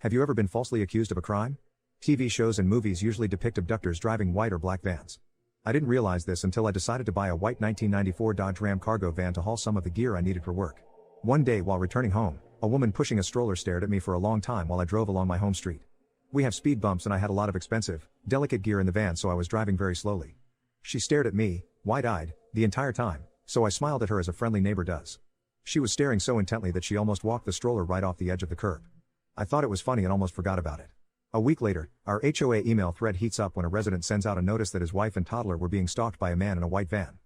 Have you ever been falsely accused of a crime? TV shows and movies usually depict abductors driving white or black vans. I didn't realize this until I decided to buy a white 1994 Dodge Ram cargo van to haul some of the gear I needed for work. One day while returning home, a woman pushing a stroller stared at me for a long time while I drove along my home street. We have speed bumps and I had a lot of expensive, delicate gear in the van, so I was driving very slowly. She stared at me, wide-eyed, the entire time, so I smiled at her as a friendly neighbor does. She was staring so intently that she almost walked the stroller right off the edge of the curb. I thought it was funny and almost forgot about it. A week later, our HOA email thread heats up when a resident sends out a notice that his wife and toddler were being stalked by a man in a white van.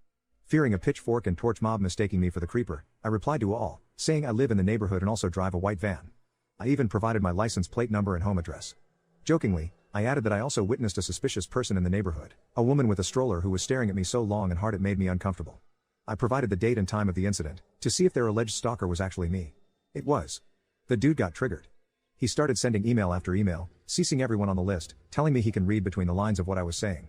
Fearing a pitchfork and torch mob mistaking me for the creeper, I replied to all, saying I live in the neighborhood and also drive a white van. I even provided my license plate number and home address. Jokingly, I added that I also witnessed a suspicious person in the neighborhood, a woman with a stroller who was staring at me so long and hard it made me uncomfortable. I provided the date and time of the incident, to see if their alleged stalker was actually me. It was. The dude got triggered. He started sending email after email, ceasing everyone on the list, telling me he can read between the lines of what I was saying.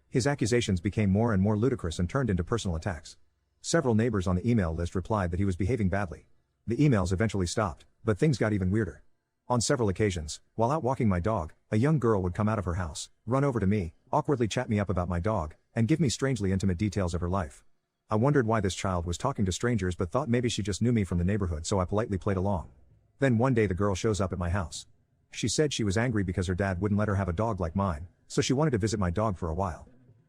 His accusations became more and more ludicrous and turned into personal attacks. Several neighbors on the email list replied that he was behaving badly. The emails eventually stopped, but things got even weirder. On several occasions, while out walking my dog, a young girl would come out of her house, run over to me, awkwardly chat me up about my dog, and give me strangely intimate details of her life. I wondered why this child was talking to strangers but thought maybe she just knew me from the neighborhood, so I politely played along. Then one day the girl shows up at my house. She said she was angry because her dad wouldn't let her have a dog like mine, so she wanted to visit my dog for a while.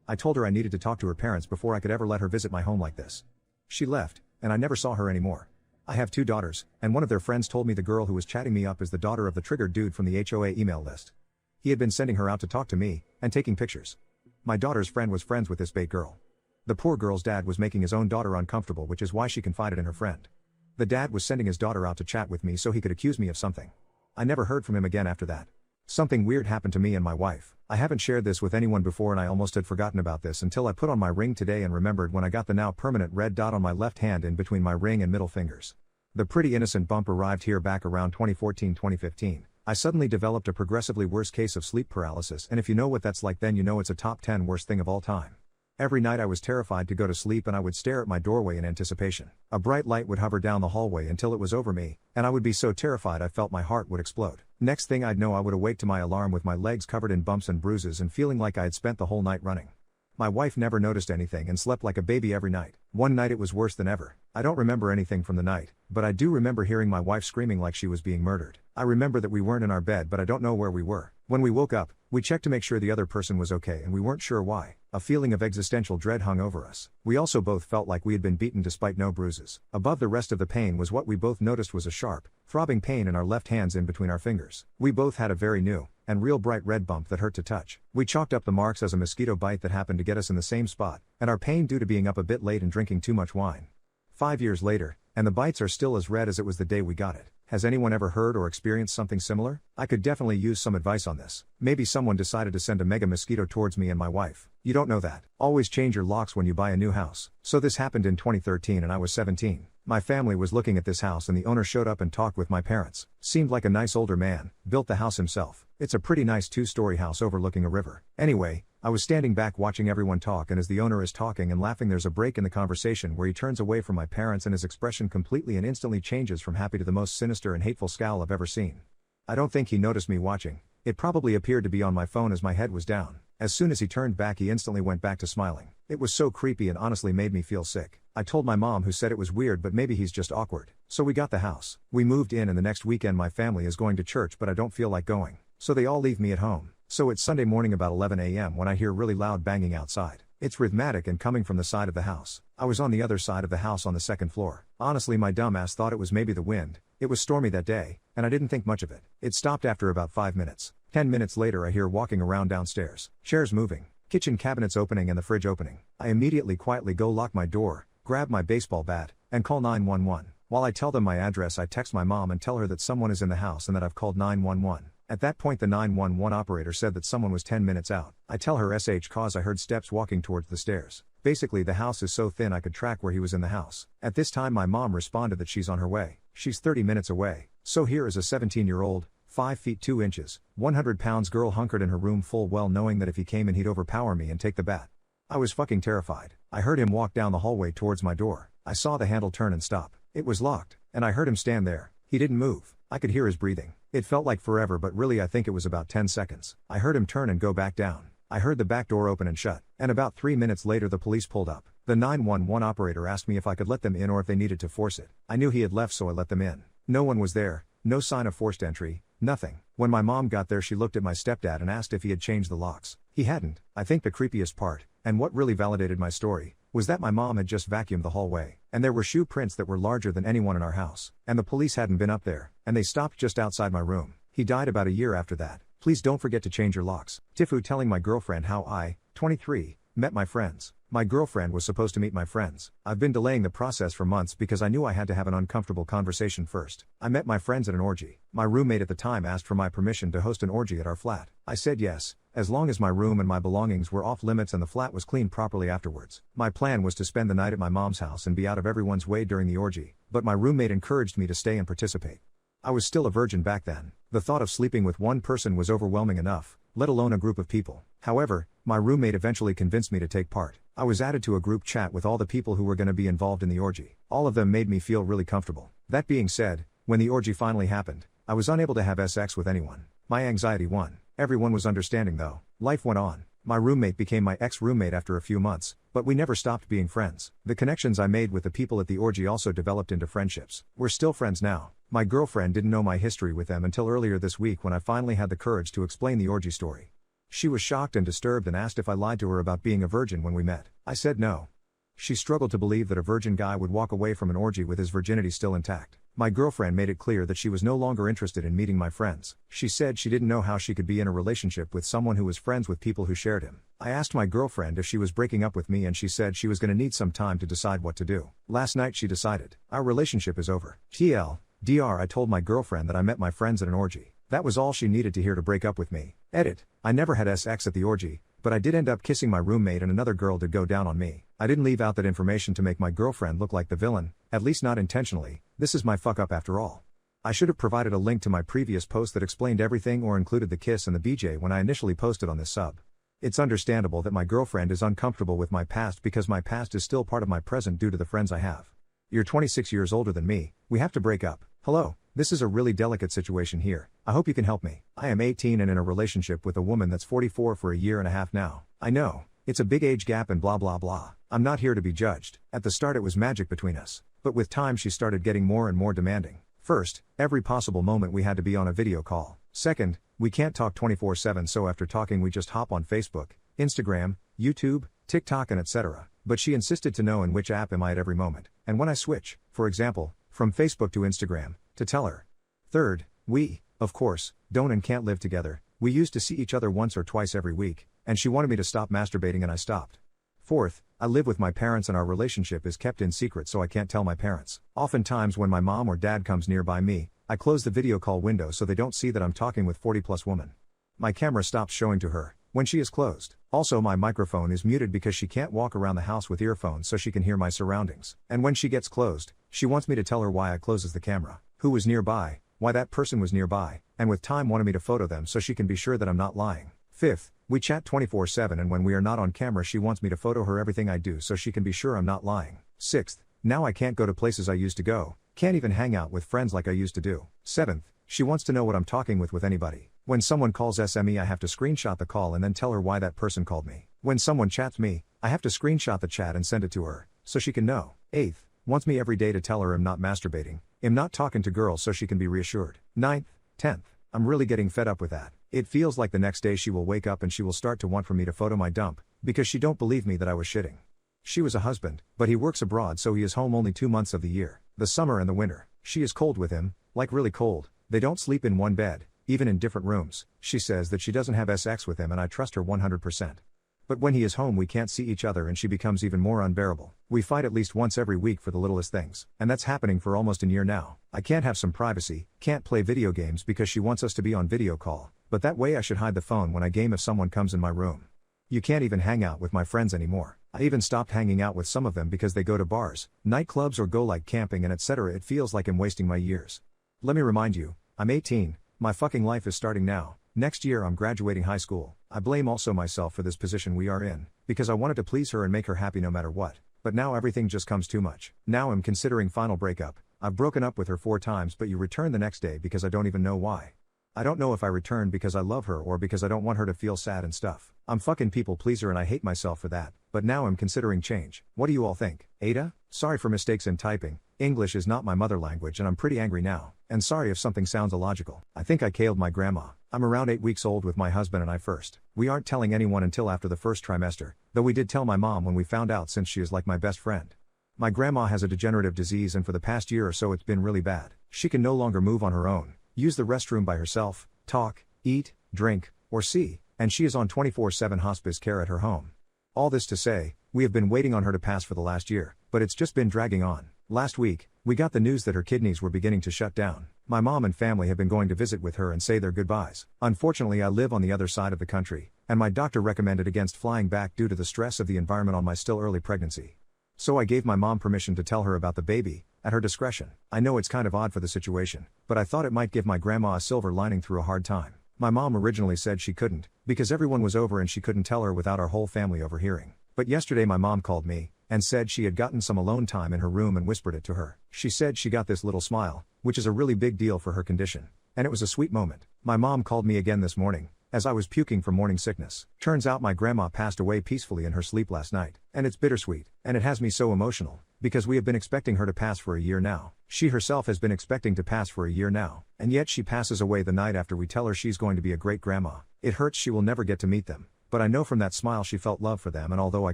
I told her I needed to talk to her parents before I could ever let her visit my home like this. She left, and I never saw her anymore. I have 2 daughters, and one of their friends told me the girl who was chatting me up is the daughter of the triggered dude from the HOA email list. He had been sending her out to talk to me, and taking pictures. My daughter's friend was friends with this bait girl. The poor girl's dad was making his own daughter uncomfortable, which is why she confided in her friend. The dad was sending his daughter out to chat with me so he could accuse me of something. I never heard from him again after that. Something weird happened to me and my wife. I haven't shared this with anyone before and I almost had forgotten about this until I put on my ring today and remembered when I got the now permanent red dot on my left hand in between my ring and middle fingers. The pretty innocent bump arrived here back around 2014-2015. I suddenly developed a progressively worse case of sleep paralysis, and if you know what that's like then you know it's a top 10 worst thing of all time. Every night I was terrified to go to sleep and I would stare at my doorway in anticipation. A bright light would hover down the hallway until it was over me, and I would be so terrified I felt my heart would explode. Next thing I'd know I would awake to my alarm with my legs covered in bumps and bruises and feeling like I had spent the whole night running. My wife never noticed anything and slept like a baby every night. One night it was worse than ever. I don't remember anything from the night, but I do remember hearing my wife screaming like she was being murdered. I remember that we weren't in our bed, but I don't know where we were. When we woke up, we checked to make sure the other person was okay and we weren't sure why. A feeling of existential dread hung over us. We also both felt like we had been beaten despite no bruises. Above the rest of the pain was what we both noticed was a sharp, throbbing pain in our left hands in between our fingers. We both had a very new and real bright red bump that hurt to touch. We chalked up the marks as a mosquito bite that happened to get us in the same spot, and our pain due to being up a bit late and drinking too much wine. 5 years later, and the bites are still as red as it was the day we got it. Has anyone ever heard or experienced something similar? I could definitely use some advice on this. Maybe someone decided to send a mega mosquito towards me and my wife. You don't know that. Always change your locks when you buy a new house. So this happened in 2013 and I was 17. My family was looking at this house and the owner showed up and talked with my parents. Seemed like a nice older man, built the house himself. It's a pretty nice 2-story house overlooking a river. Anyway, I was standing back watching everyone talk, and as the owner is talking and laughing there's a break in the conversation where he turns away from my parents and his expression completely and instantly changes from happy to the most sinister and hateful scowl I've ever seen. I don't think he noticed me watching. It probably appeared to be on my phone as my head was down. As soon as he turned back he instantly went back to smiling. It was so creepy and honestly made me feel sick. I told my mom, who said it was weird but maybe he's just awkward. So we got the house. We moved in and the next weekend my family is going to church but I don't feel like going. So they all leave me at home. So it's Sunday morning about 11 a.m. when I hear really loud banging outside. It's rhythmic and coming from the side of the house. I was on the other side of the house on the 2nd floor. Honestly my dumb ass thought it was maybe the wind. It was stormy that day, and I didn't think much of it. It stopped after about 5 minutes. 10 minutes later I hear walking around downstairs. Chairs moving, kitchen cabinets opening and the fridge opening. I immediately quietly go lock my door, grab my baseball bat, and call 911. While I tell them my address I text my mom and tell her that someone is in the house and that I've called 911. At that point the 911 operator said that someone was 10 minutes out. I tell her cause I heard steps walking towards the stairs. Basically the house is so thin I could track where he was in the house. At this time my mom responded that she's on her way. She's 30 minutes away. So here is a 17-year-old, 5 feet 2 inches, 100 pounds girl hunkered in her room full well knowing that if he came in he'd overpower me and take the bat. I was fucking terrified. I heard him walk down the hallway towards my door. I saw the handle turn and stop. It was locked, and I heard him stand there. He didn't move. I could hear his breathing. It felt like forever, but really I think it was about 10 seconds. I heard him turn and go back down. I heard the back door open and shut, and about 3 minutes later the police pulled up. The 911 operator asked me if I could let them in or if they needed to force it. I knew he had left, so I let them in. No one was there, no sign of forced entry, nothing. When my mom got there, she looked at my stepdad and asked if he had changed the locks. He hadn't. I think the creepiest part, and what really validated my story, was that my mom had just vacuumed the hallway, and there were shoe prints that were larger than anyone in our house, and the police hadn't been up there, and they stopped just outside my room. He died about a year after that. Please don't forget to change your locks. Tifu telling my girlfriend how I, 23, met my friends. My girlfriend was supposed to meet my friends. I've been delaying the process for months because I knew I had to have an uncomfortable conversation first. I met my friends at an orgy. My roommate at the time asked for my permission to host an orgy at our flat. I said yes, as long as my room and my belongings were off limits and the flat was cleaned properly afterwards. My plan was to spend the night at my mom's house and be out of everyone's way during the orgy, but my roommate encouraged me to stay and participate. I was still a virgin back then. The thought of sleeping with one person was overwhelming enough, let alone a group of people. However, my roommate eventually convinced me to take part. I was added to a group chat with all the people who were going to be involved in the orgy. All of them made me feel really comfortable. That being said, when the orgy finally happened, I was unable to have sex with anyone. My anxiety won. Everyone was understanding though. Life went on. My roommate became my ex-roommate after a few months, but we never stopped being friends. The connections I made with the people at the orgy also developed into friendships. We're still friends now. My girlfriend didn't know my history with them until earlier this week when I finally had the courage to explain the orgy story. She was shocked and disturbed and asked if I lied to her about being a virgin when we met. I said no. She struggled to believe that a virgin guy would walk away from an orgy with his virginity still intact. My girlfriend made it clear that she was no longer interested in meeting my friends. She said she didn't know how she could be in a relationship with someone who was friends with people who shared him. I asked my girlfriend if she was breaking up with me and she said she was going to need some time to decide what to do. Last night she decided. Our relationship is over. TLDR, I told my girlfriend that I met my friends at an orgy. That was all she needed to hear to break up with me. Edit. I never had sex at the orgy, but I did end up kissing my roommate and another girl did go down on me. I didn't leave out that information to make my girlfriend look like the villain, at least not intentionally. This is my fuck up after all. I should have provided a link to my previous post that explained everything or included the kiss and the BJ when I initially posted on this sub. It's understandable that my girlfriend is uncomfortable with my past because my past is still part of my present due to the friends I have. You're 26 years older than me, we have to break up. Hello, this is a really delicate situation here. I hope you can help me. I am 18 and in a relationship with a woman that's 44 for a year and a half now. I know, it's a big age gap and blah blah blah. I'm not here to be judged. At the start it was magic between us, but with time she started getting more and more demanding. First, every possible moment we had to be on a video call. Second, we can't talk 24/7, so after talking we just hop on Facebook, Instagram, YouTube, TikTok and etc. But she insisted to know in which app am I at every moment, and when I switch, for example, from Facebook to Instagram, to tell her. Third, we, of course, don't and can't live together. We used to see each other once or twice every week, and she wanted me to stop masturbating and I stopped. Fourth, I live with my parents and our relationship is kept in secret so I can't tell my parents. Oftentimes when my mom or dad comes nearby me, I close the video call window so they don't see that I'm talking with 40+ woman. My camera stops showing to her when she is closed. Also my microphone is muted because she can't walk around the house with earphones so she can hear my surroundings. And when she gets closed, she wants me to tell her why I closes the camera, who was nearby, why that person was nearby, and with time wanted me to photo them so she can be sure that I'm not lying. Fifth, we chat 24/7 and when we are not on camera she wants me to photo her everything I do so she can be sure I'm not lying. Sixth, now I can't go to places I used to go, can't even hang out with friends like I used to do. Seventh, she wants to know what I'm talking with anybody. When someone calls SME I have to screenshot the call and then tell her why that person called me. When someone chats me, I have to screenshot the chat and send it to her, so she can know. Eighth, wants me every day to tell her I'm not masturbating, I'm not talking to girls so she can be reassured. Ninth, 10th, I'm really getting fed up with that. It feels like the next day she will wake up and she will start to want for me to photo my dump, because she don't believe me that I was shitting. She was a husband, but he works abroad so he is home only 2 months of the year, the summer and the winter. She is cold with him, like really cold, they don't sleep in one bed, even in different rooms. She says that she doesn't have sex with him and I trust her 100%. But when he is home we can't see each other and she becomes even more unbearable. We fight at least once every week for the littlest things, and that's happening for almost a year now. I can't have some privacy, can't play video games because she wants us to be on video call, but that way I should hide the phone when I game if someone comes in my room. You can't even hang out with my friends anymore. I even stopped hanging out with some of them because they go to bars, nightclubs or go like camping and etc. It feels like I'm wasting my years. Let me remind you, I'm 18, my fucking life is starting now. Next year I'm graduating high school. I blame also myself for this position we are in, because I wanted to please her and make her happy no matter what. But now everything just comes too much. Now I'm considering final breakup. I've broken up with her 4 times but you return the next day because I don't even know why. I don't know if I return because I love her or because I don't want her to feel sad and stuff. I'm fucking people pleaser and I hate myself for that, but now I'm considering change. What do you all think? Ada? Sorry for mistakes in typing. English is not my mother language and I'm pretty angry now. And sorry if something sounds illogical. I think I killed my grandma. I'm around 8 weeks old with my husband and I first. We aren't telling anyone until after the first trimester, though we did tell my mom when we found out since she is like my best friend. My grandma has a degenerative disease and for the past year or so it's been really bad. She can no longer move on her own, use the restroom by herself, talk, eat, drink, or see, and she is on 24/7 hospice care at her home. All this to say, we have been waiting on her to pass for the last year, but it's just been dragging on. Last week, we got the news that her kidneys were beginning to shut down. My mom and family have been going to visit with her and say their goodbyes. Unfortunately, I live on the other side of the country, and my doctor recommended against flying back due to the stress of the environment on my still early pregnancy. So I gave my mom permission to tell her about the baby, at her discretion. I know it's kind of odd for the situation, but I thought it might give my grandma a silver lining through a hard time. My mom originally said she couldn't, because everyone was over and she couldn't tell her without our whole family overhearing. But yesterday my mom called me, and said she had gotten some alone time in her room and whispered it to her. She said she got this little smile, which is a really big deal for her condition. And it was a sweet moment. My mom called me again this morning, as I was puking from morning sickness. Turns out my grandma passed away peacefully in her sleep last night. And it's bittersweet, and it has me so emotional, because we have been expecting her to pass for a year now. She herself has been expecting to pass for a year now, and yet she passes away the night after we tell her she's going to be a great grandma. It hurts she will never get to meet them, but I know from that smile she felt love for them, and although I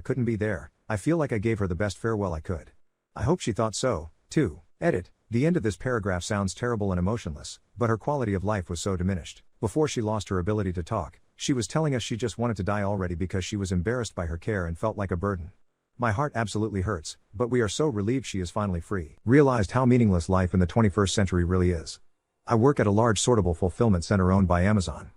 couldn't be there, I feel like I gave her the best farewell I could. I hope she thought so, too. Edit. The end of this paragraph sounds terrible and emotionless, but her quality of life was so diminished. Before she lost her ability to talk, she was telling us she just wanted to die already because she was embarrassed by her care and felt like a burden. My heart absolutely hurts, but we are so relieved she is finally free. Realized how meaningless life in the 21st century really is. I work at a large sortable fulfillment center owned by Amazon.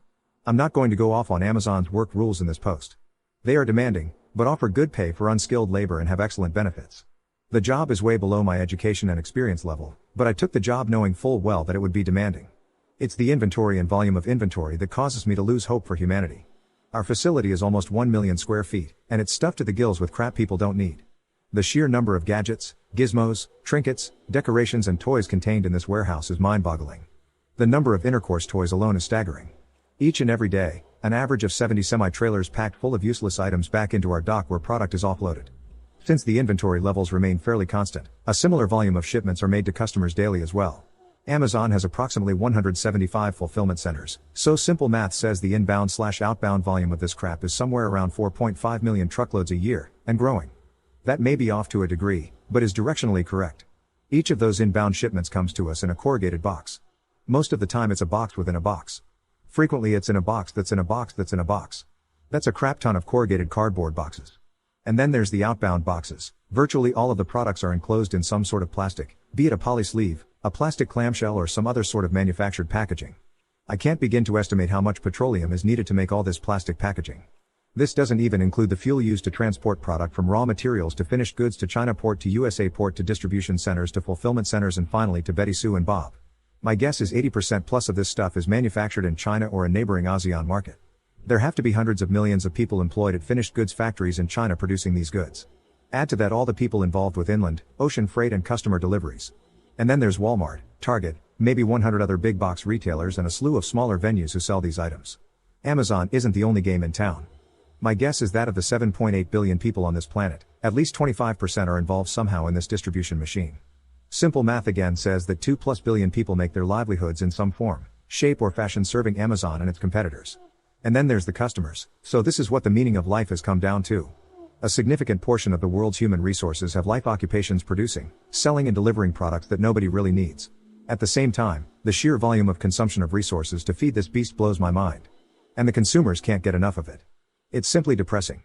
I'm not going to go off on Amazon's work rules in this post. They are demanding, but offer good pay for unskilled labor and have excellent benefits. The job is way below my education and experience level, but I took the job knowing full well that it would be demanding. It's the inventory and volume of inventory that causes me to lose hope for humanity. Our facility is almost 1 million square feet, and it's stuffed to the gills with crap people don't need. The sheer number of gadgets, gizmos, trinkets, decorations and toys contained in this warehouse is mind-boggling. The number of intercourse toys alone is staggering. Each and every day, an average of 70 semi-trailers packed full of useless items back into our dock where product is offloaded. Since the inventory levels remain fairly constant, a similar volume of shipments are made to customers daily as well. Amazon has approximately 175 fulfillment centers, so simple math says the inbound/outbound volume of this crap is somewhere around 4.5 million truckloads a year, and growing. That may be off to a degree, but is directionally correct. Each of those inbound shipments comes to us in a corrugated box. Most of the time it's a box within a box. Frequently it's in a box that's in a box that's in a box. That's a crap ton of corrugated cardboard boxes. And then there's the outbound boxes. Virtually all of the products are enclosed in some sort of plastic, be it a poly sleeve, a plastic clamshell or some other sort of manufactured packaging. I can't begin to estimate how much petroleum is needed to make all this plastic packaging. This doesn't even include the fuel used to transport product from raw materials to finished goods to China port to USA port to distribution centers to fulfillment centers and finally to Betty Sue and Bob. My guess is 80% plus of this stuff is manufactured in China or a neighboring ASEAN market. There have to be hundreds of millions of people employed at finished goods factories in China producing these goods. Add to that all the people involved with inland, ocean freight and customer deliveries. And then there's Walmart, Target, maybe 100 other big box retailers and a slew of smaller venues who sell these items. Amazon isn't the only game in town. My guess is that of the 7.8 billion people on this planet, at least 25% are involved somehow in this distribution machine. Simple math again says that 2+ billion people make their livelihoods in some form, shape or fashion serving Amazon and its competitors. And then there's the customers, so this is what the meaning of life has come down to. A significant portion of the world's human resources have life occupations producing, selling and delivering products that nobody really needs. At the same time, the sheer volume of consumption of resources to feed this beast blows my mind. And the consumers can't get enough of it. It's simply depressing.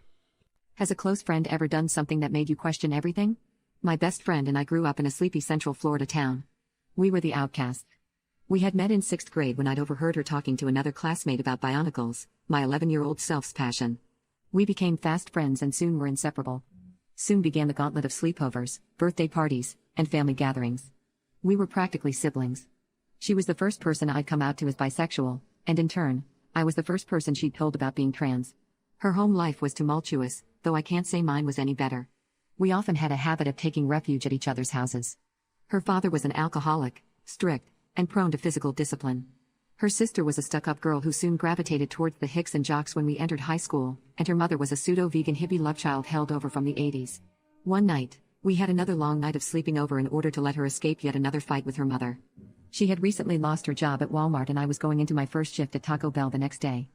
Has a close friend ever done something that made you question everything? My best friend and I grew up in a sleepy Central Florida town. We were the outcasts. We had met in 6th grade when I'd overheard her talking to another classmate about Bionicles, my 11-year-old self's passion. We became fast friends and soon were inseparable. Soon began the gauntlet of sleepovers, birthday parties, and family gatherings. We were practically siblings. She was the first person I'd come out to as bisexual, and in turn, I was the first person she'd told about being trans. Her home life was tumultuous, though I can't say mine was any better. We often had a habit of taking refuge at each other's houses. Her father was an alcoholic, strict, and prone to physical discipline. Her sister was a stuck-up girl who soon gravitated towards the hicks and jocks when we entered high school, and her mother was a pseudo-vegan hippie lovechild held over from the 80s. One night, we had another long night of sleeping over in order to let her escape yet another fight with her mother. She had recently lost her job at Walmart and I was going into my first shift at Taco Bell the next day.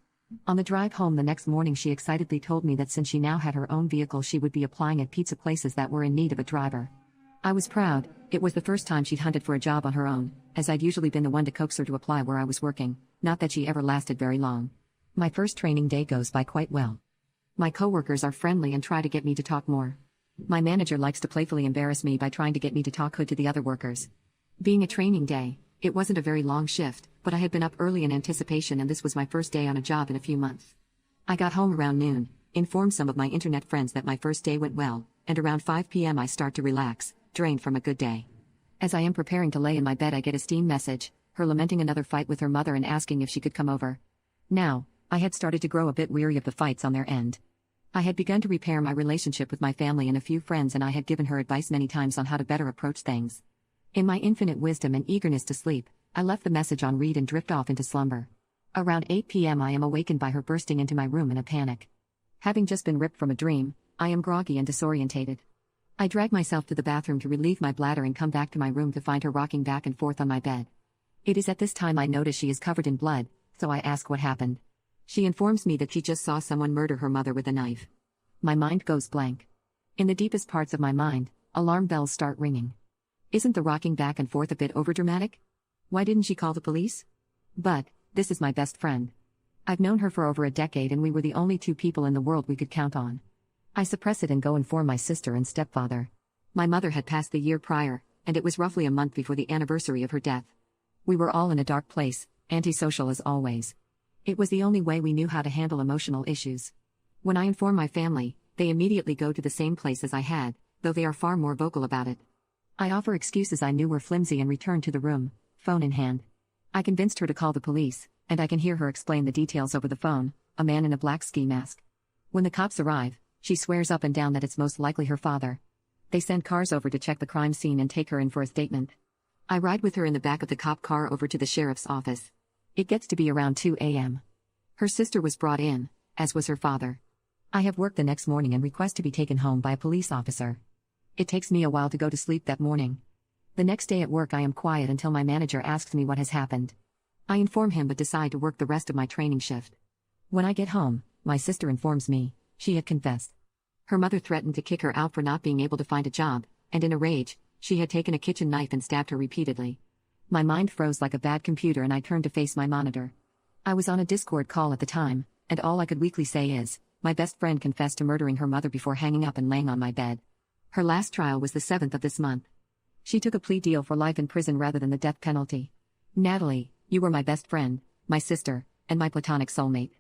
On the drive home the next morning she excitedly told me that since she now had her own vehicle she would be applying at pizza places that were in need of a driver. I was proud. It was the first time she'd hunted for a job on her own, as I'd usually been the one to coax her to apply where I was working, not that she ever lasted very long. My first training day goes by quite well. My coworkers are friendly and try to get me to talk more. My manager likes to playfully embarrass me by trying to get me to talk hood to the other workers. Being a training day, it wasn't a very long shift, but I had been up early in anticipation and this was my first day on a job in a few months. I got home around noon, informed some of my internet friends that my first day went well, and around 5 p.m. I start to relax, drained from a good day. As I am preparing to lay in my bed I get a Steam message, her lamenting another fight with her mother and asking if she could come over. Now, I had started to grow a bit weary of the fights on their end. I had begun to repair my relationship with my family and a few friends and I had given her advice many times on how to better approach things. In my infinite wisdom and eagerness to sleep, I left the message on read and drift off into slumber. Around 8 p.m. I am awakened by her bursting into my room in a panic. Having just been ripped from a dream, I am groggy and disorientated. I drag myself to the bathroom to relieve my bladder and come back to my room to find her rocking back and forth on my bed. It is at this time I notice she is covered in blood, so I ask what happened. She informs me that she just saw someone murder her mother with a knife. My mind goes blank. In the deepest parts of my mind, alarm bells start ringing. Isn't the rocking back and forth a bit overdramatic? Why didn't she call the police? But, this is my best friend. I've known her for over a decade and we were the only two people in the world we could count on. I suppress it and go inform my sister and stepfather. My mother had passed the year prior, and it was roughly a month before the anniversary of her death. We were all in a dark place, antisocial as always. It was the only way we knew how to handle emotional issues. When I inform my family, they immediately go to the same place as I had, though they are far more vocal about it. I offer excuses I knew were flimsy and return to the room, phone in hand. I convinced her to call the police, and I can hear her explain the details over the phone, a man in a black ski mask. When the cops arrive, she swears up and down that it's most likely her father. They send cars over to check the crime scene and take her in for a statement. I ride with her in the back of the cop car over to the sheriff's office. It gets to be around 2 a.m. Her sister was brought in, as was her father. I have work the next morning and request to be taken home by a police officer. It takes me a while to go to sleep that morning. The next day at work I am quiet until my manager asks me what has happened. I inform him but decide to work the rest of my training shift. When I get home, my sister informs me she had confessed. Her mother threatened to kick her out for not being able to find a job, and in a rage, she had taken a kitchen knife and stabbed her repeatedly. My mind froze like a bad computer and I turned to face my monitor. I was on a Discord call at the time, and all I could weakly say is, my best friend confessed to murdering her mother before hanging up and laying on my bed. Her last trial was the 7th of this month. She took a plea deal for life in prison rather than the death penalty. Natalie, you were my best friend, my sister, and my platonic soulmate.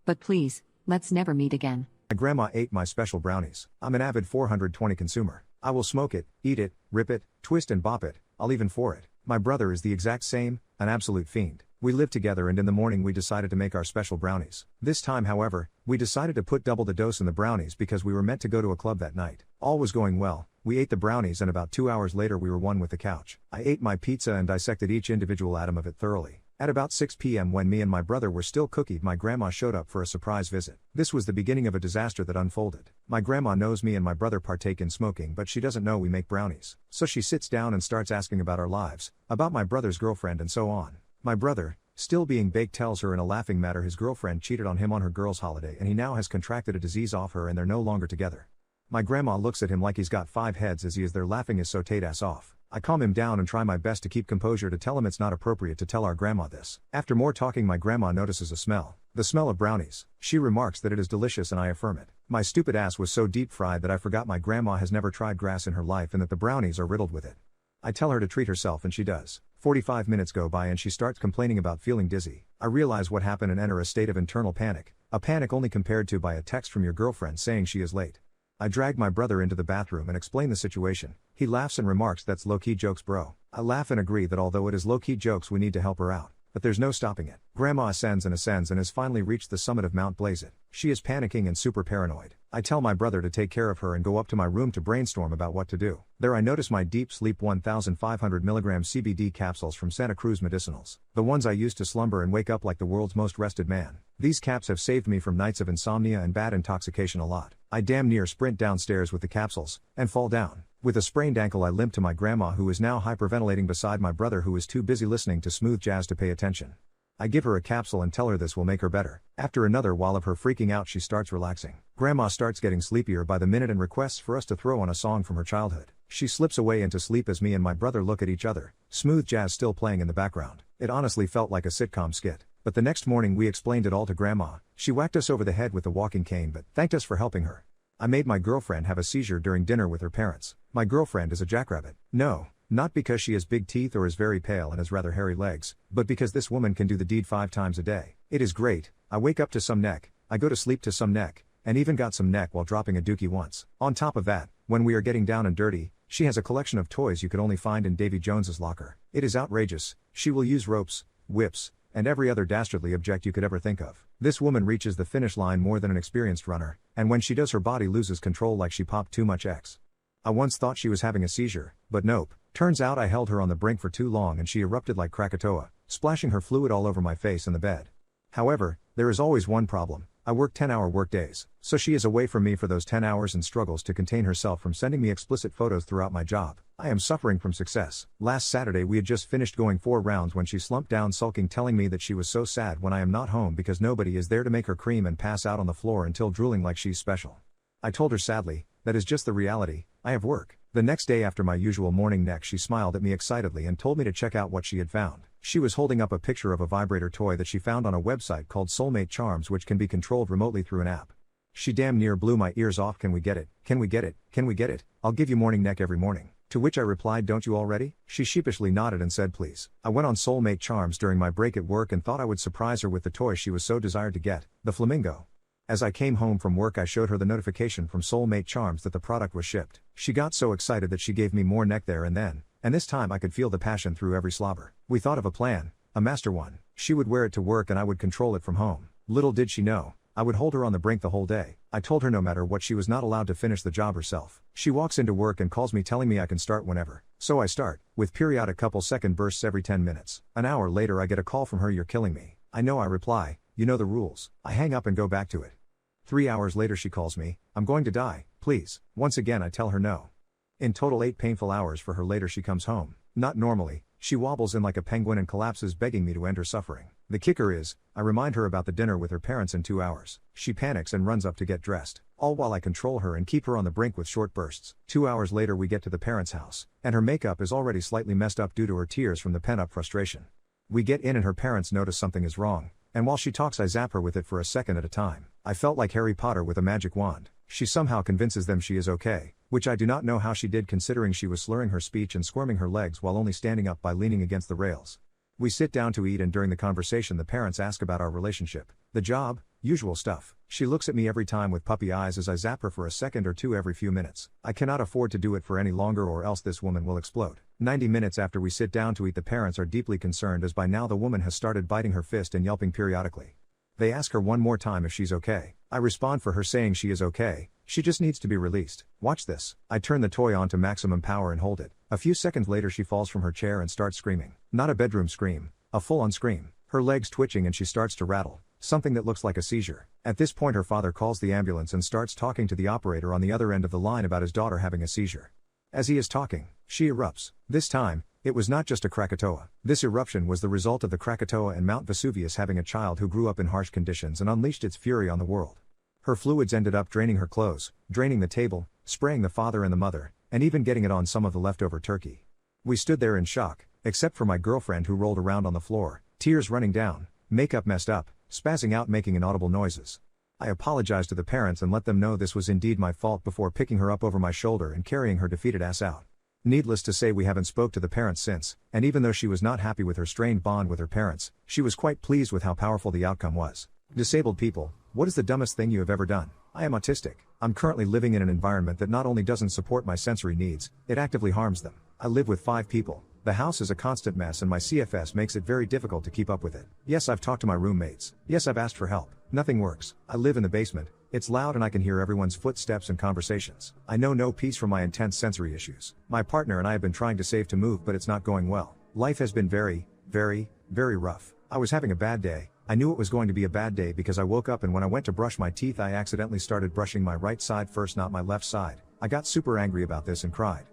But please, let's never meet again. My grandma ate my special brownies. I'm an avid 420 consumer. I will smoke it, eat it, rip it, twist and bop it, I'll even for it. My brother is the exact same, an absolute fiend. We lived together and in the morning we decided to make our special brownies. This time however, we decided to put double the dose in the brownies because we were meant to go to a club that night. All was going well, we ate the brownies and about 2 hours later we were one with the couch. I ate my pizza and dissected each individual atom of it thoroughly. At about 6 p.m. when me and my brother were still cookied my grandma showed up for a surprise visit. This was the beginning of a disaster that unfolded. My grandma knows me and my brother partake in smoking but she doesn't know we make brownies. So she sits down and starts asking about our lives, about my brother's girlfriend and so on. My brother, still being baked, tells her in a laughing matter his girlfriend cheated on him on her girls' holiday and he now has contracted a disease off her and they're no longer together. My grandma looks at him like he's got 5 heads as he is there laughing his sautéed ass off. I calm him down and try my best to keep composure to tell him it's not appropriate to tell our grandma this. After more talking my grandma notices a smell. The smell of brownies. She remarks that it is delicious and I affirm it. My stupid ass was so deep fried that I forgot my grandma has never tried grass in her life and that the brownies are riddled with it. I tell her to treat herself and she does. 45 minutes go by and she starts complaining about feeling dizzy. I realize what happened and enter a state of internal panic. A panic only compared to by a text from your girlfriend saying she is late. I drag my brother into the bathroom and explain the situation. He laughs and remarks that's low-key jokes bro. I laugh and agree that although it is low-key jokes we need to help her out. but there's no stopping it. Grandma ascends and has finally reached the summit of Mount Blazit. She is panicking and super paranoid. I tell my brother to take care of her and go up to my room to brainstorm about what to do. There I notice my Deep Sleep 1500 mg CBD capsules from Santa Cruz Medicinals. The ones I use to slumber and wake up like the world's most rested man. These caps have saved me from nights of insomnia and bad intoxication a lot. I damn near sprint downstairs with the capsules, and fall down. With a sprained ankle I limp to my grandma who is now hyperventilating beside my brother who is too busy listening to smooth jazz to pay attention. I give her a capsule and tell her this will make her better. After another while of her freaking out she starts relaxing. Grandma starts getting sleepier by the minute and requests for us to throw on a song from her childhood. She slips away into sleep as me and my brother look at each other, smooth jazz still playing in the background. It honestly felt like a sitcom skit. But the next morning we explained it all to Grandma. She whacked us over the head with the walking cane but thanked us for helping her. I made my girlfriend have a seizure during dinner with her parents. My girlfriend is a jackrabbit. No, not because she has big teeth or is very pale and has rather hairy legs, but because this woman can do the deed 5 times a day. It is great. I wake up to some neck, I go to sleep to some neck, and even got some neck while dropping a dookie once. On top of that, when we are getting down and dirty, she has a collection of toys you could only find in Davy Jones's locker. It is outrageous. She will use ropes, whips, and every other dastardly object you could ever think of. This woman reaches the finish line more than an experienced runner, and when she does her body loses control like she popped too much X. I once thought she was having a seizure, but nope. Turns out I held her on the brink for too long and she erupted like Krakatoa, splashing her fluid all over my face and the bed. However, there is always one problem. I work 10-hour work days, so she is away from me for those 10 hours and struggles to contain herself from sending me explicit photos throughout my job. I am suffering from success. Last Saturday we had just finished going 4 rounds when she slumped down sulking telling me that she was so sad when I am not home because nobody is there to make her cream and pass out on the floor until drooling like she's special. I told her sadly, that is just the reality, I have work. The next day after my usual morning neck she smiled at me excitedly and told me to check out what she had found. She was holding up a picture of a vibrator toy that she found on a website called Soulmate Charms which can be controlled remotely through an app. She damn near blew my ears off. Can we get it? Can we get it? Can we get it? I'll give you morning neck every morning. To which I replied, don't you already? She sheepishly nodded and said please. I went on Soulmate Charms during my break at work and thought I would surprise her with the toy she was so desired to get, the flamingo. As I came home from work I showed her the notification from Soulmate Charms that the product was shipped. She got so excited that she gave me more neck there and then, and this time I could feel the passion through every slobber. We thought of a plan, a master one. She would wear it to work and I would control it from home. Little did she know, I would hold her on the brink the whole day. I told her no matter what she was not allowed to finish the job herself. She walks into work and calls me telling me I can start whenever. So I start, with periodic couple second bursts every 10 minutes. An hour later I get a call from her, you're killing me. I know, I reply, you know the rules. I hang up and go back to it. 3 hours later she calls me, I'm going to die, please. Once again I tell her no. In total 8 painful hours for her later she comes home. Not normally, she wobbles in like a penguin and collapses begging me to end her suffering. The kicker is, I remind her about the dinner with her parents in 2 hours. She panics and runs up to get dressed, all while I control her and keep her on the brink with short bursts. 2 hours later we get to the parents' house, and her makeup is already slightly messed up due to her tears from the pent-up frustration. We get in and her parents notice something is wrong, and while she talks I zap her with it for a second at a time. I felt like Harry Potter with a magic wand. She somehow convinces them she is okay, which I do not know how she did considering she was slurring her speech and squirming her legs while only standing up by leaning against the rails. We sit down to eat and during the conversation the parents ask about our relationship, the job, usual stuff. She looks at me every time with puppy eyes as I zap her for a second or two every few minutes. I cannot afford to do it for any longer or else this woman will explode. 90 minutes after we sit down to eat the parents are deeply concerned as by now the woman has started biting her fist and yelping periodically. They ask her one more time if she's okay. I respond for her saying she is okay, she just needs to be released. Watch this. I turn the toy on to maximum power and hold it. A few seconds later she falls from her chair and starts screaming. Not a bedroom scream, a full-on scream. Her legs twitching and she starts to rattle, something that looks like a seizure. At this point her father calls the ambulance and starts talking to the operator on the other end of the line about his daughter having a seizure. As he is talking, she erupts. This time, it was not just a Krakatoa. This eruption was the result of the Krakatoa and Mount Vesuvius having a child who grew up in harsh conditions and unleashed its fury on the world. Her fluids ended up draining her clothes, draining the table, spraying the father and the mother, and even getting it on some of the leftover turkey. We stood there in shock, except for my girlfriend who rolled around on the floor, tears running down, makeup messed up, spazzing out making inaudible noises. I apologized to the parents and let them know this was indeed my fault before picking her up over my shoulder and carrying her defeated ass out. Needless to say we haven't spoke to the parents since, and even though she was not happy with her strained bond with her parents, she was quite pleased with how powerful the outcome was. Disabled people, what is the dumbest thing you have ever done? I am autistic. I'm currently living in an environment that not only doesn't support my sensory needs, it actively harms them. I live with 5 people. The house is a constant mess and my CFS makes it very difficult to keep up with it. Yes, I've talked to my roommates. Yes, I've asked for help. Nothing works. I live in the basement. It's loud and I can hear everyone's footsteps and conversations. I know no peace from my intense sensory issues. My partner and I have been trying to save to move, but it's not going well. Life has been very rough. I was having a bad day. I knew it was going to be a bad day because I woke up and when I went to brush my teeth I accidentally started brushing my right side first, not my left side. I got super angry about this and cried.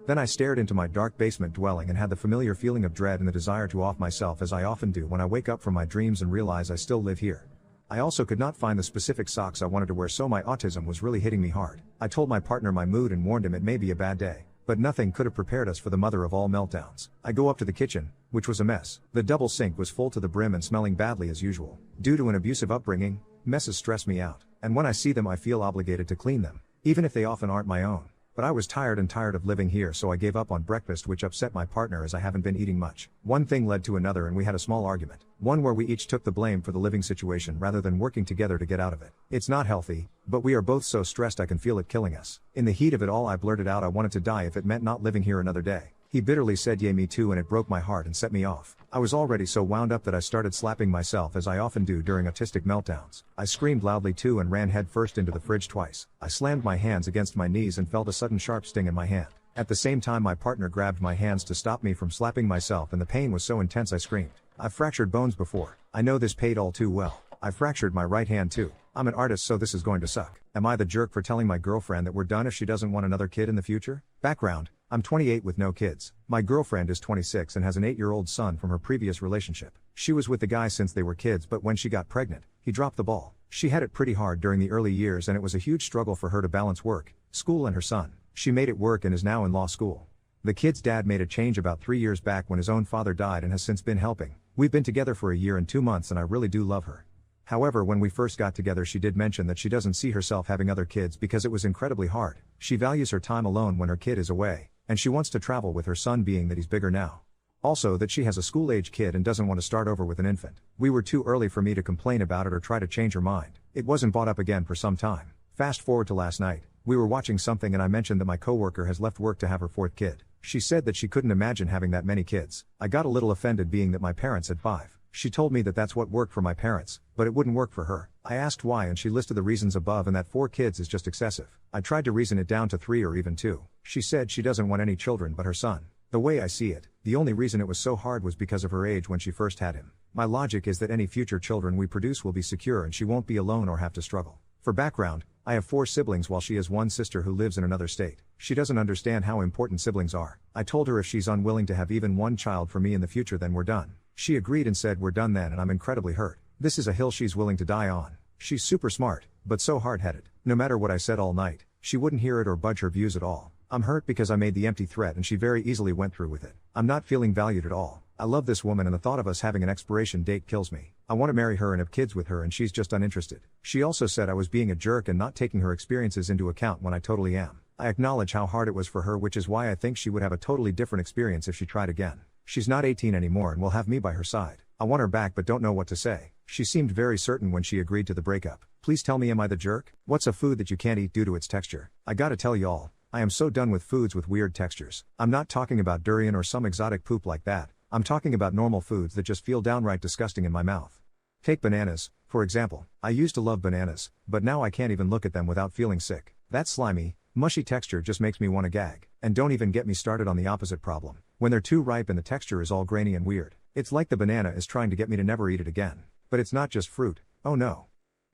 Then I stared into my dark basement dwelling and had the familiar feeling of dread and the desire to off myself, as I often do when I wake up from my dreams and realize I still live here. I also could not find the specific socks I wanted to wear, so my autism was really hitting me hard. I told my partner my mood and warned him it may be a bad day. But nothing could have prepared us for the mother of all meltdowns. I go up to the kitchen, which was a mess. The double sink was full to the brim and smelling badly as usual. Due to an abusive upbringing, messes stress me out. And when I see them I feel obligated to clean them, even if they often aren't my own. But I was tired of living here, so I gave up on breakfast, which upset my partner as I haven't been eating much. One thing led to another and we had a small argument. One where we each took the blame for the living situation rather than working together to get out of it. It's not healthy, but we are both so stressed I can feel it killing us. In the heat of it all I blurted out I wanted to die if it meant not living here another day. He bitterly said yeah, me too, and it broke my heart and set me off. I was already so wound up that I started slapping myself, as I often do during autistic meltdowns. I screamed loudly too and ran headfirst into the fridge twice. I slammed my hands against my knees and felt a sudden sharp sting in my hand. At the same time my partner grabbed my hands to stop me from slapping myself, and the pain was so intense I screamed. I've fractured bones before. I know this pain all too well. I fractured my right hand too. I'm an artist, so this is going to suck. Am I the jerk for telling my girlfriend that we're done if she doesn't want another kid in the future? Background: I'm 28 with no kids. My girlfriend is 26 and has an 8-year-old son from her previous relationship. She was with the guy since they were kids, but when she got pregnant, he dropped the ball. She had it pretty hard during the early years and it was a huge struggle for her to balance work, school and her son. She made it work and is now in law school. The kid's dad made a change about 3 years back when his own father died and has since been helping. We've been together for a year and 2 months and I really do love her. However, when we first got together she did mention that she doesn't see herself having other kids because it was incredibly hard. She values her time alone when her kid is away, and she wants to travel with her son, being that he's bigger now. Also that she has a school-age kid and doesn't want to start over with an infant. We were too early for me to complain about it or try to change her mind. It wasn't brought up again for some time. Fast forward to last night. We were watching something and I mentioned that my coworker has left work to have her 4th kid. She said that she couldn't imagine having that many kids. I got a little offended, being that my parents had 5. She told me that that's what worked for my parents, but it wouldn't work for her. I asked why and she listed the reasons above, and that 4 kids is just excessive. I tried to reason it down to 3 or even 2. She said she doesn't want any children but her son. The way I see it, the only reason it was so hard was because of her age when she first had him. My logic is that any future children we produce will be secure and she won't be alone or have to struggle. For background, I have 4 siblings while she has 1 sister who lives in another state. She doesn't understand how important siblings are. I told her if she's unwilling to have even 1 child for me in the future then we're done. She agreed and said we're done then, and I'm incredibly hurt. This is a hill she's willing to die on. She's super smart, but so hard-headed. No matter what I said all night, she wouldn't hear it or budge her views at all. I'm hurt because I made the empty threat and she very easily went through with it. I'm not feeling valued at all. I love this woman and the thought of us having an expiration date kills me. I want to marry her and have kids with her and she's just uninterested. She also said I was being a jerk and not taking her experiences into account when I totally am. I acknowledge how hard it was for her, which is why I think she would have a totally different experience if she tried again. She's not 18 anymore and will have me by her side. I want her back but don't know what to say. She seemed very certain when she agreed to the breakup. Please tell me, am I the jerk? What's a food that you can't eat due to its texture? I gotta tell y'all, I am so done with foods with weird textures. I'm not talking about durian or some exotic poop like that. I'm talking about normal foods that just feel downright disgusting in my mouth. Take bananas, for example. I used to love bananas, but now I can't even look at them without feeling sick. That slimy, mushy texture just makes me want to gag. And don't even get me started on the opposite problem. When they're too ripe and the texture is all grainy and weird. It's like the banana is trying to get me to never eat it again. But it's not just fruit. Oh no.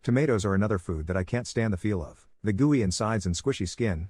Tomatoes are another food that I can't stand the feel of. The gooey insides and squishy skin,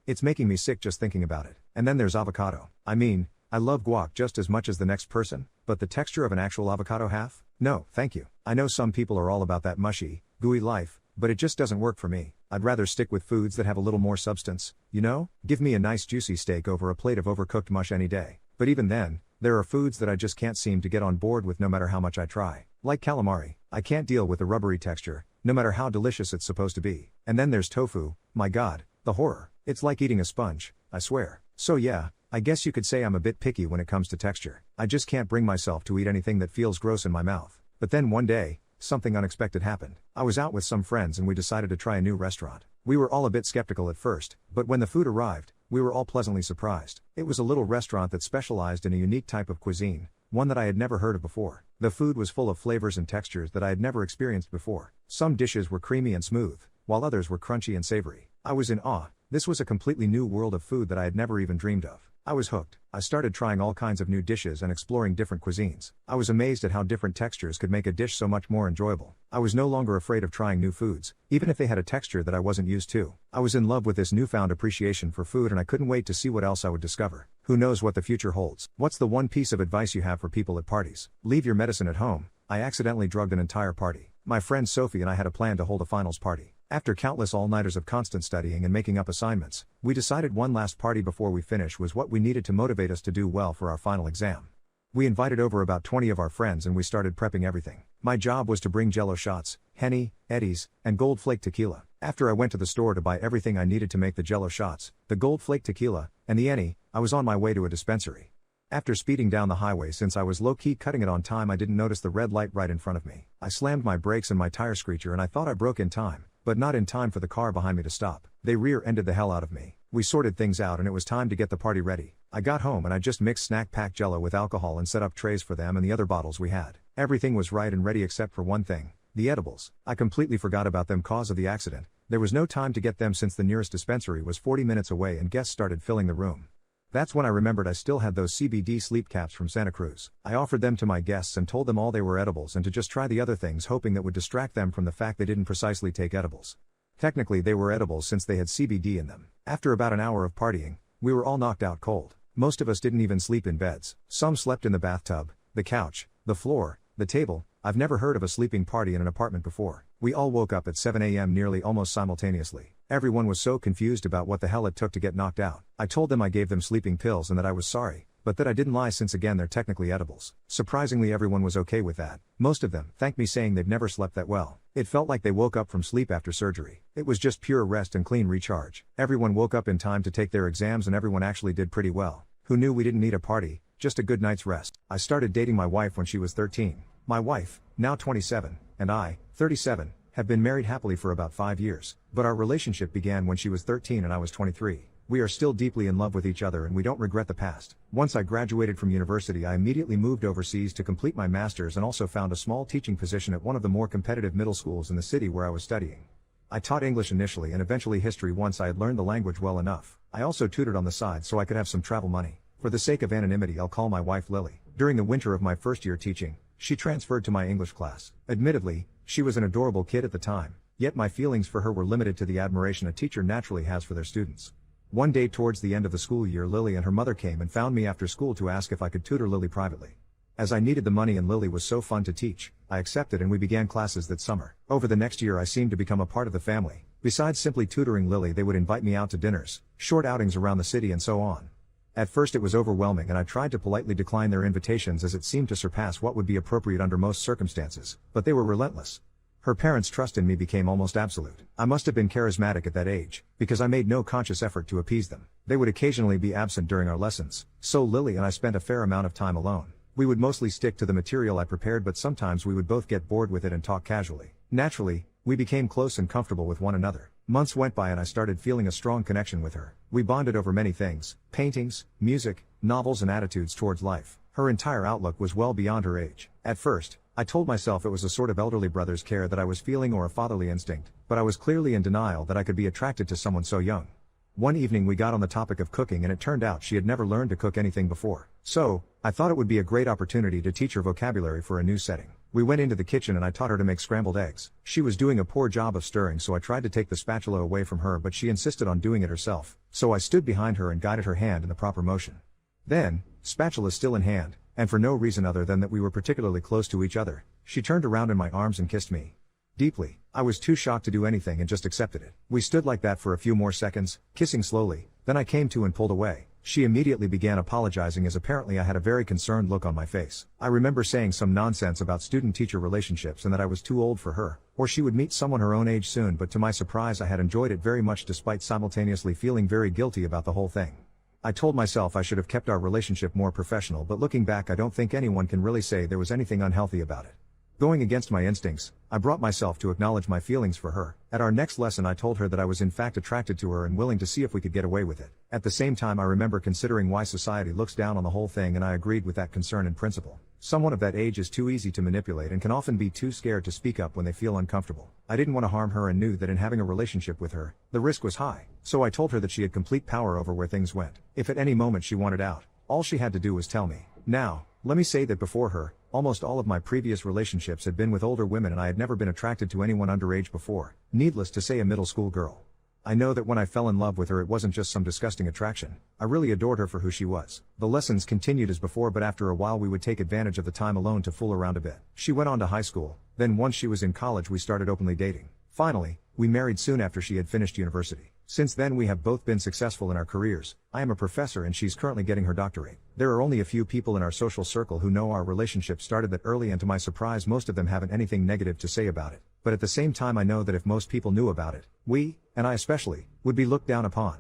it's making me sick just thinking about it. And then there's avocado. I mean, I love guac just as much as the next person, but the texture of an actual avocado half? No, thank you. I know some people are all about that mushy, gooey life, but it just doesn't work for me. I'd rather stick with foods that have a little more substance, you know? Give me a nice juicy steak over a plate of overcooked mush any day. But even then, there are foods that I just can't seem to get on board with no matter how much I try. Like calamari. I can't deal with the rubbery texture, no matter how delicious it's supposed to be. And then there's tofu. My god, the horror. It's like eating a sponge, I swear. So yeah, I guess you could say I'm a bit picky when it comes to texture. I just can't bring myself to eat anything that feels gross in my mouth. But then one day, something unexpected happened. I was out with some friends and we decided to try a new restaurant. We were all a bit skeptical at first, but when the food arrived, we were all pleasantly surprised. It was a little restaurant that specialized in a unique type of cuisine, one that I had never heard of before. The food was full of flavors and textures that I had never experienced before. Some dishes were creamy and smooth, while others were crunchy and savory. I was in awe. This was a completely new world of food that I had never even dreamed of. I was hooked. I started trying all kinds of new dishes and exploring different cuisines. I was amazed at how different textures could make a dish so much more enjoyable. I was no longer afraid of trying new foods, even if they had a texture that I wasn't used to. I was in love with this newfound appreciation for food and I couldn't wait to see what else I would discover. Who knows what the future holds? What's the one piece of advice you have for people at parties? Leave your medicine at home. I accidentally drugged an entire party. My friend Sophie and I had a plan to hold a finals party. After countless all-nighters of constant studying and making up assignments, we decided one last party before we finish was what we needed to motivate us to do well for our final exam. We invited over about 20 of our friends and we started prepping everything. My job was to bring Jello shots, Henny, Eddies, and Gold Flake tequila. After I went to the store to buy everything I needed to make the Jello shots, the Gold Flake tequila, and the Henny, I was on my way to a dispensary. After speeding down the highway since I was low-key cutting it on time, I didn't notice the red light right in front of me. I slammed my brakes and my tire screecher and I thought I broke in time, but not in time for the car behind me to stop. They rear-ended the hell out of me. We sorted things out and it was time to get the party ready. I got home and I just mixed snack pack Jello with alcohol and set up trays for them and the other bottles we had. Everything was right and ready except for one thing, the edibles. I completely forgot about them cause of the accident. There was no time to get them since the nearest dispensary was 40 minutes away and guests started filling the room. That's when I remembered I still had those CBD sleep caps from Santa Cruz. I offered them to my guests and told them all they were edibles and to just try the other things, hoping that would distract them from the fact they didn't precisely take edibles. Technically they were edibles since they had CBD in them. After about an hour of partying, we were all knocked out cold. Most of us didn't even sleep in beds. Some slept in the bathtub, the couch, the floor, the table. I've never heard of a sleeping party in an apartment before. We all woke up at 7 a.m. nearly almost simultaneously. Everyone was so confused about what the hell it took to get knocked out. I told them I gave them sleeping pills and that I was sorry, but that I didn't lie since again they're technically edibles. Surprisingly everyone was okay with that. Most of them thanked me saying they've never slept that well. It felt like they woke up from sleep after surgery. It was just pure rest and clean recharge. Everyone woke up in time to take their exams and everyone actually did pretty well. Who knew we didn't need a party, just a good night's rest. I started dating my wife when she was 13. My wife, now 27, and I, 37, have been married happily for about 5 years, but our relationship began when she was 13 and I was 23. We are still deeply in love with each other and we don't regret the past. Once I graduated from university, I immediately moved overseas to complete my master's and also found a small teaching position at one of the more competitive middle schools in the city where I was studying. I taught English initially and eventually history once I had learned the language well enough. I also tutored on the side so I could have some travel money. For the sake of anonymity, I'll call my wife Lily. During the winter of my first year teaching, she transferred to my English class. Admittedly, she was an adorable kid at the time, yet my feelings for her were limited to the admiration a teacher naturally has for their students. One day towards the end of the school year, Lily and her mother came and found me after school to ask if I could tutor Lily privately. As I needed the money and Lily was so fun to teach, I accepted and we began classes that summer. Over the next year I seemed to become a part of the family. Besides simply tutoring Lily, they would invite me out to dinners, short outings around the city and so on. At first it was overwhelming and I tried to politely decline their invitations as it seemed to surpass what would be appropriate under most circumstances, but they were relentless. Her parents' trust in me became almost absolute. I must have been charismatic at that age, because I made no conscious effort to appease them. They would occasionally be absent during our lessons, so Lily and I spent a fair amount of time alone. We would mostly stick to the material I prepared, but sometimes we would both get bored with it and talk casually. Naturally, we became close and comfortable with one another. Months went by and I started feeling a strong connection with her. We bonded over many things: paintings, music, novels and attitudes towards life. Her entire outlook was well beyond her age. At first, I told myself it was a sort of elderly brother's care that I was feeling or a fatherly instinct, but I was clearly in denial that I could be attracted to someone so young. One evening we got on the topic of cooking and it turned out she had never learned to cook anything before. So, I thought it would be a great opportunity to teach her vocabulary for a new setting. We went into the kitchen and I taught her to make scrambled eggs. She was doing a poor job of stirring, so I tried to take the spatula away from her, but she insisted on doing it herself. So I stood behind her and guided her hand in the proper motion. Then, spatula still in hand, and for no reason other than that we were particularly close to each other, she turned around in my arms and kissed me. Deeply. I was too shocked to do anything and just accepted it. We stood like that for a few more seconds, kissing slowly, then I came to and pulled away. She immediately began apologizing as apparently I had a very concerned look on my face. I remember saying some nonsense about student-teacher relationships and that I was too old for her, or she would meet someone her own age soon, but to my surprise I had enjoyed it very much despite simultaneously feeling very guilty about the whole thing. I told myself I should have kept our relationship more professional, but looking back I don't think anyone can really say there was anything unhealthy about it. Going against my instincts, I brought myself to acknowledge my feelings for her. At our next lesson I told her that I was in fact attracted to her and willing to see if we could get away with it. At the same time I remember considering why society looks down on the whole thing, and I agreed with that concern in principle. Someone of that age is too easy to manipulate and can often be too scared to speak up when they feel uncomfortable. I didn't want to harm her and knew that in having a relationship with her, the risk was high. So I told her that she had complete power over where things went. If at any moment she wanted out, all she had to do was tell me. Now, let me say that before her, almost all of my previous relationships had been with older women and I had never been attracted to anyone underage before, needless to say a middle school girl. I know that when I fell in love with her it wasn't just some disgusting attraction, I really adored her for who she was. The lessons continued as before, but after a while we would take advantage of the time alone to fool around a bit. She went on to high school, then once she was in college we started openly dating. Finally, we married soon after she had finished university. Since then we have both been successful in our careers. I am a professor and she's currently getting her doctorate. There are only a few people in our social circle who know our relationship started that early, and to my surprise most of them haven't anything negative to say about it. But at the same time I know that if most people knew about it, we, and I especially, would be looked down upon.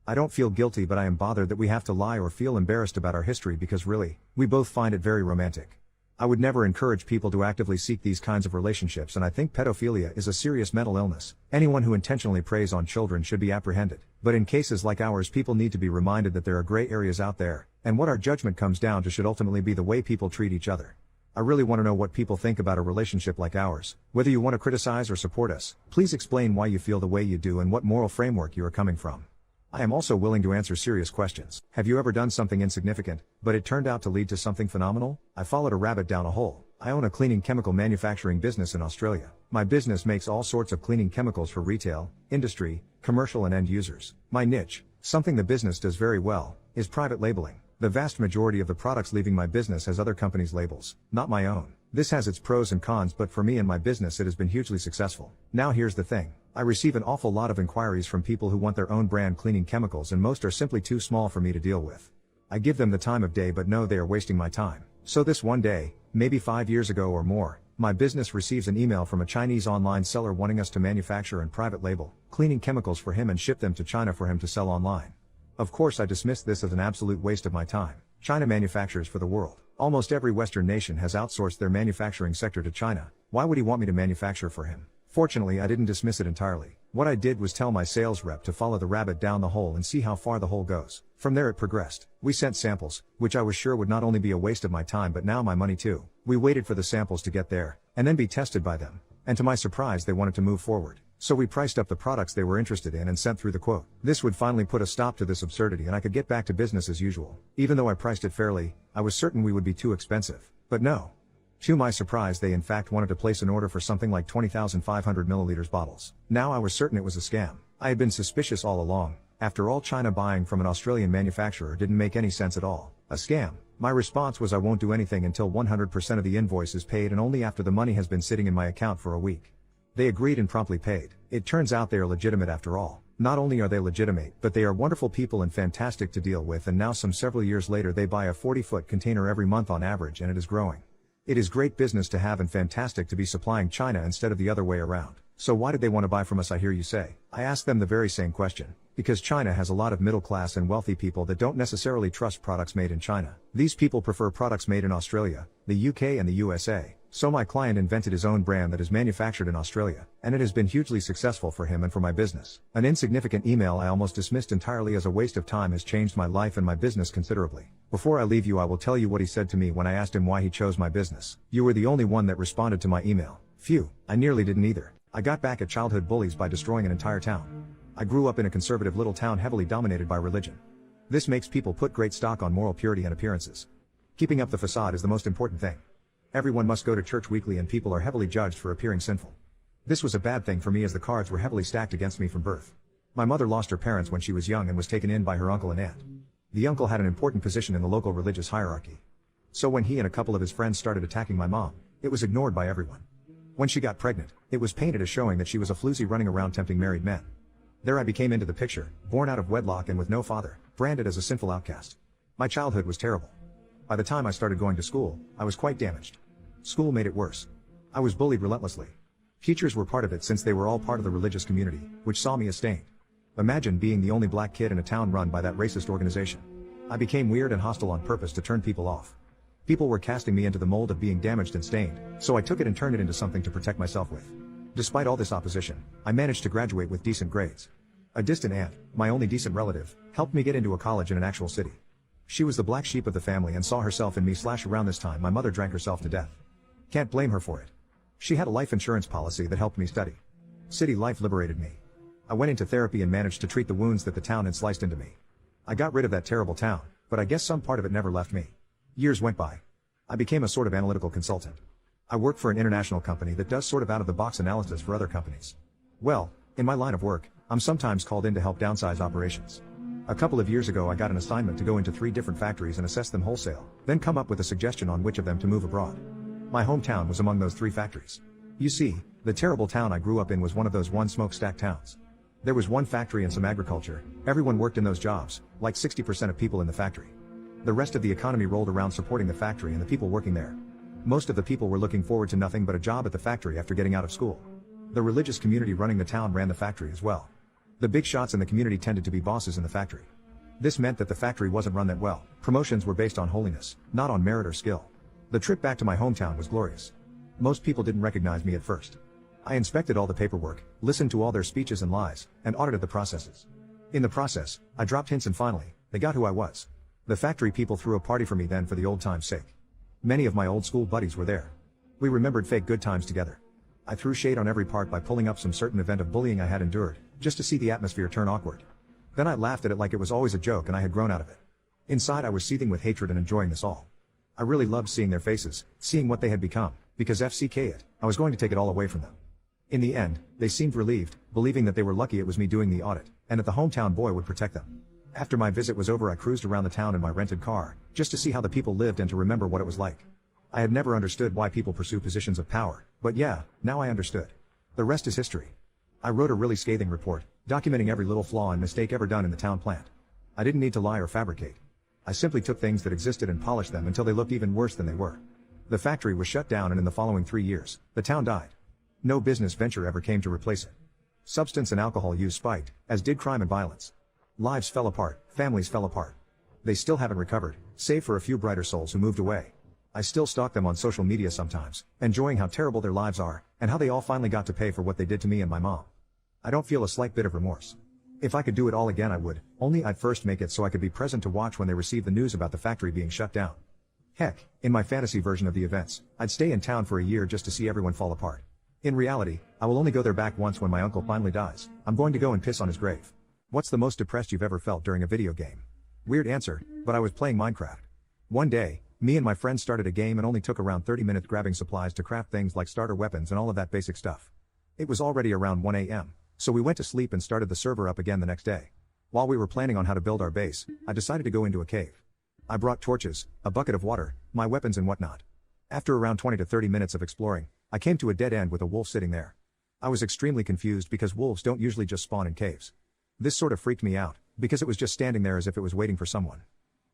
I don't feel guilty, but I am bothered that we have to lie or feel embarrassed about our history because really, we both find it very romantic. I would never encourage people to actively seek these kinds of relationships, and I think pedophilia is a serious mental illness. Anyone who intentionally preys on children should be apprehended. But in cases like ours people need to be reminded that there are gray areas out there, and what our judgment comes down to should ultimately be the way people treat each other. I really want to know what people think about a relationship like ours. Whether you want to criticize or support us, please explain why you feel the way you do and what moral framework you are coming from. I am also willing to answer serious questions. Have you ever done something insignificant, but it turned out to lead to something phenomenal? I followed a rabbit down a hole. I own a cleaning chemical manufacturing business in Australia. My business makes all sorts of cleaning chemicals for retail, industry, commercial and end users. My niche, something the business does very well, is private labeling. The vast majority of the products leaving my business has other companies' labels, not my own. This has its pros and cons, but for me and my business it has been hugely successful. Now here's the thing. I receive an awful lot of inquiries from people who want their own brand cleaning chemicals, and most are simply too small for me to deal with. I give them the time of day but know they are wasting my time. So this one day, maybe 5 years ago or more, my business receives an email from a Chinese online seller wanting us to manufacture and private label cleaning chemicals for him and ship them to China for him to sell online. Of course I dismissed this as an absolute waste of my time. China manufactures for the world. Almost every Western nation has outsourced their manufacturing sector to China. Why would he want me to manufacture for him? Fortunately, I didn't dismiss it entirely. What I did was tell my sales rep to follow the rabbit down the hole and see how far the hole goes. From there it progressed. We sent samples, which I was sure would not only be a waste of my time but now my money too. We waited for the samples to get there, and then be tested by them. And to my surprise they wanted to move forward. So we priced up the products they were interested in and sent through the quote. This would finally put a stop to this absurdity and I could get back to business as usual. Even though I priced it fairly, I was certain we would be too expensive. But no. To my surprise they in fact wanted to place an order for something like 20,500 milliliters bottles. Now I was certain it was a scam. I had been suspicious all along. After all, China buying from an Australian manufacturer didn't make any sense at all. A scam. My response was I won't do anything until 100% of the invoice is paid and only after the money has been sitting in my account for a week. They agreed and promptly paid. It turns out they are legitimate after all. Not only are they legitimate, but they are wonderful people and fantastic to deal with, and now several years later they buy a 40-foot container every month on average and it is growing. It is great business to have and fantastic to be supplying China instead of the other way around. So why did they want to buy from us, I hear you say? I ask them the very same question. Because China has a lot of middle class and wealthy people that don't necessarily trust products made in China. These people prefer products made in Australia, the UK and the USA. So my client invented his own brand that is manufactured in Australia, and it has been hugely successful for him and for my business. An insignificant email I almost dismissed entirely as a waste of time has changed my life and my business considerably. Before I leave you I will tell you what he said to me when I asked him why he chose my business. You were the only one that responded to my email. Phew, I nearly didn't either. I got back at childhood bullies by destroying an entire town. I grew up in a conservative little town heavily dominated by religion. This makes people put great stock on moral purity and appearances. Keeping up the facade is the most important thing. Everyone must go to church weekly and people are heavily judged for appearing sinful. This was a bad thing for me as the cards were heavily stacked against me from birth. My mother lost her parents when she was young and was taken in by her uncle and aunt. The uncle had an important position in the local religious hierarchy. So when he and a couple of his friends started attacking my mom, it was ignored by everyone. When she got pregnant, it was painted as showing that she was a floozy running around tempting married men. There I became into the picture, born out of wedlock and with no father, branded as a sinful outcast. My childhood was terrible. By the time I started going to school, I was quite damaged. School made it worse. I was bullied relentlessly. Teachers were part of it since they were all part of the religious community, which saw me as stained. Imagine being the only black kid in a town run by that racist organization. I became weird and hostile on purpose to turn people off. People were casting me into the mold of being damaged and stained, so I took it and turned it into something to protect myself with. Despite all this opposition, I managed to graduate with decent grades. A distant aunt, my only decent relative, helped me get into a college in an actual city. She was the black sheep of the family and saw herself in me. Around this time my mother drank herself to death. Can't blame her for it. She had a life insurance policy that helped me study. City life liberated me. I went into therapy and managed to treat the wounds that the town had sliced into me. I got rid of that terrible town, but I guess some part of it never left me. Years went by. I became a sort of analytical consultant. I work for an international company that does sort of out-of-the-box analysis for other companies. Well, in my line of work, I'm sometimes called in to help downsize operations. A couple of years ago I got an assignment to go into 3 different factories and assess them wholesale, then come up with a suggestion on which of them to move abroad. My hometown was among those 3 factories. You see, the terrible town I grew up in was one of those one smokestack towns. There was 1 factory and some agriculture. Everyone worked in those jobs, like 60% of people in the factory. The rest of the economy rolled around supporting the factory and the people working there. Most of the people were looking forward to nothing but a job at the factory after getting out of school. The religious community running the town ran the factory as well. The big shots in the community tended to be bosses in the factory. This meant that the factory wasn't run that well. Promotions were based on holiness, not on merit or skill. The trip back to my hometown was glorious. Most people didn't recognize me at first. I inspected all the paperwork, listened to all their speeches and lies, and audited the processes. In the process, I dropped hints and finally, they got who I was. The factory people threw a party for me then for the old time's sake. Many of my old school buddies were there. We remembered fake good times together. I threw shade on every part by pulling up some certain event of bullying I had endured, just to see the atmosphere turn awkward. Then I laughed at it like it was always a joke and I had grown out of it. Inside I was seething with hatred and enjoying this all. I really loved seeing their faces, seeing what they had become, because FCK it, I was going to take it all away from them. In the end, they seemed relieved, believing that they were lucky it was me doing the audit, and that the hometown boy would protect them. After my visit was over I cruised around the town in my rented car, just to see how the people lived and to remember what it was like. I had never understood why people pursue positions of power, but yeah, now I understood. The rest is history. I wrote a really scathing report, documenting every little flaw and mistake ever done in the town plant. I didn't need to lie or fabricate. I simply took things that existed and polished them until they looked even worse than they were. The factory was shut down and in the following 3 years, the town died. No business venture ever came to replace it. Substance and alcohol use spiked, as did crime and violence. Lives fell apart, families fell apart. They still haven't recovered, save for a few brighter souls who moved away. I still stalk them on social media sometimes, enjoying how terrible their lives are, and how they all finally got to pay for what they did to me and my mom. I don't feel a slight bit of remorse. If I could do it all again I would, only I'd first make it so I could be present to watch when they received the news about the factory being shut down. Heck, in my fantasy version of the events, I'd stay in town for a year just to see everyone fall apart. In reality, I will only go there back once when my uncle finally dies. I'm going to go and piss on his grave. What's the most depressed you've ever felt during a video game? Weird answer, but I was playing Minecraft. One day, me and my friends started a game and only took around 30 minutes grabbing supplies to craft things like starter weapons and all of that basic stuff. It was already around 1 a.m., so we went to sleep and started the server up again the next day. While we were planning on how to build our base, I decided to go into a cave. I brought torches, a bucket of water, my weapons and whatnot. After around 20 to 30 minutes of exploring, I came to a dead end with a wolf sitting there. I was extremely confused because wolves don't usually just spawn in caves. This sort of freaked me out, because it was just standing there as if it was waiting for someone.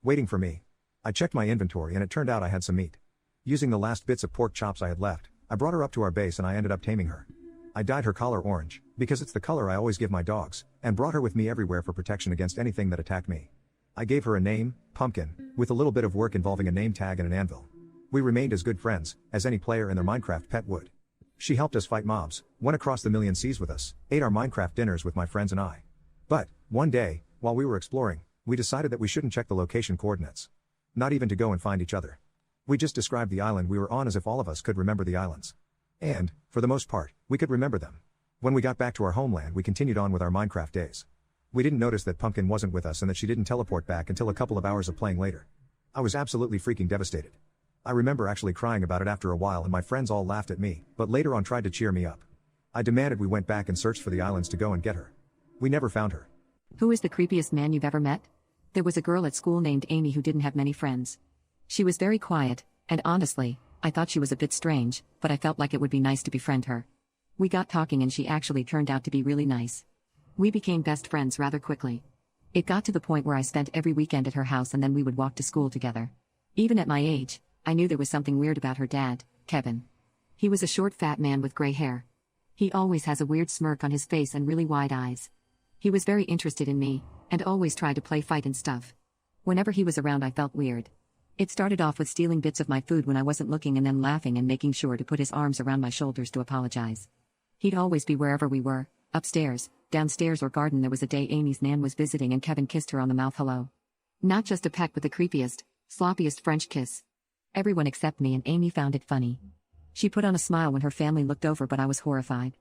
Waiting for me. I checked my inventory and it turned out I had some meat. Using the last bits of pork chops I had left, I brought her up to our base and I ended up taming her. I dyed her collar orange, because it's the color I always give my dogs, and brought her with me everywhere for protection against anything that attacked me. I gave her a name, Pumpkin, with a little bit of work involving a name tag and an anvil. We remained as good friends, as any player in their Minecraft pet would. She helped us fight mobs, went across the million seas with us, ate our Minecraft dinners with my friends and I. But, one day, while we were exploring, we decided that we shouldn't check the location coordinates. Not even to go and find each other. We just described the island we were on as if all of us could remember the islands. And, for the most part, we could remember them. When we got back to our homeland we continued on with our Minecraft days. We didn't notice that Pumpkin wasn't with us and that she didn't teleport back until a couple of hours of playing later. I was absolutely freaking devastated. I remember actually crying about it after a while and my friends all laughed at me, but later on tried to cheer me up. I demanded we went back and searched for the islands to go and get her. We never found her. Who is the creepiest man you've ever met? There was a girl at school named Amy who didn't have many friends. She was very quiet, and honestly, I thought she was a bit strange, but I felt like it would be nice to befriend her. We got talking and she actually turned out to be really nice. We became best friends rather quickly. It got to the point where I spent every weekend at her house and then we would walk to school together. Even at my age, I knew there was something weird about her dad, Kevin. He was a short fat man with gray hair. He always has a weird smirk on his face and really wide eyes. He was very interested in me, and always tried to play fight and stuff. Whenever he was around I felt weird. It started off with stealing bits of my food when I wasn't looking and then laughing and making sure to put his arms around my shoulders to apologize. He'd always be wherever we were, upstairs, downstairs or garden. There was a day Amy's nan was visiting and Kevin kissed her on the mouth. Hello. Not just a peck but the creepiest, sloppiest French kiss. Everyone except me and Amy found it funny. She put on a smile when her family looked over but I was horrified.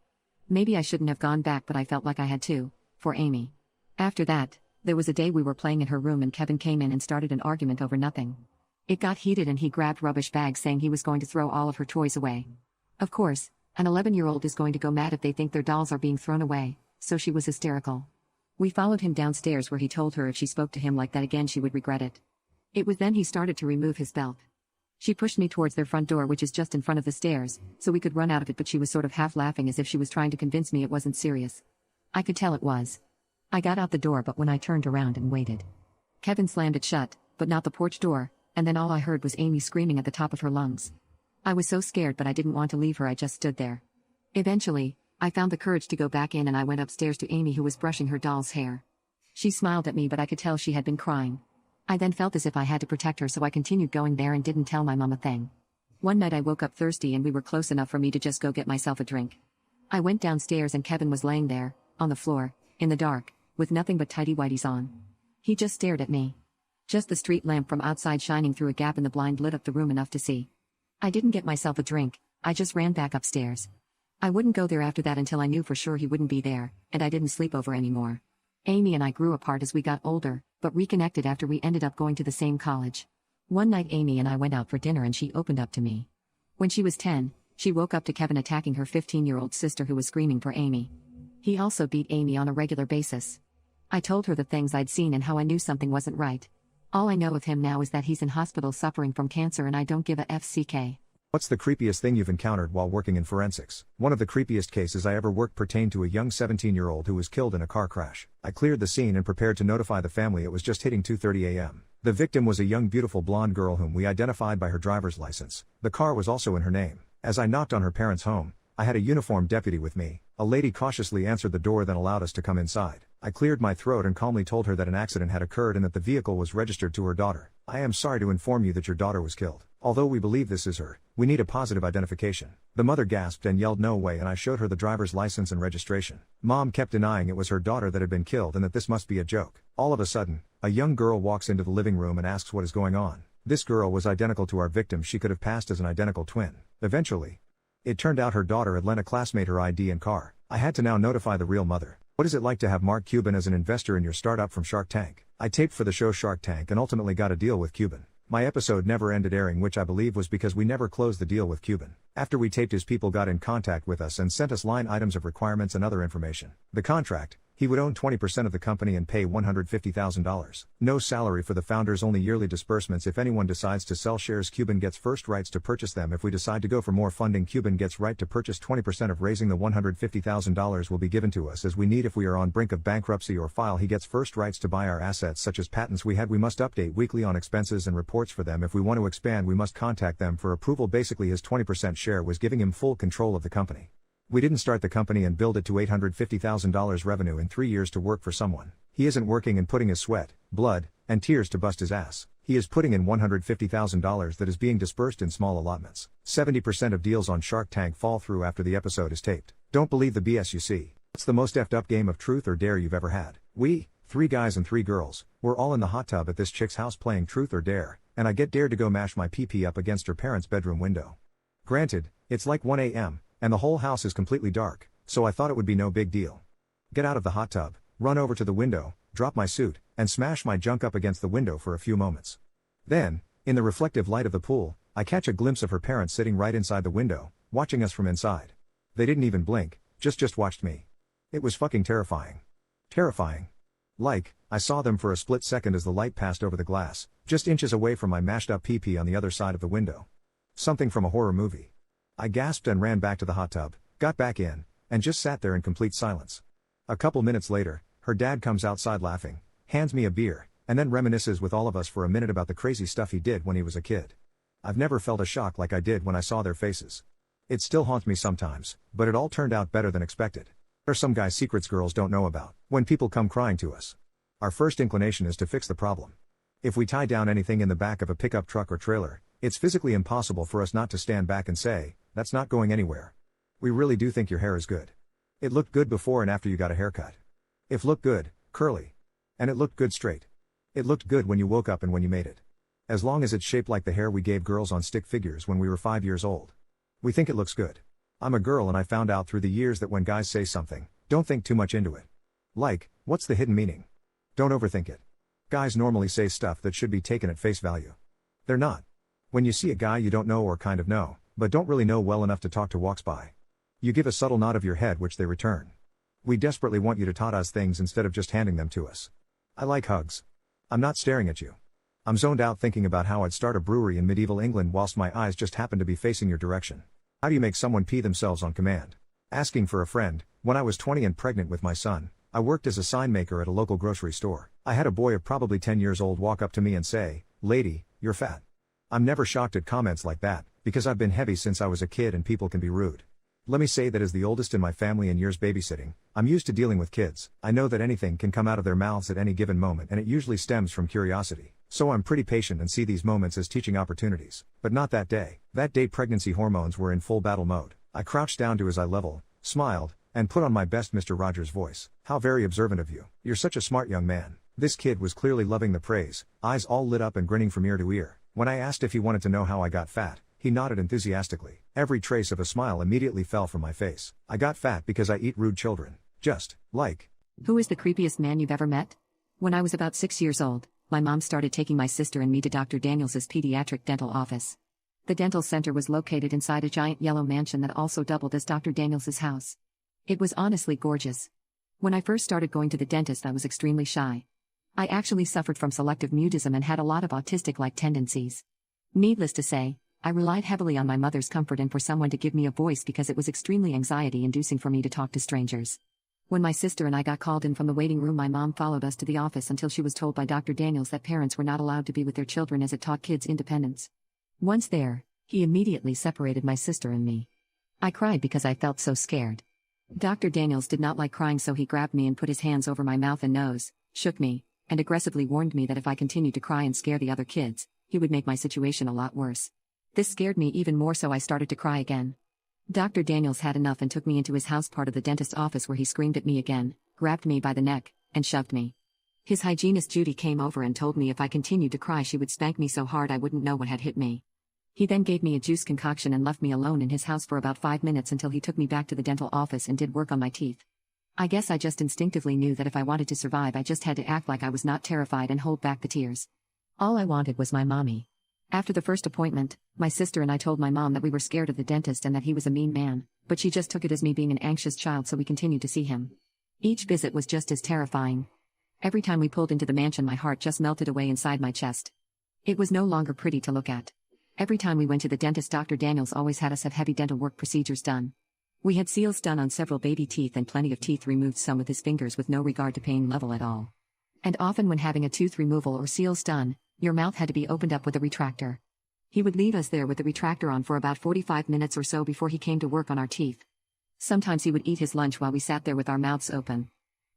Maybe I shouldn't have gone back but I felt like I had to, for Amy. After that, there was a day we were playing in her room and Kevin came in and started an argument over nothing. It got heated and he grabbed rubbish bags saying he was going to throw all of her toys away. Of course, an 11-year-old is going to go mad if they think their dolls are being thrown away, so she was hysterical. We followed him downstairs where he told her if she spoke to him like that again she would regret it. It was then he started to remove his belt. She pushed me towards their front door, which is just in front of the stairs, so we could run out of it, but she was sort of half laughing as if she was trying to convince me it wasn't serious. I could tell it was. I got out the door, but when I turned around and waited, Kevin slammed it shut, but not the porch door, and then all I heard was Amy screaming at the top of her lungs. I was so scared but I didn't want to leave her, I just stood there. Eventually, I found the courage to go back in and I went upstairs to Amy who was brushing her doll's hair. She smiled at me but I could tell she had been crying. I then felt as if I had to protect her so I continued going there and didn't tell my mom a thing. One night I woke up thirsty and we were close enough for me to just go get myself a drink. I went downstairs and Kevin was laying there, on the floor, in the dark, with nothing but tighty-whities on. He just stared at me. Just the street lamp from outside shining through a gap in the blind lit up the room enough to see. I didn't get myself a drink, I just ran back upstairs. I wouldn't go there after that until I knew for sure he wouldn't be there, and I didn't sleep over anymore. Amy and I grew apart as we got older, but reconnected after we ended up going to the same college. One night Amy and I went out for dinner and she opened up to me. When she was 10, she woke up to Kevin attacking her 15-year-old sister who was screaming for Amy. He also beat Amy on a regular basis. I told her the things I'd seen and how I knew something wasn't right. All I know of him now is that he's in hospital suffering from cancer and I don't give a FCK. What's the creepiest thing you've encountered while working in forensics? One of the creepiest cases I ever worked pertained to a young 17-year-old who was killed in a car crash. I cleared the scene and prepared to notify the family it was just hitting 2:30 a.m. The victim was a young beautiful blonde girl whom we identified by her driver's license. The car was also in her name. As I knocked on her parents' home, I had a uniformed deputy with me. A lady cautiously answered the door then allowed us to come inside. I cleared my throat and calmly told her that an accident had occurred and that the vehicle was registered to her daughter. I am sorry to inform you that your daughter was killed. Although we believe this is her, we need a positive identification. The mother gasped and yelled no way and I showed her the driver's license and registration. Mom kept denying it was her daughter that had been killed and that this must be a joke. All of a sudden, a young girl walks into the living room and asks what is going on. This girl was identical to our victim. She could have passed as an identical twin. Eventually, it turned out her daughter had lent a classmate her ID and car. I had to now notify the real mother. What is it like to have Mark Cuban as an investor in your startup from Shark Tank? I taped for the show Shark Tank and ultimately got a deal with Cuban. My episode never ended airing, which I believe was because we never closed the deal with Cuban. After we taped, his people got in contact with us and sent us line items of requirements and other information. The contract: he would own 20% of the company and pay $150,000. No salary for the founders, only yearly disbursements. If anyone decides to sell shares, Cuban gets first rights to purchase them. If we decide to go for more funding, Cuban gets right to purchase 20% of raising. The $150,000 will be given to us as we need. If we are on brink of bankruptcy or file, he gets first rights to buy our assets such as patents we had. We must update weekly on expenses and reports for them. If we want to expand, we must contact them for approval. Basically, his 20% share was giving him full control of the company. We didn't start the company and build it to $850,000 revenue in 3 years to work for someone. He isn't working and putting his sweat, blood, and tears to bust his ass. He is putting in $150,000 that is being dispersed in small allotments. 70% of deals on Shark Tank fall through after the episode is taped. Don't believe the BS you see. What's the most effed up game of truth or dare you've ever had? We, 3 guys and 3 girls, were all in the hot tub at this chick's house playing truth or dare, and I get dared to go mash my pee-pee up against her parents' bedroom window. Granted, it's like 1 a.m., and the whole house is completely dark, so I thought it would be no big deal. Get out of the hot tub, run over to the window, drop my suit, and smash my junk up against the window for a few moments. Then, in the reflective light of the pool, I catch a glimpse of her parents sitting right inside the window, watching us from inside. They didn't even blink, just watched me. It was fucking terrifying. Terrifying. Like, I saw them for a split second as the light passed over the glass, just inches away from my mashed up pee-pee on the other side of the window. Something from a horror movie. I gasped and ran back to the hot tub, got back in, and just sat there in complete silence. A couple minutes later, her dad comes outside laughing, hands me a beer, and then reminisces with all of us for a minute about the crazy stuff he did when he was a kid. I've never felt a shock like I did when I saw their faces. It still haunts me sometimes, but it all turned out better than expected. There are some guys' secrets girls don't know about. When people come crying to us, our first inclination is to fix the problem. If we tie down anything in the back of a pickup truck or trailer, it's physically impossible for us not to stand back and say, "That's not going anywhere." We really do think your hair is good. It looked good before and after you got a haircut. It looked good, curly. And it looked good straight. It looked good when you woke up and when you made it. As long as it's shaped like the hair we gave girls on stick figures when we were 5 years old. We think it looks good. I'm a girl and I found out through the years that when guys say something, don't think too much into it. Like, what's the hidden meaning? Don't overthink it. Guys normally say stuff that should be taken at face value. They're not. When you see a guy you don't know or kind of know, but don't really know well enough to talk to walks by, you give a subtle nod of your head which they return. We desperately want you to taught us things instead of just handing them to us. I like hugs. I'm not staring at you. I'm zoned out thinking about how I'd start a brewery in medieval England whilst my eyes just happen to be facing your direction. How do you make someone pee themselves on command? Asking for a friend. When I was 20 and pregnant with my son, I worked as a sign maker at a local grocery store. I had a boy of probably 10 years old walk up to me and say, "Lady, you're fat." I'm never shocked at comments like that, because I've been heavy since I was a kid and people can be rude. Let me say that as the oldest in my family in years babysitting, I'm used to dealing with kids. I know that anything can come out of their mouths at any given moment and it usually stems from curiosity. So I'm pretty patient and see these moments as teaching opportunities. But not that day. That day pregnancy hormones were in full battle mode. I crouched down to his eye level, smiled, and put on my best Mr. Rogers voice. "How very observant of you. You're such a smart young man." This kid was clearly loving the praise, eyes all lit up and grinning from ear to ear. When I asked if he wanted to know how I got fat, he nodded enthusiastically. Every trace of a smile immediately fell from my face. I got fat because I eat rude children. Just, like. Who is the creepiest man you've ever met? When I was about 6 years old, my mom started taking my sister and me to Dr. Daniels's pediatric dental office. The dental center was located inside a giant yellow mansion that also doubled as Dr. Daniels's house. It was honestly gorgeous. When I first started going to the dentist, I was extremely shy. I actually suffered from selective mutism and had a lot of autistic-like tendencies. Needless to say, I relied heavily on my mother's comfort and for someone to give me a voice because it was extremely anxiety-inducing for me to talk to strangers. When my sister and I got called in from the waiting room, my mom followed us to the office until she was told by Dr. Daniels that parents were not allowed to be with their children as it taught kids independence. Once there, he immediately separated my sister and me. I cried because I felt so scared. Dr. Daniels did not like crying, so he grabbed me and put his hands over my mouth and nose, shook me, and aggressively warned me that if I continued to cry and scare the other kids, he would make my situation a lot worse. This scared me even more, so I started to cry again. Dr. Daniels had enough and took me into his house part of the dentist's office, where he screamed at me again, grabbed me by the neck, and shoved me. His hygienist Judy came over and told me if I continued to cry she would spank me so hard I wouldn't know what had hit me. He then gave me a juice concoction and left me alone in his house for about 5 minutes until he took me back to the dental office and did work on my teeth. I guess I just instinctively knew that if I wanted to survive, I just had to act like I was not terrified and hold back the tears. All I wanted was my mommy. After the first appointment, my sister and I told my mom that we were scared of the dentist and that he was a mean man, but she just took it as me being an anxious child, so we continued to see him. Each visit was just as terrifying. Every time we pulled into the mansion, my heart just melted away inside my chest. It was no longer pretty to look at. Every time we went to the dentist, Dr. Daniels always had us have heavy dental work procedures done. We had seals done on several baby teeth and plenty of teeth removed, some with his fingers, with no regard to pain level at all. And often when having a tooth removal or seals done, your mouth had to be opened up with a retractor. He would leave us there with the retractor on for about 45 minutes or so before he came to work on our teeth. Sometimes he would eat his lunch while we sat there with our mouths open.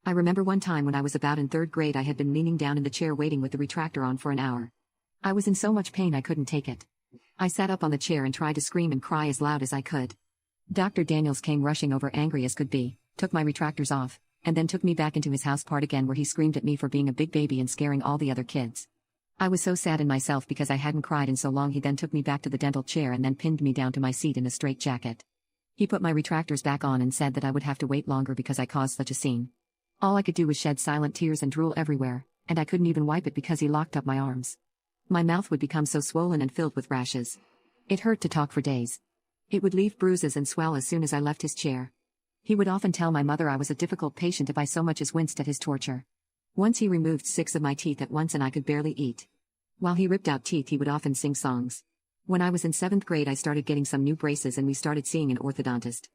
I remember one time when I was about in 3rd grade, I had been leaning down in the chair waiting with the retractor on for an hour. I was in so much pain I couldn't take it. I sat up on the chair and tried to scream and cry as loud as I could. Dr. Daniels came rushing over, angry as could be, took my retractors off, and then took me back into his house part again, where he screamed at me for being a big baby and scaring all the other kids. I was so sad in myself because I hadn't cried in so long. He then took me back to the dental chair and then pinned me down to my seat in a straitjacket. He put my retractors back on and said that I would have to wait longer because I caused such a scene. All I could do was shed silent tears and drool everywhere, and I couldn't even wipe it because he locked up my arms. My mouth would become so swollen and filled with rashes. It hurt to talk for days. It would leave bruises and swell as soon as I left his chair. He would often tell my mother I was a difficult patient if I so much as winced at his torture. Once he removed 6 of my teeth at once and I could barely eat. While he ripped out teeth, he would often sing songs. When I was in 7th grade, I started getting some new braces and we started seeing an orthodontist.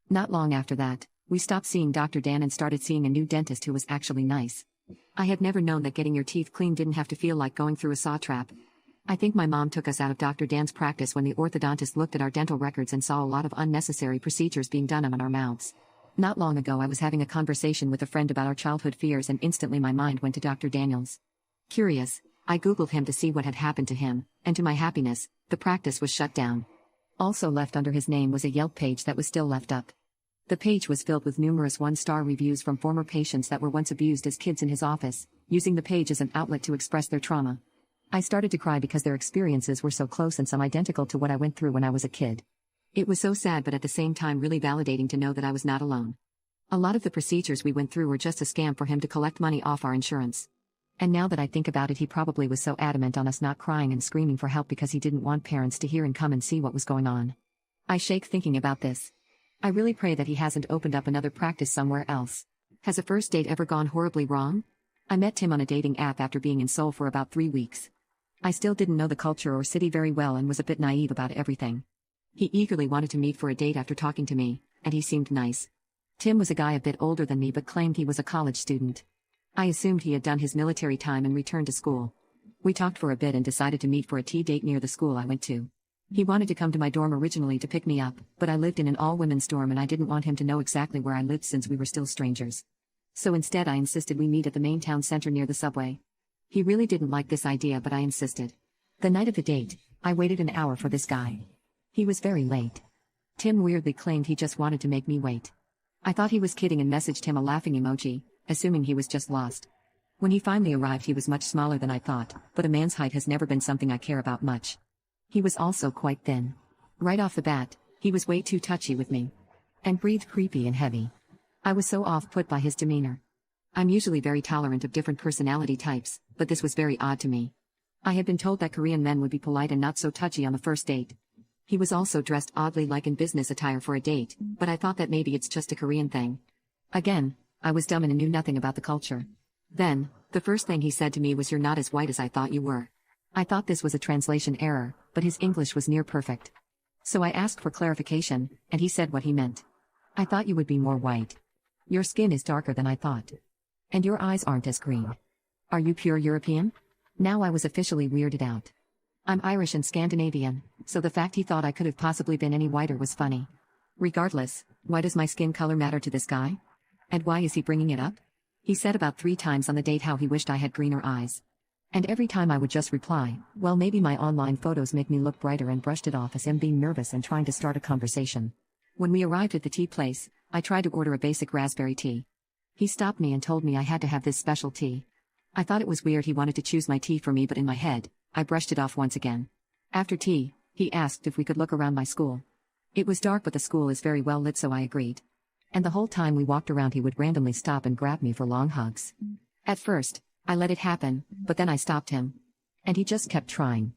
Not long after that, we stopped seeing Dr. Dan and started seeing a new dentist who was actually nice. I had never known that getting your teeth cleaned didn't have to feel like going through a saw trap. I think my mom took us out of Dr. Dan's practice when the orthodontist looked at our dental records and saw a lot of unnecessary procedures being done on our mouths. Not long ago, I was having a conversation with a friend about our childhood fears and instantly my mind went to Dr. Daniels. Curious, I googled him to see what had happened to him, and to my happiness, the practice was shut down. Also left under his name was a Yelp page that was still left up. The page was filled with numerous one-star reviews from former patients that were once abused as kids in his office, using the page as an outlet to express their trauma. I started to cry because their experiences were so close and some identical to what I went through when I was a kid. It was so sad but at the same time really validating to know that I was not alone. A lot of the procedures we went through were just a scam for him to collect money off our insurance. And now that I think about it, he probably was so adamant on us not crying and screaming for help because he didn't want parents to hear and come and see what was going on. I shake thinking about this. I really pray that he hasn't opened up another practice somewhere else. Has a first date ever gone horribly wrong? I met Tim on a dating app after being in Seoul for about 3 weeks. I still didn't know the culture or city very well and was a bit naive about everything. He eagerly wanted to meet for a date after talking to me, and he seemed nice. Tim was a guy a bit older than me but claimed he was a college student. I assumed he had done his military time and returned to school. We talked for a bit and decided to meet for a tea date near the school I went to. He wanted to come to my dorm originally to pick me up, but I lived in an all-women's dorm and I didn't want him to know exactly where I lived since we were still strangers. So instead I insisted we meet at the main town center near the subway. He really didn't like this idea but I insisted. The night of the date, I waited an hour for this guy. He was very late. Tim weirdly claimed he just wanted to make me wait. I thought he was kidding and messaged him a laughing emoji, assuming he was just lost. When he finally arrived he was much smaller than I thought, but a man's height has never been something I care about much. He was also quite thin. Right off the bat, he was way too touchy with me. And breathed creepy and heavy. I was so off-put by his demeanor. I'm usually very tolerant of different personality types, but this was very odd to me. I had been told that Korean men would be polite and not so touchy on the first date. He was also dressed oddly like in business attire for a date, but I thought that maybe it's just a Korean thing. Again, I was dumb and knew nothing about the culture. Then, the first thing he said to me was, "You're not as white as I thought you were." I thought this was a translation error, but his English was near perfect. So I asked for clarification, and he said what he meant. "I thought you would be more white. Your skin is darker than I thought. And your eyes aren't as green. Are you pure European?" Now I was officially weirded out. I'm Irish and Scandinavian, so the fact he thought I could have possibly been any whiter was funny. Regardless, why does my skin color matter to this guy? And why is he bringing it up? He said about 3 times on the date how he wished I had greener eyes. And every time I would just reply, "Well, maybe my online photos make me look brighter," and brushed it off as him being nervous and trying to start a conversation. When we arrived at the tea place, I tried to order a basic raspberry tea. He stopped me and told me I had to have this special tea. I thought it was weird he wanted to choose my tea for me, but in my head, I brushed it off once again. After tea, he asked if we could look around my school. It was dark but the school is very well lit, so I agreed. And the whole time we walked around he would randomly stop and grab me for long hugs. At first, I let it happen, but then I stopped him. And he just kept trying.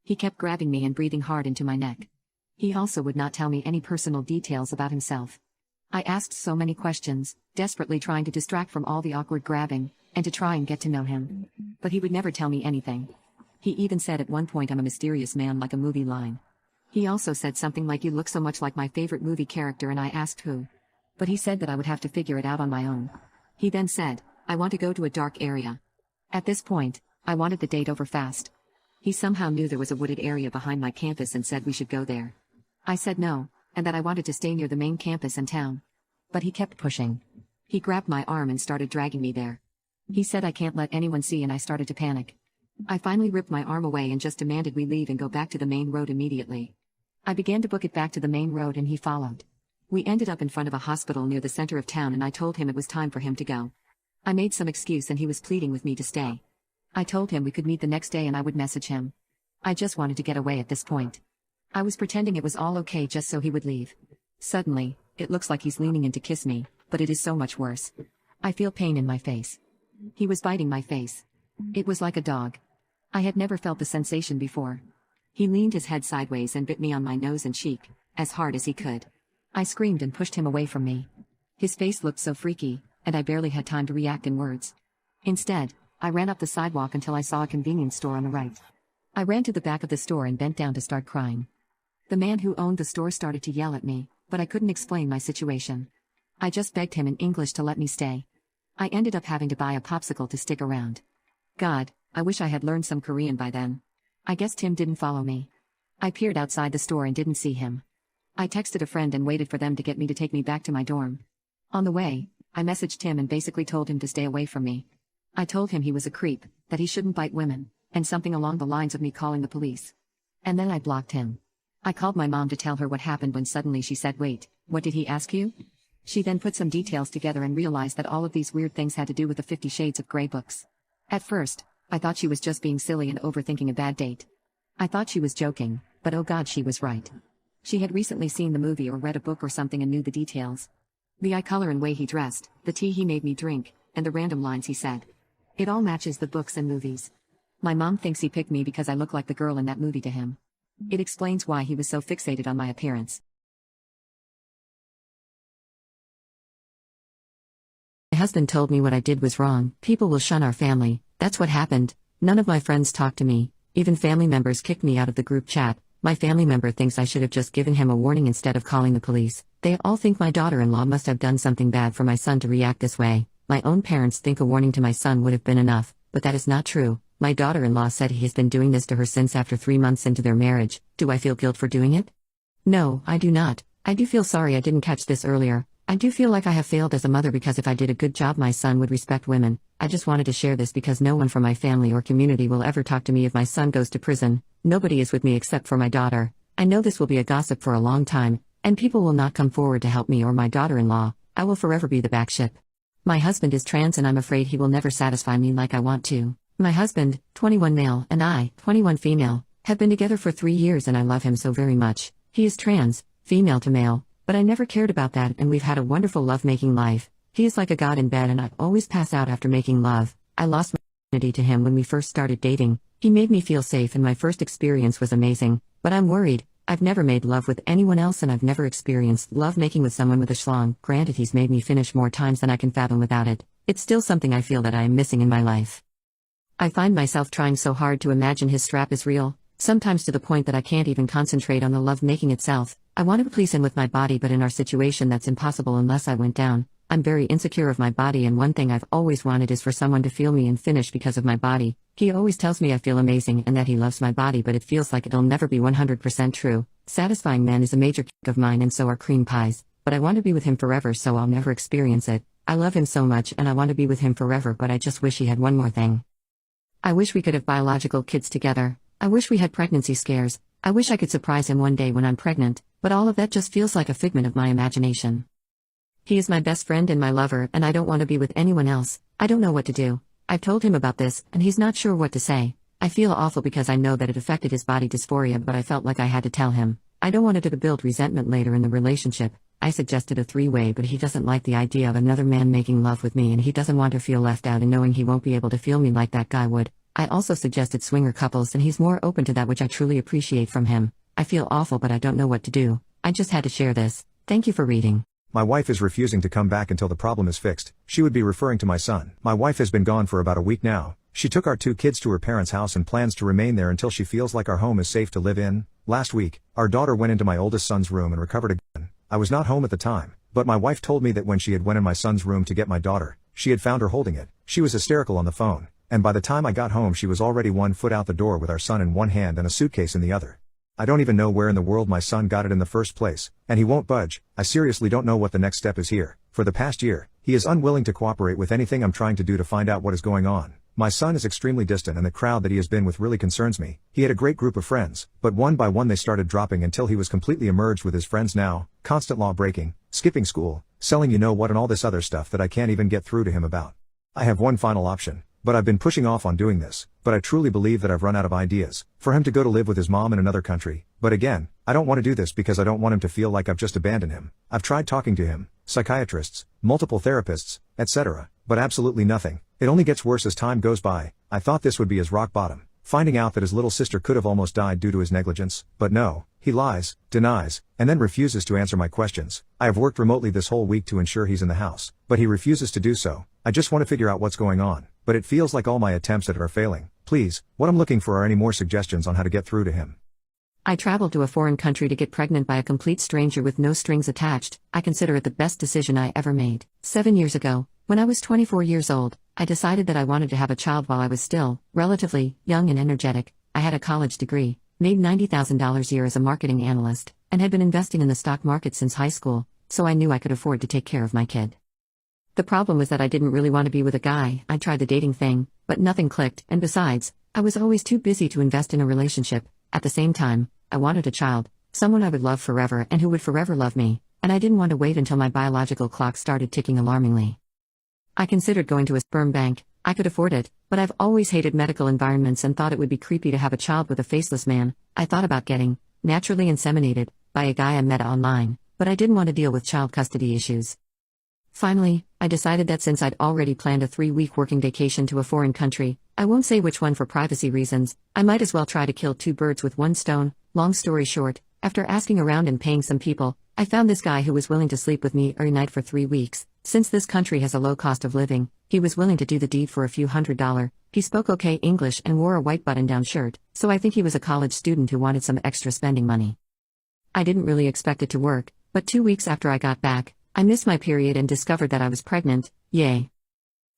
He kept grabbing me and breathing hard into my neck. He also would not tell me any personal details about himself. I asked so many questions, desperately trying to distract from all the awkward grabbing, and to try and get to know him. But he would never tell me anything. He even said at one point I'm a mysterious man, like a movie line. He also said something like, "You look so much like my favorite movie character," and I asked who. But he said that I would have to figure it out on my own. He then said, "I want to go to a dark area." At this point, I wanted the date over fast. He somehow knew there was a wooded area behind my campus and said we should go there. I said no, and that I wanted to stay near the main campus and town. But he kept pushing. He grabbed my arm and started dragging me there. He said I can't let anyone see, and I started to panic. I finally ripped my arm away and just demanded we leave and go back to the main road immediately. I began to book it back to the main road and he followed. We ended up in front of a hospital near the center of town and I told him it was time for him to go. I made some excuse and he was pleading with me to stay. I told him we could meet the next day and I would message him. I just wanted to get away at this point. I was pretending it was all okay just so he would leave. Suddenly, it looks like he's leaning in to kiss me, but it is so much worse. I feel pain in my face. He was biting my face. It was like a dog. I had never felt the sensation before. He leaned his head sideways and bit me on my nose and cheek, as hard as he could. I screamed and pushed him away from me. His face looked so freaky, and I barely had time to react in words. Instead, I ran up the sidewalk until I saw a convenience store on the right. I ran to the back of the store and bent down to start crying. The man who owned the store started to yell at me, but I couldn't explain my situation. I just begged him in English to let me stay. I ended up having to buy a popsicle to stick around. God, I wish I had learned some Korean by then. I guess Tim didn't follow me. I peered outside the store and didn't see him. I texted a friend and waited for them to get me to take me back to my dorm. On the way, I messaged Tim and basically told him to stay away from me. I told him he was a creep, that he shouldn't bite women. and something along the lines of me calling the police. And then I blocked him. I called my mom to tell her what happened when suddenly she said, "Wait, what did he ask you?" She then put some details together and realized that all of these weird things had to do with the 50 Shades of Grey books. At first, I thought she was just being silly and overthinking a bad date. I thought she was joking, but oh god, she was right. She had recently seen the movie or read a book or something and knew the details. The eye color and way he dressed, the tea he made me drink, and the random lines he said. It all matches the books and movies. My mom thinks he picked me because I look like the girl in that movie to him. It explains why he was so fixated on my appearance. My husband told me what I did was wrong. People will shun our family. That's what happened. None of my friends talked to me. Even family members kicked me out of the group chat. My family member thinks I should have just given him a warning instead of calling the police. They all think my daughter-in-law must have done something bad for my son to react this way. My own parents think a warning to my son would have been enough, but that is not true. My daughter-in-law said he has been doing this to her since after 3 months into their marriage. Do I feel guilt for doing it? No, I do not. I do feel sorry I didn't catch this earlier. I do feel like I have failed as a mother because if I did a good job my son would respect women. I just wanted to share this because no one from my family or community will ever talk to me if my son goes to prison. Nobody is with me except for my daughter. I know this will be a gossip for a long time, and people will not come forward to help me or my daughter-in-law. I will forever be the back ship. My husband is trans and I'm afraid he will never satisfy me like I want to. My husband, 21 male, and I, 21 female, have been together for 3 years and I love him so very much. He is trans, female to male, but I never cared about that and we've had a wonderful love-making life. He is like a god in bed and I always pass out after making love. I lost my virginity to him when we first started dating. He made me feel safe and my first experience was amazing, but I'm worried. I've never made love with anyone else and I've never experienced love-making with someone with a schlong. Granted, he's made me finish more times than I can fathom without it. It's still something I feel that I am missing in my life. I find myself trying so hard to imagine his strap is real, sometimes to the point that I can't even concentrate on the love-making itself. I want to please him with my body, but in our situation that's impossible unless I went down. I'm very insecure of my body and one thing I've always wanted is for someone to feel me and finish because of my body. He always tells me I feel amazing and that he loves my body, but it feels like it'll never be 100% true. Satisfying men is a major kick of mine and so are cream pies, but I want to be with him forever so I'll never experience it. I love him so much and I want to be with him forever, but I just wish he had one more thing. I wish we could have biological kids together. I wish we had pregnancy scares. I wish I could surprise him one day when I'm pregnant, but all of that just feels like a figment of my imagination. He is my best friend and my lover and I don't want to be with anyone else. I don't know what to do. I've told him about this and he's not sure what to say. I feel awful because I know that it affected his body dysphoria, but I felt like I had to tell him. I don't want it to build resentment later in the relationship. I suggested a 3-way, but he doesn't like the idea of another man making love with me and he doesn't want to feel left out and knowing he won't be able to feel me like that guy would. I also suggested swinger couples and he's more open to that, which I truly appreciate from him. I feel awful but I don't know what to do. I just had to share this. Thank you for reading. My wife is refusing to come back until the problem is fixed. She would be referring to my son. My wife has been gone for about a week now. She took our 2 kids to her parents' house and plans to remain there until she feels like our home is safe to live in. Last week, our daughter went into my oldest son's room and recovered a gun. I was not home at the time, but my wife told me that when she had went in my son's room to get my daughter, she had found her holding it. She was hysterical on the phone, and by the time I got home she was already 1 foot out the door with our son in one hand and a suitcase in the other. I don't even know where in the world my son got it in the first place, and he won't budge. I seriously don't know what the next step is here. For the past year, he is unwilling to cooperate with anything I'm trying to do to find out what is going on. My son is extremely distant and the crowd that he has been with really concerns me. He had a great group of friends, but one by one they started dropping until he was completely emerged with his friends now, constant law breaking, skipping school, selling you know what and all this other stuff that I can't even get through to him about. I have one final option, but I've been pushing off on doing this, but I truly believe that I've run out of ideas. For him to go to live with his mom in another country, but again, I don't want to do this because I don't want him to feel like I've just abandoned him. I've tried talking to him, psychiatrists, multiple therapists, etc., but absolutely nothing. It only gets worse as time goes by. I thought this would be his rock bottom, finding out that his little sister could have almost died due to his negligence, but no, he lies, denies, and then refuses to answer my questions. I have worked remotely this whole week to ensure he's in the house, but he refuses to do so. I just want to figure out what's going on, but it feels like all my attempts at it are failing. Please, what I'm looking for are any more suggestions on how to get through to him. I traveled to a foreign country to get pregnant by a complete stranger with no strings attached. I consider it the best decision I ever made. 7 years ago, when I was 24 years old, I decided that I wanted to have a child while I was still relatively young and energetic. I had a college degree, made $90,000 a year as a marketing analyst, and had been investing in the stock market since high school, so I knew I could afford to take care of my kid. The problem was that I didn't really want to be with a guy. I tried the dating thing, but nothing clicked, and besides, I was always too busy to invest in a relationship. At the same time, I wanted a child, someone I would love forever and who would forever love me, and I didn't want to wait until my biological clock started ticking alarmingly. I considered going to a sperm bank. I could afford it, but I've always hated medical environments and thought it would be creepy to have a child with a faceless man. I thought about getting naturally inseminated by a guy I met online, but I didn't want to deal with child custody issues. Finally, I decided that since I'd already planned a 3-week working vacation to a foreign country, I won't say which one for privacy reasons, I might as well try to kill 2 birds with 1 stone. Long story short, after asking around and paying some people, I found this guy who was willing to sleep with me every night for 3 weeks. Since this country has a low cost of living, he was willing to do the deed for a few $100. He spoke okay English and wore a white button-down shirt, so I think he was a college student who wanted some extra spending money. I didn't really expect it to work, but 2 weeks after I got back, I missed my period and discovered that I was pregnant. Yay.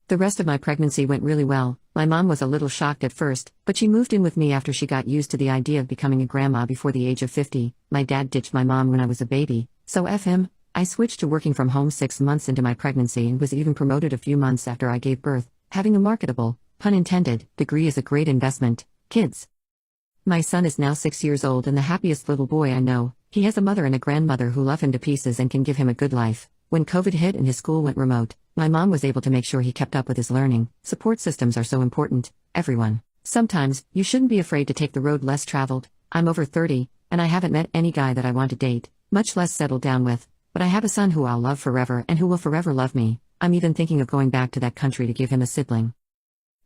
The rest of my pregnancy went really well. My mom was a little shocked at first, but she moved in with me after she got used to the idea of becoming a grandma before the age of 50. My dad ditched my mom when I was a baby, so F him. I switched to working from home 6 months into my pregnancy and was even promoted a few months after I gave birth. Having a marketable, pun intended, degree is a great investment. Kids. My son is now 6 years old and the happiest little boy I know. He has a mother and a grandmother who love him to pieces and can give him a good life. When COVID hit and his school went remote, my mom was able to make sure he kept up with his learning. Support systems are so important, everyone. Sometimes, you shouldn't be afraid to take the road less traveled. I'm over 30, and I haven't met any guy that I want to date, much less settle down with. But I have a son who I'll love forever and who will forever love me. I'm even thinking of going back to that country to give him a sibling.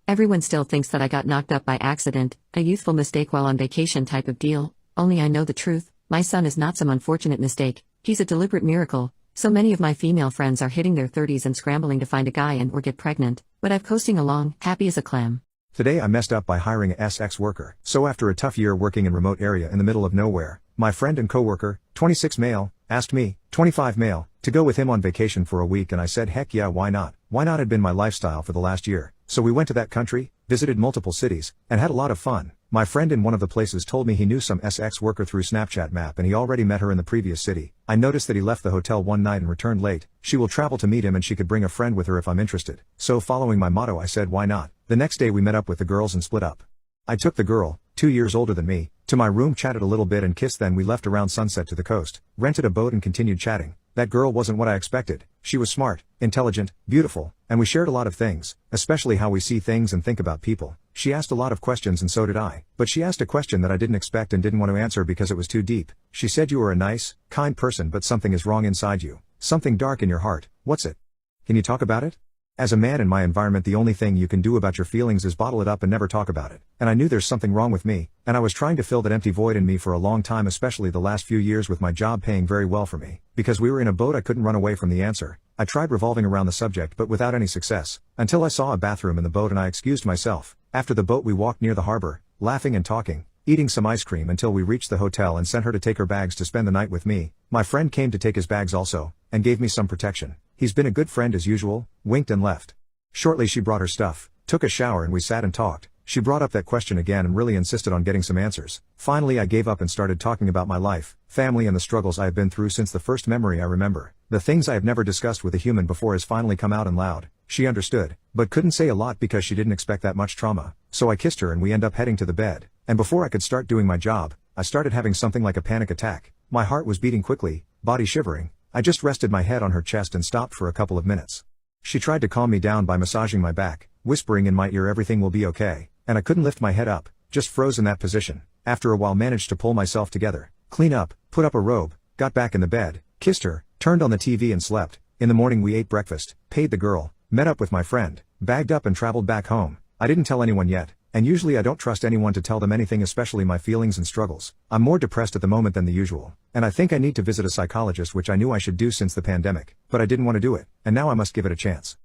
Everyone still thinks that I got knocked up by accident, a youthful mistake while on vacation type of deal. Only I know the truth. My son is not some unfortunate mistake. He's a deliberate miracle. So many of my female friends are hitting their 30s and scrambling to find a guy and or get pregnant, but I'm coasting along, happy as a clam. Today I messed up by hiring a SX worker. So after a tough year working in remote area in the middle of nowhere, my friend and coworker, 26 male, asked me, 25 male, to go with him on vacation for a week, and I said heck yeah, why not? Why not had been my lifestyle for the last year. So we went to that country, visited multiple cities, and had a lot of fun. My friend in one of the places told me he knew some SX worker through Snapchat map and he already met her in the previous city. I noticed that he left the hotel one night and returned late. She will travel to meet him and she could bring a friend with her if I'm interested. So following my motto I said why not? The next day we met up with the girls and split up. I took the girl, 2 years older than me, to my room, chatted a little bit and kissed, then we left around sunset to the coast, rented a boat and continued chatting. That girl wasn't what I expected. She was smart, intelligent, beautiful, and we shared a lot of things, especially how we see things and think about people. She asked a lot of questions and so did I, but she asked a question that I didn't expect and didn't want to answer because it was too deep. She said you are a nice, kind person but something is wrong inside you. Something dark in your heart. What's it? Can you talk about it? As a man in my environment, the only thing you can do about your feelings is bottle it up and never talk about it. And I knew there's something wrong with me, and I was trying to fill that empty void in me for a long time, especially the last few years with my job paying very well for me. Because we were in a boat, I couldn't run away from the answer. I tried revolving around the subject but without any success, until I saw a bathroom in the boat and I excused myself. After the boat we walked near the harbor, laughing and talking, eating some ice cream until we reached the hotel and sent her to take her bags to spend the night with me. My friend came to take his bags also, and gave me some protection. He's been a good friend as usual, winked and left. Shortly she brought her stuff, took a shower and we sat and talked. She brought up that question again and really insisted on getting some answers. Finally I gave up and started talking about my life, family and the struggles I have been through since the first memory I remember. The things I have never discussed with a human before has finally come out and loud. She understood, but couldn't say a lot because she didn't expect that much trauma. So I kissed her and we end up heading to the bed. And before I could start doing my job, I started having something like a panic attack. My heart was beating quickly, body shivering. I just rested my head on her chest and stopped for a couple of minutes. She tried to calm me down by massaging my back, whispering in my ear everything will be okay, and I couldn't lift my head up, just froze in that position. After a while managed to pull myself together, clean up, put up a robe, got back in the bed, kissed her, turned on the TV and slept. In the morning we ate breakfast, paid the girl, met up with my friend, bagged up and traveled back home. I didn't tell anyone yet, and usually I don't trust anyone to tell them anything, especially my feelings and struggles. I'm more depressed at the moment than the usual, and I think I need to visit a psychologist, which I knew I should do since the pandemic, but I didn't want to do it, and now I must give it a chance.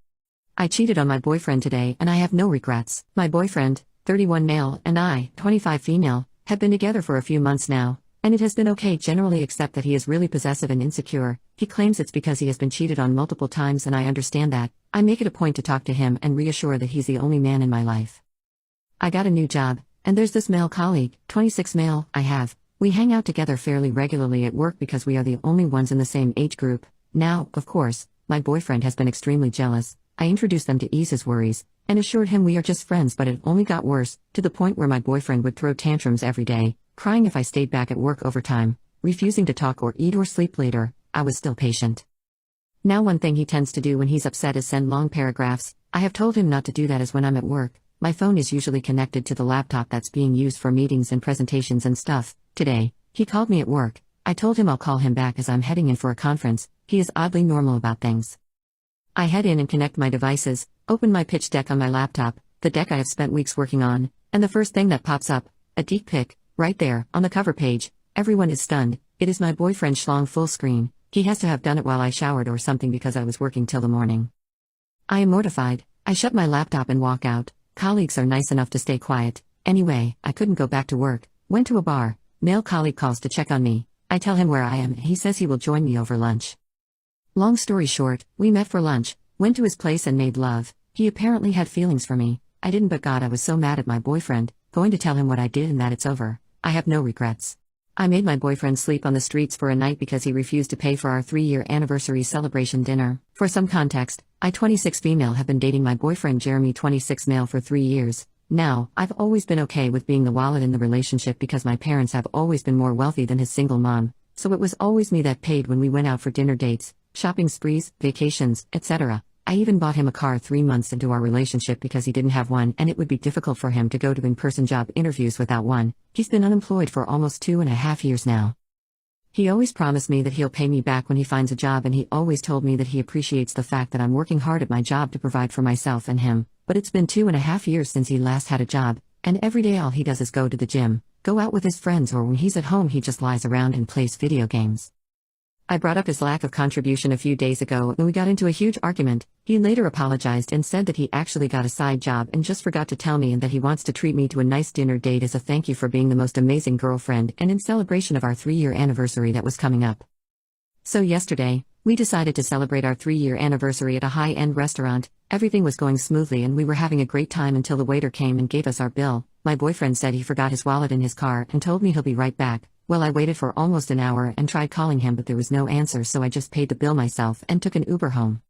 I cheated on my boyfriend today and I have no regrets. My boyfriend, 31 male, and I, 25 female, have been together for a few months now, and it has been okay generally except that he is really possessive and insecure. He claims it's because he has been cheated on multiple times and I understand that. I make it a point to talk to him and reassure that he's the only man in my life. I got a new job, and there's this male colleague, 26 male, I have. We hang out together fairly regularly at work because we are the only ones in the same age group. Now, of course, My boyfriend has been extremely jealous. I introduced them to ease his worries, and assured him we are just friends, but it only got worse, to the point where my boyfriend would throw tantrums every day, crying if I stayed back at work overtime, refusing to talk or eat or sleep later. I was still patient. Now one thing he tends to do when he's upset is send long paragraphs. I have told him not to do that, as when I'm at work, my phone is usually connected to the laptop that's being used for meetings and presentations and stuff. Today, he called me at work. I told him I'll call him back as I'm heading in for a conference. He is oddly normal about things. I head in and connect my devices, open my pitch deck on my laptop, the deck I have spent weeks working on, and the first thing that pops up, a deep pic, right there, on the cover page. Everyone is stunned. It is my boyfriend schlong full screen. He has to have done it while I showered or something because I was working till the morning. I am mortified. I shut my laptop and walk out. Colleagues are nice enough to stay quiet. Anyway, I couldn't go back to work. Went to a bar. Male colleague calls to check on me. I tell him where I am. He says he will join me over lunch. Long story short, we met for lunch, went to his place and made love. He apparently had feelings for me. I didn't, but God, I was so mad at my boyfriend, going to tell him what I did and that it's over. I have no regrets. I made my boyfriend sleep on the streets for a night because he refused to pay for our 3-year anniversary celebration dinner. For some context, I, 26 female, have been dating my boyfriend Jeremy, 26 male, for 3 years. Now, I've always been okay with being the wallet in the relationship because my parents have always been more wealthy than his single mom, so it was always me that paid when we went out for dinner dates, shopping sprees, vacations, etc. I even bought him a car 3 months into our relationship because he didn't have one and it would be difficult for him to go to in-person job interviews without one. He's been unemployed for almost 2.5 years now. He always promised me that he'll pay me back when he finds a job, and he always told me that he appreciates the fact that I'm working hard at my job to provide for myself and him, but it's been 2.5 years since he last had a job, and every day all he does is go to the gym, go out with his friends, or when he's at home he just lies around and plays video games. I brought up his lack of contribution a few days ago and we got into a huge argument. He later apologized and said that he actually got a side job and just forgot to tell me, and that he wants to treat me to a nice dinner date as a thank you for being the most amazing girlfriend and in celebration of our 3-year anniversary that was coming up. So yesterday, we decided to celebrate our 3-year anniversary at a high-end restaurant. Everything was going smoothly and we were having a great time until the waiter came and gave us our bill. My boyfriend said he forgot his wallet in his car and told me he'll be right back. Well, I waited for almost an hour and tried calling him, but there was no answer, so I just paid the bill myself and took an Uber home.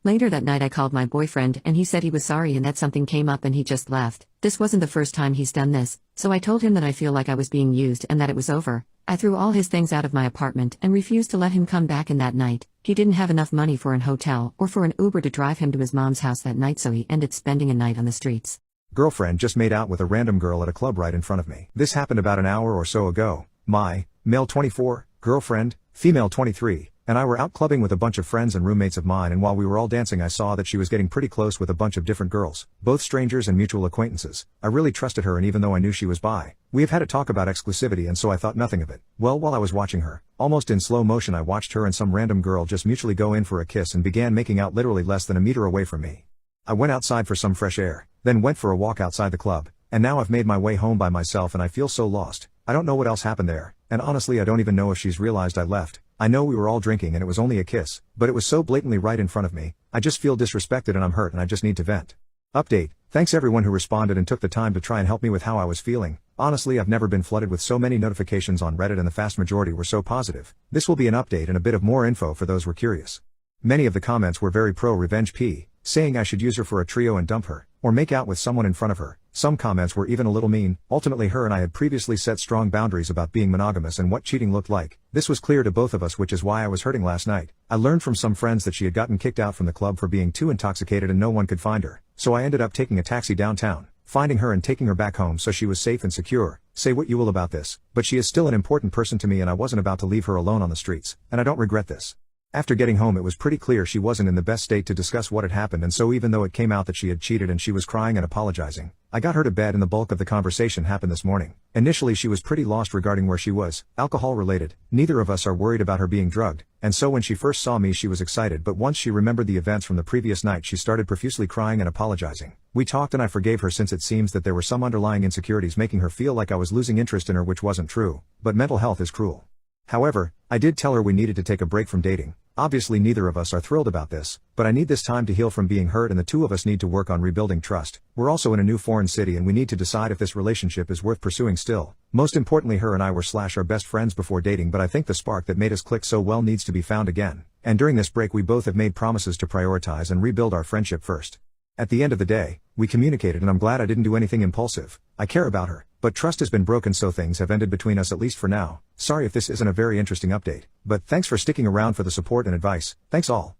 Later that night I called my boyfriend and he said he was sorry and that something came up and he just left. This wasn't the first time he's done this, so I told him that I feel like I was being used and that it was over. I threw all his things out of my apartment and refused to let him come back in that night. He didn't have enough money for an hotel or for an Uber to drive him to his mom's house that night, so he ended spending a night on the streets. Girlfriend just made out with a random girl at a club right in front of me. This happened about an hour or so ago. My, male 24, girlfriend, female 23, and I were out clubbing with a bunch of friends and roommates of mine, and while we were all dancing I saw that she was getting pretty close with a bunch of different girls, both strangers and mutual acquaintances. I really trusted her, and even though I knew she was bi, we have had a talk about exclusivity, and so I thought nothing of it. Well, while I was watching her, almost in slow motion, I watched her and some random girl just mutually go in for a kiss and began making out literally less than a meter away from me. I went outside for some fresh air, then went for a walk outside the club, and now I've made my way home by myself and I feel so lost. I don't know what else happened there, and honestly I don't even know if she's realized I left. I know we were all drinking and it was only a kiss, but it was so blatantly right in front of me. I just feel disrespected and I'm hurt and I just need to vent. Update: thanks everyone who responded and took the time to try and help me with how I was feeling. Honestly, I've never been flooded with so many notifications on Reddit, and the vast majority were so positive. This will be an update and a bit of more info for those who were curious. Many of the comments were very pro-revenge P, saying I should use her for a trio and dump her, or make out with someone in front of her. Some comments were even a little mean. Ultimately, her and I had previously set strong boundaries about being monogamous and what cheating looked like. This was clear to both of us, which is why I was hurting last night. I learned from some friends that she had gotten kicked out from the club for being too intoxicated and no one could find her, so I ended up taking a taxi downtown, finding her and taking her back home so she was safe and secure. Say what you will about this, but she is still an important person to me and I wasn't about to leave her alone on the streets, and I don't regret this. After getting home, it was pretty clear she wasn't in the best state to discuss what had happened, and so even though it came out that she had cheated and she was crying and apologizing, I got her to bed and the bulk of the conversation happened this morning. Initially she was pretty lost regarding where she was, alcohol related. Neither of us are worried about her being drugged, and so when she first saw me she was excited, but once she remembered the events from the previous night she started profusely crying and apologizing. We talked and I forgave her, since it seems that there were some underlying insecurities making her feel like I was losing interest in her, which wasn't true, but mental health is cruel. However, I did tell her we needed to take a break from dating. Obviously neither of us are thrilled about this, but I need this time to heal from being hurt and the two of us need to work on rebuilding trust. We're also in a new foreign city and we need to decide if this relationship is worth pursuing still. Most importantly, her and I were our best friends before dating, but I think the spark that made us click so well needs to be found again. and during this break we both have made promises to prioritize and rebuild our friendship first. At the end of the day, we communicated and I'm glad I didn't do anything impulsive. I care about her, but trust has been broken, so things have ended between us, at least for now. Sorry if this isn't a very interesting update, but thanks for sticking around for the support and advice. Thanks all.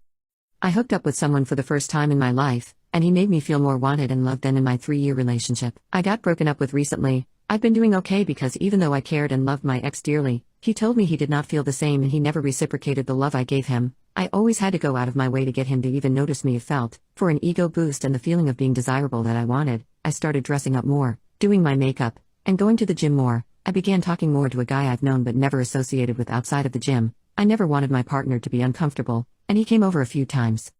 I hooked up with someone for the first time in my life, and he made me feel more wanted and loved than in my 3-year relationship I got broken up with recently. I've been doing okay because even though I cared and loved my ex dearly, he told me he did not feel the same and he never reciprocated the love I gave him. I always had to go out of my way to get him to even notice me. It felt, for an ego boost and the feeling of being desirable that I wanted, I started dressing up more, doing my makeup, and going to the gym more. I began talking more to a guy I've known but never associated with outside of the gym. I never wanted my partner to be uncomfortable, and he came over a few times.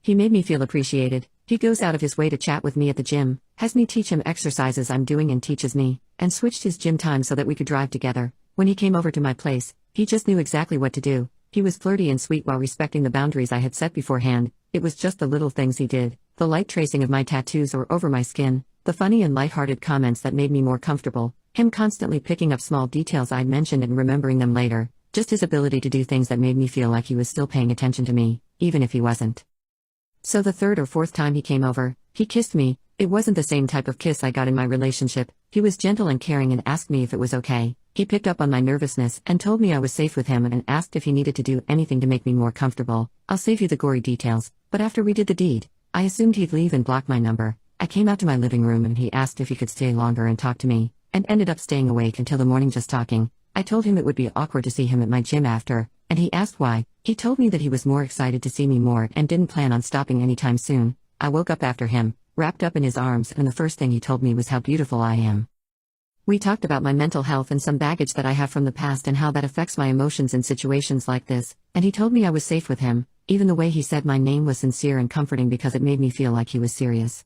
He made me feel appreciated. He goes out of his way to chat with me at the gym, has me teach him exercises I'm doing and teaches me, and switched his gym time so that we could drive together. When he came over to my place, he just knew exactly what to do. He was flirty and sweet while respecting the boundaries I had set beforehand. It was just the little things he did, the light tracing of my tattoos or over my skin, the funny and lighthearted comments that made me more comfortable, him constantly picking up small details I'd mentioned and remembering them later, just his ability to do things that made me feel like he was still paying attention to me, even if he wasn't. So the 3rd or 4th time he came over, he kissed me. It wasn't the same type of kiss I got in my relationship. He was gentle and caring and asked me if it was okay. He picked up on my nervousness and told me I was safe with him and asked if he needed to do anything to make me more comfortable. I'll save you the gory details, but after we did the deed, I assumed he'd leave and block my number. I came out to my living room and he asked if he could stay longer and talk to me, and ended up staying awake until the morning just talking. I told him it would be awkward to see him at my gym after, and he asked why. He told me that he was more excited to see me more and didn't plan on stopping anytime soon. I woke up after him, wrapped up in his arms, and the first thing he told me was how beautiful I am. We talked about my mental health and some baggage that I have from the past and how that affects my emotions in situations like this, and he told me I was safe with him. Even the way he said my name was sincere and comforting because it made me feel like he was serious.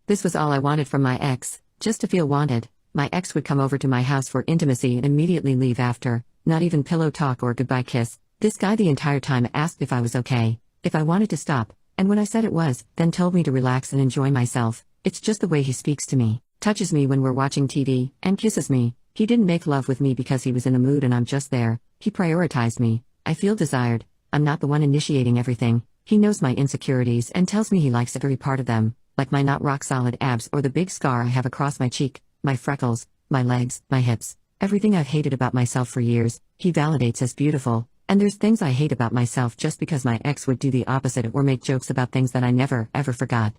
This was all I wanted from my ex, just to feel wanted. My ex would come over to my house for intimacy and immediately leave after, not even pillow talk or goodbye kiss. This guy the entire time asked if I was okay, if I wanted to stop, and when I said it was, then told me to relax and enjoy myself. It's just the way he speaks to me, touches me when we're watching TV, and kisses me. He didn't make love with me because he was in the mood and I'm just there. He prioritized me. I feel desired. I'm not the one initiating everything. He knows my insecurities and tells me he likes every part of them, like my not rock solid abs or the big scar I have across my cheek, my freckles, my legs, my hips, everything I've hated about myself for years. He validates as beautiful. And there's things I hate about myself just because my ex would do the opposite or make jokes about things that I never, ever forgot.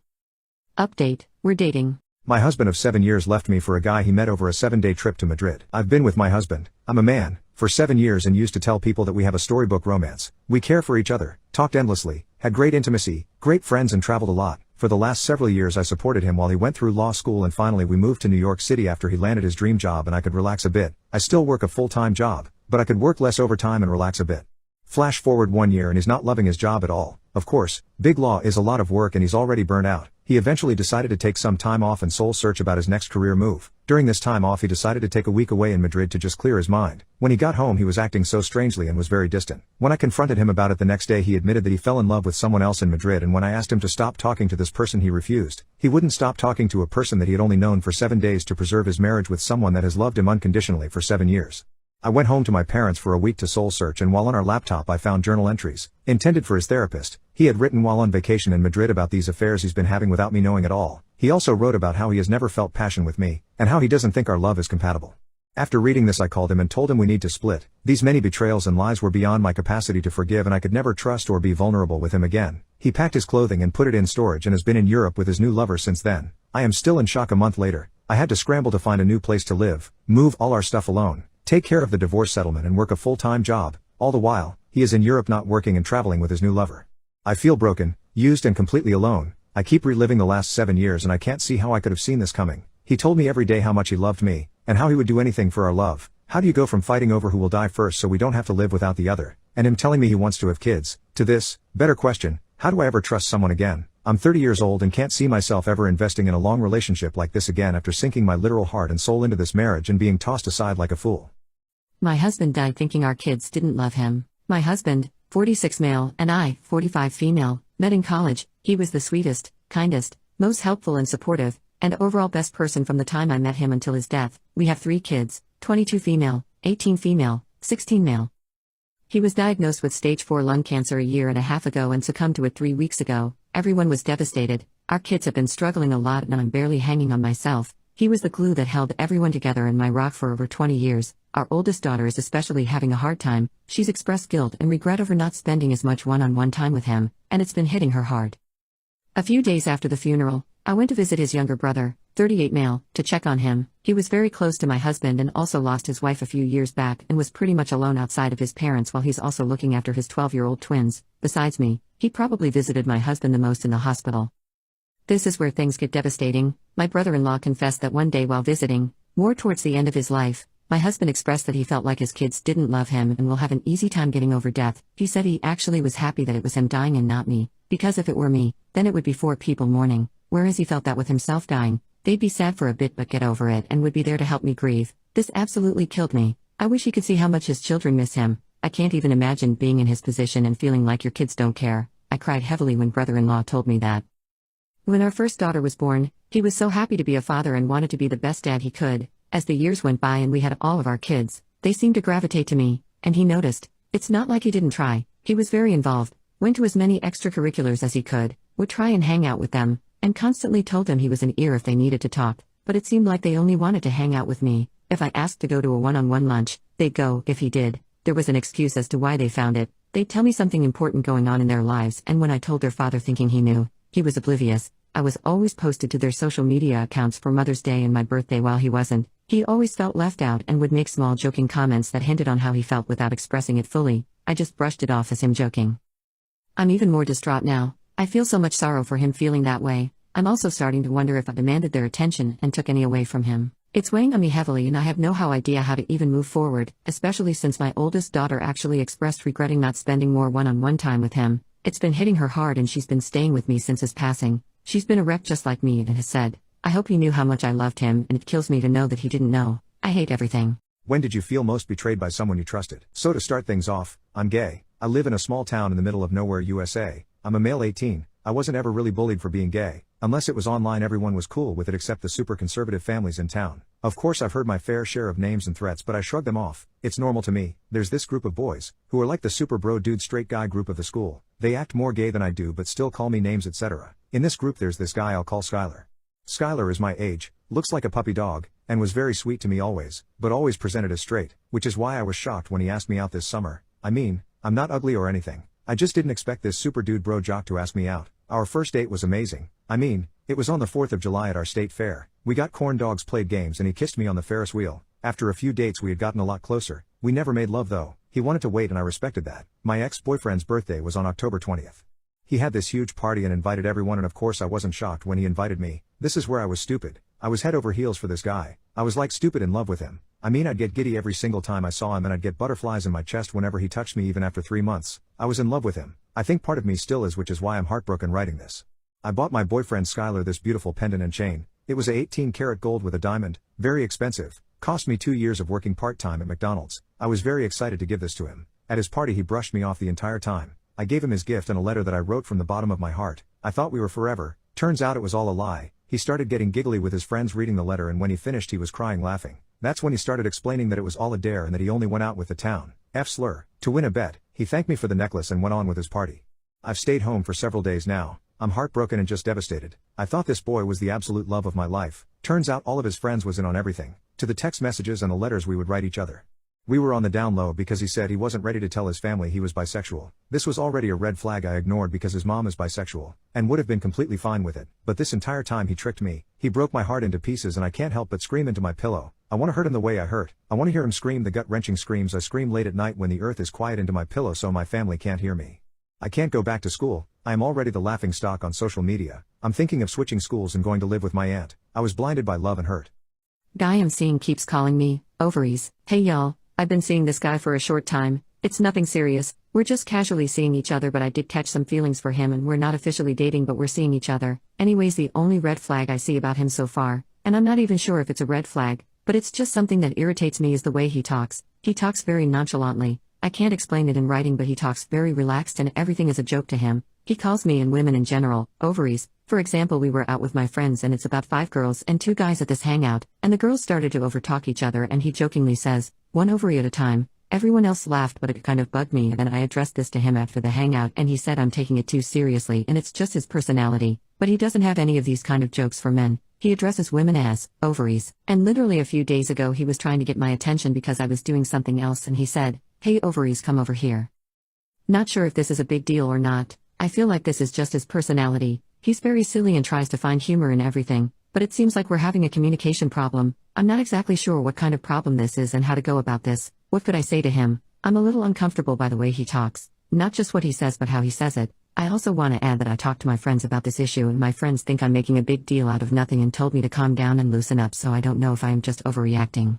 Update, we're dating. My husband of 7 years left me for a guy he met over a 7-day trip to Madrid. I've been with my husband, I'm a man, for 7 years and used to tell people that we have a storybook romance. We care for each other, talked endlessly, had great intimacy, great friends and traveled a lot. For the last several years I supported him while he went through law school and finally we moved to New York City after he landed his dream job and I could relax a bit. I still work a full-time job, but I could work less overtime and relax a bit. Flash forward 1 year and he's not loving his job at all. Of course, big law is a lot of work and he's already burnt out. He eventually decided to take some time off and soul search about his next career move. During this time off he decided to take a week away in Madrid to just clear his mind. When he got home he was acting so strangely and was very distant. When I confronted him about it the next day he admitted that he fell in love with someone else in Madrid, and when I asked him to stop talking to this person he refused. He wouldn't stop talking to a person that he had only known for 7 days to preserve his marriage with someone that has loved him unconditionally for 7 years. I went home to my parents for a week to soul search, and while on our laptop I found journal entries, intended for his therapist, he had written while on vacation in Madrid about these affairs he's been having without me knowing at all. He also wrote about how he has never felt passion with me, and how he doesn't think our love is compatible. After reading this I called him and told him we need to split. These many betrayals and lies were beyond my capacity to forgive and I could never trust or be vulnerable with him again. He packed his clothing and put it in storage and has been in Europe with his new lover since then. I am still in shock a month later. I had to scramble to find a new place to live, move all our stuff alone, take care of the divorce settlement and work a full-time job. All the while, he is in Europe not working and traveling with his new lover. I feel broken, used and completely alone. I keep reliving the last 7 years and I can't see how I could have seen this coming. He told me every day how much he loved me, and how he would do anything for our love. How do you go from fighting over who will die first so we don't have to live without the other, and him telling me he wants to have kids, to this, better question, how do I ever trust someone again? I'm 30 years old and can't see myself ever investing in a long relationship like this again after sinking my literal heart and soul into this marriage and being tossed aside like a fool. My husband died thinking our kids didn't love him. My husband, 46 male, and I, 45 female, met in college. He was the sweetest, kindest, most helpful and supportive, and overall best person from the time I met him until his death. We have 3 kids, 22 female, 18 female, 16 male. He was diagnosed with stage 4 lung cancer a year and a half ago and succumbed to it 3 weeks ago. Everyone was devastated. Our kids have been struggling a lot and I'm barely hanging on myself. He was the glue that held everyone together and my rock for over 20 years. Our oldest daughter is especially having a hard time. She's expressed guilt and regret over not spending as much one-on-one time with him, and it's been hitting her hard. A few days after the funeral, I went to visit his younger brother, 38 male, to check on him. He was very close to my husband and also lost his wife a few years back and was pretty much alone outside of his parents while he's also looking after his 12-year-old twins. Besides me, he probably visited my husband the most in the hospital. This is where things get devastating. My brother-in-law confessed that one day while visiting, more towards the end of his life, my husband expressed that he felt like his kids didn't love him and will have an easy time getting over death. He said he actually was happy that it was him dying and not me, because if it were me, then it would be 4 people mourning, whereas he felt that with himself dying, they'd be sad for a bit but get over it and would be there to help me grieve. This absolutely killed me. I wish he could see how much his children miss him. I can't even imagine being in his position and feeling like your kids don't care. I cried heavily when brother-in-law told me that. When our first daughter was born, he was so happy to be a father and wanted to be the best dad he could. As the years went by and we had all of our kids, they seemed to gravitate to me, and he noticed. It's not like he didn't try. He was very involved, went to as many extracurriculars as he could, would try and hang out with them, and constantly told them he was an ear if they needed to talk, but it seemed like they only wanted to hang out with me. If I asked to go to a one-on-one lunch, they'd go. If he did, there was an excuse as to why they found it. They'd tell me something important going on in their lives, and when I told their father thinking he knew, he was oblivious. I was always posted to their social media accounts for Mother's Day and my birthday while he wasn't. He always felt left out and would make small joking comments that hinted on how he felt without expressing it fully. I just brushed it off as him joking. I'm even more distraught now. I feel so much sorrow for him feeling that way. I'm also starting to wonder if I demanded their attention and took any away from him. It's weighing on me heavily and I have no idea how to even move forward, especially since my oldest daughter actually expressed regretting not spending more one-on-one time with him. It's been hitting her hard and she's been staying with me since his passing. She's been a wreck just like me and has said, I hope he knew how much I loved him and it kills me to know that he didn't know. I hate everything. When did you feel most betrayed by someone you trusted? So to start things off, I'm gay. I live in a small town in the middle of nowhere, USA. I'm a male 18. I wasn't ever really bullied for being gay. Unless it was online, everyone was cool with it except the super conservative families in town. Of course I've heard my fair share of names and threats but I shrug them off. It's normal to me. There's this group of boys, who are like the super bro dude straight guy group of the school. They act more gay than I do but still call me names etc. In this group there's this guy I'll call Skylar. Skylar is my age, looks like a puppy dog, and was very sweet to me always, but always presented as straight, which is why I was shocked when he asked me out this summer. I mean, I'm not ugly or anything. I just didn't expect this super dude bro jock to ask me out. Our first date was amazing. I mean, it was on the 4th of July at our state fair. We got corn dogs, played games and he kissed me on the Ferris wheel. After a few dates we had gotten a lot closer. We never made love though. He wanted to wait and I respected that. My ex-boyfriend's birthday was on October 20th. He had this huge party and invited everyone and of course I wasn't shocked when he invited me. This is where I was stupid. I was head over heels for this guy. I was like stupid in love with him. I mean I'd get giddy every single time I saw him and I'd get butterflies in my chest whenever he touched me even after 3 months. I was in love with him. I think part of me still is, which is why I'm heartbroken writing this. I bought my boyfriend Skylar this beautiful pendant and chain. It was a 18-karat gold with a diamond, very expensive, cost me 2 years of working part-time at McDonald's. I was very excited to give this to him. At his party he brushed me off the entire time. I gave him his gift and a letter that I wrote from the bottom of my heart. I thought we were forever. Turns out it was all a lie. He started getting giggly with his friends reading the letter and when he finished he was crying laughing. That's when he started explaining that it was all a dare and that he only went out with the town slur to win a bet. He thanked me for the necklace and went on with his party. I've stayed home for several days now. I'm heartbroken and just devastated. I thought this boy was the absolute love of my life. Turns out all of his friends was in on everything, to the text messages and the letters we would write each other. We were on the down low because he said he wasn't ready to tell his family he was bisexual. This was already a red flag I ignored because his mom is bisexual, and would have been completely fine with it. But this entire time he tricked me. He broke my heart into pieces and I can't help but scream into my pillow. I want to hurt him the way I hurt. I want to hear him scream the gut-wrenching screams I scream late at night when the earth is quiet into my pillow so my family can't hear me. I can't go back to school. I am already the laughing stock on social media. I'm thinking of switching schools and going to live with my aunt. I was blinded by love and hurt. Guy I'm seeing keeps calling me ovaries. Hey y'all, I've been seeing this guy for a short time. It's nothing serious. We're just casually seeing each other but I did catch some feelings for him and we're not officially dating but we're seeing each other. Anyways, the only red flag I see about him so far, and I'm not even sure if it's a red flag, but it's just something that irritates me is the way he talks. He talks very nonchalantly. I can't explain it in writing but he talks very relaxed and everything is a joke to him. He calls me and women in general, ovaries. For example, we were out with my friends and it's about 5 girls and 2 guys at this hangout, and the girls started to overtalk each other and he jokingly says, 1 ovary at a time. Everyone else laughed, but it kind of bugged me, and then I addressed this to him after the hangout, and he said I'm taking it too seriously and it's just his personality, but he doesn't have any of these kind of jokes for men. He addresses women as ovaries. And literally a few days ago he was trying to get my attention because I was doing something else, and he said, "Hey ovaries, come over here." Not sure if this is a big deal or not. I feel like this is just his personality. He's very silly and tries to find humor in everything, but it seems like we're having a communication problem. I'm not exactly sure what kind of problem this is and how to go about this. What could I say to him? I'm a little uncomfortable by the way he talks. Not just what he says but how he says it. I also want to add that I talked to my friends about this issue, and my friends think I'm making a big deal out of nothing and told me to calm down and loosen up, so I don't know if I am just overreacting.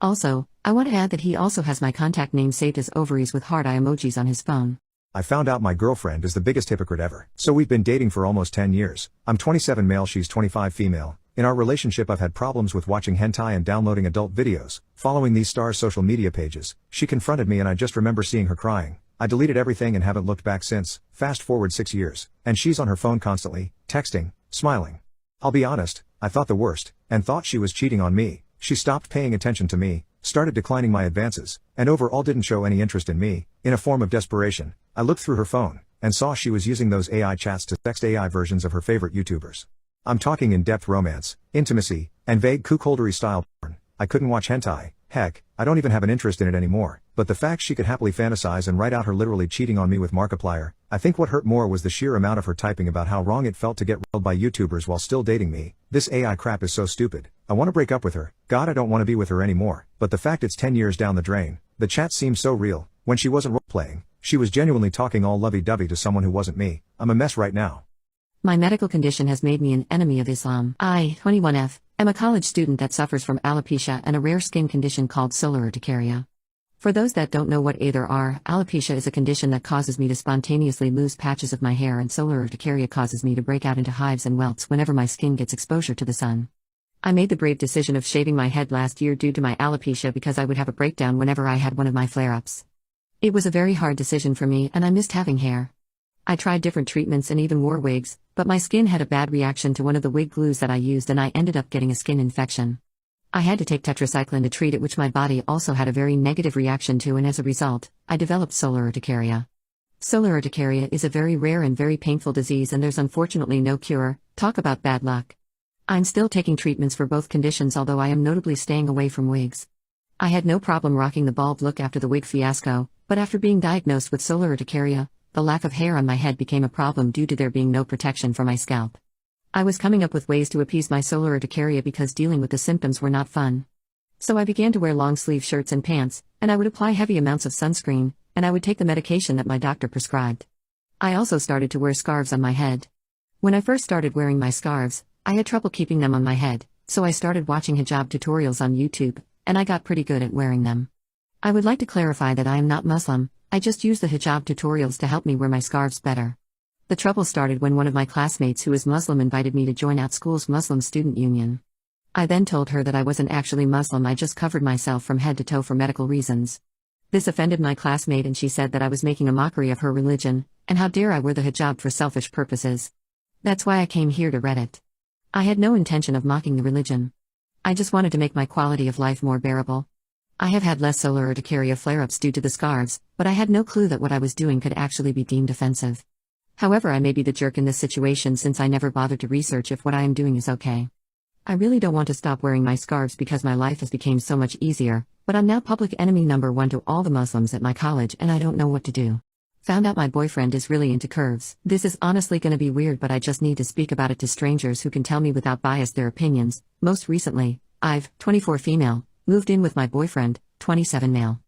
Also, I want to add that he also has my contact name saved as ovaries with heart eye emojis on his phone. I found out my girlfriend is the biggest hypocrite ever. So we've been dating for almost 10 years. I'm 27 male, she's 25 female. In our relationship I've had problems with watching hentai and downloading adult videos. Following these stars' social media pages, she confronted me and I just remember seeing her crying. I deleted everything and haven't looked back since. Fast forward 6 years, and she's on her phone constantly, texting, smiling. I'll be honest, I thought the worst, and thought she was cheating on me. She stopped paying attention to me, started declining my advances, and overall didn't show any interest in me. In a form of desperation, I looked through her phone, and saw she was using those AI chats to text AI versions of her favorite YouTubers. I'm talking in-depth romance, intimacy, and vague cuckoldery style porn. I couldn't watch hentai. Heck, I don't even have an interest in it anymore. But the fact she could happily fantasize and write out her literally cheating on me with Markiplier, I think what hurt more was the sheer amount of her typing about how wrong it felt to get railed by YouTubers while still dating me. This AI crap is so stupid. I want to break up with her. God, I don't want to be with her anymore. But the fact it's 10 years down the drain, the chat seems so real. When she wasn't role-playing, she was genuinely talking all lovey-dovey to someone who wasn't me. I'm a mess right now. My medical condition has made me an enemy of Islam. I, 21F, am a college student that suffers from alopecia and a rare skin condition called solar urticaria. For those that don't know what either are, alopecia is a condition that causes me to spontaneously lose patches of my hair, and solar urticaria causes me to break out into hives and welts whenever my skin gets exposure to the sun. I made the brave decision of shaving my head last year due to my alopecia because I would have a breakdown whenever I had one of my flare-ups. It was a very hard decision for me, and I missed having hair. I tried different treatments and even wore wigs, but my skin had a bad reaction to one of the wig glues that I used, and I ended up getting a skin infection. I had to take tetracycline to treat it, which my body also had a very negative reaction to, and as a result, I developed solar urticaria. Solar urticaria is a very rare and very painful disease, and there's unfortunately no cure. Talk about bad luck. I'm still taking treatments for both conditions, although I am notably staying away from wigs. I had no problem rocking the bald look after the wig fiasco, but after being diagnosed with solar urticaria, the lack of hair on my head became a problem due to there being no protection for my scalp. I was coming up with ways to appease my solar urticaria because dealing with the symptoms were not fun. So I began to wear long-sleeve shirts and pants, and I would apply heavy amounts of sunscreen, and I would take the medication that my doctor prescribed. I also started to wear scarves on my head. When I first started wearing my scarves, I had trouble keeping them on my head, so I started watching hijab tutorials on YouTube, and I got pretty good at wearing them. I would like to clarify that I am not Muslim. I just use the hijab tutorials to help me wear my scarves better. The trouble started when one of my classmates who is Muslim invited me to join out school's Muslim student union. I then told her that I wasn't actually Muslim, I just covered myself from head to toe for medical reasons. This offended my classmate, and she said that I was making a mockery of her religion, and how dare I wear the hijab for selfish purposes. That's why I came here to Reddit. I had no intention of mocking the religion. I just wanted to make my quality of life more bearable. I have had less solar urticaria flare-ups due to the scarves, but I had no clue that what I was doing could actually be deemed offensive. However, I may be the jerk in this situation since I never bothered to research if what I am doing is okay. I really don't want to stop wearing my scarves because my life has become so much easier, but I'm now public enemy number 1 to all the Muslims at my college, and I don't know what to do. Found out my boyfriend is really into curves. This is honestly gonna be weird, but I just need to speak about it to strangers who can tell me without bias their opinions. Most recently, I've, 24 female, moved in with my boyfriend, 27 male.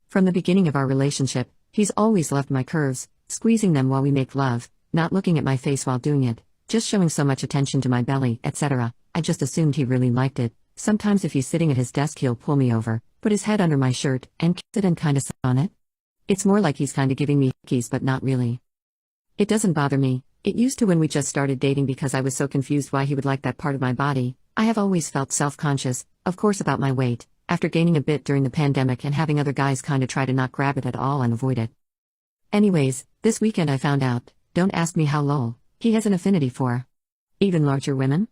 From the beginning of our relationship, he's always loved my curves, squeezing them while we make love, not looking at my face while doing it, just showing so much attention to my belly, etc. I just assumed he really liked it. Sometimes if he's sitting at his desk he'll pull me over, put his head under my shirt, and kiss it and kinda suck on it. It's more like he's kinda giving me hickeys, but not really. It doesn't bother me. It used to when we just started dating because I was so confused why he would like that part of my body. I have always felt self-conscious, of course, about my weight, after gaining a bit during the pandemic and having other guys kinda try to not grab it at all and avoid it. Anyways, this weekend I found out, don't ask me how lol, he has an affinity for even larger women?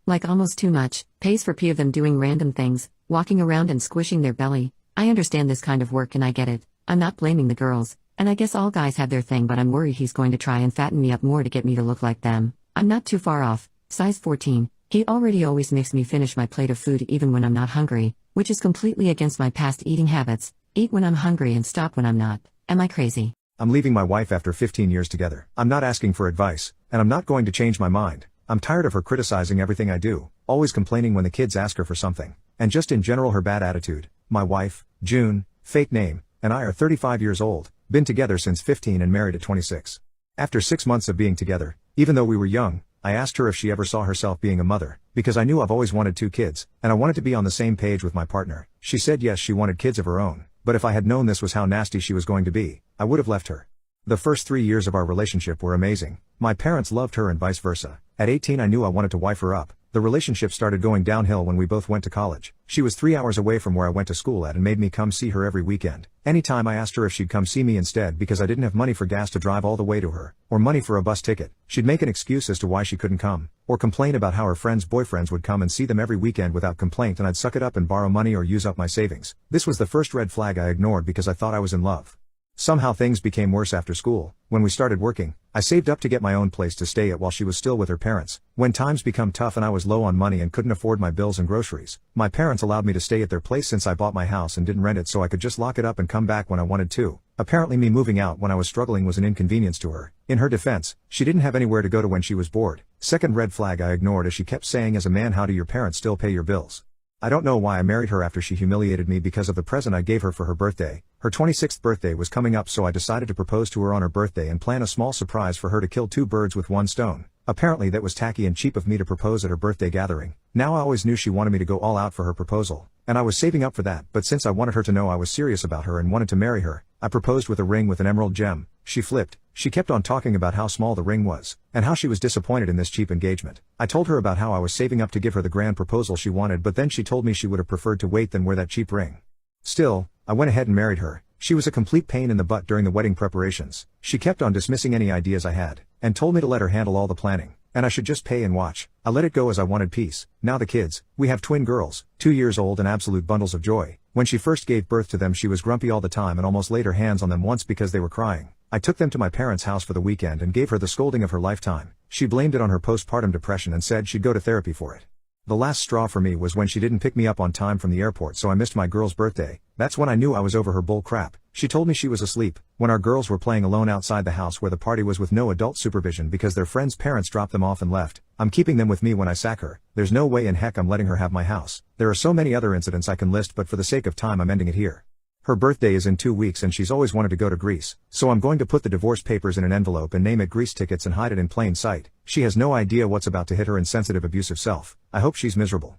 Like almost too much, pays for p of them doing random things, walking around and squishing their belly, I understand this kind of work and I get it. I'm not blaming the girls, and I guess all guys have their thing, but I'm worried he's going to try and fatten me up more to get me to look like them. I'm not too far off, size 14. He already always makes me finish my plate of food even when I'm not hungry, which is completely against my past eating habits. Eat when I'm hungry and stop when I'm not. Am I crazy? I'm leaving my wife after 15 years together. I'm not asking for advice, and I'm not going to change my mind. I'm tired of her criticizing everything I do, always complaining when the kids ask her for something, and just in general her bad attitude. My wife, June, fake name, and I are 35 years old, been together since 15 and married at 26. After 6 months of being together, even though we were young, I asked her if she ever saw herself being a mother, because I knew I've always wanted 2 kids, and I wanted to be on the same page with my partner. She said yes, she wanted kids of her own, but if I had known this was how nasty she was going to be, I would have left her. The first 3 years of our relationship were amazing. My parents loved her and vice versa. At 18 I knew I wanted to wife her up. The relationship started going downhill when we both went to college. She was 3 hours away from where I went to school at and made me come see her every weekend. Anytime I asked her if she'd come see me instead because I didn't have money for gas to drive all the way to her, or money for a bus ticket, she'd make an excuse as to why she couldn't come, or complain about how her friends' boyfriends would come and see them every weekend without complaint, and I'd suck it up and borrow money or use up my savings. This was the first red flag I ignored because I thought I was in love. Somehow things became worse after school. When we started working, I saved up to get my own place to stay at while she was still with her parents. When times become tough and I was low on money and couldn't afford my bills and groceries, my parents allowed me to stay at their place since I bought my house and didn't rent it, so I could just lock it up and come back when I wanted to. Apparently me moving out when I was struggling was an inconvenience to her. In her defense, she didn't have anywhere to go to when she was bored. Second red flag I ignored as she kept saying, as a man, how do your parents still pay your bills? I don't know why I married her after she humiliated me because of the present I gave her for her birthday. Her 26th birthday was coming up, so I decided to propose to her on her birthday and plan a small surprise for her to kill 2 birds with 1 stone. Apparently that was tacky and cheap of me to propose at her birthday gathering. Now I always knew she wanted me to go all out for her proposal, and I was saving up for that, but since I wanted her to know I was serious about her and wanted to marry her, I proposed with a ring with an emerald gem. She flipped. She kept on talking about how small the ring was, and how she was disappointed in this cheap engagement. I told her about how I was saving up to give her the grand proposal she wanted, but then she told me she would have preferred to wait than wear that cheap ring. Still, I went ahead and married her. She was a complete pain in the butt during the wedding preparations. She kept on dismissing any ideas I had, and told me to let her handle all the planning, and I should just pay and watch. I let it go as I wanted peace. Now the kids, we have twin girls, 2 years old and absolute bundles of joy. When she first gave birth to them she was grumpy all the time and almost laid her hands on them once because they were crying. I took them to my parents' house for the weekend and gave her the scolding of her lifetime. She blamed it on her postpartum depression and said she'd go to therapy for it. The last straw for me was when she didn't pick me up on time from the airport, so I missed my girl's birthday. That's when I knew I was over her bull crap. She told me she was asleep when our girls were playing alone outside the house where the party was with no adult supervision because their friends' parents dropped them off and left. I'm keeping them with me when I sack her. There's no way in heck I'm letting her have my house. There are so many other incidents I can list, but for the sake of time I'm ending it here. Her birthday is in 2 weeks and she's always wanted to go to Greece, so I'm going to put the divorce papers in an envelope and name it Greece tickets and hide it in plain sight. She has no idea what's about to hit her insensitive, abusive self. I hope she's miserable.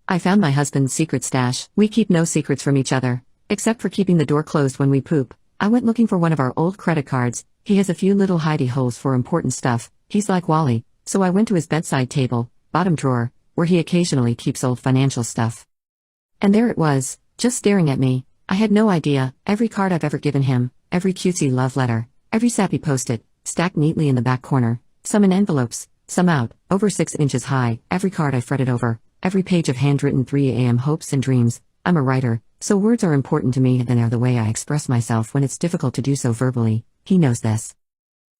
I found my husband's secret stash. We keep no secrets from each other, except for keeping the door closed when we poop. I went looking for one of our old credit cards. He has a few little hidey holes for important stuff. He's like Wally, so I went to his bedside table, bottom drawer, where he occasionally keeps old financial stuff. And there it was, just staring at me. I had no idea. Every card I've ever given him, every cutesy love letter, every sappy post-it, stacked neatly in the back corner, some in envelopes, some out, over 6 inches high, every card I fretted over, every page of handwritten 3 a.m. hopes and dreams. I'm a writer, so words are important to me and they're the way I express myself when it's difficult to do so verbally. He knows this.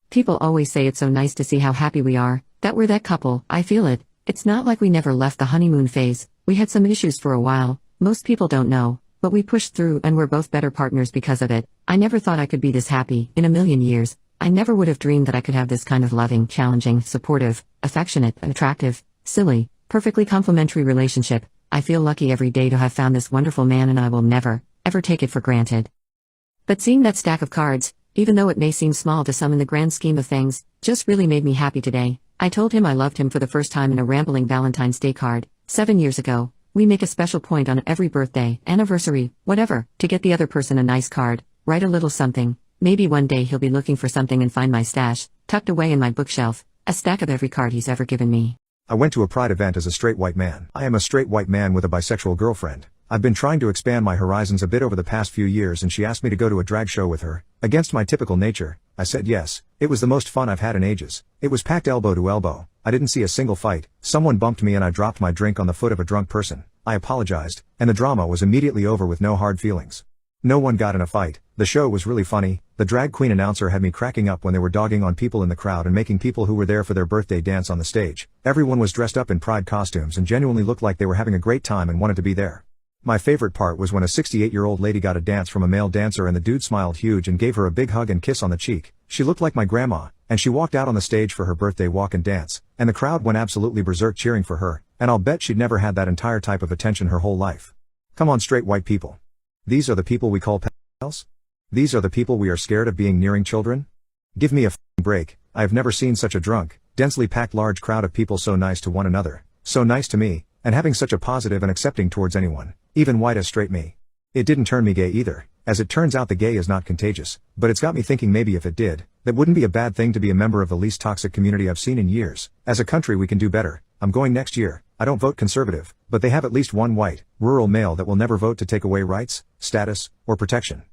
People always say it's so nice to see how happy we are, that we're that couple. I feel it. It's not like we never left the honeymoon phase. We had some issues for a while. Most people don't know, but we pushed through and we're both better partners because of it. I never thought I could be this happy in a million years. I never would have dreamed that I could have this kind of loving, challenging, supportive, affectionate, attractive, silly, perfectly complementary relationship. I feel lucky every day to have found this wonderful man, and I will never, ever take it for granted. But seeing that stack of cards, even though it may seem small to some in the grand scheme of things, just really made me happy today. I told him I loved him for the first time in a rambling Valentine's Day card. 7 years ago, we make a special point on every birthday, anniversary, whatever, to get the other person a nice card, write a little something. Maybe one day he'll be looking for something and find my stash, tucked away in my bookshelf, a stack of every card he's ever given me. I went to a pride event as a straight white man. I am a straight white man with a bisexual girlfriend. I've been trying to expand my horizons a bit over the past few years, and she asked me to go to a drag show with her. Against my typical nature, I said yes. It was the most fun I've had in ages. It was packed elbow to elbow. I didn't see a single fight. Someone bumped me and I dropped my drink on the foot of a drunk person. I apologized, and the drama was immediately over with no hard feelings. No one got in a fight. The show was really funny. The drag queen announcer had me cracking up when they were dogging on people in the crowd and making people who were there for their birthday dance on the stage. Everyone was dressed up in pride costumes and genuinely looked like they were having a great time and wanted to be there. My favorite part was when a 68-year-old lady got a dance from a male dancer and the dude smiled huge and gave her a big hug and kiss on the cheek. She looked like my grandma, and she walked out on the stage for her birthday walk and dance, and the crowd went absolutely berserk cheering for her, and I'll bet she'd never had that entire type of attention her whole life. Come on, straight white people. These are the people we call pedophiles? These are the people we are scared of being nearing children? Give me a f***ing break. I have never seen such a drunk, densely packed large crowd of people so nice to one another, so nice to me, and having such a positive and accepting towards anyone, even white as straight me. It didn't turn me gay either. As it turns out, the gay is not contagious, but it's got me thinking maybe if it did, that wouldn't be a bad thing to be a member of the least toxic community I've seen in years. As a country we can do better. I'm going next year. I don't vote conservative, but they have at least one white, rural male that will never vote to take away rights, status, or protection.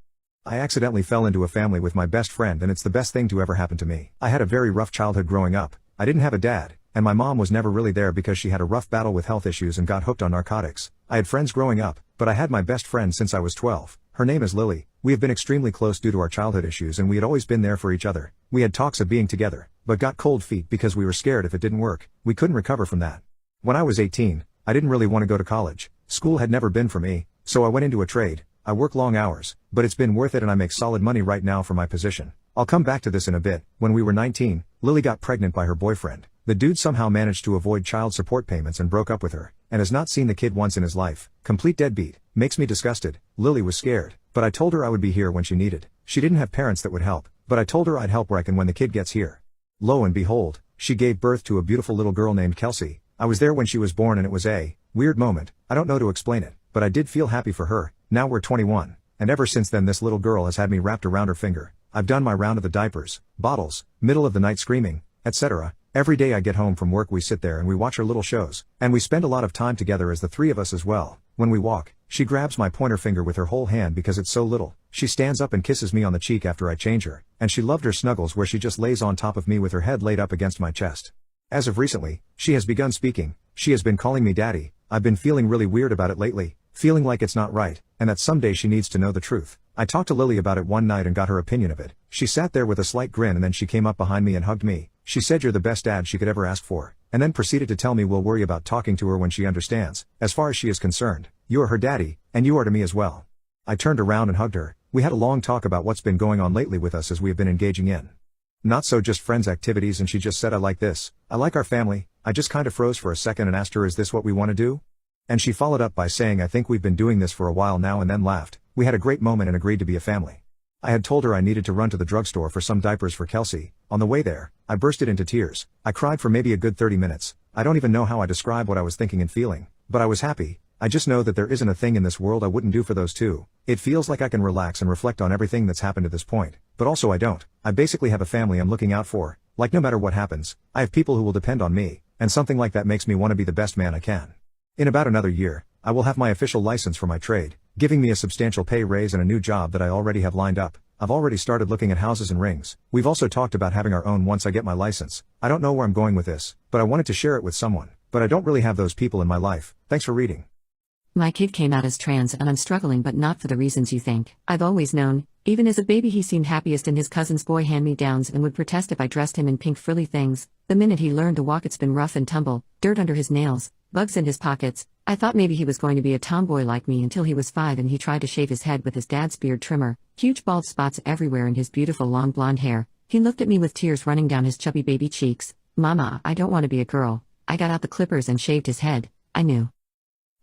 I accidentally fell into a family with my best friend and it's the best thing to ever happen to me. I had a very rough childhood growing up. I didn't have a dad, and my mom was never really there because she had a rough battle with health issues and got hooked on narcotics. I had friends growing up, but I had my best friend since I was 12. Her name is Lily. We have been extremely close due to our childhood issues and we had always been there for each other. We had talks of being together, but got cold feet because we were scared if it didn't work. We couldn't recover from that. When I was 18, I didn't really want to go to college. School had never been for me, so I went into a trade. I work long hours, but it's been worth it and I make solid money right now for my position. I'll come back to this in a bit. When we were 19, Lily got pregnant by her boyfriend. The dude somehow managed to avoid child support payments and broke up with her, and has not seen the kid once in his life. Complete deadbeat. Makes me disgusted. Lily was scared, but I told her I would be here when she needed. She didn't have parents that would help, but I told her I'd help where I can when the kid gets here. Lo and behold, she gave birth to a beautiful little girl named Kelsey. I was there when she was born and it was a weird moment. I don't know to explain it, but I did feel happy for her. Now we're 21, and ever since then this little girl has had me wrapped around her finger. I've done my round of the diapers, bottles, middle of the night screaming, etc. Every day I get home from work we sit there and we watch her little shows, and we spend a lot of time together as the three of us as well. When we walk, she grabs my pointer finger with her whole hand because it's so little. She stands up and kisses me on the cheek after I change her, and she loved her snuggles where she just lays on top of me with her head laid up against my chest. As of recently, she has begun speaking. She has been calling me daddy. I've been feeling really weird about it lately, feeling like it's not right, and that someday she needs to know the truth. I talked to Lily about it one night and got her opinion of it. She sat there with a slight grin and then she came up behind me and hugged me. She said you're the best dad she could ever ask for, and then proceeded to tell me we'll worry about talking to her when she understands. As far as she is concerned, you are her daddy, and you are to me as well. I turned around and hugged her. We had a long talk about what's been going on lately with us as we have been engaging in not so just friends activities, and she just said I like this. I like our family. I just kind of froze for a second and asked her, is this what we want to do? And she followed up by saying I think we've been doing this for a while now, and then laughed. We had a great moment and agreed to be a family. I had told her I needed to run to the drugstore for some diapers for Kelsey. On the way there, I bursted into tears. I cried for maybe a good 30 minutes. I don't even know how I describe what I was thinking and feeling, but I was happy. I just know that there isn't a thing in this world I wouldn't do for those two. It feels like I can relax and reflect on everything that's happened to this point, but also I don't. I basically have a family I'm looking out for. Like no matter what happens, I have people who will depend on me, and something like that makes me want to be the best man I can. In about another year, I will have my official license for my trade, giving me a substantial pay raise and a new job that I already have lined up. I've already started looking at houses and rings. We've also talked about having our own once I get my license. I don't know where I'm going with this, but I wanted to share it with someone. But I don't really have those people in my life. Thanks for reading. My kid came out as trans and I'm struggling, but not for the reasons you think. I've always known, even as a baby he seemed happiest in his cousin's boy hand-me-downs and would protest if I dressed him in pink frilly things. The minute he learned to walk it's been rough and tumble, dirt under his nails, bugs in his pockets. I thought maybe he was going to be a tomboy like me until he was 5 and he tried to shave his head with his dad's beard trimmer, huge bald spots everywhere in his beautiful long blonde hair. He looked at me with tears running down his chubby baby cheeks. Mama, I don't want to be a girl. I got out the clippers and shaved his head. I knew.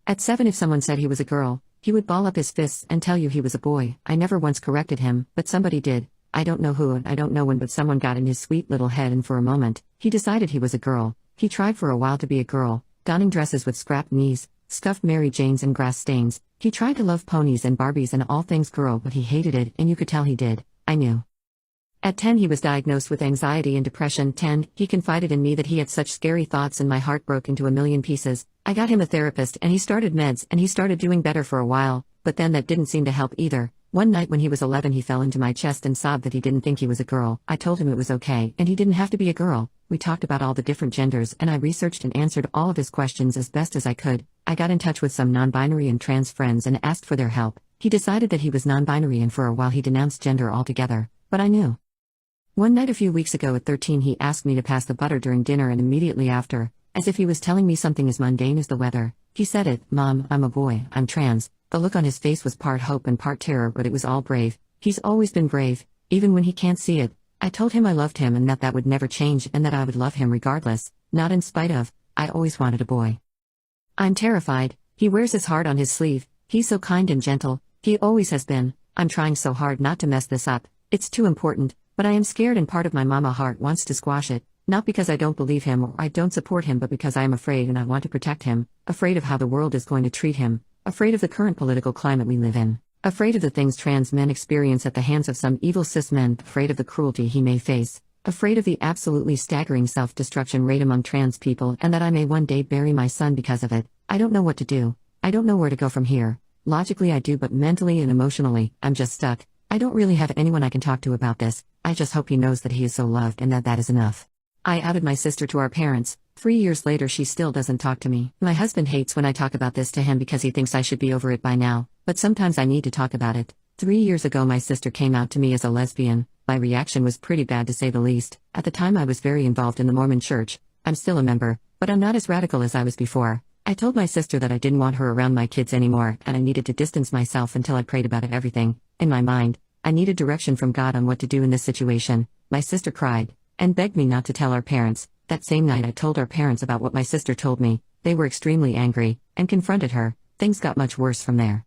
At 7, if someone said he was a girl, he would ball up his fists and tell you he was a boy. I never once corrected him, but somebody did. I don't know who and I don't know when, but someone got in his sweet little head and for a moment, he decided he was a girl. He tried for a while to be a girl, donning dresses with scrapped knees, scuffed Mary Janes and grass stains. He tried to love ponies and Barbies and all things girl, but he hated it, and you could tell he did. I knew. At 10 he was diagnosed with anxiety and depression. 10, he confided in me that he had such scary thoughts and my heart broke into a million pieces. I got him a therapist and he started meds and he started doing better for a while, but then that didn't seem to help either. One night when he was 11 he fell into my chest and sobbed that he didn't think he was a girl. I told him it was okay and he didn't have to be a girl. We talked about all the different genders and I researched and answered all of his questions as best as I could. I got in touch with some non-binary and trans friends and asked for their help. He decided that he was non-binary and for a while he denounced gender altogether, but I knew. One night a few weeks ago at 13 he asked me to pass the butter during dinner and immediately after, as if he was telling me something as mundane as the weather, he said it, "Mom, I'm a boy, I'm trans." The look on his face was part hope and part terror, but it was all brave. He's always been brave, even when he can't see it. I told him I loved him and that would never change and that I would love him regardless, not in spite of. I always wanted a boy. I'm terrified. He wears his heart on his sleeve. He's so kind and gentle. He always has been. I'm trying so hard not to mess this up. It's too important, but I am scared and part of my mama heart wants to squash it. Not because I don't believe him or I don't support him, but because I am afraid and I want to protect him. Afraid of how the world is going to treat him. Afraid of the current political climate we live in. Afraid of the things trans men experience at the hands of some evil cis men. Afraid of the cruelty he may face. Afraid of the absolutely staggering self-destruction rate among trans people and that I may one day bury my son because of it. I don't know what to do. I don't know where to go from here. Logically I do, but mentally and emotionally, I'm just stuck. I don't really have anyone I can talk to about this. I just hope he knows that he is so loved and that is enough. I outed my sister to our parents. 3 years later she still doesn't talk to me. My husband hates when I talk about this to him because he thinks I should be over it by now, but sometimes I need to talk about it. 3 years ago my sister came out to me as a lesbian. My reaction was pretty bad to say the least. At the time I was very involved in the Mormon church. I'm still a member, but I'm not as radical as I was before. I told my sister that I didn't want her around my kids anymore and I needed to distance myself until I prayed about everything. In my mind, I needed direction from God on what to do in this situation. My sister cried and begged me not to tell our parents. That same night I told our parents about what my sister told me. They were extremely angry and confronted her. Things got much worse from there.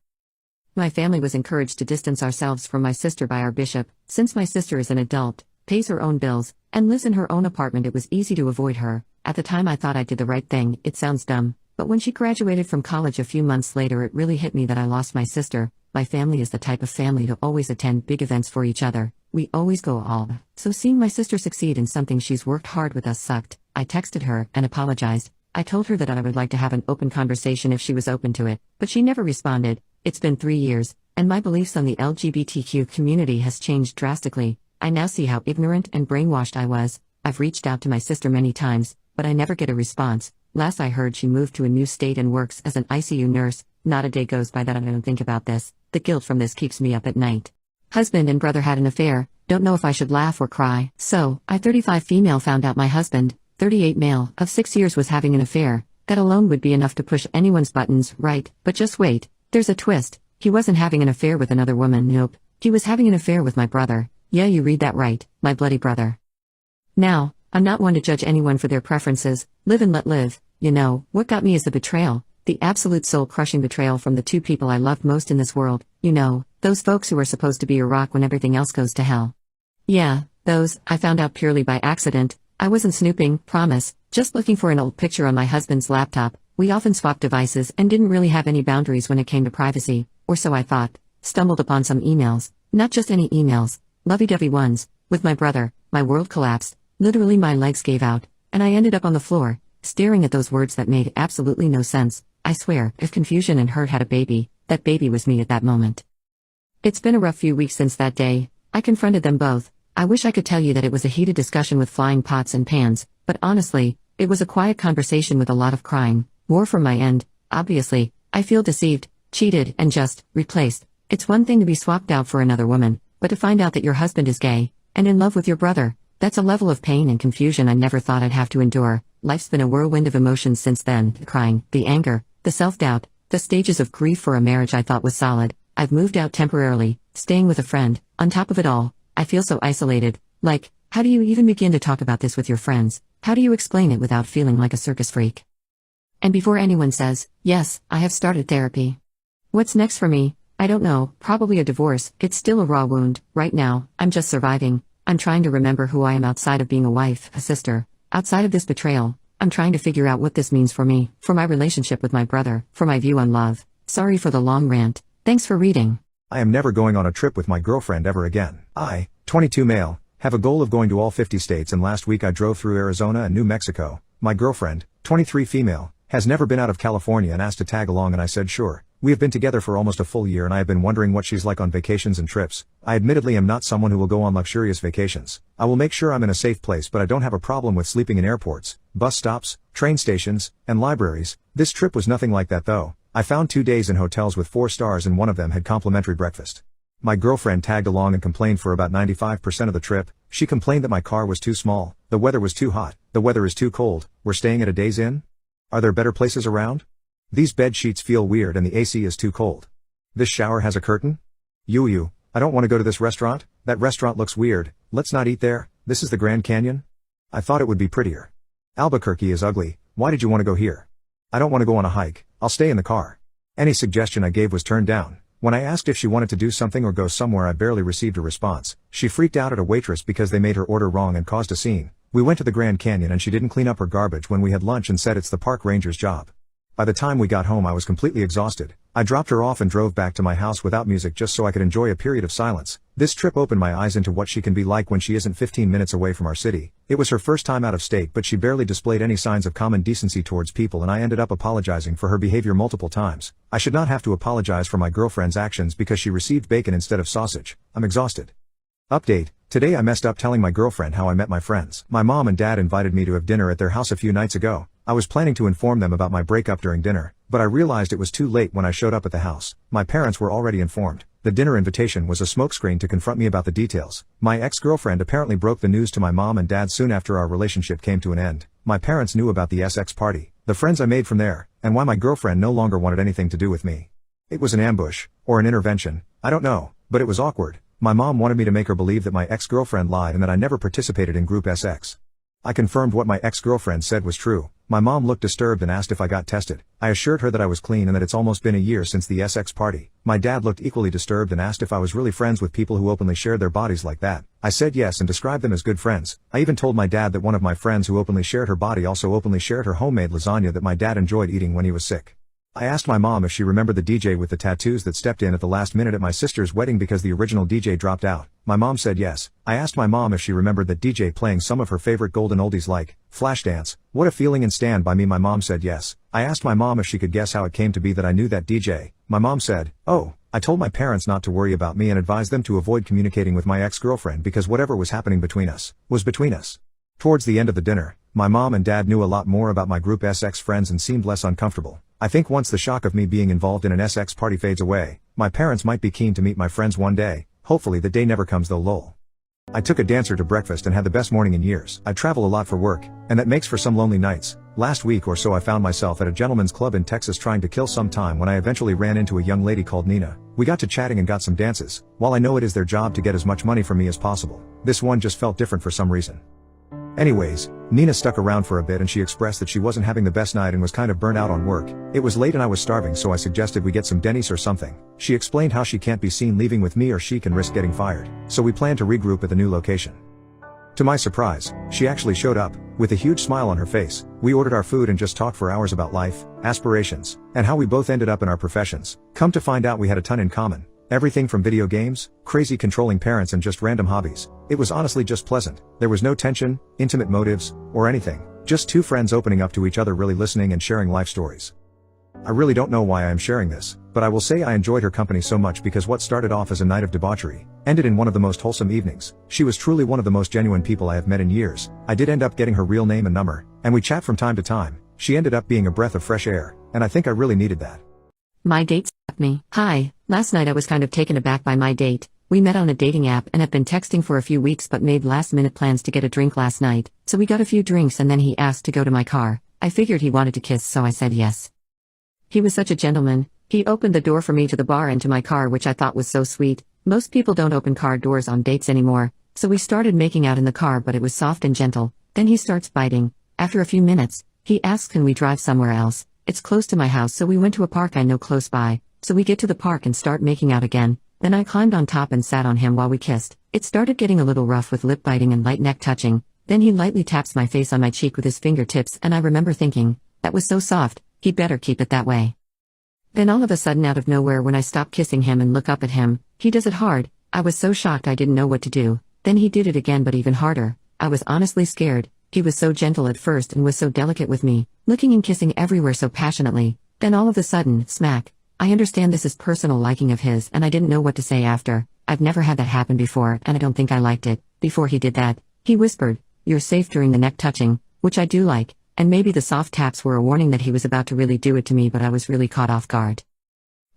My family was encouraged to distance ourselves from my sister by our bishop. Since my sister is an adult, pays her own bills, and lives in her own apartment, it was easy to avoid her. At the time I thought I did the right thing. It sounds dumb, but when she graduated from college a few months later it really hit me that I lost my sister. My family is the type of family to always attend big events for each other. We always go all. So seeing my sister succeed in something she's worked hard with us sucked. I texted her and apologized. I told her that I would like to have an open conversation if she was open to it, but she never responded. It's been 3 years, and my beliefs on the LGBTQ community has changed drastically. I now see how ignorant and brainwashed I was. I've reached out to my sister many times, but I never get a response. Last I heard she moved to a new state and works as an ICU nurse. Not a day goes by that I don't think about this. The guilt from this keeps me up at night. Husband and brother had an affair. Don't know if I should laugh or cry. So, I 35 female found out my husband, 38 male, of 6 years was having an affair. That alone would be enough to push anyone's buttons, right? But just wait. There's a twist. He wasn't having an affair with another woman, nope. He was having an affair with my brother. Yeah, you read that right, my bloody brother. Now, I'm not one to judge anyone for their preferences. Live and let live. You know, what got me is the betrayal. The absolute soul-crushing betrayal from the two people I loved most in this world. You know, those folks who are supposed to be your rock when everything else goes to hell. Yeah, those. I found out purely by accident. I wasn't snooping, promise. Just looking for an old picture on my husband's laptop. We often swapped devices and didn't really have any boundaries when it came to privacy, or so I thought. Stumbled upon some emails. Not just any emails. Lovey-dovey ones. With my brother, my world collapsed. Literally my legs gave out, and I ended up on the floor, staring at those words that made absolutely no sense. I swear, if confusion and hurt had a baby, that baby was me at that moment. It's been a rough few weeks since that day. I confronted them both. I wish I could tell you that it was a heated discussion with flying pots and pans, but honestly, it was a quiet conversation with a lot of crying. More from my end. Obviously, I feel deceived, cheated, and just replaced. It's one thing to be swapped out for another woman, but to find out that your husband is gay and in love with your brother, that's a level of pain and confusion I never thought I'd have to endure. Life's been a whirlwind of emotions since then. The crying, the anger, the self-doubt, the stages of grief for a marriage I thought was solid. I've moved out temporarily, staying with a friend. On top of it all, I feel so isolated. Like, how do you even begin to talk about this with your friends? How do you explain it without feeling like a circus freak? And before anyone says, yes, I have started therapy. What's next for me? I don't know, probably a divorce. It's still a raw wound. Right now, I'm just surviving. I'm trying to remember who I am outside of being a wife, a sister. Outside of this betrayal, I'm trying to figure out what this means for me, for my relationship with my brother, for my view on love. Sorry for the long rant. Thanks for reading. I am never going on a trip with my girlfriend ever again. I, 22 male, have a goal of going to all 50 states, and last week I drove through Arizona and New Mexico. My girlfriend, 23 female, has never been out of California and asked to tag along, and I said sure. We have been together for almost a full year and I have been wondering what she's like on vacations and trips. I admittedly am not someone who will go on luxurious vacations. I will make sure I'm in a safe place, but I don't have a problem with sleeping in airports, bus stops, train stations, and libraries. This trip was nothing like that though. I found 2 days in hotels with 4 stars and one of them had complimentary breakfast. My girlfriend tagged along and complained for about 95% of the trip. She complained that my car was too small, the weather was too hot, the weather is too cold, we're staying at a Days Inn? Are there better places around? These bed sheets feel weird and the AC is too cold. This shower has a curtain? I don't want to go to this restaurant, that restaurant looks weird, let's not eat there, this is the Grand Canyon? I thought it would be prettier. Albuquerque is ugly, why did you want to go here? I don't want to go on a hike, I'll stay in the car. Any suggestion I gave was turned down. When I asked if she wanted to do something or go somewhere, I barely received a response. She freaked out at a waitress because they made her order wrong and caused a scene. We went to the Grand Canyon and she didn't clean up her garbage when we had lunch and said it's the park ranger's job. By the time we got home I was completely exhausted. I dropped her off and drove back to my house without music just so I could enjoy a period of silence. This trip opened my eyes into what she can be like when she isn't 15 minutes away from our city. It was her first time out of state, but she barely displayed any signs of common decency towards people and I ended up apologizing for her behavior multiple times. I should not have to apologize for my girlfriend's actions because she received bacon instead of sausage. I'm exhausted. Update. Today I messed up telling my girlfriend how I met my friends. My mom and dad invited me to have dinner at their house a few nights ago. I was planning to inform them about my breakup during dinner, but I realized it was too late when I showed up at the house. My parents were already informed. The dinner invitation was a smokescreen to confront me about the details. My ex-girlfriend apparently broke the news to my mom and dad soon after our relationship came to an end. My parents knew about the SX party, the friends I made from there, and why my girlfriend no longer wanted anything to do with me. It was an ambush, or an intervention, I don't know, but it was awkward. My mom wanted me to make her believe that my ex-girlfriend lied and that I never participated in Group SX. I confirmed what my ex-girlfriend said was true. My mom looked disturbed and asked if I got tested. I assured her that I was clean and that it's almost been a year since the SX party. My dad looked equally disturbed and asked if I was really friends with people who openly shared their bodies like that. I said yes and described them as good friends. I even told my dad that one of my friends who openly shared her body also openly shared her homemade lasagna that my dad enjoyed eating when he was sick. I asked my mom if she remembered the DJ with the tattoos that stepped in at the last minute at my sister's wedding because the original DJ dropped out. My mom said yes. I asked my mom if she remembered that DJ playing some of her favorite golden oldies like Flashdance, What a Feeling and Stand By Me. My mom said yes. I asked my mom if she could guess how it came to be that I knew that DJ. My mom said, oh. I told my parents not to worry about me and advised them to avoid communicating with my ex-girlfriend because whatever was happening between us was between us. Towards the end of the dinner, my mom and dad knew a lot more about my Group SX friends and seemed less uncomfortable. I think once the shock of me being involved in an SX party fades away, my parents might be keen to meet my friends one day. Hopefully the day never comes though, lol. I took a dancer to breakfast and had the best morning in years. I travel a lot for work, and that makes for some lonely nights. Last week or so I found myself at a gentleman's club in Texas trying to kill some time when I eventually ran into a young lady called Nina. We got to chatting and got some dances. While I know it is their job to get as much money from me as possible, this one just felt different for some reason. Anyways, Nina stuck around for a bit and she expressed that she wasn't having the best night and was kind of burnt out on work. It was late and I was starving, so I suggested we get some Denny's or something. She explained how she can't be seen leaving with me or she can risk getting fired, so we planned to regroup at the new location. To my surprise, she actually showed up, with a huge smile on her face. We ordered our food and just talked for hours about life, aspirations, and how we both ended up in our professions. Come to find out we had a ton in common. Everything from video games, crazy controlling parents and just random hobbies. It was honestly just pleasant. There was no tension, intimate motives, or anything. Just two friends opening up to each other, really listening and sharing life stories. I really don't know why I am sharing this, but I will say I enjoyed her company so much because what started off as a night of debauchery ended in one of the most wholesome evenings. She was truly one of the most genuine people I have met in years. I did end up getting her real name and number, and we chat from time to time. She ended up being a breath of fresh air, and I think I really needed that. My date slapped me. Hi, last night I was kind of taken aback by my date. We met on a dating app and have been texting for a few weeks but made last-minute plans to get a drink last night. So we got a few drinks and then he asked to go to my car. I figured he wanted to kiss, so I said yes. He was such a gentleman. He opened the door for me to the bar and to my car, which I thought was so sweet. Most people don't open car doors on dates anymore. So we started making out in the car, but it was soft and gentle. Then he starts biting. After a few minutes, he asks, can we drive somewhere else? It's close to my house, so we went to a park I know close by. So we get to the park and start making out again. Then I climbed on top and sat on him while we kissed. It started getting a little rough with lip biting and light neck touching. Then he lightly taps my face on my cheek with his fingertips, and I remember thinking, that was so soft, he'd better keep it that way. Then all of a sudden, out of nowhere, when I stop kissing him and look up at him, he does it hard. I was so shocked I didn't know what to do. Then he did it again, but even harder. I was honestly scared. He was so gentle at first and was so delicate with me, looking and kissing everywhere so passionately. Then all of a sudden, smack. I understand this is personal liking of his and I didn't know what to say after. I've never had that happen before and I don't think I liked it. Before he did that, he whispered, "You're safe," during the neck touching, which I do like, and maybe the soft taps were a warning that he was about to really do it to me, but I was really caught off guard.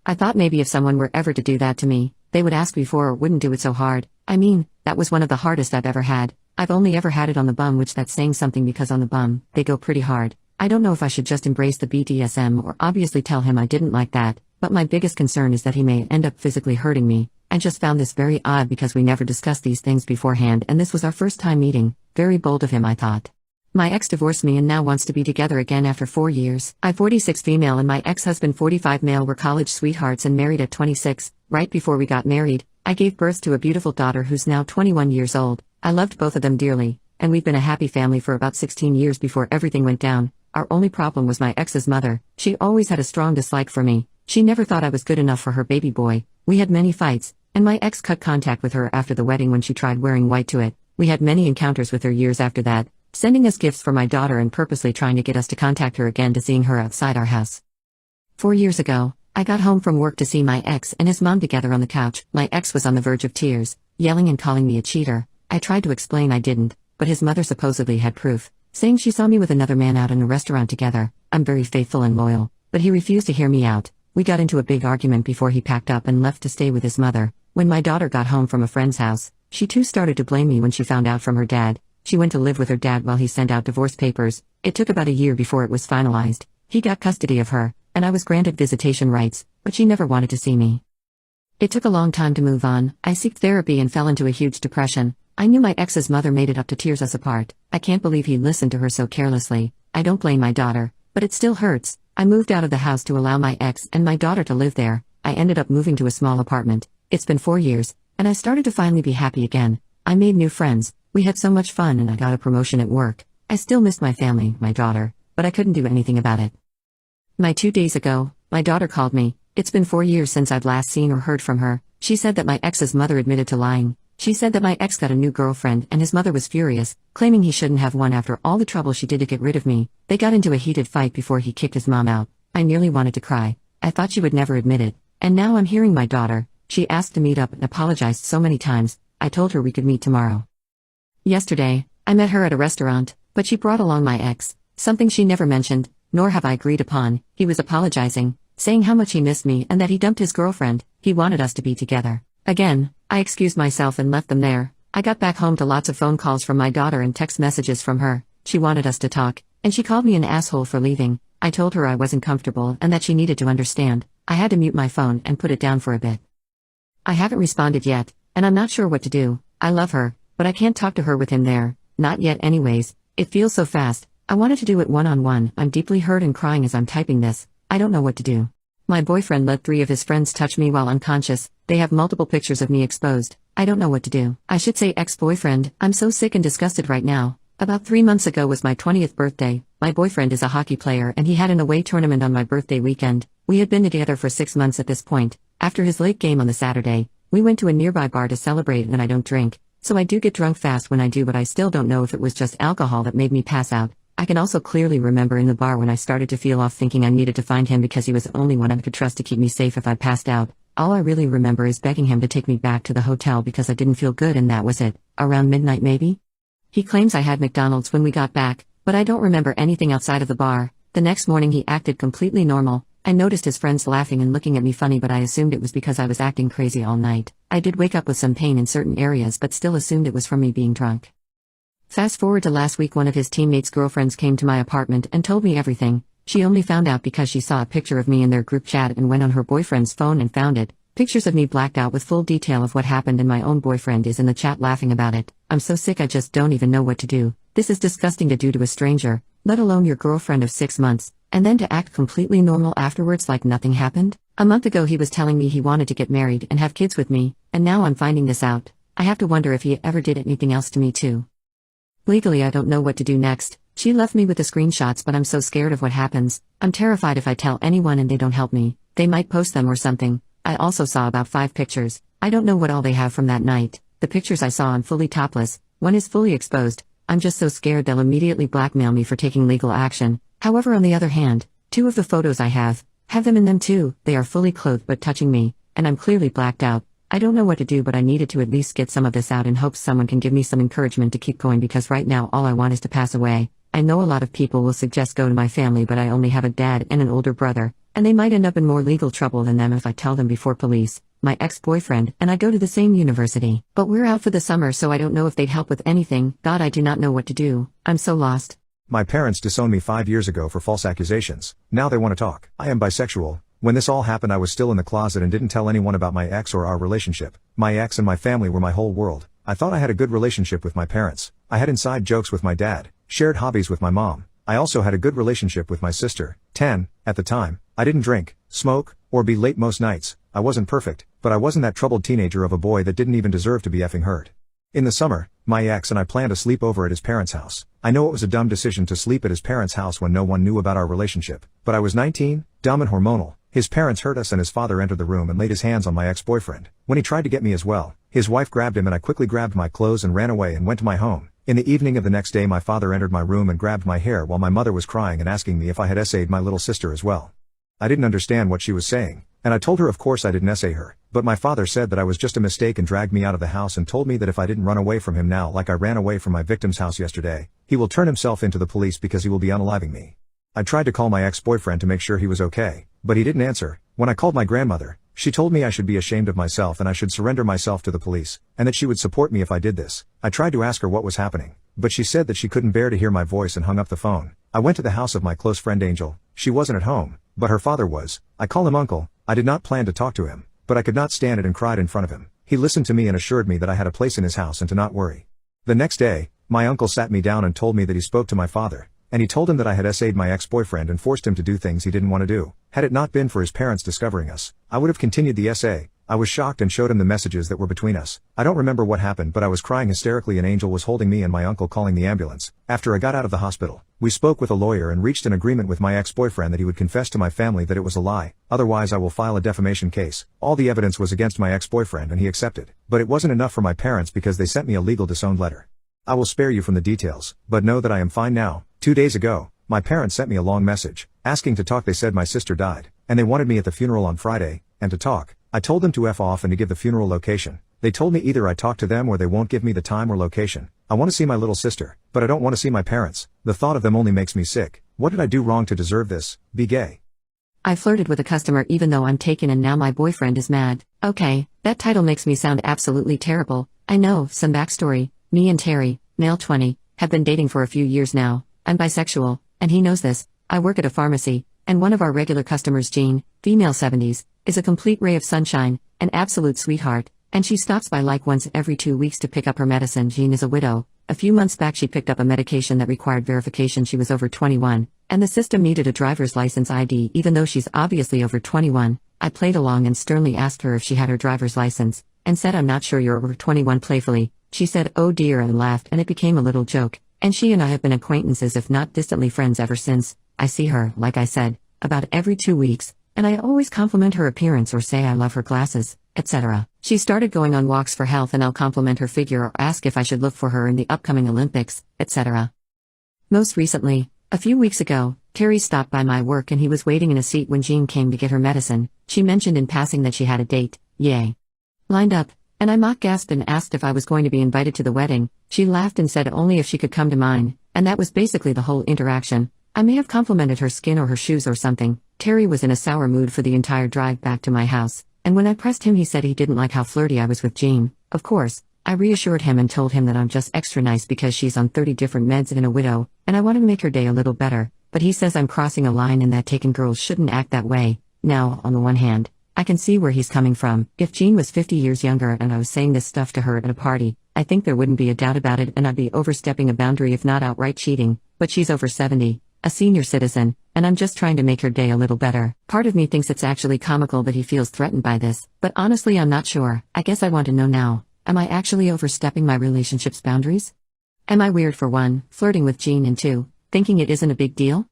I thought maybe if someone were ever to do that to me, they would ask before or wouldn't do it so hard. I mean, that was one of the hardest I've ever had. I've only ever had it on the bum, which that's saying something because on the bum, they go pretty hard. I don't know if I should just embrace the BDSM or obviously tell him I didn't like that, but my biggest concern is that he may end up physically hurting me. I just found this very odd because we never discussed these things beforehand and this was our first time meeting. Very bold of him, I thought. My ex divorced me and now wants to be together again after 4 years. I'm 46 female and my ex-husband 45 male were college sweethearts and married at 26. Right before we got married, I gave birth to a beautiful daughter who's now 21 years old. I loved both of them dearly, and we've been a happy family for about 16 years before everything went down. Our only problem was my ex's mother. She always had a strong dislike for me. She never thought I was good enough for her baby boy. We had many fights, and my ex cut contact with her after the wedding when she tried wearing white to it. We had many encounters with her years after that, sending us gifts for my daughter and purposely trying to get us to contact her again to seeing her outside our house. 4 years ago, I got home from work to see my ex and his mom together on the couch. My ex was on the verge of tears, yelling and calling me a cheater. I tried to explain I didn't, but his mother supposedly had proof, saying she saw me with another man out in a restaurant together. I'm very faithful and loyal, but he refused to hear me out. We got into a big argument before he packed up and left to stay with his mother. When my daughter got home from a friend's house, she too started to blame me when she found out from her dad. She went to live with her dad while he sent out divorce papers. It took about a year before it was finalized. He got custody of her, and I was granted visitation rights, but she never wanted to see me. It took a long time to move on. I sought therapy and fell into a huge depression. I knew my ex's mother made it up to tears us apart. I can't believe he listened to her so carelessly. I don't blame my daughter, but it still hurts. I moved out of the house to allow my ex and my daughter to live there. I ended up moving to a small apartment. It's been 4 years, and I started to finally be happy again. I made new friends. We had so much fun and I got a promotion at work. I still missed my family, my daughter, but I couldn't do anything about it. 2 days ago, my daughter called me. It's been 4 years since I've last seen or heard from her. She said that my ex's mother admitted to lying. She said that my ex got a new girlfriend and his mother was furious, claiming he shouldn't have one after all the trouble she did to get rid of me. They got into a heated fight before he kicked his mom out. I nearly wanted to cry. I thought she would never admit it. And now I'm hearing my daughter. She asked to meet up and apologized so many times. I told her we could meet tomorrow. Yesterday, I met her at a restaurant, but she brought along my ex, something she never mentioned, nor have I agreed upon. He was apologizing, saying how much he missed me and that he dumped his girlfriend. He wanted us to be together. Again, I excused myself and left them there. I got back home to lots of phone calls from my daughter and text messages from her. She wanted us to talk, and she called me an asshole for leaving. I told her I wasn't comfortable and that she needed to understand. I had to mute my phone and put it down for a bit. I haven't responded yet, and I'm not sure what to do. I love her, but I can't talk to her with him there. Not yet anyways. It feels so fast. I wanted to do it one-on-one. I'm deeply hurt and crying as I'm typing this. I don't know what to do. My boyfriend let 3 of his friends touch me while unconscious. They have multiple pictures of me exposed. I don't know what to do. I should say ex-boyfriend. I'm so sick and disgusted right now. About 3 months ago was my 20th birthday. My boyfriend is a hockey player and he had an away tournament on my birthday weekend. We had been together for 6 months at this point. After his late game on the Saturday, we went to a nearby bar to celebrate and I don't drink. So I do get drunk fast when I do, but I still don't know if it was just alcohol that made me pass out. I can also clearly remember in the bar when I started to feel off thinking I needed to find him because he was the only one I could trust to keep me safe if I passed out. All I really remember is begging him to take me back to the hotel because I didn't feel good and that was it. Around midnight maybe? He claims I had McDonald's when we got back, but I don't remember anything outside of the bar. The next morning he acted completely normal. I noticed his friends laughing and looking at me funny, but I assumed it was because I was acting crazy all night. I did wake up with some pain in certain areas but still assumed it was from me being drunk. Fast forward to last week, one of his teammates' girlfriends came to my apartment and told me everything. She only found out because she saw a picture of me in their group chat and went on her boyfriend's phone and found it. Pictures of me blacked out with full detail of what happened and my own boyfriend is in the chat laughing about it. I'm so sick I just don't even know what to do. This is disgusting to do to a stranger, let alone your girlfriend of 6 months, and then to act completely normal afterwards like nothing happened. A month ago he was telling me he wanted to get married and have kids with me, and now I'm finding this out. I have to wonder if he ever did anything else to me too. Legally I don't know what to do next. She left me with the screenshots but I'm so scared of what happens. I'm terrified if I tell anyone and they don't help me, they might post them or something. I also saw about 5 pictures. I don't know what all they have from that night. The pictures I saw I'm fully topless, one is fully exposed. I'm just so scared they'll immediately blackmail me for taking legal action. However, on the other hand, 2 of the photos I have, Have them in them too. They are fully clothed but touching me, and I'm clearly blacked out. I don't know what to do, but I needed to at least get some of this out in hopes someone can give me some encouragement to keep going, because right now all I want is to pass away. I know a lot of people will suggest go to my family, but I only have a dad and an older brother, and they might end up in more legal trouble than them if I tell them before police. My ex-boyfriend and I go to the same university, but we're out for the summer, so I don't know if they'd help with anything. God, I do not know what to do. I'm so lost. My parents disowned me 5 years ago for false accusations. Now they want to talk. I am bisexual. When this all happened, I was still in the closet and didn't tell anyone about my ex or our relationship. My ex and my family were my whole world. I thought I had a good relationship with my parents. I had inside jokes with my dad, shared hobbies with my mom. I also had a good relationship with my sister, 10, at the time. I didn't drink, smoke, or be late most nights. I wasn't perfect, but I wasn't that troubled teenager of a boy that didn't even deserve to be effing hurt. In the summer, my ex and I planned to sleep over at his parents' house. I know it was a dumb decision to sleep at his parents' house when no one knew about our relationship, but I was 19, dumb and hormonal. His parents hurt us and his father entered the room and laid his hands on my ex-boyfriend. When he tried to get me as well, his wife grabbed him and I quickly grabbed my clothes and ran away and went to my home. In the evening of the next day, my father entered my room and grabbed my hair while my mother was crying and asking me if I had essayed my little sister as well. I didn't understand what she was saying, and I told her of course I didn't essay her, but my father said that I was just a mistake and dragged me out of the house and told me that if I didn't run away from him now like I ran away from my victim's house yesterday, he will turn himself into the police because he will be unaliving me. I tried to call my ex-boyfriend to make sure he was okay, but he didn't answer. When I called my grandmother, she told me I should be ashamed of myself and I should surrender myself to the police, and that she would support me if I did this. I tried to ask her what was happening, but she said that she couldn't bear to hear my voice and hung up the phone. I went to the house of my close friend Angel. She wasn't at home, but her father was. I call him uncle. I did not plan to talk to him, but I could not stand it and cried in front of him. He listened to me and assured me that I had a place in his house and to not worry. The next day, my uncle sat me down and told me that he spoke to my father, and he told him that I had essayed my ex-boyfriend and forced him to do things he didn't want to do. Had it not been for his parents discovering us, I would have continued the essay. I was shocked and showed him the messages that were between us. I don't remember what happened, but I was crying hysterically and Angel was holding me and my uncle calling the ambulance. After I got out of the hospital, we spoke with a lawyer and reached an agreement with my ex-boyfriend that he would confess to my family that it was a lie, otherwise I will file a defamation case. All the evidence was against my ex-boyfriend and he accepted, but it wasn't enough for my parents because they sent me a legal disowned letter. I will spare you from the details, but know that I am fine now. 2 days ago, my parents sent me a long message, asking to talk. They said my sister died, and they wanted me at the funeral on Friday, and to talk. I told them to F off and to give the funeral location. They told me either I talk to them or they won't give me the time or location. I want to see my little sister, but I don't want to see my parents. The thought of them only makes me sick. What did I do wrong to deserve this? Be gay. I flirted with a customer even though I'm taken and now my boyfriend is mad. Okay, that title makes me sound absolutely terrible. I know. Some backstory. Me and Terry, male 20, have been dating for a few years now. I'm bisexual, and he knows this. I work at a pharmacy, and one of our regular customers, Jean, female 70s, is a complete ray of sunshine, an absolute sweetheart, and she stops by like once every 2 weeks to pick up her medicine. Jean is a widow. A few months back she picked up a medication that required verification she was over 21, and the system needed a driver's license ID even though she's obviously over 21. I played along and sternly asked her if she had her driver's license, and said I'm not sure you're over 21 playfully. She said oh dear and laughed and it became a little joke, and she and I have been acquaintances if not distantly friends ever since. I see her, like I said, about every 2 weeks, and I always compliment her appearance or say I love her glasses, etc. She started going on walks for health and I'll compliment her figure or ask if I should look for her in the upcoming Olympics, etc. Most recently, a few weeks ago, Terry stopped by my work and he was waiting in a seat when Jean came to get her medicine. She mentioned in passing that she had a date, yay, lined up, and I mock gasped and asked if I was going to be invited to the wedding. She laughed and said only if she could come to mine, and that was basically the whole interaction. I may have complimented her skin or her shoes or something. Terry was in a sour mood for the entire drive back to my house, and when I pressed him he said he didn't like how flirty I was with Jean. Of course, I reassured him and told him that I'm just extra nice because she's on 30 different meds and a widow, and I wanted to make her day a little better, but he says I'm crossing a line and that taken girls shouldn't act that way. Now, on the one hand, I can see where he's coming from. If Jean was 50 years younger and I was saying this stuff to her at a party, I think there wouldn't be a doubt about it and I'd be overstepping a boundary if not outright cheating, but she's over 70. A senior citizen, and I'm just trying to make her day a little better. Part of me thinks it's actually comical that he feels threatened by this, but honestly I'm not sure. I guess I want to know now, am I actually overstepping my relationship's boundaries? Am I weird for 1, flirting with Jean, and 2, thinking it isn't a big deal?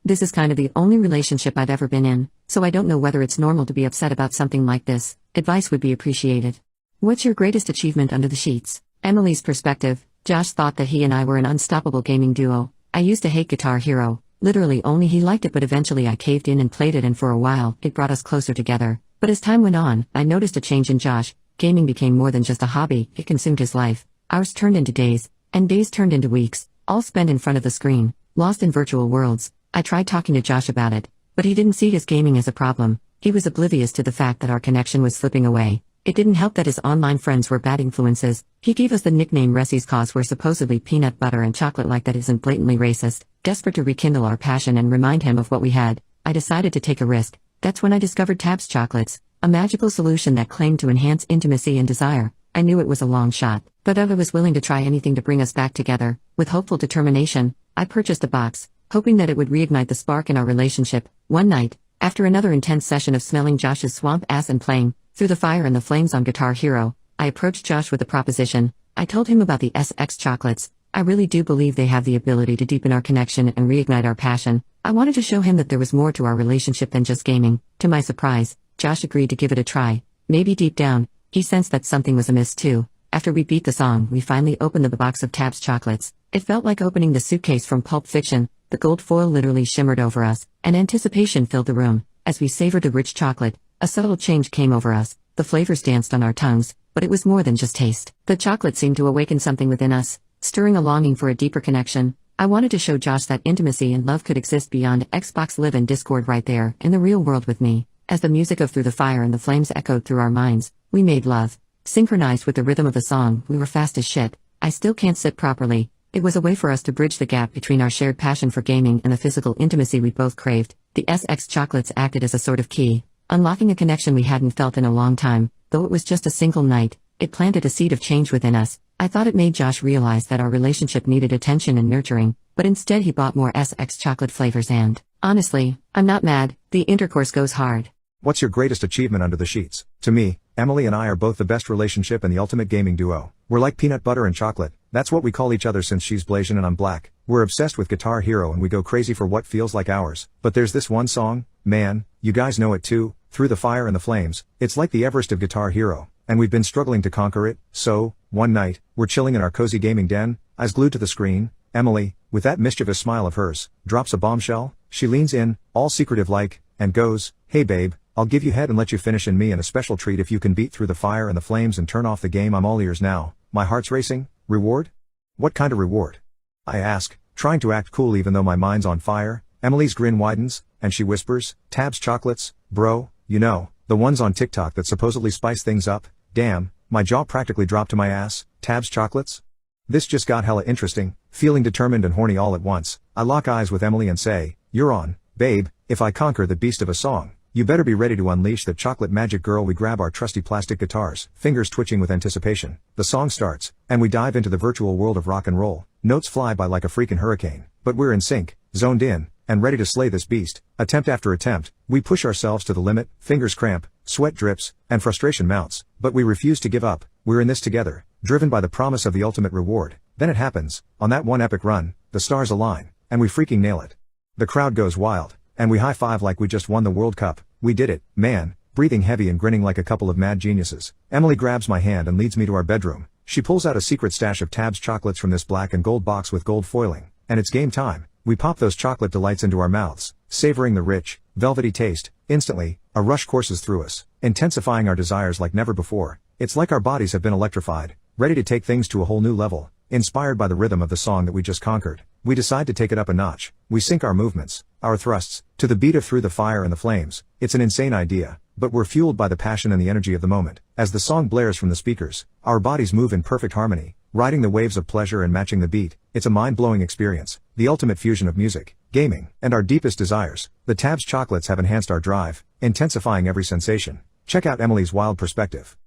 This is kind of the only relationship I've ever been in, so I don't know whether it's normal to be upset about something like this. Advice would be appreciated. What's your greatest achievement under the sheets? Emily's perspective. Josh thought that he and I were an unstoppable gaming duo. I used to hate Guitar Hero, Literally only he liked it, but eventually I caved in and played it, and for a while, it brought us closer together. But as time went on, I noticed a change in Josh. Gaming became more than just a hobby, it consumed his life. Hours turned into days, and days turned into weeks, all spent in front of the screen, lost in virtual worlds. I tried talking to Josh about it, but he didn't see his gaming as a problem. He was oblivious to the fact that our connection was slipping away. It didn't help that his online friends were bad influences. He gave us the nickname Resi's cause, where supposedly peanut butter and chocolate like that isn't blatantly racist. Desperate to rekindle our passion and remind him of what we had, I decided to take a risk. That's when I discovered Tabs chocolates, a magical solution that claimed to enhance intimacy and desire. I knew it was a long shot, but I was willing to try anything to bring us back together. With hopeful determination, I purchased a box, hoping that it would reignite the spark in our relationship. One night, after another intense session of smelling Josh's swamp ass and playing Through the Fire and the Flames on Guitar Hero, I approached Josh with a proposition. I told him about the SX chocolates. I really do believe they have the ability to deepen our connection and reignite our passion. I wanted to show him that there was more to our relationship than just gaming. To my surprise, Josh agreed to give it a try. Maybe deep down, he sensed that something was amiss too. After we beat the song, we finally opened the box of Tabs chocolates. It felt like opening the suitcase from Pulp Fiction. The gold foil literally shimmered over us, and anticipation filled the room. As we savored the rich chocolate, a subtle change came over us. The flavors danced on our tongues, but it was more than just taste. The chocolate seemed to awaken something within us, stirring a longing for a deeper connection. I wanted to show Josh that intimacy and love could exist beyond Xbox Live and Discord, right there, in the real world with me. As the music of Through the Fire and the Flames echoed through our minds, we made love. Synchronized with the rhythm of the song, we were fast as shit. I still can't sit properly. It was a way for us to bridge the gap between our shared passion for gaming and the physical intimacy we both craved. The SX chocolates acted as a sort of key, unlocking a connection we hadn't felt in a long time. Though it was just a single night, it planted a seed of change within us. I thought it made Josh realize that our relationship needed attention and nurturing, but instead he bought more SX chocolate flavors, and honestly, I'm not mad. The intercourse goes hard. What's your greatest achievement under the sheets? To me, Emily and I are both the best relationship and the ultimate gaming duo. We're like peanut butter and chocolate. That's what we call each other since she's Blasian and I'm black. We're obsessed with Guitar Hero and we go crazy for what feels like hours. But there's this one song, man, you guys know it too, Through the Fire and the Flames. It's like the Everest of Guitar Hero, and we've been struggling to conquer it. So, one night, we're chilling in our cozy gaming den, eyes glued to the screen. Emily, with that mischievous smile of hers, drops a bombshell. She leans in, all secretive like, and goes, "Hey babe, I'll give you head and let you finish in me, and a special treat if you can beat Through the Fire and the Flames and turn off the game. I'm all ears now." My heart's racing. Reward? What kind of reward? I ask, trying to act cool even though my mind's on fire. Emily's grin widens, and she whispers, "Tabs chocolates, bro, you know, the ones on TikTok that supposedly spice things up." Damn, my jaw practically dropped to my ass. Tabs chocolates? This just got hella interesting. Feeling determined and horny all at once, I lock eyes with Emily and say, "You're on, babe. If I conquer the beast of a song, you better be ready to unleash the chocolate magic, girl." We grab our trusty plastic guitars, fingers twitching with anticipation. The song starts, and we dive into the virtual world of rock and roll. Notes fly by like a freaking hurricane, but we're in sync, zoned in, and ready to slay this beast. Attempt after attempt, we push ourselves to the limit, fingers cramp, sweat drips, and frustration mounts, but we refuse to give up. We're in this together, driven by the promise of the ultimate reward. Then it happens. On that one epic run, the stars align, and we freaking nail it. The crowd goes wild, and we high-five like we just won the World Cup. We did it, man, breathing heavy and grinning like a couple of mad geniuses. Emily grabs my hand and leads me to our bedroom. She pulls out a secret stash of Tabs chocolates from this black and gold box with gold foiling, and it's game time. We pop those chocolate delights into our mouths, savoring the rich, velvety taste. Instantly, a rush courses through us, intensifying our desires like never before. It's like our bodies have been electrified, ready to take things to a whole new level. Inspired by the rhythm of the song that we just conquered, we decide to take it up a notch. We sync our movements, our thrusts, to the beat of Through the Fire and the Flames. It's an insane idea, but we're fueled by the passion and the energy of the moment. As the song blares from the speakers, our bodies move in perfect harmony, riding the waves of pleasure and matching the beat. It's a mind-blowing experience, the ultimate fusion of music, gaming, and our deepest desires. The Tabs chocolates have enhanced our drive, intensifying every sensation. Check out Emily's wild perspective.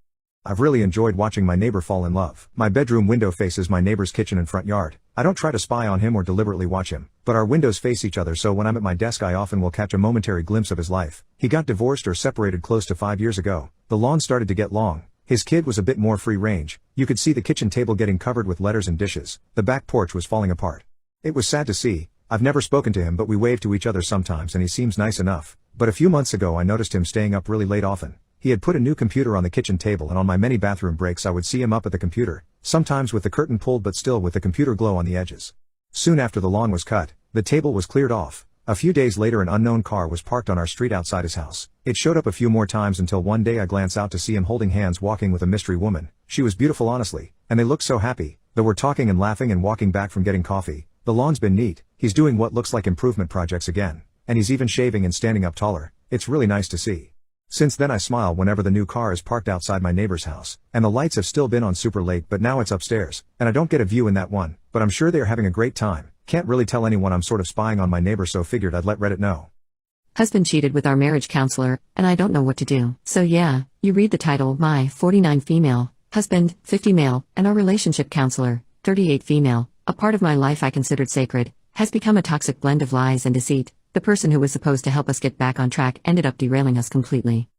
I've really enjoyed watching my neighbor fall in love. My bedroom window faces my neighbor's kitchen and front yard. I don't try to spy on him or deliberately watch him, but our windows face each other, so when I'm at my desk I often will catch a momentary glimpse of his life. He got divorced or separated close to 5 years ago. The lawn started to get long. His kid was a bit more free range. You could see the kitchen table getting covered with letters and dishes. The back porch was falling apart. It was sad to see. I've never spoken to him, but we wave to each other sometimes and he seems nice enough. But a few months ago I noticed him staying up really late often. He had put a new computer on the kitchen table, and on my many bathroom breaks I would see him up at the computer, sometimes with the curtain pulled but still with the computer glow on the edges. Soon after the lawn was cut, The table was cleared off. A few days later an unknown car was parked on our street outside his house. It showed up a few more times until one day I glanced out to see him holding hands walking with a mystery woman. She was beautiful honestly, and they looked so happy. They were talking and laughing and walking back from getting coffee. The lawn's been neat, he's doing what looks like improvement projects again. And he's even shaving and standing up taller. It's really nice to see. Since then I smile whenever the new car is parked outside my neighbor's house. And the lights have still been on super late but now it's upstairs. And I don't get a view in that one, but I'm sure they're having a great time. Can't really tell anyone I'm sort of spying on my neighbor so figured I'd let Reddit know. Husband cheated with our marriage counselor, and I don't know what to do. So yeah, you read the title, my 49 female, husband, 50 male, and our relationship counselor, 38 female, a part of my life I considered sacred, has become a toxic blend of lies and deceit. The person who was supposed to help us get back on track ended up derailing us completely.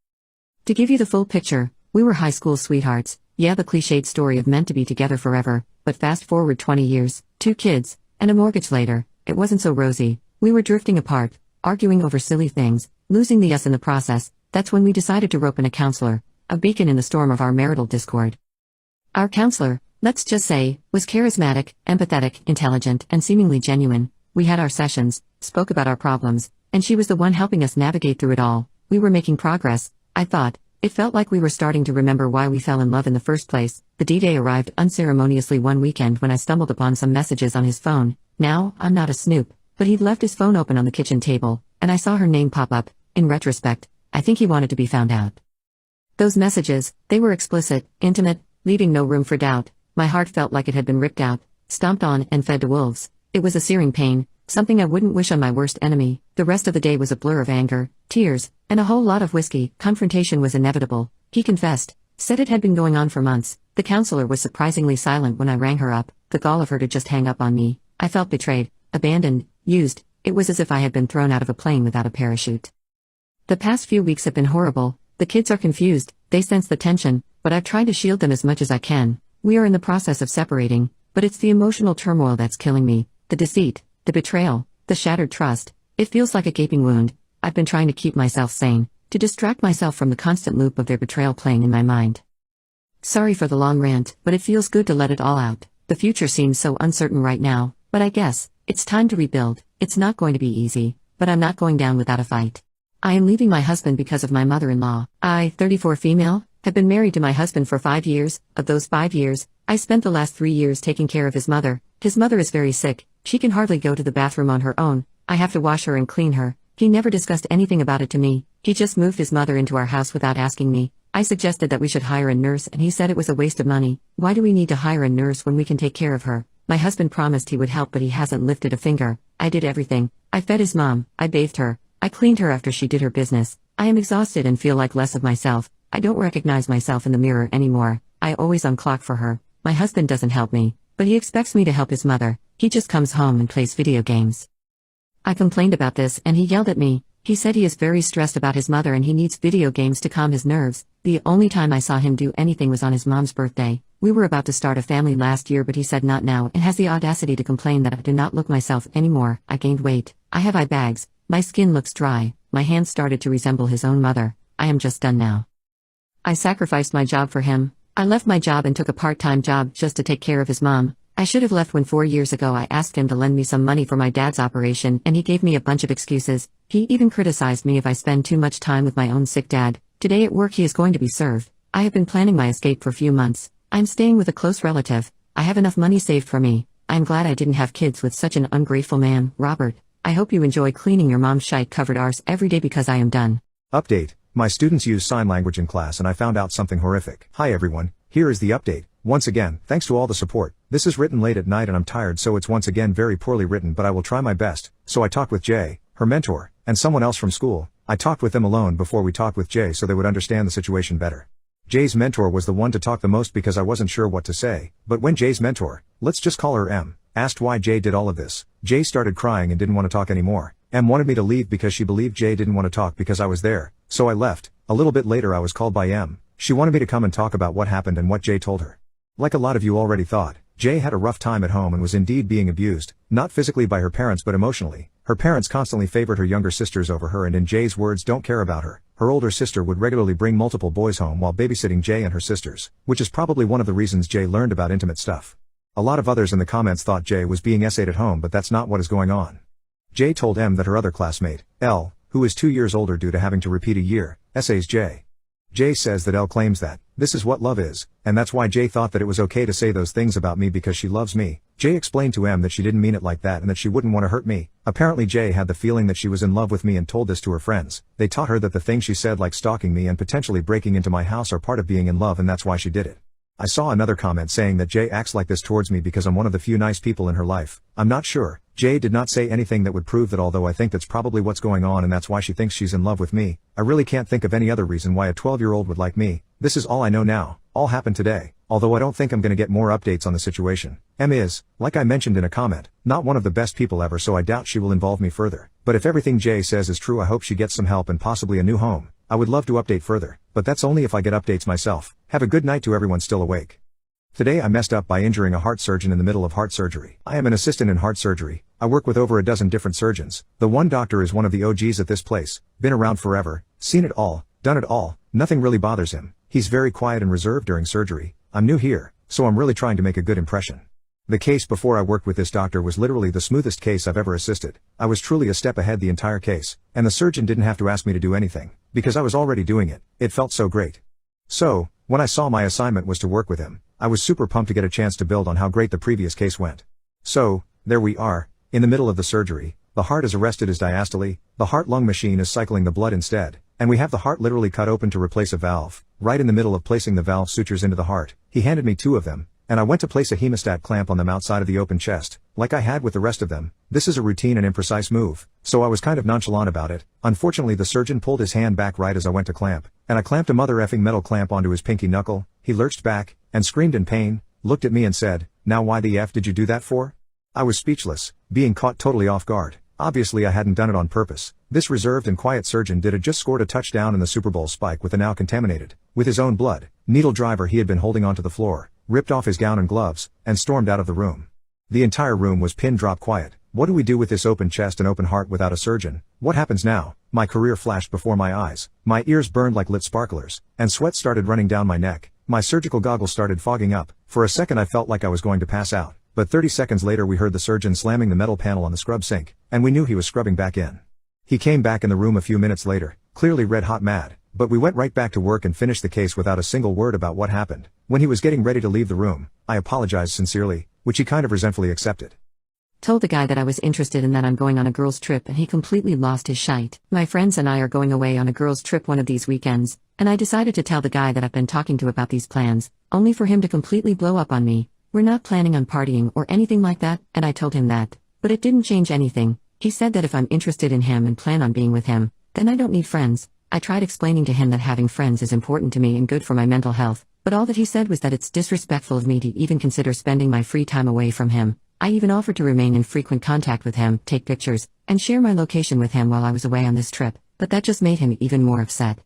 To give you the full picture, we were high school sweethearts, yeah, the cliched story of meant to be together forever, but fast forward 20 years, 2 kids, and a mortgage later, it wasn't so rosy. We were drifting apart, arguing over silly things, losing the us in the process. That's when we decided to rope in a counselor, a beacon in the storm of our marital discord. Our counselor, let's just say, was charismatic, empathetic, intelligent, and seemingly genuine. We had our sessions, spoke about our problems, and she was the one helping us navigate through it all. We were making progress, I thought. It felt like we were starting to remember why we fell in love in the first place. The D-Day arrived unceremoniously one weekend when I stumbled upon some messages on his phone. Now, I'm not a snoop, but he'd left his phone open on the kitchen table, and I saw her name pop up. In retrospect, I think he wanted to be found out. Those messages, they were explicit, intimate, leaving no room for doubt. My heart felt like it had been ripped out, stomped on, and fed to wolves. It was a searing pain, something I wouldn't wish on my worst enemy. The rest of the day was a blur of anger, tears, and a whole lot of whiskey. Confrontation was inevitable. He confessed, said it had been going on for months. The counselor was surprisingly silent when I rang her up. The gall of her to just hang up on me. I felt betrayed, abandoned, used. It was as if I had been thrown out of a plane without a parachute. The past few weeks have been horrible. The kids are confused, they sense the tension, but I've tried to shield them as much as I can. We are in the process of separating, but it's the emotional turmoil that's killing me. The deceit, the betrayal, the shattered trust. It feels like a gaping wound. I've been trying to keep myself sane, to distract myself from the constant loop of their betrayal playing in my mind. Sorry for the long rant, but it feels good to let it all out. The future seems so uncertain right now, but I guess it's time to rebuild. It's not going to be easy, but I'm not going down without a fight. I am leaving my husband because of my mother-in-law. I, 34 female, have been married to my husband for 5 years. Of those 5 years, I spent the last 3 years taking care of his mother. His mother is very sick. She can hardly go to the bathroom on her own. I have to wash her and clean her. He never discussed anything about it to me. He just moved his mother into our house without asking me. I suggested that we should hire a nurse and he said it was a waste of money. Why do we need to hire a nurse when we can take care of her? My husband promised he would help but he hasn't lifted a finger. I did everything. I fed his mom. I bathed her. I cleaned her after she did her business. I am exhausted and feel like less of myself. I don't recognize myself in the mirror anymore. I always unclock for her. My husband doesn't help me, but he expects me to help his mother. He just comes home and plays video games. I complained about this and he yelled at me. He said he is very stressed about his mother and he needs video games to calm his nerves. The only time I saw him do anything was on his mom's birthday. We were about to start a family last year but he said not now and has the audacity to complain that I do not look myself anymore. I gained weight. I have eye bags. My skin looks dry. My hands started to resemble his own mother. I am just done now. I sacrificed my job for him. I left my job and took a part-time job just to take care of his mom. I should have left when 4 years ago I asked him to lend me some money for my dad's operation and he gave me a bunch of excuses. He even criticized me if I spend too much time with my own sick dad. Today at work he is going to be served. I have been planning my escape for a few months. I'm staying with a close relative. I have enough money saved for me. I'm glad I didn't have kids with such an ungrateful man. Robert, I hope you enjoy cleaning your mom's shite-covered arse every day because I am done. Update. My students use sign language in class and I found out something horrific. Hi everyone, here is the update. Once again, thanks to all the support. This is written late at night and I'm tired so it's once again very poorly written but I will try my best. So I talked with Jay, her mentor, and someone else from school. I talked with them alone before we talked with Jay so they would understand the situation better. Jay's mentor was the one to talk the most because I wasn't sure what to say, but when Jay's mentor, let's just call her M, asked why Jay did all of this, Jay started crying and didn't want to talk anymore. M wanted me to leave because she believed Jay didn't want to talk because I was there, so I left. A little bit later I was called by M. She wanted me to come and talk about what happened and what Jay told her. Like a lot of you already thought, Jay had a rough time at home and was indeed being abused, not physically by her parents but emotionally. Her parents constantly favored her younger sisters over her and in Jay's words don't care about her. Her older sister would regularly bring multiple boys home while babysitting Jay and her sisters, which is probably one of the reasons Jay learned about intimate stuff. A lot of others in the comments thought Jay was being essayed at home but that's not what is going on. J told M that her other classmate, L, who is 2 years older due to having to repeat a year, essays J. J says that L claims that this is what love is, and that's why J thought that it was okay to say those things about me because she loves me. J explained to M that she didn't mean it like that and that she wouldn't want to hurt me. Apparently J had the feeling that she was in love with me and told this to her friends. They taught her that the things she said, like stalking me and potentially breaking into my house, are part of being in love, and that's why she did it. I saw another comment saying that J acts like this towards me because I'm one of the few nice people in her life. I'm not sure. J did not say anything that would prove that, although I think that's probably what's going on and that's why she thinks she's in love with me. I really can't think of any other reason why a 12-year-old would like me. This is all I know now. All happened today. Although I don't think I'm gonna get more updates on the situation. M is, like I mentioned in a comment, not one of the best people ever, so I doubt she will involve me further. But if everything J says is true, I hope she gets some help and possibly a new home. I would love to update further, but that's only if I get updates myself. Have a good night to everyone still awake. Today I messed up by injuring a heart surgeon in the middle of heart surgery. I am an assistant in heart surgery. I work with over a dozen different surgeons. The one doctor is one of the OGs at this place, been around forever, seen it all, done it all, nothing really bothers him. He's very quiet and reserved during surgery. I'm new here, so I'm really trying to make a good impression. The case before I worked with this doctor was literally the smoothest case I've ever assisted. I was truly a step ahead the entire case, and the surgeon didn't have to ask me to do anything, because I was already doing it. It felt so great. So, when I saw my assignment was to work with him, I was super pumped to get a chance to build on how great the previous case went. So, there we are, in the middle of the surgery. The heart is arrested as diastole, the heart-lung machine is cycling the blood instead, and we have the heart literally cut open to replace a valve. Right in the middle of placing the valve sutures into the heart, he handed me 2 of them, and I went to place a hemostat clamp on them outside of the open chest, like I had with the rest of them. This is a routine and imprecise move, so I was kind of nonchalant about it. Unfortunately, the surgeon pulled his hand back right as I went to clamp, and I clamped a mother effing metal clamp onto his pinky knuckle. He lurched back, and screamed in pain, looked at me and said, "Now why the F did you do that for?" I was speechless, being caught totally off guard. Obviously I hadn't done it on purpose. This reserved and quiet surgeon had just scored a touchdown in the Super Bowl spike with a now contaminated, with his own blood, needle driver he had been holding onto the floor, ripped off his gown and gloves, and stormed out of the room. The entire room was pin drop quiet. What do we do with this open chest and open heart without a surgeon? What happens now? My career flashed before my eyes. My ears burned like lit sparklers, and sweat started running down my neck. My surgical goggles started fogging up. For a second I felt like I was going to pass out. But 30 seconds later we heard the surgeon slamming the metal panel on the scrub sink, and we knew he was scrubbing back in. He came back in the room a few minutes later, clearly red hot mad, but we went right back to work and finished the case without a single word about what happened. When he was getting ready to leave the room, I apologized sincerely, which he kind of resentfully accepted. Told the guy that I was interested and that I'm going on a girls' trip, and he completely lost his shite. My friends and I are going away on a girls' trip one of these weekends, and I decided to tell the guy that I've been talking to about these plans, only for him to completely blow up on me. We're not planning on partying or anything like that, and I told him that. But it didn't change anything. He said that if I'm interested in him and plan on being with him, then I don't need friends. I tried explaining to him that having friends is important to me and good for my mental health, but all that he said was that it's disrespectful of me to even consider spending my free time away from him. I even offered to remain in frequent contact with him, take pictures, and share my location with him while I was away on this trip, but that just made him even more upset.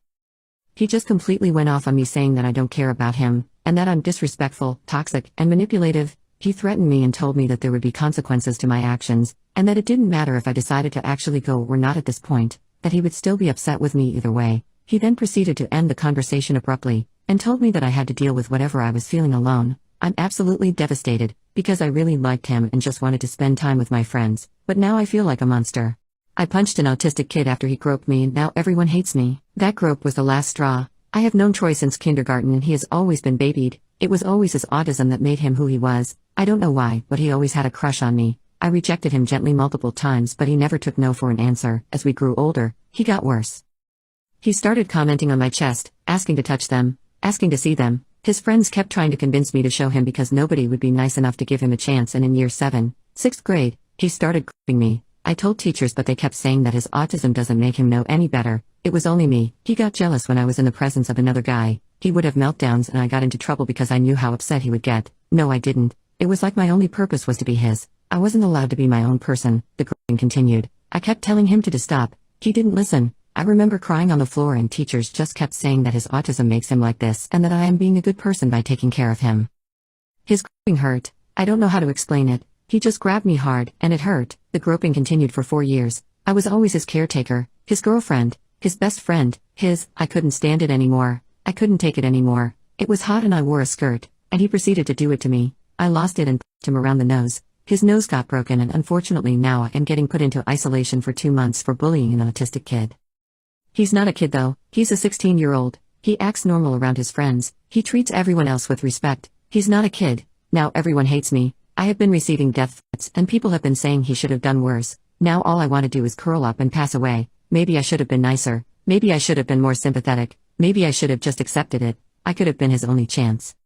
He just completely went off on me saying that I don't care about him, and that I'm disrespectful, toxic, and manipulative. He threatened me and told me that there would be consequences to my actions, and that it didn't matter if I decided to actually go or not at this point, that he would still be upset with me either way. He then proceeded to end the conversation abruptly, and told me that I had to deal with whatever I was feeling alone. I'm absolutely devastated, because I really liked him and just wanted to spend time with my friends, but now I feel like a monster. I punched an autistic kid after he groped me and now everyone hates me. That grope was the last straw. I have known Troy since kindergarten and he has always been babied. It was always his autism that made him who he was. I don't know why, but he always had a crush on me. I rejected him gently multiple times, but he never took no for an answer. As we grew older, he got worse. He started commenting on my chest, asking to touch them, asking to see them. His friends kept trying to convince me to show him because nobody would be nice enough to give him a chance, and in year 7, 6th grade, he started groping me. I told teachers, but they kept saying that his autism doesn't make him know any better. It was only me. He got jealous when I was in the presence of another guy. He would have meltdowns and I got into trouble because I knew how upset he would get. No, I didn't. It was like my only purpose was to be his. I wasn't allowed to be my own person. The groping continued. I kept telling him to stop. He didn't listen. I remember crying on the floor and teachers just kept saying that his autism makes him like this and that I am being a good person by taking care of him. His groping hurt. I don't know how to explain it. He just grabbed me hard, and it hurt. The groping continued for 4 years. I was always his caretaker, his girlfriend, his best friend, I couldn't stand it anymore. I couldn't take it anymore. It was hot and I wore a skirt, and he proceeded to do it to me. I lost it and pushed him around the nose. His nose got broken and unfortunately now I am getting put into isolation for 2 months for bullying an autistic kid. He's not a kid though, he's a 16-year-old, he acts normal around his friends, he treats everyone else with respect, he's not a kid, now everyone hates me, I have been receiving death threats and people have been saying he should have done worse, now all I want to do is curl up and pass away, maybe I should have been nicer, maybe I should have been more sympathetic, maybe I should have just accepted it, I could have been his only chance.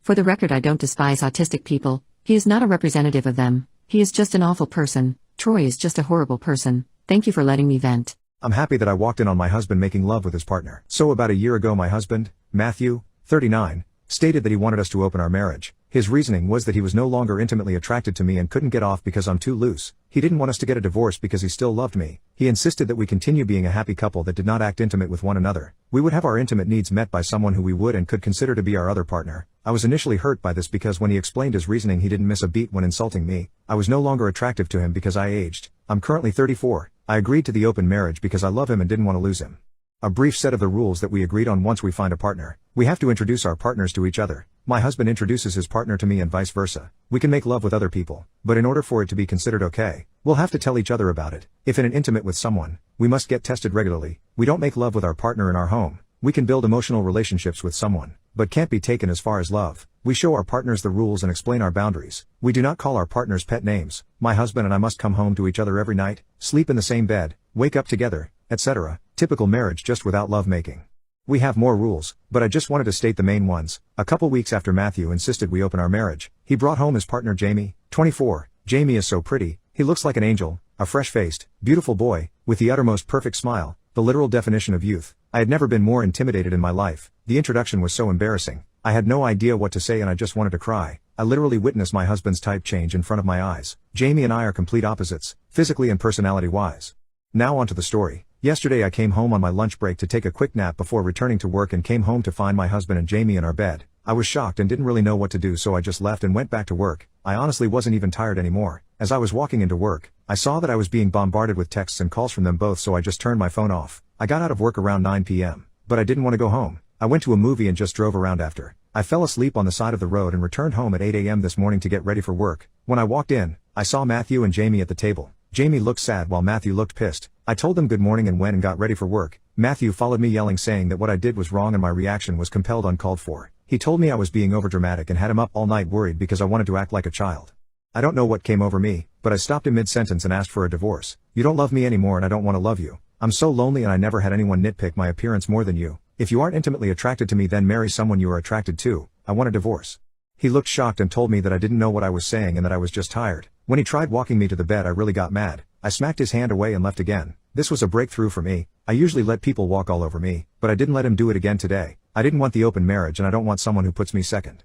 For the record, I don't despise autistic people, he is not a representative of them, he is just an awful person, Troy is just a horrible person, thank you for letting me vent. I'm happy that I walked in on my husband making love with his partner. So about a year ago my husband, Matthew, 39, stated that he wanted us to open our marriage. His reasoning was that he was no longer intimately attracted to me and couldn't get off because I'm too loose. He didn't want us to get a divorce because he still loved me. He insisted that we continue being a happy couple that did not act intimate with one another. We would have our intimate needs met by someone who we would and could consider to be our other partner. I was initially hurt by this because when he explained his reasoning he didn't miss a beat when insulting me. I was no longer attractive to him because I aged. I'm currently 34. I agreed to the open marriage because I love him and didn't want to lose him. A brief set of the rules that we agreed on: once we find a partner, we have to introduce our partners to each other. My husband introduces his partner to me and vice versa. We can make love with other people, but in order for it to be considered okay, we'll have to tell each other about it. If in an intimate with someone, we must get tested regularly. We don't make love with our partner in our home. We can build emotional relationships with someone, but can't be taken as far as love. We show our partners the rules and explain our boundaries. We do not call our partners pet names. My husband and I must come home to each other every night, sleep in the same bed, wake up together, etc. Typical marriage just without lovemaking. We have more rules, but I just wanted to state the main ones. A couple weeks after Matthew insisted we open our marriage, he brought home his partner Jamie, 24. Jamie is so pretty, he looks like an angel, a fresh-faced, beautiful boy, with the uttermost perfect smile, the literal definition of youth. I had never been more intimidated in my life. The introduction was so embarrassing. I had no idea what to say and I just wanted to cry. I literally witnessed my husband's type change in front of my eyes. Jamie and I are complete opposites, physically and personality-wise. Now onto the story. Yesterday I came home on my lunch break to take a quick nap before returning to work and came home to find my husband and Jamie in our bed. I was shocked and didn't really know what to do, so I just left and went back to work. I honestly wasn't even tired anymore. As I was walking into work, I saw that I was being bombarded with texts and calls from them both, so I just turned my phone off. I got out of work around 9 p.m., but I didn't want to go home. I went to a movie and just drove around after. I fell asleep on the side of the road and returned home at 8 a.m. this morning to get ready for work. When I walked in, I saw Matthew and Jamie at the table. Jamie looked sad while Matthew looked pissed. I told them good morning and went and got ready for work. Matthew followed me yelling, saying that what I did was wrong and my reaction was compelled, uncalled for. He told me I was being overdramatic and had him up all night worried because I wanted to act like a child. I don't know what came over me, but I stopped him mid-sentence and asked for a divorce. You don't love me anymore and I don't want to love you. I'm so lonely and I never had anyone nitpick my appearance more than you. If you aren't intimately attracted to me, then marry someone you are attracted to. I want a divorce. He looked shocked and told me that I didn't know what I was saying and that I was just tired. When he tried walking me to the bed, I really got mad. I smacked his hand away and left again. This was a breakthrough for me. I usually let people walk all over me, but I didn't let him do it again today. I didn't want the open marriage and I don't want someone who puts me second.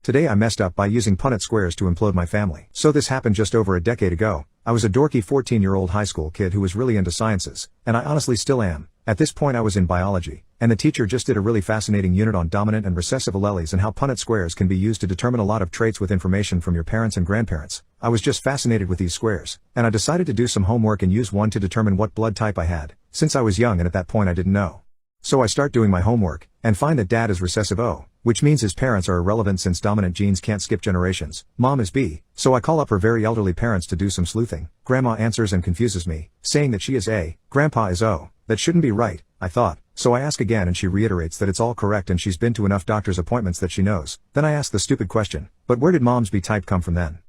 Today I messed up by using Punnett squares to implode my family. So this happened just over a decade ago. I was a dorky 14-year-old high school kid who was really into sciences, and I honestly still am. At this point I was in biology, and the teacher just did a really fascinating unit on dominant and recessive alleles and how Punnett squares can be used to determine a lot of traits with information from your parents and grandparents. I was just fascinated with these squares, and I decided to do some homework and use one to determine what blood type I had, since I was young and at that point I didn't know. So I start doing my homework, and find that dad is recessive O, which means his parents are irrelevant since dominant genes can't skip generations. Mom is B, so I call up her very elderly parents to do some sleuthing. Grandma answers and confuses me, saying that she is A, Grandpa is O. That shouldn't be right, I thought. So I ask again and she reiterates that it's all correct and she's been to enough doctor's appointments that she knows. Then I ask the stupid question, but where did Mom's B type come from then?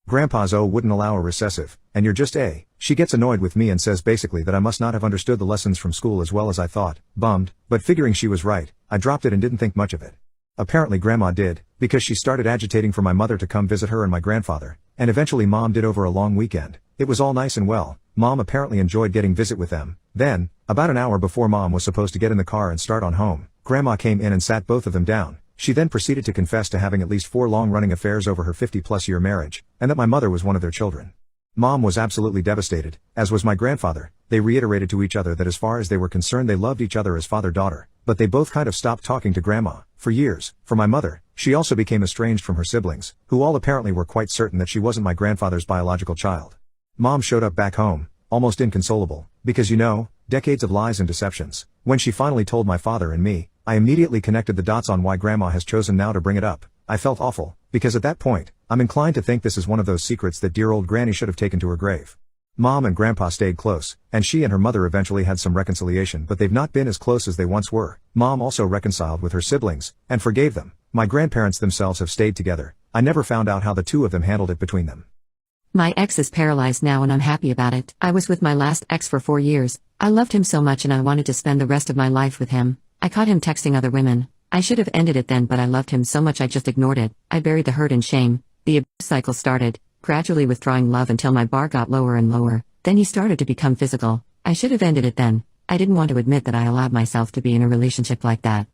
Grandpa's O wouldn't allow a recessive, and you're just A. She gets annoyed with me and says basically that I must not have understood the lessons from school as well as I thought. Bummed, but figuring she was right, I dropped it and didn't think much of it. Apparently Grandma did, because she started agitating for my mother to come visit her and my grandfather, and eventually Mom did over a long weekend. It was all nice and well. Mom apparently enjoyed getting visit with them. Then, about an hour before Mom was supposed to get in the car and start on home, Grandma came in and sat both of them down. She then proceeded to confess to having at least 4 long-running affairs over her 50-plus-year marriage, and that my mother was one of their children. Mom was absolutely devastated, as was my grandfather. They reiterated to each other that as far as they were concerned they loved each other as father-daughter, but they both kind of stopped talking to Grandma. For years, for my mother, she also became estranged from her siblings, who all apparently were quite certain that she wasn't my grandfather's biological child. Mom showed up back home, almost inconsolable, because decades of lies and deceptions. When she finally told my father and me, I immediately connected the dots on why Grandma has chosen now to bring it up. I felt awful. Because at that point, I'm inclined to think this is one of those secrets that dear old granny should have taken to her grave. Mom and grandpa stayed close, and she and her mother eventually had some reconciliation, but they've not been as close as they once were. Mom also reconciled with her siblings, and forgave them. My grandparents themselves have stayed together. I never found out how the two of them handled it between them. My ex is paralyzed now and I'm happy about it. I was with my last ex for 4 years. I loved him so much and I wanted to spend the rest of my life with him. I caught him texting other women. I should have ended it then, but I loved him so much I just ignored it. I buried the hurt and shame. The abuse cycle started, gradually withdrawing love until my bar got lower and lower. Then he started to become physical. I should have ended it then. I didn't want to admit that I allowed myself to be in a relationship like that.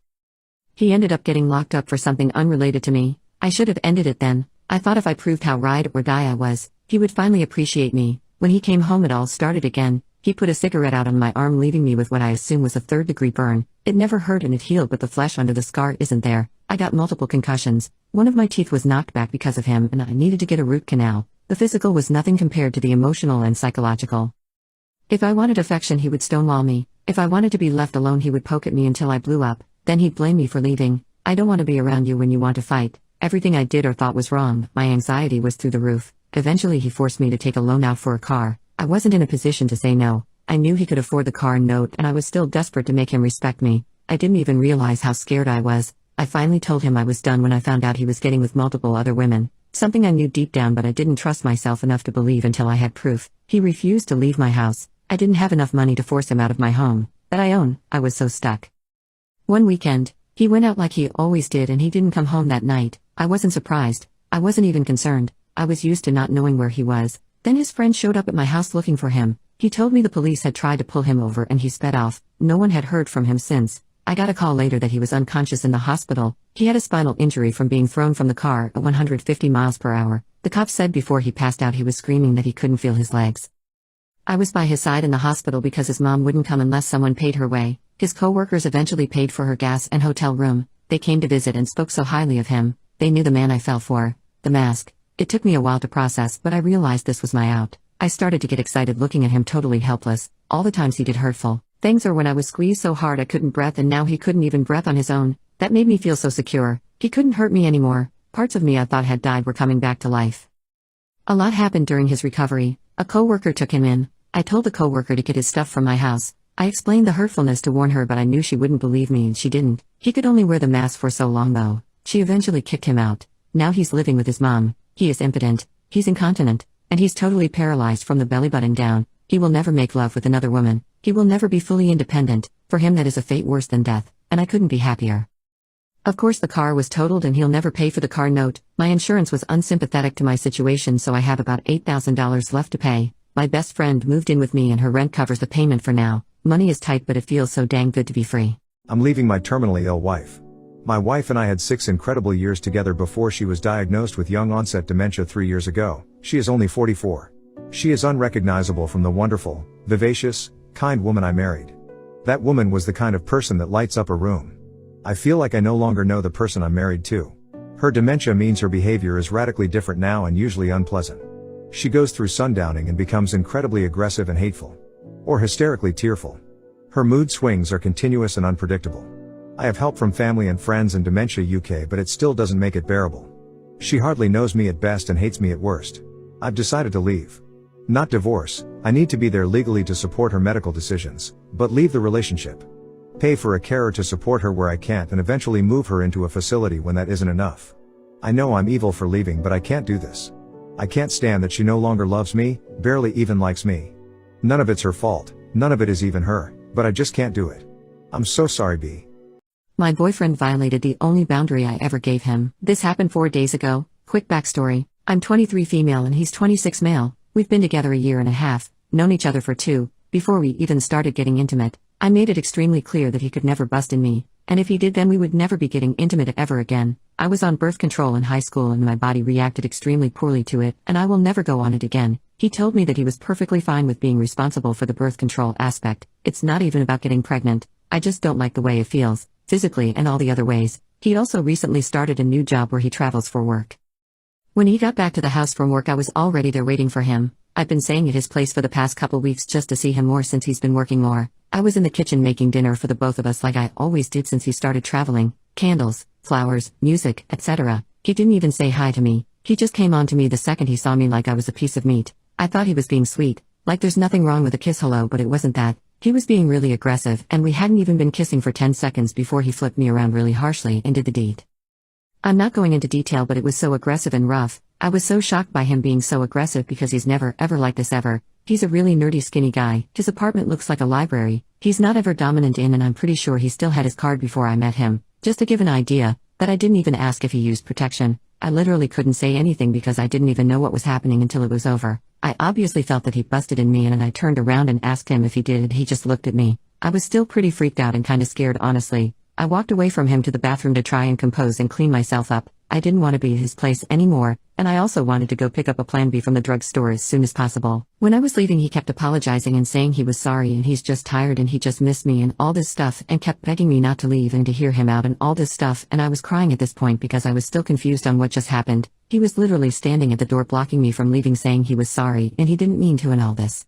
He ended up getting locked up for something unrelated to me. I should have ended it then. I thought if I proved how ride or die I was, he would finally appreciate me. When he came home it all started again. He put a cigarette out on my arm, leaving me with what I assume was a third-degree burn. It never hurt and it healed, but the flesh under the scar isn't there. I got multiple concussions. One of my teeth was knocked back because of him and I needed to get a root canal. The physical was nothing compared to the emotional and psychological. If I wanted affection he would stonewall me. If I wanted to be left alone he would poke at me until I blew up. Then he'd blame me for leaving. I don't want to be around you when you want to fight. Everything I did or thought was wrong. My anxiety was through the roof. Eventually he forced me to take a loan out for a car. I wasn't in a position to say no. I knew he could afford the car note and I was still desperate to make him respect me. I didn't even realize how scared I was. I finally told him I was done when I found out he was getting with multiple other women. Something I knew deep down, but I didn't trust myself enough to believe until I had proof. He refused to leave my house. I didn't have enough money to force him out of my home that I own. I was so stuck. One weekend, he went out like he always did and he didn't come home that night. I wasn't surprised. I wasn't even concerned. I was used to not knowing where he was. Then his friend showed up at my house looking for him. He told me the police had tried to pull him over and he sped off. No one had heard from him since. I got a call later that he was unconscious in the hospital. He had a spinal injury from being thrown from the car at 150 miles per hour. The cops said before he passed out he was screaming that he couldn't feel his legs. I was by his side in the hospital because his mom wouldn't come unless someone paid her way. His co-workers eventually paid for her gas and hotel room. They came to visit and spoke so highly of him. They knew the man I fell for. The mask. It took me a while to process, but I realized this was my out. I started to get excited looking at him totally helpless. All the times he did hurtful things, or when I was squeezed so hard I couldn't breath and now he couldn't even breath on his own. That made me feel so secure. He couldn't hurt me anymore. Parts of me I thought had died were coming back to life. A lot happened during his recovery. A co-worker took him in. I told the co-worker to get his stuff from my house. I explained the hurtfulness to warn her, but I knew she wouldn't believe me and she didn't. He could only wear the mask for so long though. She eventually kicked him out. Now he's living with his mom. He is impotent. He's incontinent. And he's totally paralyzed from the belly button down. He will never make love with another woman. He will never be fully independent. For him that is a fate worse than death, and I couldn't be happier. Of course the car was totaled and he'll never pay for the car note. My insurance was unsympathetic to my situation, so I have about $8,000 left to pay. My best friend moved in with me and her rent covers the payment for now. Money is tight, but it feels so dang good to be free. I'm leaving my terminally ill wife. My wife and I had 6 incredible years together before she was diagnosed with young onset dementia 3 years ago. She is only 44. She is unrecognizable from the wonderful, vivacious, kind woman I married. That woman was the kind of person that lights up a room. I feel like I no longer know the person I'm married to. Her dementia means her behavior is radically different now and usually unpleasant. She goes through sundowning and becomes incredibly aggressive and hateful. Or hysterically tearful. Her mood swings are continuous and unpredictable. I have help from family and friends in Dementia UK, but it still doesn't make it bearable. She hardly knows me at best and hates me at worst. I've decided to leave. Not divorce. I need to be there legally to support her medical decisions, but leave the relationship. Pay for a carer to support her where I can't and eventually move her into a facility when that isn't enough. I know I'm evil for leaving, but I can't do this. I can't stand that she no longer loves me, barely even likes me. None of it's her fault, none of it is even her, but I just can't do it. I'm so sorry, B. My boyfriend violated the only boundary I ever gave him. This happened 4 days ago. Quick backstory. I'm 23 female and he's 26 male. We've been together a year and a half, known each other for 2, before we even started getting intimate. I made it extremely clear that he could never bust in me, and if he did then we would never be getting intimate ever again. I was on birth control in high school and my body reacted extremely poorly to it, and I will never go on it again. He told me that he was perfectly fine with being responsible for the birth control aspect. It's not even about getting pregnant. I just don't like the way it feels, physically and all the other ways. He also recently started a new job where he travels for work. When he got back to the house from work I was already there waiting for him. I've been staying at his place for the past couple weeks just to see him more since he's been working more. I was in the kitchen making dinner for the both of us like I always did since he started traveling. Candles, flowers, music, etc. He didn't even say hi to me, he just came on to me the second he saw me like I was a piece of meat. I thought he was being sweet, like there's nothing wrong with a kiss hello, but it wasn't that. He was being really aggressive, and we hadn't even been kissing for 10 seconds before he flipped me around really harshly and did the deed. I'm not going into detail, but it was so aggressive and rough. I was so shocked by him being so aggressive because he's never ever like this ever. He's a really nerdy skinny guy, his apartment looks like a library, he's not ever dominant in, and I'm pretty sure he still had his card before I met him. Just to give an idea, that I didn't even ask if he used protection. I literally couldn't say anything because I didn't even know what was happening until it was over. I obviously felt that he busted in me, and I turned around and asked him if he did, and he just looked at me. I was still pretty freaked out and kinda scared, honestly. I walked away from him to the bathroom to try and compose and clean myself up. I didn't want to be at his place anymore, and I also wanted to go pick up a Plan B from the drugstore as soon as possible. When I was leaving, he kept apologizing and saying he was sorry and he's just tired and he just missed me and all this stuff, and kept begging me not to leave and to hear him out and all this stuff, and I was crying at this point because I was still confused on what just happened. He was literally standing at the door blocking me from leaving, saying he was sorry and he didn't mean to and all this.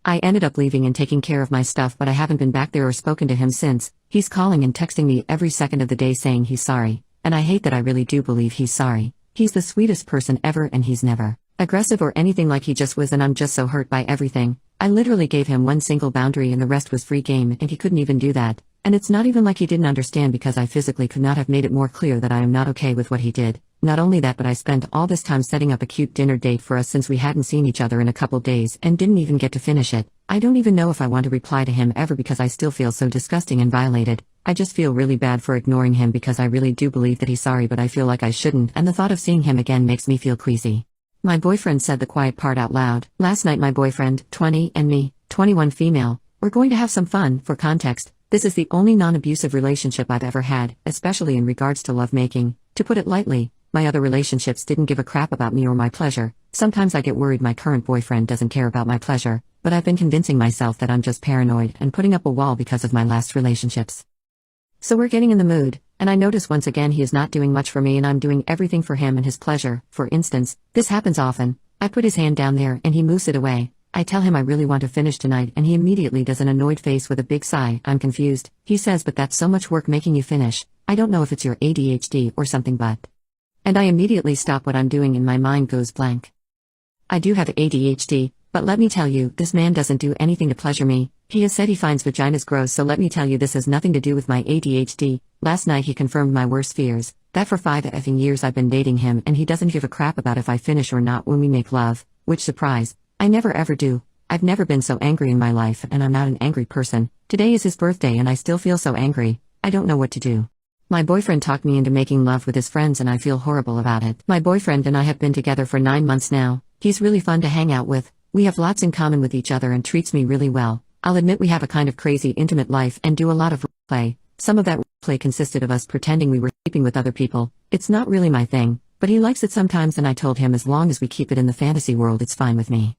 I ended up leaving and taking care of my stuff, but I haven't been back there or spoken to him since. He's calling and texting me every second of the day saying he's sorry, and I hate that I really do believe he's sorry. He's the sweetest person ever, and he's never aggressive or anything like he just was, and I'm just so hurt by everything. I literally gave him one single boundary and the rest was free game, and he couldn't even do that. And it's not even like he didn't understand, because I physically could not have made it more clear that I am not okay with what he did. Not only that, but I spent all this time setting up a cute dinner date for us since we hadn't seen each other in a couple days and didn't even get to finish it. I don't even know if I want to reply to him ever because I still feel so disgusting and violated. I just feel really bad for ignoring him because I really do believe that he's sorry, but I feel like I shouldn't, and the thought of seeing him again makes me feel queasy. My boyfriend said the quiet part out loud. Last night my boyfriend, 20, and me, 21 female, we're going to have some fun. For context, this is the only non-abusive relationship I've ever had, especially in regards to lovemaking. To put it lightly, my other relationships didn't give a crap about me or my pleasure. Sometimes I get worried my current boyfriend doesn't care about my pleasure, but I've been convincing myself that I'm just paranoid and putting up a wall because of my last relationships. So we're getting in the mood, and I notice once again he is not doing much for me and I'm doing everything for him and his pleasure. For instance, this happens often. I put his hand down there and he moves it away. I tell him I really want to finish tonight and he immediately does an annoyed face with a big sigh. I'm confused. He says, but that's so much work making you finish. I don't know if it's your ADHD or something, but... And I immediately stop what I'm doing and my mind goes blank. I do have ADHD, but let me tell you, this man doesn't do anything to pleasure me. He has said he finds vaginas gross, so let me tell you, this has nothing to do with my ADHD. Last night he confirmed my worst fears, that for 5 effing years I've been dating him and he doesn't give a crap about if I finish or not when we make love, which, surprise, I never ever do. I've never been so angry in my life, and I'm not an angry person. Today is his birthday and I still feel so angry. I don't know what to do. My boyfriend talked me into making love with his friends and I feel horrible about it. My boyfriend and I have been together for 9 months now. He's really fun to hang out with. We have lots in common with each other and treats me really well. I'll admit we have a kind of crazy intimate life and do a lot of play. Some of that play consisted of us pretending we were sleeping with other people. It's not really my thing, but he likes it sometimes, and I told him as long as we keep it in the fantasy world it's fine with me.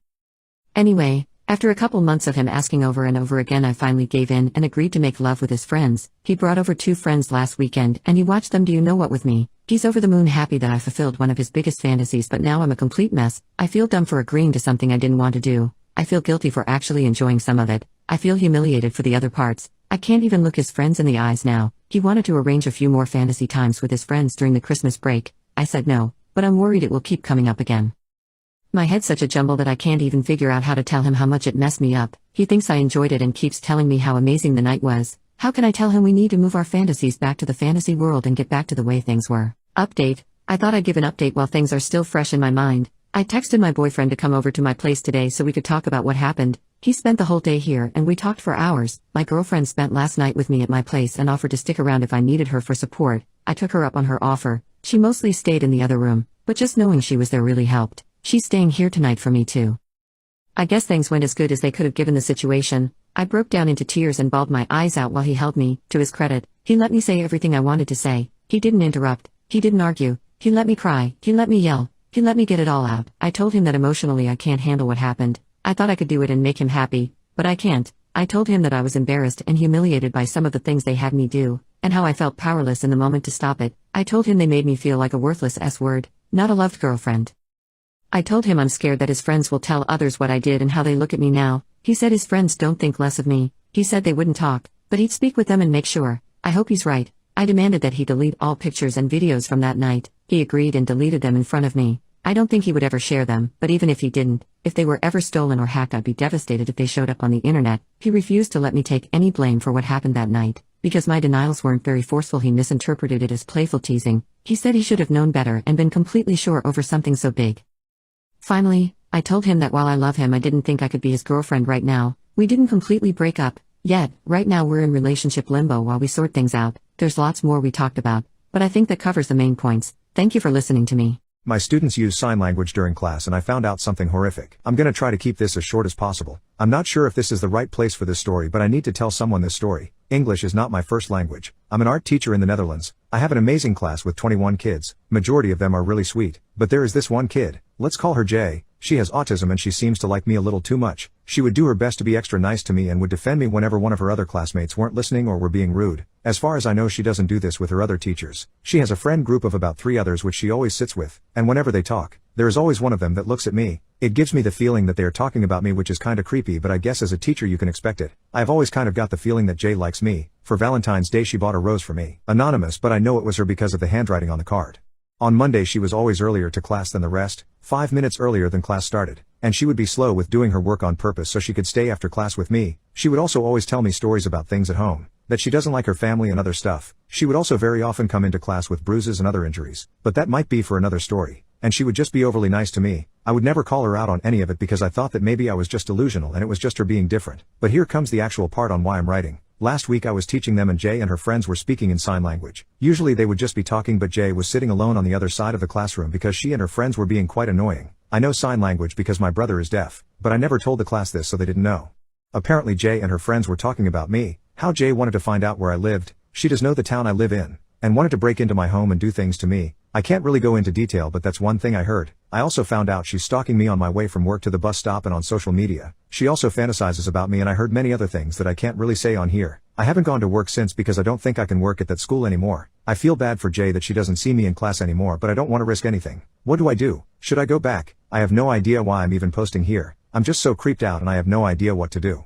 Anyway, after a couple months of him asking over and over again, I finally gave in and agreed to make love with his friends. He brought over 2 friends last weekend and he watched them do you know what with me. He's over the moon happy that I fulfilled one of his biggest fantasies, but now I'm a complete mess. I feel dumb for agreeing to something I didn't want to do. I feel guilty for actually enjoying some of it. I feel humiliated for the other parts. I can't even look his friends in the eyes now. He wanted to arrange a few more fantasy times with his friends during the Christmas break. I said no, but I'm worried it will keep coming up again. My head's such a jumble that I can't even figure out how to tell him how much it messed me up. He thinks I enjoyed it and keeps telling me how amazing the night was. How can I tell him we need to move our fantasies back to the fantasy world and get back to the way things were? Update. I thought I'd give an update while things are still fresh in my mind. I texted my boyfriend to come over to my place today so we could talk about what happened. He spent the whole day here and we talked for hours. My girlfriend spent last night with me at my place and offered to stick around if I needed her for support. I took her up on her offer. She mostly stayed in the other room, but just knowing she was there really helped. She's staying here tonight for me too. I guess things went as good as they could have given the situation. I broke down into tears and bawled my eyes out while he held me. To his credit, he let me say everything I wanted to say. He didn't interrupt. He didn't argue. He let me cry. He let me yell. He let me get it all out. I told him that emotionally I can't handle what happened. I thought I could do it and make him happy, but I can't. I told him that I was embarrassed and humiliated by some of the things they had me do, and how I felt powerless in the moment to stop it. I told him they made me feel like a worthless S-word, not a loved girlfriend. I told him I'm scared that his friends will tell others what I did and how they look at me now. He said his friends don't think less of me. He said they wouldn't talk, but he'd speak with them and make sure. I hope he's right. I demanded that he delete all pictures and videos from that night. He agreed and deleted them in front of me. I don't think he would ever share them, but even if he didn't, if they were ever stolen or hacked, I'd be devastated if they showed up on the internet. He refused to let me take any blame for what happened that night. Because my denials weren't very forceful, he misinterpreted it as playful teasing. He said he should have known better and been completely sure over something so big. Finally, I told him that while I love him, I didn't think I could be his girlfriend right now. We didn't completely break up yet. Right now we're in relationship limbo while we sort things out. There's lots more we talked about, but I think that covers the main points. Thank you for listening to me. My students use sign language during class and I found out something horrific. I'm gonna try to keep this as short as possible. I'm not sure if this is the right place for this story, but I need to tell someone this story. English is not my first language. I'm an art teacher in the Netherlands. I have an amazing class with 21 kids. Majority of them are really sweet. But there is this one kid. Let's call her Jay. She has autism and she seems to like me a little too much. She would do her best to be extra nice to me and would defend me whenever one of her other classmates weren't listening or were being rude. As far as I know, she doesn't do this with her other teachers. She has a friend group of about 3 others which she always sits with, and whenever they talk, there is always one of them that looks at me. It gives me the feeling that they are talking about me, which is kinda creepy, but I guess as a teacher you can expect it. I've always kind of got the feeling that Jay likes me. For Valentine's Day she bought a rose for me. Anonymous, but I know it was her because of the handwriting on the card. On Monday she was always earlier to class than the rest, 5 minutes earlier than class started, and she would be slow with doing her work on purpose so she could stay after class with me. She would also always tell me stories about things at home, that she doesn't like her family and other stuff. She would also very often come into class with bruises and other injuries, but that might be for another story. And she would just be overly nice to me. I would never call her out on any of it because I thought that maybe I was just delusional and it was just her being different. But here comes the actual part on why I'm writing. Last week I was teaching them and Jay and her friends were speaking in sign language. Usually they would just be talking, but Jay was sitting alone on the other side of the classroom because she and her friends were being quite annoying. I know sign language because my brother is deaf, but I never told the class this so they didn't know. Apparently Jay and her friends were talking about me, how Jay wanted to find out where I lived. She does know the town I live in, and wanted to break into my home and do things to me. I can't really go into detail, but that's one thing I heard. I also found out she's stalking me on my way from work to the bus stop and on social media. She also fantasizes about me, and I heard many other things that I can't really say on here. I haven't gone to work since because I don't think I can work at that school anymore. I feel bad for Jay that she doesn't see me in class anymore, but I don't want to risk anything. What do I do? Should I go back? I have no idea why I'm even posting here. I'm just so creeped out and I have no idea what to do.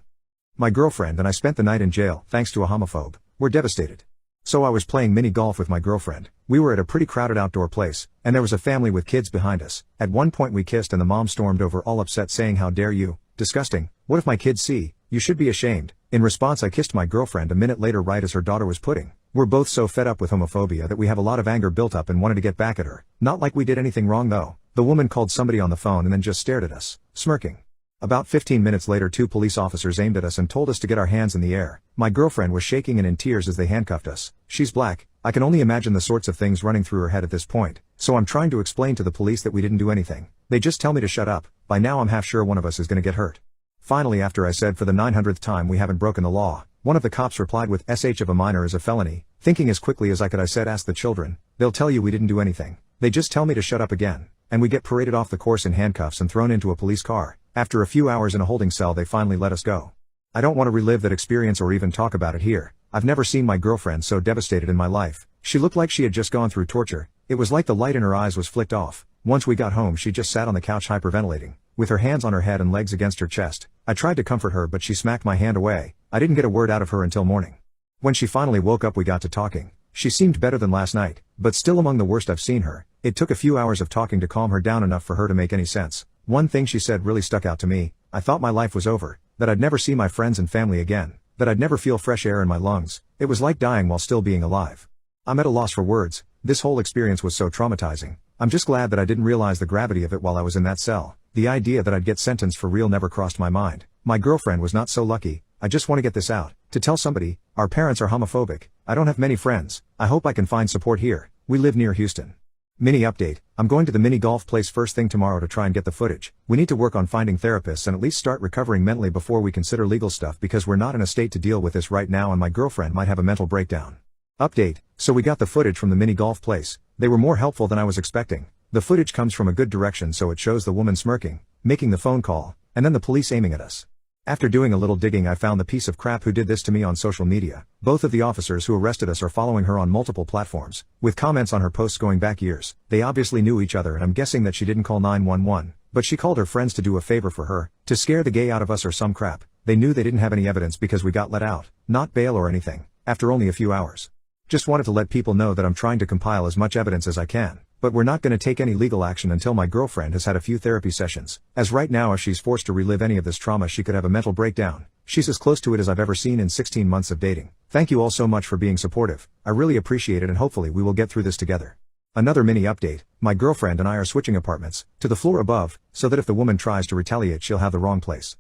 My girlfriend and I spent the night in jail, thanks to a homophobe. We're devastated. So I was playing mini golf with my girlfriend. We were at a pretty crowded outdoor place, and there was a family with kids behind us. At one point we kissed and the mom stormed over all upset saying, "How dare you? Disgusting. What if my kids see? You should be ashamed." In response I kissed my girlfriend a minute later right as her daughter was putting. We're both so fed up with homophobia that we have a lot of anger built up and wanted to get back at her. Not like we did anything wrong though. The woman called somebody on the phone and then just stared at us, smirking. About 15 minutes later 2 police officers aimed at us and told us to get our hands in the air. My girlfriend was shaking and in tears as they handcuffed us. She's black. I can only imagine the sorts of things running through her head at this point. So I'm trying to explain to the police that we didn't do anything. They just tell me to shut up. By now I'm half sure one of us is gonna get hurt. Finally, after I said for the 900th time we haven't broken the law, one of the cops replied with "SH of a minor is a felony." Thinking as quickly as I could I said, "Ask the children. They'll tell you we didn't do anything. They just tell me to shut up again." And we get paraded off the course in handcuffs and thrown into a police car. After a few hours in a holding cell they finally let us go. I don't want to relive that experience or even talk about it here. I've never seen my girlfriend so devastated in my life. She looked like she had just gone through torture. It was like the light in her eyes was flicked off. Once we got home she just sat on the couch hyperventilating, with her hands on her head and legs against her chest. I tried to comfort her but she smacked my hand away. I didn't get a word out of her until morning. When she finally woke up we got to talking. She seemed better than last night, but still among the worst I've seen her. It took a few hours of talking to calm her down enough for her to make any sense. One thing she said really stuck out to me. I thought my life was over, that I'd never see my friends and family again, that I'd never feel fresh air in my lungs. It was like dying while still being alive. I'm at a loss for words. This whole experience was so traumatizing. I'm just glad that I didn't realize the gravity of it while I was in that cell. The idea that I'd get sentenced for real never crossed my mind. My girlfriend was not so lucky. I just want to get this out, to tell somebody. Our parents are homophobic. I don't have many friends. I hope I can find support here. We live near Houston. Mini update. I'm going to the mini golf place first thing tomorrow to try and get the footage. We need to work on finding therapists and at least start recovering mentally before we consider legal stuff because we're not in a state to deal with this right now and my girlfriend might have a mental breakdown. Update. So we got the footage from the mini golf place. They were more helpful than I was expecting. The footage comes from a good direction, so it shows the woman smirking, making the phone call, and then the police aiming at us. After doing a little digging I found the piece of crap who did this to me on social media. Both of the officers who arrested us are following her on multiple platforms, with comments on her posts going back years. They obviously knew each other and I'm guessing that she didn't call 911, but she called her friends to do a favor for her, to scare the gay out of us or some crap. They knew they didn't have any evidence because we got let out, not bail or anything, after only a few hours. Just wanted to let people know that I'm trying to compile as much evidence as I can. But we're not gonna take any legal action until my girlfriend has had a few therapy sessions, as right now if she's forced to relive any of this trauma she could have a mental breakdown. She's as close to it as I've ever seen in 16 months of dating. Thank you all so much for being supportive, I really appreciate it and hopefully we will get through this together. Another mini update, my girlfriend and I are switching apartments, to the floor above, so that if the woman tries to retaliate she'll have the wrong place.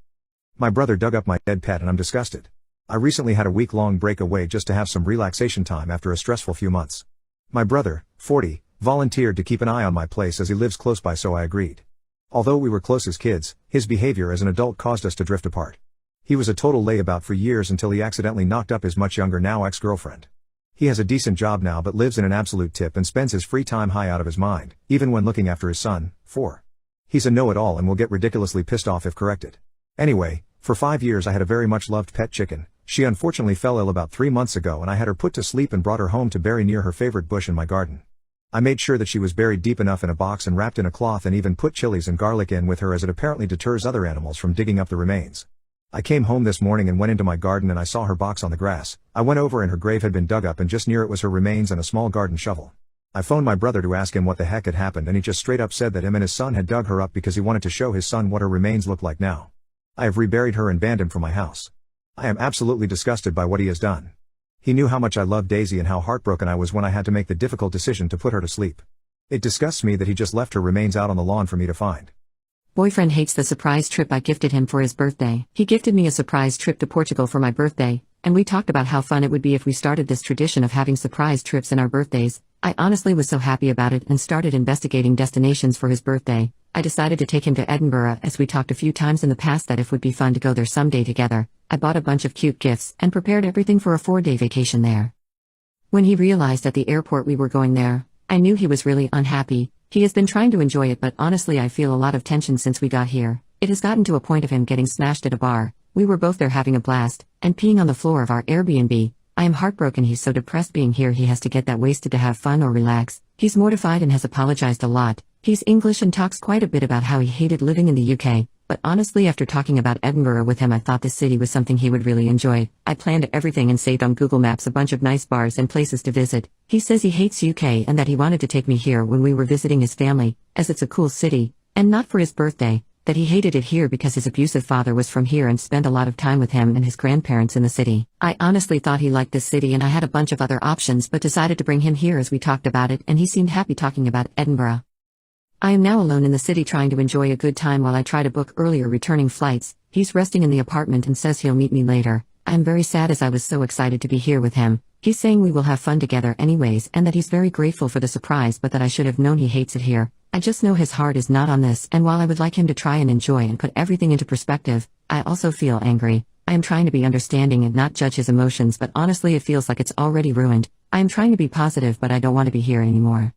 My brother dug up my dead pet and I'm disgusted. I recently had a week-long break away just to have some relaxation time after a stressful few months. My brother, 40, volunteered to keep an eye on my place as he lives close by so I agreed. Although we were close as kids, his behavior as an adult caused us to drift apart. He was a total layabout for years until he accidentally knocked up his much younger now ex-girlfriend. He has a decent job now but lives in an absolute tip and spends his free time high out of his mind, even when looking after his son, 4. He's a know-it-all and will get ridiculously pissed off if corrected. Anyway, for 5 years I had a very much loved pet chicken. She unfortunately fell ill about 3 months ago and I had her put to sleep and brought her home to bury near her favorite bush in my garden. I made sure that she was buried deep enough in a box and wrapped in a cloth and even put chilies and garlic in with her as it apparently deters other animals from digging up the remains. I came home this morning and went into my garden and I saw her box on the grass. I went over and her grave had been dug up and just near it was her remains and a small garden shovel. I phoned my brother to ask him what the heck had happened and he just straight up said that him and his son had dug her up because he wanted to show his son what her remains look like now. I have reburied her and banned him from my house. I am absolutely disgusted by what he has done. He knew how much I loved Daisy and how heartbroken I was when I had to make the difficult decision to put her to sleep. It disgusts me that he just left her remains out on the lawn for me to find. Boyfriend hates the surprise trip I gifted him for his birthday. He gifted me a surprise trip to Portugal for my birthday, and we talked about how fun it would be if we started this tradition of having surprise trips in our birthdays. I honestly was so happy about it and started investigating destinations for his birthday. I decided to take him to Edinburgh as we talked a few times in the past that it would be fun to go there someday together. I bought a bunch of cute gifts and prepared everything for a 4-day vacation there. When he realized at the airport we were going there, I knew he was really unhappy. He has been trying to enjoy it but honestly I feel a lot of tension since we got here. It has gotten to a point of him getting smashed at a bar. We were both there having a blast, and peeing on the floor of our Airbnb. I am heartbroken he's so depressed being here he has to get that wasted to have fun or relax. He's mortified and has apologized a lot. He's English and talks quite a bit about how he hated living in the UK. But honestly after talking about Edinburgh with him I thought this city was something he would really enjoy. I planned everything and saved on Google Maps a bunch of nice bars and places to visit. He says he hates UK and that he wanted to take me here when we were visiting his family, as it's a cool city, and not for his birthday, that he hated it here because his abusive father was from here and spent a lot of time with him and his grandparents in the city. I honestly thought he liked this city and I had a bunch of other options but decided to bring him here as we talked about it and he seemed happy talking about Edinburgh. I am now alone in the city trying to enjoy a good time while I try to book earlier returning flights. He's resting in the apartment and says he'll meet me later. I am very sad as I was so excited to be here with him. He's saying we will have fun together anyways and that he's very grateful for the surprise but that I should have known he hates it here. I just know his heart is not on this and while I would like him to try and enjoy and put everything into perspective, I also feel angry. I am trying to be understanding and not judge his emotions but honestly it feels like it's already ruined. I am trying to be positive but I don't want to be here anymore.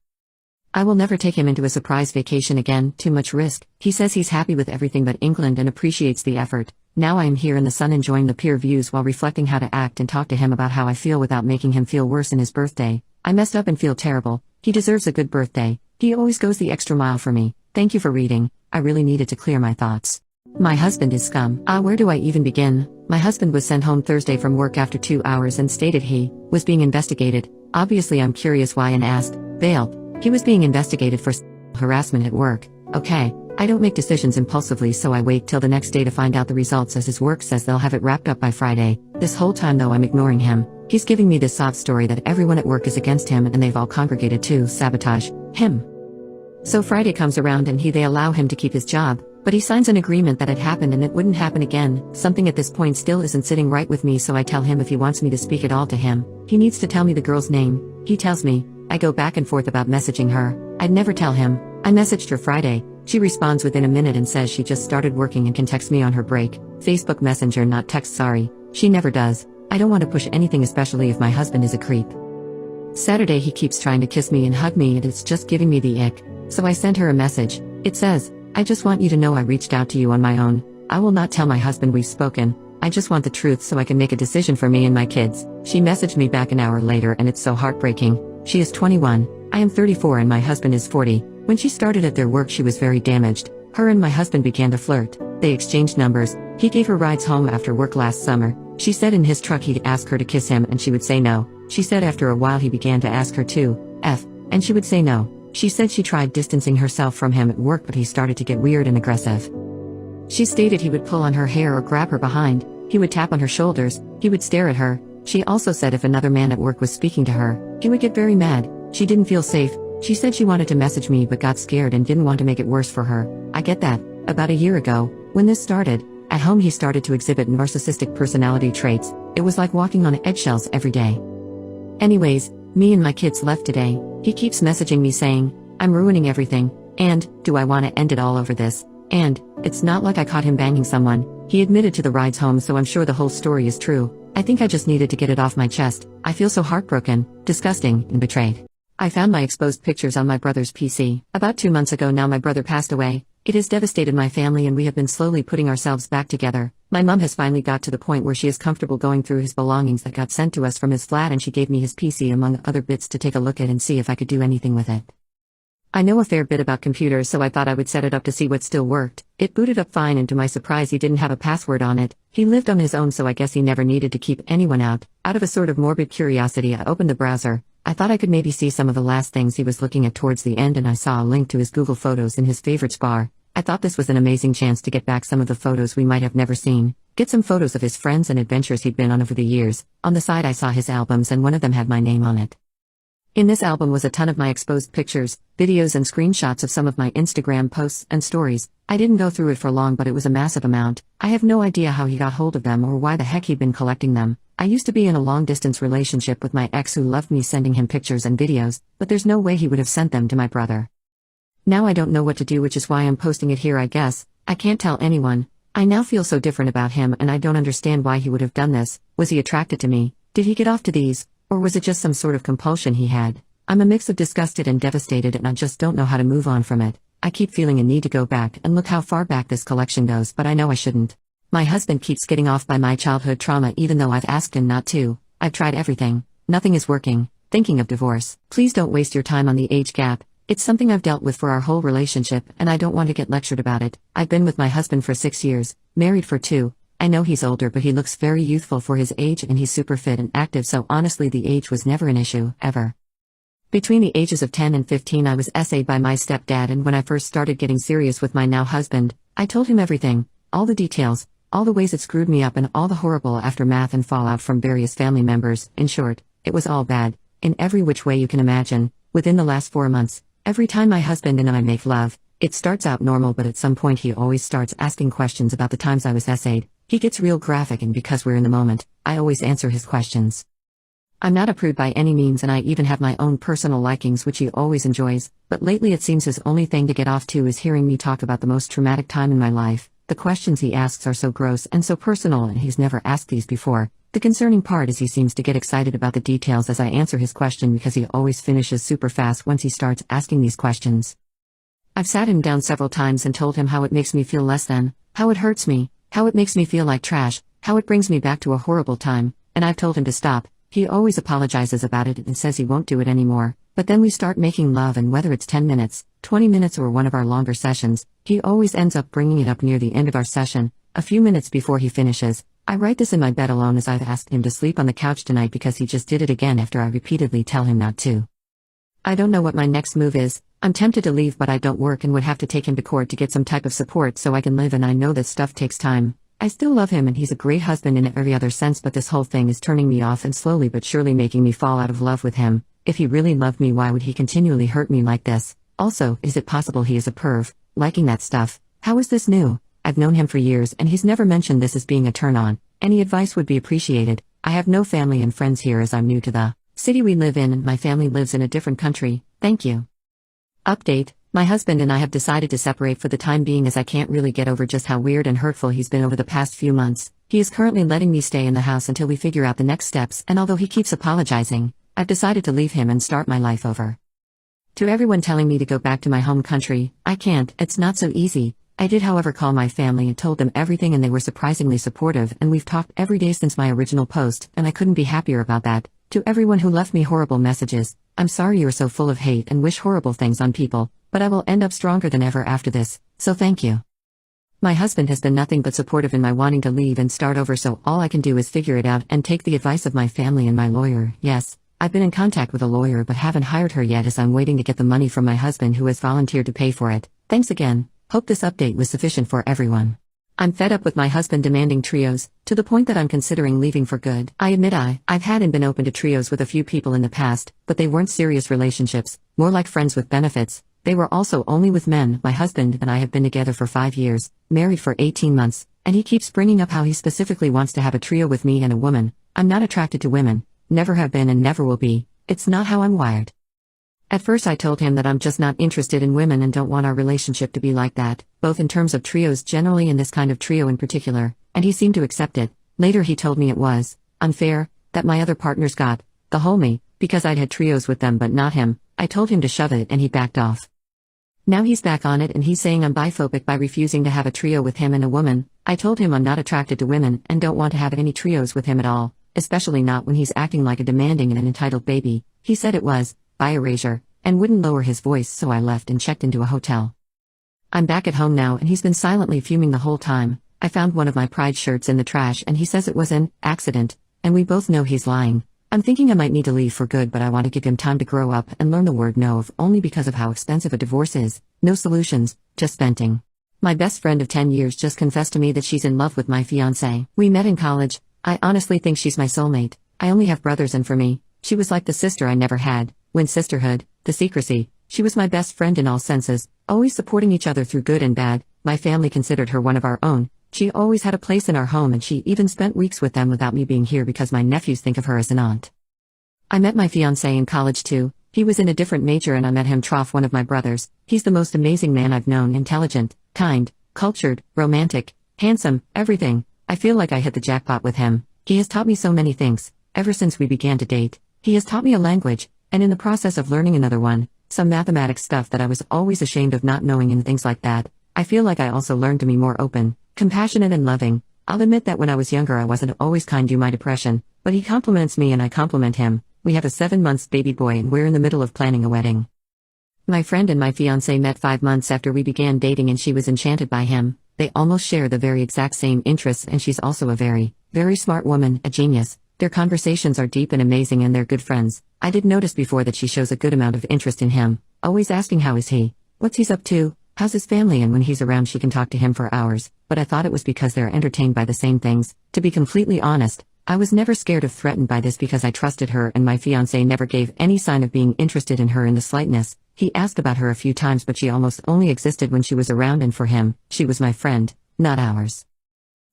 I will never take him into a surprise vacation again, too much risk. He says he's happy with everything but England and appreciates the effort. Now I am here in the sun enjoying the pier views while reflecting how to act and talk to him about how I feel without making him feel worse in his birthday. I messed up and feel terrible. He deserves a good birthday. He always goes the extra mile for me. Thank you for reading. I really needed to clear my thoughts. My husband is scum. Where do I even begin? My husband was sent home Thursday from work after 2 hours and stated he was being investigated. Obviously I'm curious why and asked, bailed. He was being investigated for harassment at work. Okay, I don't make decisions impulsively so I wait till the next day to find out the results as his work says they'll have it wrapped up by Friday. This whole time though I'm ignoring him. He's giving me this sob story that everyone at work is against him and they've all congregated to sabotage him. So Friday comes around and they allow him to keep his job, but he signs an agreement that it happened and it wouldn't happen again. Something at this point still isn't sitting right with me so I tell him if he wants me to speak at all to him, he needs to tell me the girl's name. He tells me. I go back and forth about messaging her. I'd never tell him. I messaged her Friday. She responds within a minute and says she just started working and can text me on her break. Facebook Messenger not text sorry. She never does. I don't want to push anything especially if my husband is a creep. Saturday he keeps trying to kiss me and hug me and it's just giving me the ick. So I sent her a message. It says, I just want you to know I reached out to you on my own. I will not tell my husband we've spoken. I just want the truth so I can make a decision for me and my kids. She messaged me back an hour later and it's so heartbreaking. She is 21, I am 34 and my husband is 40. When she started at their work she was very damaged. Her and my husband began to flirt. They exchanged numbers. He gave her rides home after work last summer. She said in his truck he'd ask her to kiss him and she would say no. She said after a while he began to ask her to F, and she would say no. She said she tried distancing herself from him at work, but he started to get weird and aggressive. She stated he would pull on her hair or grab her behind, he would tap on her shoulders, he would stare at her. She also said if another man at work was speaking to her, he would get very mad. She didn't feel safe. She said she wanted to message me but got scared and didn't want to make it worse for her. I get that. About a year ago, when this started, at home he started to exhibit narcissistic personality traits. It was like walking on eggshells every day. Anyways, me and my kids left today. He keeps messaging me saying, I'm ruining everything, and, do I want to end it all over this? And, it's not like I caught him banging someone. He admitted to the rides home, so I'm sure the whole story is true. I think I just needed to get it off my chest. I feel so heartbroken, disgusting, and betrayed. I found my exposed pictures on my brother's PC. About 2 months ago now my brother passed away. It has devastated my family and we have been slowly putting ourselves back together. My mom has finally got to the point where she is comfortable going through his belongings that got sent to us from his flat, and she gave me his PC among other bits to take a look at and see if I could do anything with it. I know a fair bit about computers, so I thought I would set it up to see what still worked. It booted up fine, and to my surprise he didn't have a password on it. He lived on his own, so I guess he never needed to keep anyone out. Out of a sort of morbid curiosity I opened the browser. I thought I could maybe see some of the last things he was looking at towards the end, and I saw a link to his Google Photos in his favorites bar. I thought this was an amazing chance to get back some of the photos we might have never seen. Get some photos of his friends and adventures he'd been on over the years. On the side I saw his albums, and one of them had my name on it. In this album was a ton of my exposed pictures, videos and screenshots of some of my Instagram posts and stories. I didn't go through it for long, but it was a massive amount. I have no idea how he got hold of them or why the heck he'd been collecting them. I used to be in a long-distance relationship with my ex who loved me sending him pictures and videos, but there's no way he would have sent them to my brother. Now I don't know what to do, which is why I'm posting it here, I guess. I can't tell anyone. I now feel so different about him, and I don't understand why he would have done this. Was he attracted to me? Did he get off to these? Or was it just some sort of compulsion he had? I'm a mix of disgusted and devastated, and I just don't know how to move on from it. I keep feeling a need to go back and look how far back this collection goes, but I know I shouldn't. My husband keeps getting off by my childhood trauma even though I've asked him not to. I've tried everything. Nothing is working. Thinking of divorce. Please don't waste your time on the age gap. It's something I've dealt with for our whole relationship, and I don't want to get lectured about it. I've been with my husband for 6 years, married for 2. I know he's older, but he looks very youthful for his age, and he's super fit and active, so honestly the age was never an issue, ever. Between the ages of 10 and 15 I was essayed by my stepdad, and when I first started getting serious with my now husband, I told him everything, all the details, all the ways it screwed me up, and all the horrible aftermath and fallout from various family members. In short, it was all bad, in every which way you can imagine. Within the last 4 months, every time my husband and I make love, it starts out normal, but at some point he always starts asking questions about the times I was essayed. He gets real graphic, and because we're in the moment, I always answer his questions. I'm not a prude by any means, and I even have my own personal likings which he always enjoys, but lately it seems his only thing to get off to is hearing me talk about the most traumatic time in my life. The questions he asks are so gross and so personal, and he's never asked these before. The concerning part is he seems to get excited about the details as I answer his question, because he always finishes super fast once he starts asking these questions. I've sat him down several times and told him how it makes me feel less than, how it hurts me, how it makes me feel like trash, how it brings me back to a horrible time, and I've told him to stop. He always apologizes about it and says he won't do it anymore, but then we start making love, and whether it's 10 minutes, 20 minutes or one of our longer sessions, he always ends up bringing it up near the end of our session, a few minutes before he finishes. I write this in my bed alone as I've asked him to sleep on the couch tonight because he just did it again after I repeatedly tell him not to. I don't know what my next move is. I'm tempted to leave, but I don't work and would have to take him to court to get some type of support so I can live, and I know that stuff takes time. I still love him and he's a great husband in every other sense, but this whole thing is turning me off and slowly but surely making me fall out of love with him. If he really loved me, why would he continually hurt me like this? Also, is it possible he is a perv, liking that stuff? How is this new? I've known him for years and he's never mentioned this as being a turn-on. Any advice would be appreciated. I have no family and friends here as I'm new to the city we live in, and my family lives in a different country. Thank you. Update. My husband and I have decided to separate for the time being, as I can't really get over just how weird and hurtful he's been over the past few months. He is currently letting me stay in the house until we figure out the next steps, and although he keeps apologizing, I've decided to leave him and start my life over. To everyone telling me to go back to my home country, I can't, it's not so easy. I did however call my family and told them everything, and they were surprisingly supportive, and we've talked every day since my original post, and I couldn't be happier about that. To everyone who left me horrible messages, I'm sorry you are so full of hate and wish horrible things on people, but I will end up stronger than ever after this, so thank you. My husband has been nothing but supportive in my wanting to leave and start over, so all I can do is figure it out and take the advice of my family and my lawyer. Yes, I've been in contact with a lawyer but haven't hired her yet as I'm waiting to get the money from my husband who has volunteered to pay for it. Thanks again. Hope this update was sufficient for everyone. I'm fed up with my husband demanding trios, to the point that I'm considering leaving for good. I admit I've had and been open to trios with a few people in the past, but they weren't serious relationships, more like friends with benefits. They were also only with men. My husband and I have been together for 5 years, married for 18 months, and he keeps bringing up how he specifically wants to have a trio with me and a woman. I'm not attracted to women, never have been and never will be. It's not how I'm wired. At first I told him that I'm just not interested in women and don't want our relationship to be like that, both in terms of trios generally and this kind of trio in particular, and he seemed to accept it. Later he told me it was unfair, that my other partners got the whole me, because I'd had trios with them but not him. I told him to shove it and he backed off. Now he's back on it and he's saying I'm biphobic by refusing to have a trio with him and a woman. I told him I'm not attracted to women and don't want to have any trios with him at all, especially not when he's acting like a demanding and an entitled baby. He said it was by erasure, and wouldn't lower his voice, so I left and checked into a hotel. I'm back at home now and he's been silently fuming the whole time. I found one of my Pride shirts in the trash and he says it was an accident, and we both know he's lying. I'm thinking I might need to leave for good, but I want to give him time to grow up and learn the word no, if only because of how expensive a divorce is. No solutions, just venting. My best friend of 10 years just confessed to me that she's in love with my fiancé. We met in college. I honestly think she's my soulmate. I only have brothers, and for me, she was like the sister I never had. When sisterhood, the secrecy, she was my best friend in all senses, always supporting each other through good and bad. My family considered her one of our own. She always had a place in our home and she even spent weeks with them without me being here because my nephews think of her as an aunt. I met my fiancé in college too. He was in a different major and I met him through one of my brothers. He's the most amazing man I've known, intelligent, kind, cultured, romantic, handsome, everything. I feel like I hit the jackpot with him. He has taught me so many things. Ever since we began to date, he has taught me a language, and in the process of learning another one, some mathematics stuff that I was always ashamed of not knowing and things like that. I feel like I also learned to be more open, compassionate and loving. I'll admit that when I was younger I wasn't always kind due to my depression, but he compliments me and I compliment him. We have a 7-month baby boy and we're in the middle of planning a wedding. My friend and my fiancé met 5 months after we began dating and she was enchanted by him. They almost share the very exact same interests and she's also a very, very smart woman, a genius. Their conversations are deep and amazing and they're good friends. I did notice before that she shows a good amount of interest in him, always asking how is he, what's he's up to, how's his family, and when he's around she can talk to him for hours, but I thought it was because they're entertained by the same things. To be completely honest, I was never scared or threatened by this because I trusted her and my fiancé never gave any sign of being interested in her in the slightest. He asked about her a few times but she almost only existed when she was around, and for him, she was my friend, not ours.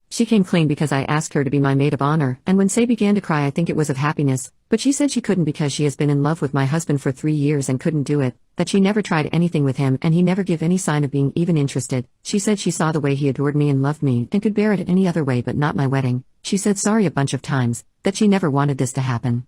She came clean because I asked her to be my maid of honor, and when Say began to cry I think it was of happiness, but she said she couldn't because she has been in love with my husband for 3 years and couldn't do it, that she never tried anything with him and he never gave any sign of being even interested. She said she saw the way he adored me and loved me and could bear it any other way but not my wedding. She said sorry a bunch of times, that she never wanted this to happen.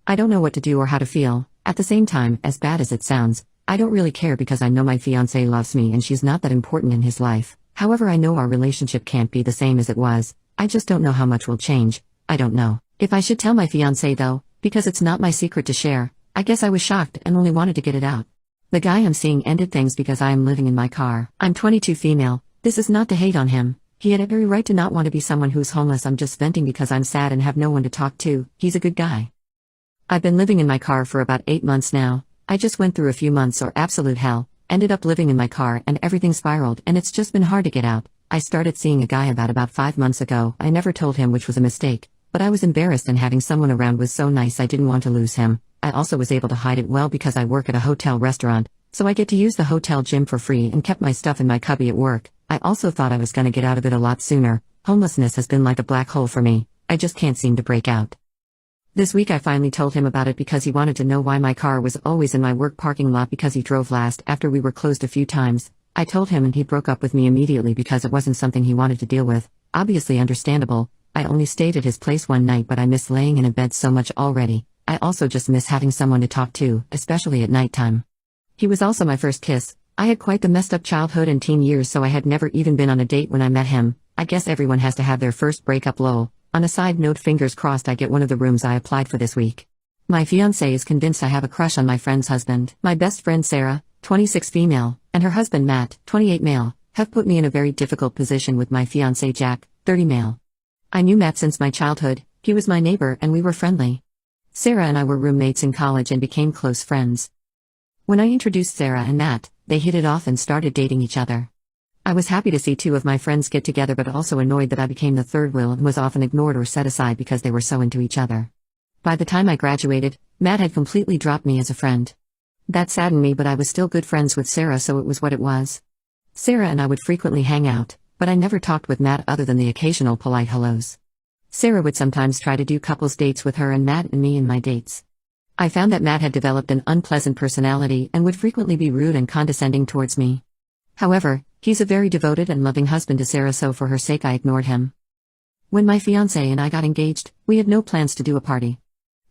I don't know what to do or how to feel. At the same time, as bad as it sounds, I don't really care because I know my fiancé loves me and she's not that important in his life. However, I know our relationship can't be the same as it was. I just don't know how much will change. I don't know if I should tell my fiancé though, because it's not my secret to share. I guess I was shocked and only wanted to get it out. The guy I'm seeing ended things because I am living in my car. I'm 22 female. This is not to hate on him. He had every right to not want to be someone who's homeless. I'm just venting because I'm sad and have no one to talk to. He's a good guy. I've been living in my car for about 8 months now. I just went through a few months or absolute hell. Ended up living in my car and everything spiraled and it's just been hard to get out. I started seeing a guy about 5 months ago. I never told him, which was a mistake, but I was embarrassed and having someone around was so nice I didn't want to lose him. I also was able to hide it well because I work at a hotel restaurant, so I get to use the hotel gym for free and kept my stuff in my cubby at work. I also thought I was gonna get out of it a lot sooner. Homelessness has been like a black hole for me. I just can't seem to break out. This week I finally told him about it because he wanted to know why my car was always in my work parking lot because he drove last after we were closed a few times. I told him and he broke up with me immediately because it wasn't something he wanted to deal with. Obviously understandable. I only stayed at his place one night but I miss laying in a bed so much already. I also just miss having someone to talk to, especially at nighttime. He was also my first kiss. I had quite the messed up childhood and teen years so I had never even been on a date when I met him. I guess everyone has to have their first breakup lol. On a side note, fingers crossed I get one of the rooms I applied for this week. My fiancé is convinced I have a crush on my friend's husband. My best friend Sarah, 26 female, and her husband Matt, 28 male, have put me in a very difficult position with my fiancé Jack, 30 male. I knew Matt since my childhood. He was my neighbor and we were friendly. Sarah and I were roommates in college and became close friends. When I introduced Sarah and Matt, they hit it off and started dating each other. I was happy to see two of my friends get together, but also annoyed that I became the third wheel and was often ignored or set aside because they were so into each other. By the time I graduated, Matt had completely dropped me as a friend. That saddened me, but I was still good friends with Sarah, so it was what it was. Sarah and I would frequently hang out, but I never talked with Matt other than the occasional polite hellos. Sarah would sometimes try to do couples dates with her and Matt and me in my dates. I found that Matt had developed an unpleasant personality and would frequently be rude and condescending towards me. However, he's a very devoted and loving husband to Sarah, so for her sake I ignored him. When my fiancé and I got engaged, we had no plans to do a party.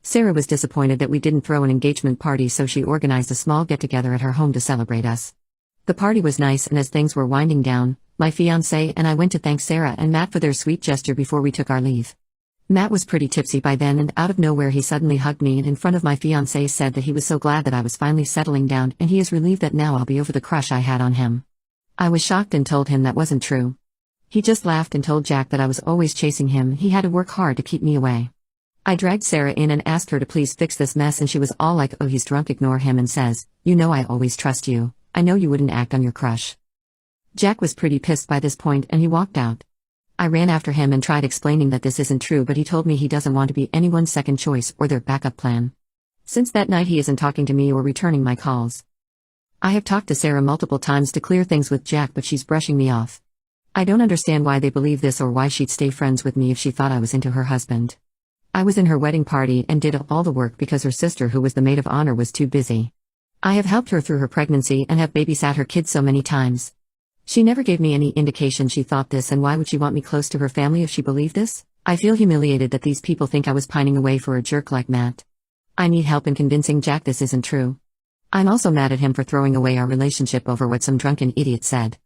Sarah was disappointed that we didn't throw an engagement party, so she organized a small get-together at her home to celebrate us. The party was nice, and as things were winding down, my fiancé and I went to thank Sarah and Matt for their sweet gesture before we took our leave. Matt was pretty tipsy by then, and out of nowhere he suddenly hugged me and in front of my fiancé said that he was so glad that I was finally settling down and he is relieved that now I'll be over the crush I had on him. I was shocked and told him that wasn't true. He just laughed and told Jack that I was always chasing him and he had to work hard to keep me away. I dragged Sarah in and asked her to please fix this mess, and she was all like, "Oh, he's drunk, ignore him," and says, "You know I always trust you. I know you wouldn't act on your crush." Jack was pretty pissed by this point and he walked out. I ran after him and tried explaining that this isn't true, but he told me he doesn't want to be anyone's second choice or their backup plan. Since that night he isn't talking to me or returning my calls. I have talked to Sarah multiple times to clear things with Jack, but she's brushing me off. I don't understand why they believe this or why she'd stay friends with me if she thought I was into her husband. I was in her wedding party and did all the work because her sister, who was the maid of honor, was too busy. I have helped her through her pregnancy and have babysat her kids so many times. She never gave me any indication she thought this, and why would she want me close to her family if she believed this? I feel humiliated that these people think I was pining away for a jerk like Matt. I need help in convincing Jack this isn't true. I'm also mad at him for throwing away our relationship over what some drunken idiot said.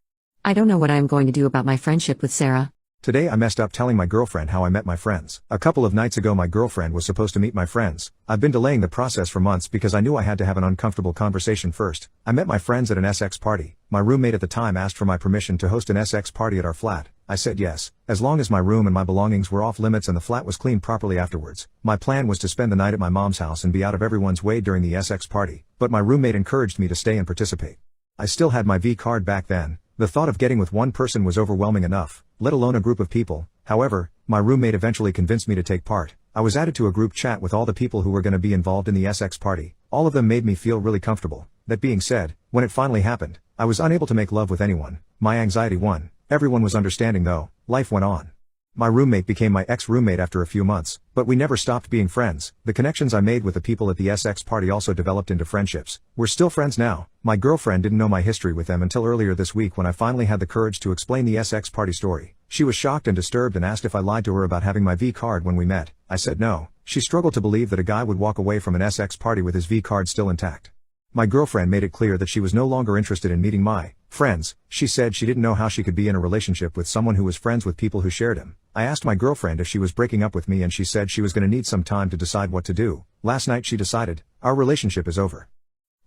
I don't know what I am going to do about my friendship with Sarah. Today I messed up telling my girlfriend how I met my friends. A couple of nights ago my girlfriend was supposed to meet my friends. I've been delaying the process for months because I knew I had to have an uncomfortable conversation first. I met my friends at an SX party. My roommate at the time asked for my permission to host an SX party at our flat. I said yes, as long as my room and my belongings were off limits and the flat was cleaned properly afterwards. My plan was to spend the night at my mom's house and be out of everyone's way during the SX party, but my roommate encouraged me to stay and participate. I still had my V card back then. The thought of getting with one person was overwhelming enough, let alone a group of people. However, my roommate eventually convinced me to take part. I was added to a group chat with all the people who were going to be involved in the SX party. All of them made me feel really comfortable. That being said, when it finally happened, I was unable to make love with anyone. My anxiety won. Everyone was understanding though. Life went on. My roommate became my ex-roommate after a few months, but we never stopped being friends. The connections I made with the people at the SX party also developed into friendships. We're still friends now. My girlfriend didn't know my history with them until earlier this week when I finally had the courage to explain the SX party story. She was shocked and disturbed and asked if I lied to her about having my V card when we met. I said no. She struggled to believe that a guy would walk away from an SX party with his V card still intact. My girlfriend made it clear that she was no longer interested in meeting my friends. She said she didn't know how she could be in a relationship with someone who was friends with people who shared him. I asked my girlfriend if she was breaking up with me and she said she was going to need some time to decide what to do. Last night she decided, our relationship is over.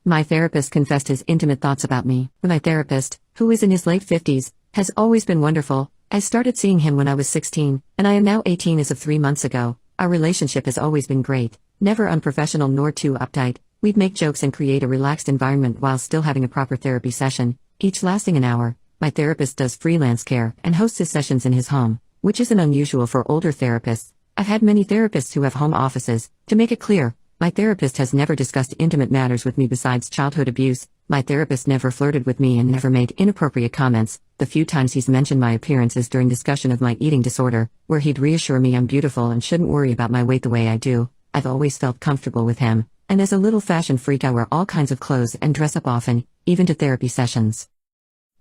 My therapist confessed his intimate thoughts about me. My therapist, who is in his late 50s, has always been wonderful. I started seeing him when I was 16, and I am now 18 as of 3 months ago. Our relationship has always been great, never unprofessional nor too uptight. We'd make jokes and create a relaxed environment while still having a proper therapy session, each lasting an hour. My therapist does freelance care and hosts his sessions in his home, which isn't unusual for older therapists. I've had many therapists who have home offices. To make it clear, my therapist has never discussed intimate matters with me besides childhood abuse. My therapist never flirted with me and never made inappropriate comments. The few times he's mentioned my appearance is during discussion of my eating disorder, where he'd reassure me I'm beautiful and shouldn't worry about my weight the way I do. I've always felt comfortable with him, and as a little fashion freak I wear all kinds of clothes and dress up often, even to therapy sessions.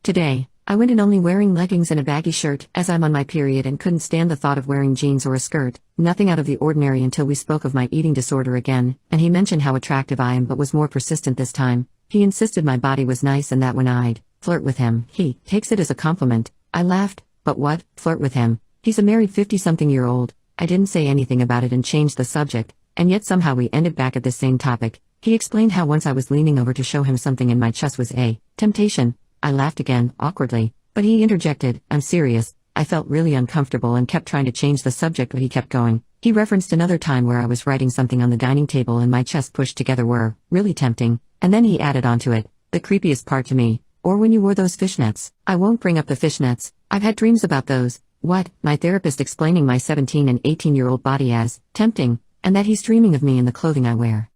Today, I went in only wearing leggings and a baggy shirt, as I'm on my period and couldn't stand the thought of wearing jeans or a skirt. Nothing out of the ordinary until we spoke of my eating disorder again, and he mentioned how attractive I am but was more persistent this time. He insisted my body was nice and that when I'd flirt with him, he takes it as a compliment. I laughed, but what, flirt with him? He's a married 50-something-year-old. I didn't say anything about it and changed the subject, and yet somehow we ended back at this same topic. He explained how once I was leaning over to show him something in my chest was a temptation. I laughed again, awkwardly, but he interjected, I'm serious, I felt really uncomfortable and kept trying to change the subject, but he kept going. He referenced another time where I was writing something on the dining table and my chest pushed together were really tempting, and then he added onto it, the creepiest part to me, or when you wore those fishnets. I won't bring up the fishnets, I've had dreams about those. What? My therapist explaining my 17 and 18-year-old body as tempting, and that he's dreaming of me in the clothing I wear.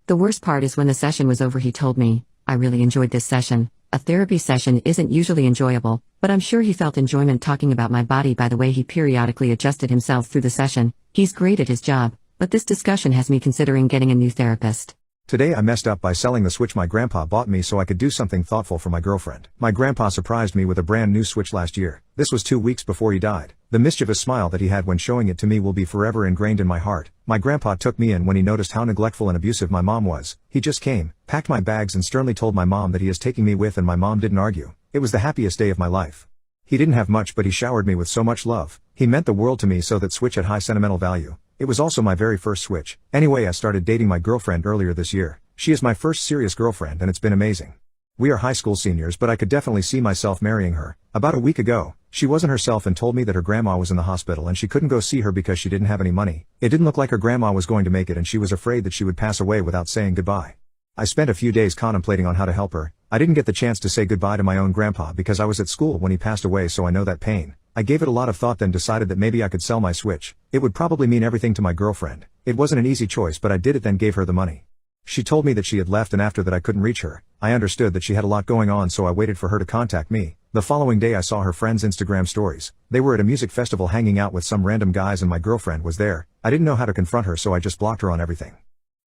The worst part is when the session was over, he told me, I really enjoyed this session. A therapy session isn't usually enjoyable, but I'm sure he felt enjoyment talking about my body by the way he periodically adjusted himself through the session. He's great at his job, but this discussion has me considering getting a new therapist. Today I messed up by selling the Switch my grandpa bought me so I could do something thoughtful for my girlfriend. My grandpa surprised me with a brand new Switch last year. This was 2 weeks before he died. The mischievous smile that he had when showing it to me will be forever ingrained in my heart. My grandpa took me in when he noticed how neglectful and abusive my mom was. He just came, packed my bags and sternly told my mom that he is taking me with, and my mom didn't argue. It was the happiest day of my life. He didn't have much, but he showered me with so much love. He meant the world to me, so that Switch had high sentimental value. It was also my very first Switch. Anyway, I started dating my girlfriend earlier this year. She is my first serious girlfriend and it's been amazing. We are high school seniors, but I could definitely see myself marrying her. About a week ago, she wasn't herself and told me that her grandma was in the hospital and she couldn't go see her because she didn't have any money. It didn't look like her grandma was going to make it and she was afraid that she would pass away without saying goodbye. I spent a few days contemplating on how to help her. I didn't get the chance to say goodbye to my own grandpa because I was at school when he passed away, so I know that pain. I gave it a lot of thought, then decided that maybe I could sell my Switch. It would probably mean everything to my girlfriend. It wasn't an easy choice, but I did it, then gave her the money. She told me that she had left, and after that I couldn't reach her. I understood that she had a lot going on, so I waited for her to contact me. The following day I saw her friends' Instagram stories. They were at a music festival hanging out with some random guys and my girlfriend was there. I didn't know how to confront her, so I just blocked her on everything.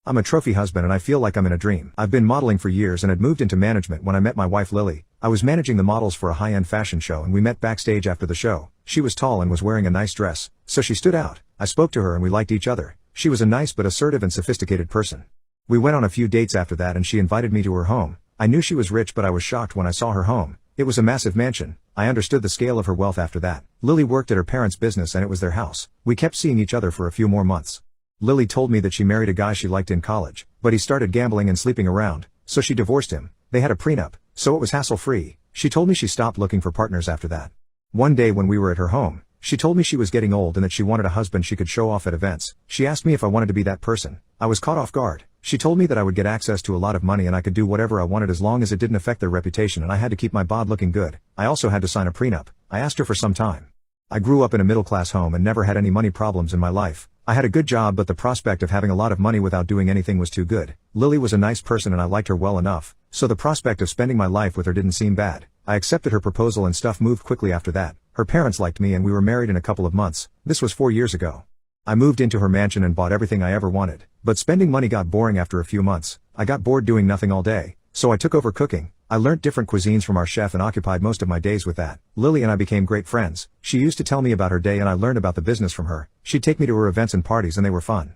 I'm a trophy husband and I feel like I'm in a dream. I've been modeling for years and had moved into management when I met my wife Lily. I was managing the models for a high-end fashion show and we met backstage after the show. She was tall and was wearing a nice dress, so she stood out. I spoke to her and we liked each other. She was a nice but assertive and sophisticated person. We went on a few dates after that and she invited me to her home. I knew she was rich, but I was shocked when I saw her home. It was a massive mansion. I understood the scale of her wealth after that. Lily worked at her parents' business and it was their house. We kept seeing each other for a few more months. Lily told me that she married a guy she liked in college, but he started gambling and sleeping around, so she divorced him. They had a prenup, so it was hassle-free. She told me she stopped looking for partners after that. One day when we were at her home, she told me she was getting old and that she wanted a husband she could show off at events. She asked me if I wanted to be that person. I was caught off guard. She told me that I would get access to a lot of money and I could do whatever I wanted as long as it didn't affect their reputation, and I had to keep my bod looking good. I also had to sign a prenup. I asked her for some time. I grew up in a middle-class home and never had any money problems in my life. I had a good job, but the prospect of having a lot of money without doing anything was too good. Lily was a nice person and I liked her well enough, so the prospect of spending my life with her didn't seem bad. I accepted her proposal and stuff moved quickly after that. Her parents liked me and we were married in a couple of months. This was 4 years ago. I moved into her mansion and bought everything I ever wanted, but spending money got boring after a few months. I got bored doing nothing all day, so I took over cooking. I learned different cuisines from our chef and occupied most of my days with that. Lily and I became great friends. She used to tell me about her day and I learned about the business from her. She'd take me to her events and parties and they were fun.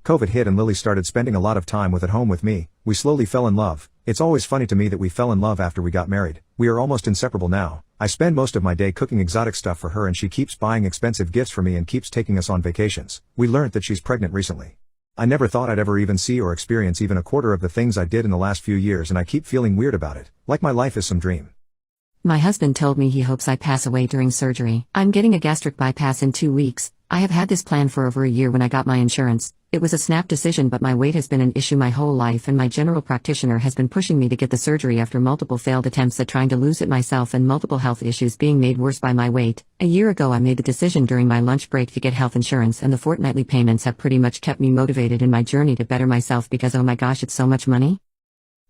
COVID hit and Lily started spending a lot of time at home with me. We slowly fell in love. It's always funny to me that we fell in love after we got married. We are almost inseparable now. I spend most of my day cooking exotic stuff for her and she keeps buying expensive gifts for me and keeps taking us on vacations. We learned that she's pregnant recently. I never thought I'd ever even see or experience even a quarter of the things I did in the last few years, and I keep feeling weird about it, like my life is some dream. My husband told me he hopes I pass away during surgery. I'm getting a gastric bypass in 2 weeks. I have had this plan for over a year when I got my insurance. It was a snap decision, but my weight has been an issue my whole life and my general practitioner has been pushing me to get the surgery after multiple failed attempts at trying to lose it myself and multiple health issues being made worse by my weight. A year ago I made the decision during my lunch break to get health insurance, and the fortnightly payments have pretty much kept me motivated in my journey to better myself because oh my gosh, it's so much money.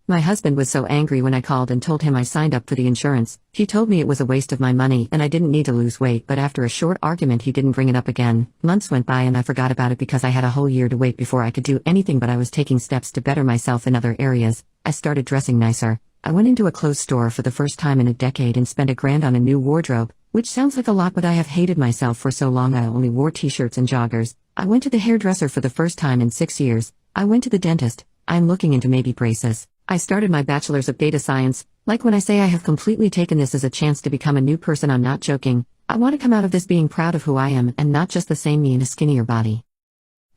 My husband was so angry when I called and told him I signed up for the insurance. He told me it was a waste of my money and I didn't need to lose weight, but after a short argument he didn't bring it up again. Months went by and I forgot about it because I had a whole year to wait before I could do anything, but I was taking steps to better myself in other areas. I started dressing nicer. I went into a clothes store for the first time in a decade and spent $1,000 on a new wardrobe, which sounds like a lot, but I have hated myself for so long I only wore t-shirts and joggers. I went to the hairdresser for the first time in 6 years. I went to the dentist. I'm looking into maybe braces. I started my bachelor's of data science. Like when I say I have completely taken this as a chance to become a new person, I'm not joking. I want to come out of this being proud of who I am and not just the same me in a skinnier body.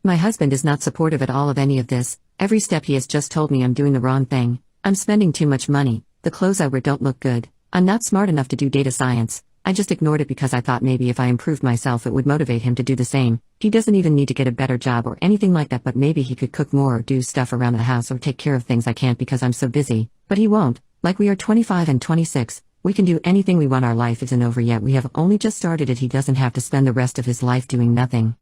My husband is not supportive at all of any of this. Every step he has just told me I'm doing the wrong thing. I'm spending too much money. The clothes I wear don't look good. I'm not smart enough to do data science. I just ignored it because I thought maybe if I improved myself it would motivate him to do the same. He doesn't even need to get a better job or anything like that, but maybe he could cook more or do stuff around the house or take care of things I can't because I'm so busy. But he won't. Like, we are 25 and 26. We can do anything we want. Our life isn't over yet. We have only just started it. He doesn't have to spend the rest of his life doing nothing.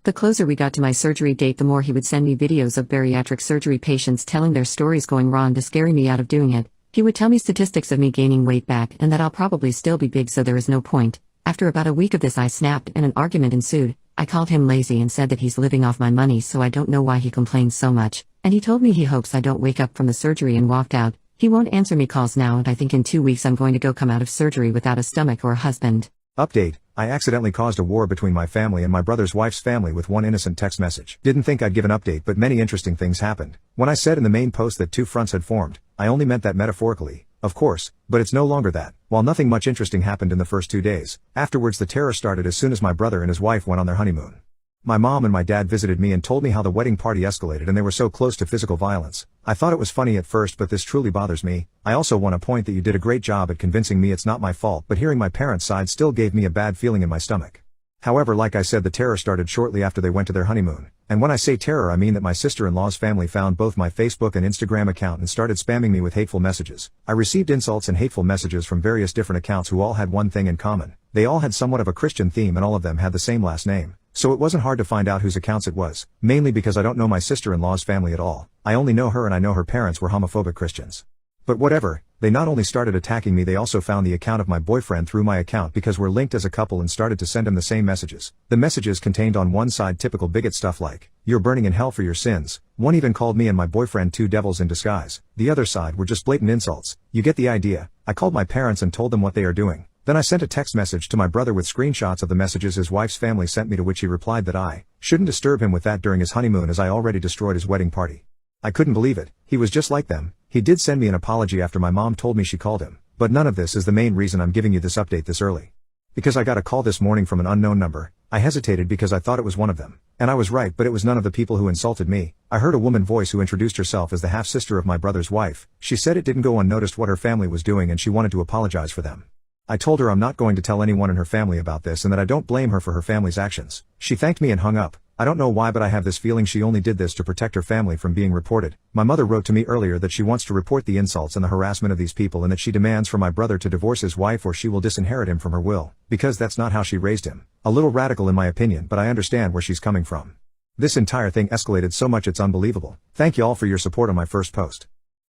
The closer we got to my surgery date, the more he would send me videos of bariatric surgery patients telling their stories going wrong to scare me out of doing it. He would tell me statistics of me gaining weight back and that I'll probably still be big, so there is no point. After about a week of this I snapped and an argument ensued. I called him lazy and said that he's living off my money, so I don't know why he complains so much. And he told me he hopes I don't wake up from the surgery, and walked out. He won't answer me calls now, and I think in 2 weeks I'm going to come out of surgery without a stomach or a husband. Update: I accidentally caused a war between my family and my brother's wife's family with one innocent text message. Didn't think I'd give an update, but many interesting things happened. When I said in the main post that two fronts had formed, I only meant that metaphorically, of course, but it's no longer that. While nothing much interesting happened in the first 2 days, afterwards the terror started as soon as my brother and his wife went on their honeymoon. My mom and my dad visited me and told me how the wedding party escalated and they were so close to physical violence. I thought it was funny at first, but this truly bothers me. I also want to point that you did a great job at convincing me it's not my fault, but hearing my parents' side still gave me a bad feeling in my stomach. However, like I said, the terror started shortly after they went to their honeymoon. And when I say terror, I mean that my sister-in-law's family found both my Facebook and Instagram account and started spamming me with hateful messages. I received insults and hateful messages from various different accounts who all had one thing in common. They all had somewhat of a Christian theme and all of them had the same last name. So it wasn't hard to find out whose accounts it was, mainly because I don't know my sister-in-law's family at all. I only know her, and I know her parents were homophobic Christians. But whatever, they not only started attacking me, they also found the account of my boyfriend through my account because we're linked as a couple and started to send him the same messages. The messages contained on one side typical bigot stuff like, "You're burning in hell for your sins." One even called me and my boyfriend two devils in disguise. The other side were just blatant insults. You get the idea. I called my parents and told them what they are doing. Then I sent a text message to my brother with screenshots of the messages his wife's family sent me, to which he replied that I shouldn't disturb him with that during his honeymoon as I already destroyed his wedding party. I couldn't believe it. He was just like them. He did send me an apology after my mom told me she called him. But none of this is the main reason I'm giving you this update this early. Because I got a call this morning from an unknown number. I hesitated because I thought it was one of them. And I was right, but it was none of the people who insulted me. I heard a woman voice who introduced herself as the half-sister of my brother's wife. She said it didn't go unnoticed what her family was doing and she wanted to apologize for them. I told her I'm not going to tell anyone in her family about this and that I don't blame her for her family's actions. She thanked me and hung up. I don't know why, but I have this feeling she only did this to protect her family from being reported. My mother wrote to me earlier that she wants to report the insults and the harassment of these people and that she demands for my brother to divorce his wife or she will disinherit him from her will, because that's not how she raised him. A little radical in my opinion, but I understand where she's coming from. This entire thing escalated so much it's unbelievable. Thank you all for your support on my first post.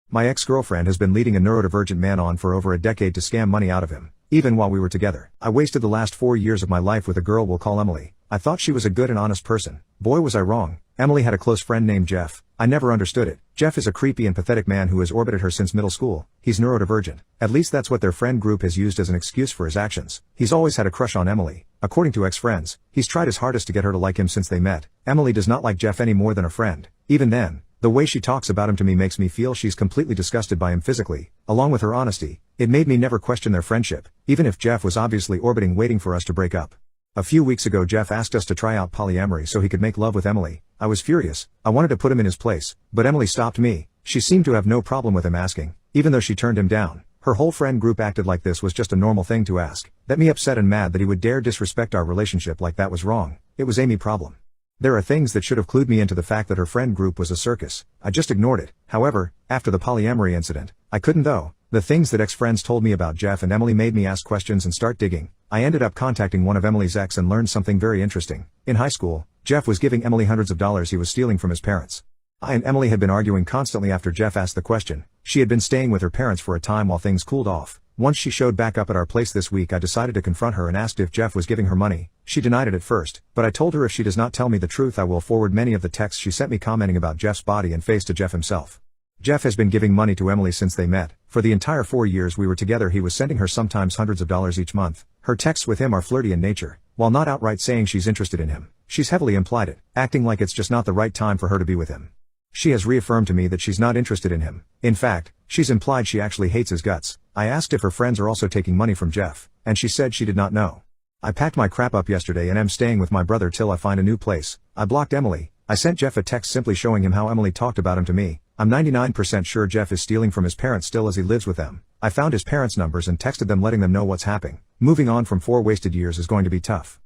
My ex-girlfriend has been leading a neurodivergent man on for over a decade to scam money out of him. Even while we were together, I wasted the last 4 years of my life with a girl we'll call Emily. I thought she was a good and honest person. Boy, was I wrong. Emily had a close friend named Jeff. I never understood it. Jeff is a creepy and pathetic man who has orbited her since middle school. He's neurodivergent. At least that's what their friend group has used as an excuse for his actions. He's always had a crush on Emily. According to ex-friends, he's tried his hardest to get her to like him since they met. Emily does not like Jeff any more than a friend. Even then, the way she talks about him to me makes me feel she's completely disgusted by him physically. Along with her honesty, it made me never question their friendship, even if Jeff was obviously orbiting waiting for us to break up. A few weeks ago Jeff asked us to try out polyamory so he could make love with Emily. I was furious. I wanted to put him in his place, but Emily stopped me. She seemed to have no problem with him asking, even though she turned him down. Her whole friend group acted like this was just a normal thing to ask. That me upset and mad that he would dare disrespect our relationship like that was wrong. It was Amy's problem. There are things that should have clued me into the fact that her friend group was a circus. I just ignored it. However, after the polyamory incident, I couldn't though. The things that ex-friends told me about Jeff and Emily made me ask questions and start digging. I ended up contacting one of Emily's ex and learned something very interesting. In high school, Jeff was giving Emily hundreds of dollars he was stealing from his parents. I and Emily had been arguing constantly after Jeff asked the question. She had been staying with her parents for a time while things cooled off. Once she showed back up at our place this week, I decided to confront her and asked if Jeff was giving her money. She denied it at first, but I told her if she does not tell me the truth I will forward many of the texts she sent me commenting about Jeff's body and face to Jeff himself. Jeff has been giving money to Emily since they met. For the entire 4 years we were together he was sending her sometimes hundreds of dollars each month. Her texts with him are flirty in nature. While not outright saying she's interested in him, she's heavily implied it, acting like it's just not the right time for her to be with him. She has reaffirmed to me that she's not interested in him. In fact, she's implied she actually hates his guts. I asked if her friends are also taking money from Jeff, and she said she did not know. I packed my crap up yesterday and am staying with my brother till I find a new place. I blocked Emily. I sent Jeff a text simply showing him how Emily talked about him to me. I'm 99% sure Jeff is stealing from his parents still as he lives with them. I found his parents' numbers and texted them letting them know what's happening. moving on from 4 wasted years is going to be tough.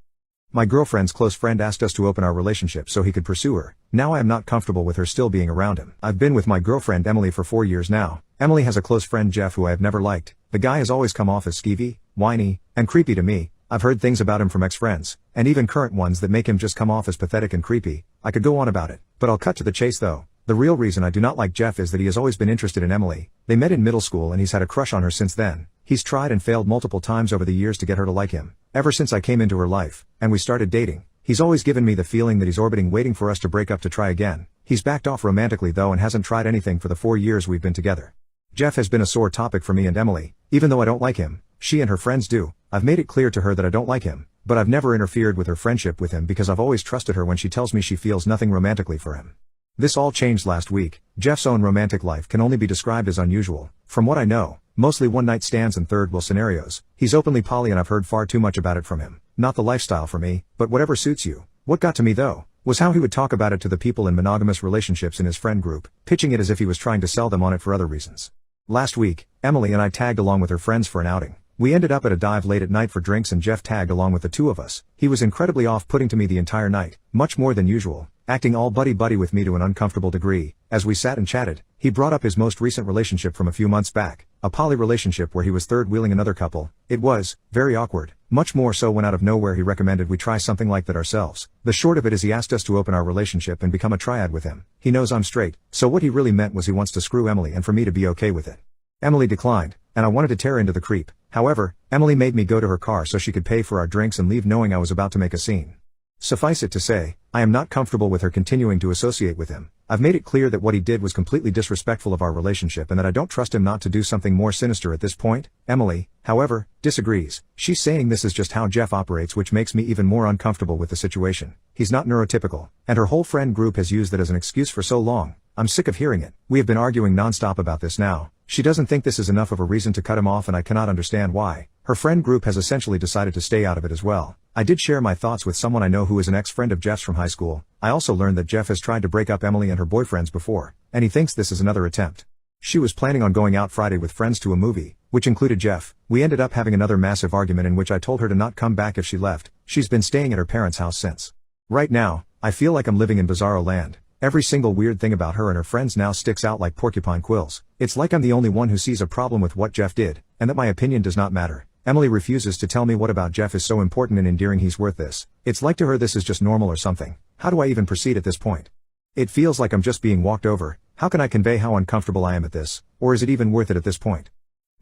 My girlfriend's close friend asked us to open our relationship so he could pursue her. Now I am not comfortable with her still being around him. I've been with my girlfriend Emily for 4 years now. Emily has a close friend Jeff who I have never liked. The guy has always come off as skeevy, whiny, and creepy to me. I've heard things about him from ex-friends, and even current ones that make him just come off as pathetic and creepy. I could go on about it, but I'll cut to the chase though. The real reason I do not like Jeff is that he has always been interested in Emily. They met in middle school and he's had a crush on her since then. He's tried and failed multiple times over the years to get her to like him. Ever since I came into her life, and we started dating, he's always given me the feeling that he's orbiting waiting for us to break up to try again. He's backed off romantically though and hasn't tried anything for the 4 years we've been together. Jeff has been a sore topic for me and Emily. Even though I don't like him, she and her friends do. I've made it clear to her that I don't like him, but I've never interfered with her friendship with him because I've always trusted her when she tells me she feels nothing romantically for him. This all changed last week. Jeff's own romantic life can only be described as unusual. From what I know, mostly one-night stands and third-wheel scenarios. He's openly poly and I've heard far too much about it from him. Not the lifestyle for me, but whatever suits you. What got to me though, was how he would talk about it to the people in monogamous relationships in his friend group, pitching it as if he was trying to sell them on it for other reasons. Last week, Emily and I tagged along with her friends for an outing. We ended up at a dive late at night for drinks and Jeff tagged along with the two of us. He was incredibly off-putting to me the entire night, much more than usual, acting all buddy-buddy with me to an uncomfortable degree. As we sat and chatted, he brought up his most recent relationship from a few months back, a poly relationship where he was third-wheeling another couple. It was very awkward, much more so when out of nowhere he recommended we try something like that ourselves. The short of it is he asked us to open our relationship and become a triad with him. He knows I'm straight, so what he really meant was he wants to screw Emily and for me to be okay with it. Emily declined, and I wanted to tear into the creep. However, Emily made me go to her car so she could pay for our drinks and leave knowing I was about to make a scene. Suffice it to say, I am not comfortable with her continuing to associate with him. I've made it clear that what he did was completely disrespectful of our relationship and that I don't trust him not to do something more sinister at this point. Emily, however, disagrees. She's saying this is just how Jeff operates, which makes me even more uncomfortable with the situation. He's not neurotypical, and her whole friend group has used that as an excuse for so long. I'm sick of hearing it. We have been arguing non-stop about this now. She doesn't think this is enough of a reason to cut him off and I cannot understand why. Her friend group has essentially decided to stay out of it as well. I did share my thoughts with someone I know who is an ex-friend of Jeff's from high school. I also learned that Jeff has tried to break up Emily and her boyfriends before, and he thinks this is another attempt. She was planning on going out Friday with friends to a movie, which included Jeff. We ended up having another massive argument in which I told her to not come back if she left. She's been staying at her parents' house since. Right now, I feel like I'm living in bizarro land. Every single weird thing about her and her friends now sticks out like porcupine quills. It's like I'm the only one who sees a problem with what Jeff did, and that my opinion does not matter. Emily refuses to tell me what about Jeff is so important and endearing he's worth this. It's like to her this is just normal or something. How do I even proceed at this point? It feels like I'm just being walked over. How can I convey how uncomfortable I am at this? Or is it even worth it at this point?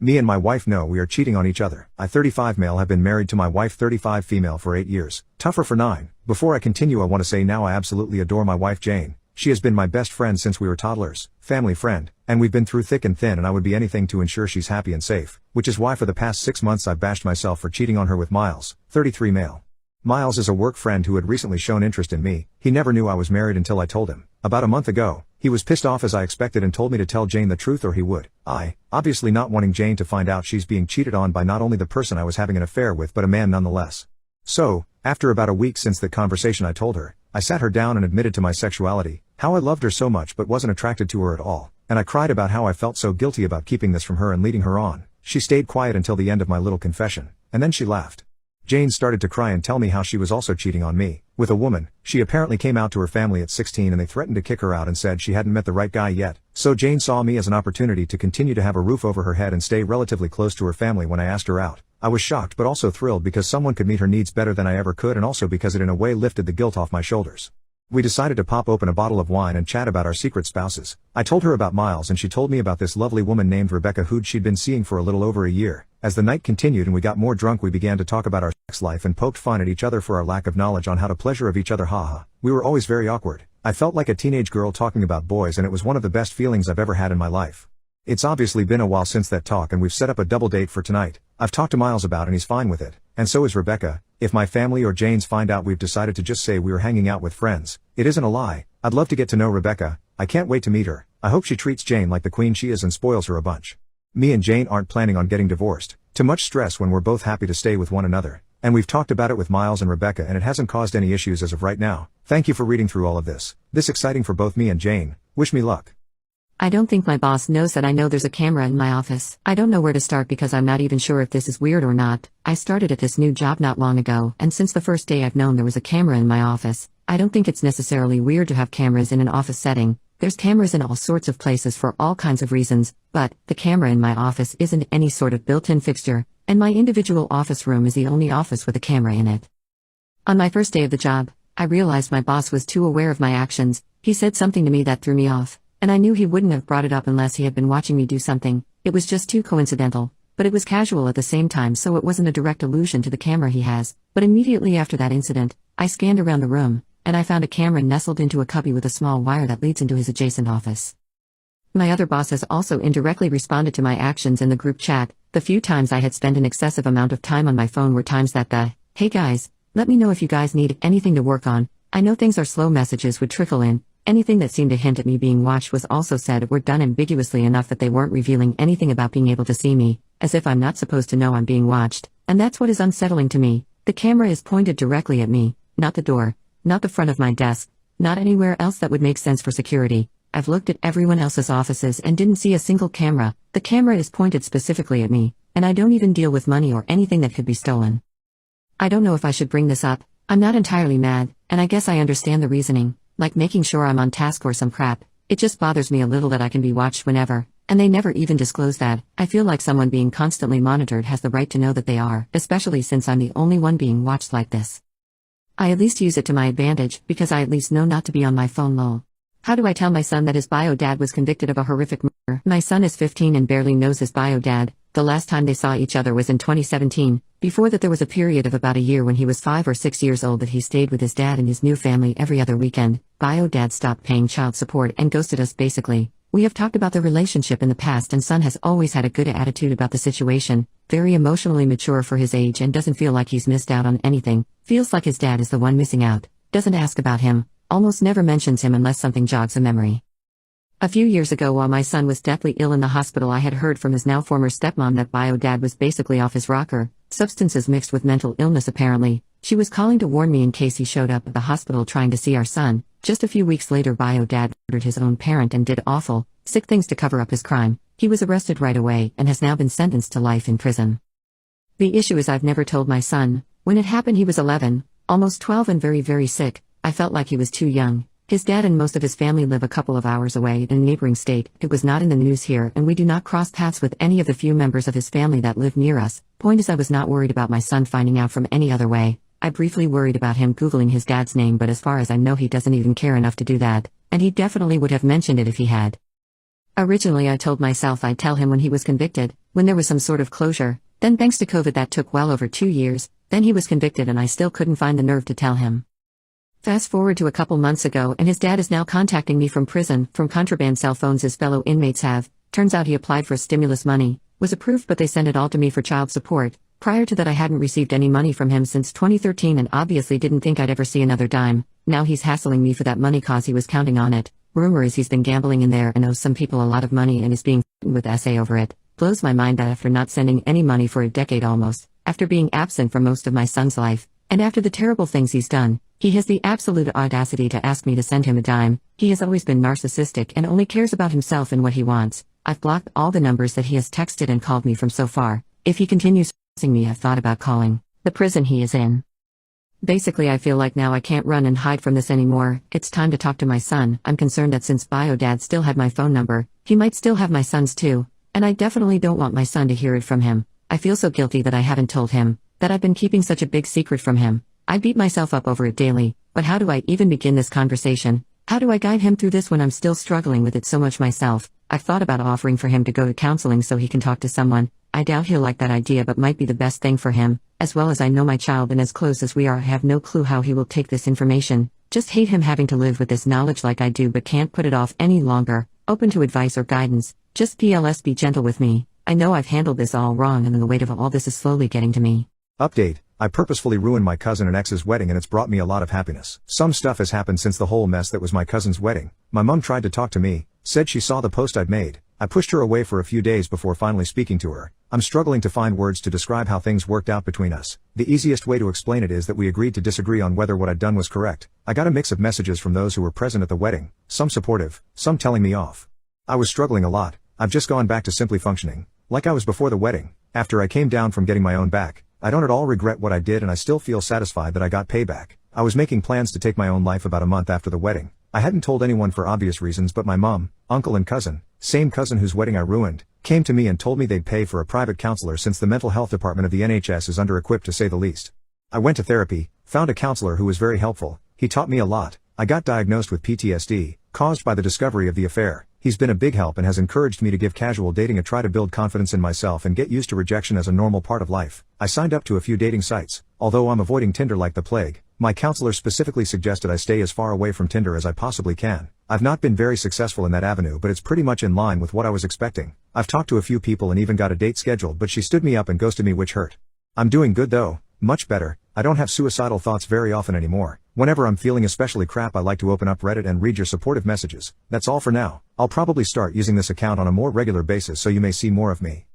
Me and my wife know we are cheating on each other. I 35 male have been married to my wife 35 female for 8 years. Tougher for 9. Before I continue I want to say now I absolutely adore my wife Jane. She has been my best friend since we were toddlers, family friend, and we've been through thick and thin and I would be anything to ensure she's happy and safe, which is why for the past 6 months I've bashed myself for cheating on her with Miles, 33 male. Miles is a work friend who had recently shown interest in me. He never knew I was married until I told him. About a month ago, he was pissed off as I expected and told me to tell Jane the truth or he would. I, obviously not wanting Jane to find out she's being cheated on by not only the person I was having an affair with but a man nonetheless. So, after about a week since the conversation I told her, I sat her down and admitted to my sexuality, how I loved her so much but wasn't attracted to her at all, and I cried about how I felt so guilty about keeping this from her and leading her on. She stayed quiet until the end of my little confession, and then she laughed. Jane started to cry and tell me how she was also cheating on me, with a woman. She apparently came out to her family at 16 and they threatened to kick her out and said she hadn't met the right guy yet. So Jane saw me as an opportunity to continue to have a roof over her head and stay relatively close to her family when I asked her out. I was shocked but also thrilled because someone could meet her needs better than I ever could and also because it in a way lifted the guilt off my shoulders. We decided to pop open a bottle of wine and chat about our secret spouses. I told her about Miles and she told me about this lovely woman named Rebecca who'd she'd been seeing for a little over a year. As the night continued and we got more drunk we began to talk about our sex life and poked fun at each other for our lack of knowledge on how to pleasure of each other haha. We were always very awkward. I felt like a teenage girl talking about boys and it was one of the best feelings I've ever had in my life. It's obviously been a while since that talk and we've set up a double date for tonight. I've talked to Miles about it and he's fine with it, and so is Rebecca. If my family or Jane's find out we've decided to just say we were hanging out with friends, it isn't a lie. I'd love to get to know Rebecca. I can't wait to meet her. I hope she treats Jane like the queen she is and spoils her a bunch. Me and Jane aren't planning on getting divorced. Too much stress when we're both happy to stay with one another. And we've talked about it with Miles and Rebecca and it hasn't caused any issues as of right now. Thank you for reading through all of this. This exciting for both me and Jane. Wish me luck. I don't think my boss knows that I know there's a camera in my office. I don't know where to start because I'm not even sure if this is weird or not. I started at this new job not long ago, and since the first day I've known there was a camera in my office. I don't think it's necessarily weird to have cameras in an office setting. There's cameras in all sorts of places for all kinds of reasons, but the camera in my office isn't any sort of built-in fixture, and my individual office room is the only office with a camera in it. On my first day of the job, I realized my boss was too aware of my actions. He said something to me that threw me off, and I knew he wouldn't have brought it up unless he had been watching me do something. It was just too coincidental, but it was casual at the same time, so it wasn't a direct allusion to the camera he has. But immediately after that incident, I scanned around the room, and I found a camera nestled into a cubby with a small wire that leads into his adjacent office. My other boss has also indirectly responded to my actions in the group chat. The few times I had spent an excessive amount of time on my phone were times that the, "Hey guys, let me know if you guys need anything to work on. I know things are slow" messages would trickle in. Anything that seemed to hint at me being watched was also said or done ambiguously enough that they weren't revealing anything about being able to see me, as if I'm not supposed to know I'm being watched, and that's what is unsettling to me. The camera is pointed directly at me, not the door, not the front of my desk, not anywhere else that would make sense for security. I've looked at everyone else's offices and didn't see a single camera. The camera is pointed specifically at me, and I don't even deal with money or anything that could be stolen. I don't know if I should bring this up. I'm not entirely mad, and I guess I understand the reasoning, like making sure I'm on task or some crap. It just bothers me a little that I can be watched whenever, and they never even disclose that. I feel like someone being constantly monitored has the right to know that they are, especially since I'm the only one being watched like this. I at least use it to my advantage, because I at least know not to be on my phone lol. How do I tell my son that his bio dad was convicted of a horrific murder? My son is 15 and barely knows his bio dad. The last time they saw each other was in 2017. Before that there was a period of about a year when he was 5 or 6 years old that he stayed with his dad and his new family every other weekend. Bio dad stopped paying child support and ghosted us basically. We have talked about the relationship in the past and son has always had a good attitude about the situation, very emotionally mature for his age and doesn't feel like he's missed out on anything, feels like his dad is the one missing out, doesn't ask about him, almost never mentions him unless something jogs a memory. A few years ago while my son was deathly ill in the hospital I had heard from his now former stepmom that bio dad was basically off his rocker, substances mixed with mental illness apparently. She was calling to warn me in case he showed up at the hospital trying to see our son. Just a few weeks later bio dad murdered his own parent and did awful, sick things to cover up his crime. He was arrested right away and has now been sentenced to life in prison. The issue is I've never told my son. When it happened he was 11, almost 12 and very sick. I felt like he was too young. His dad and most of his family live a couple of hours away in a neighboring state. It was not in the news here and we do not cross paths with any of the few members of his family that live near us. Point is I was not worried about my son finding out from any other way. I briefly worried about him Googling his dad's name but as far as I know he doesn't even care enough to do that, and he definitely would have mentioned it if he had. Originally I told myself I'd tell him when he was convicted, when there was some sort of closure, then thanks to COVID that took well over 2 years, then he was convicted and I still couldn't find the nerve to tell him. Fast forward to a couple months ago and his dad is now contacting me from prison, from contraband cell phones his fellow inmates have. Turns out he applied for stimulus money, was approved but they sent it all to me for child support. Prior to that I hadn't received any money from him since 2013 and obviously didn't think I'd ever see another dime. Now he's hassling me for that money cause he was counting on it. Rumor is he's been gambling in there and owes some people a lot of money and is being with SA over it. Blows my mind that after not sending any money for a decade almost, after being absent for most of my son's life, and after the terrible things he's done, he has the absolute audacity to ask me to send him a dime. He has always been narcissistic and only cares about himself and what he wants. I've blocked all the numbers that he has texted and called me from so far. If he continues harassing me I've thought about calling the prison he is in. Basically I feel like now I can't run and hide from this anymore. It's time to talk to my son. I'm concerned that since bio dad still had my phone number, he might still have my son's too, and I definitely don't want my son to hear it from him. I feel so guilty that I haven't told him, that I've been keeping such a big secret from him. I beat myself up over it daily, but how do I even begin this conversation? How do I guide him through this when I'm still struggling with it so much myself? I've thought about offering for him to go to counseling so he can talk to someone. I doubt he'll like that idea but might be the best thing for him. As well as I know my child and as close as we are I have no clue how he will take this information. Just hate him having to live with this knowledge like I do but can't put it off any longer. Open to advice or guidance. Just PLS be gentle with me. I know I've handled this all wrong and the weight of all this is slowly getting to me. Update. I purposefully ruined my cousin and ex's wedding and it's brought me a lot of happiness. Some stuff has happened since the whole mess that was my cousin's wedding. My mom tried to talk to me, said she saw the post I'd made. I pushed her away for a few days before finally speaking to her. I'm struggling to find words to describe how things worked out between us. The easiest way to explain it is that we agreed to disagree on whether what I'd done was correct. I got a mix of messages from those who were present at the wedding, some supportive, some telling me off. I was struggling a lot. I've just gone back to simply functioning, like I was before the wedding. After I came down from getting my own back, I don't at all regret what I did and I still feel satisfied that I got payback. I was making plans to take my own life about a month after the wedding. I hadn't told anyone for obvious reasons, but my mom, uncle and cousin, same cousin whose wedding I ruined, came to me and told me they'd pay for a private counselor since the mental health department of the NHS is under-equipped to say the least. I went to therapy, found a counselor who was very helpful. He taught me a lot. I got diagnosed with PTSD, caused by the discovery of the affair. He's been a big help and has encouraged me to give casual dating a try to build confidence in myself and get used to rejection as a normal part of life. I signed up to a few dating sites. Although I'm avoiding Tinder like the plague, my counselor specifically suggested I stay as far away from Tinder as I possibly can. I've not been very successful in that avenue, but it's pretty much in line with what I was expecting. I've talked to a few people and even got a date scheduled, but she stood me up and ghosted me, which hurt. I'm doing good though, much better. I don't have suicidal thoughts very often anymore. Whenever I'm feeling especially crap, I like to open up Reddit and read your supportive messages. That's all for now. I'll probably start using this account on a more regular basis so you may see more of me.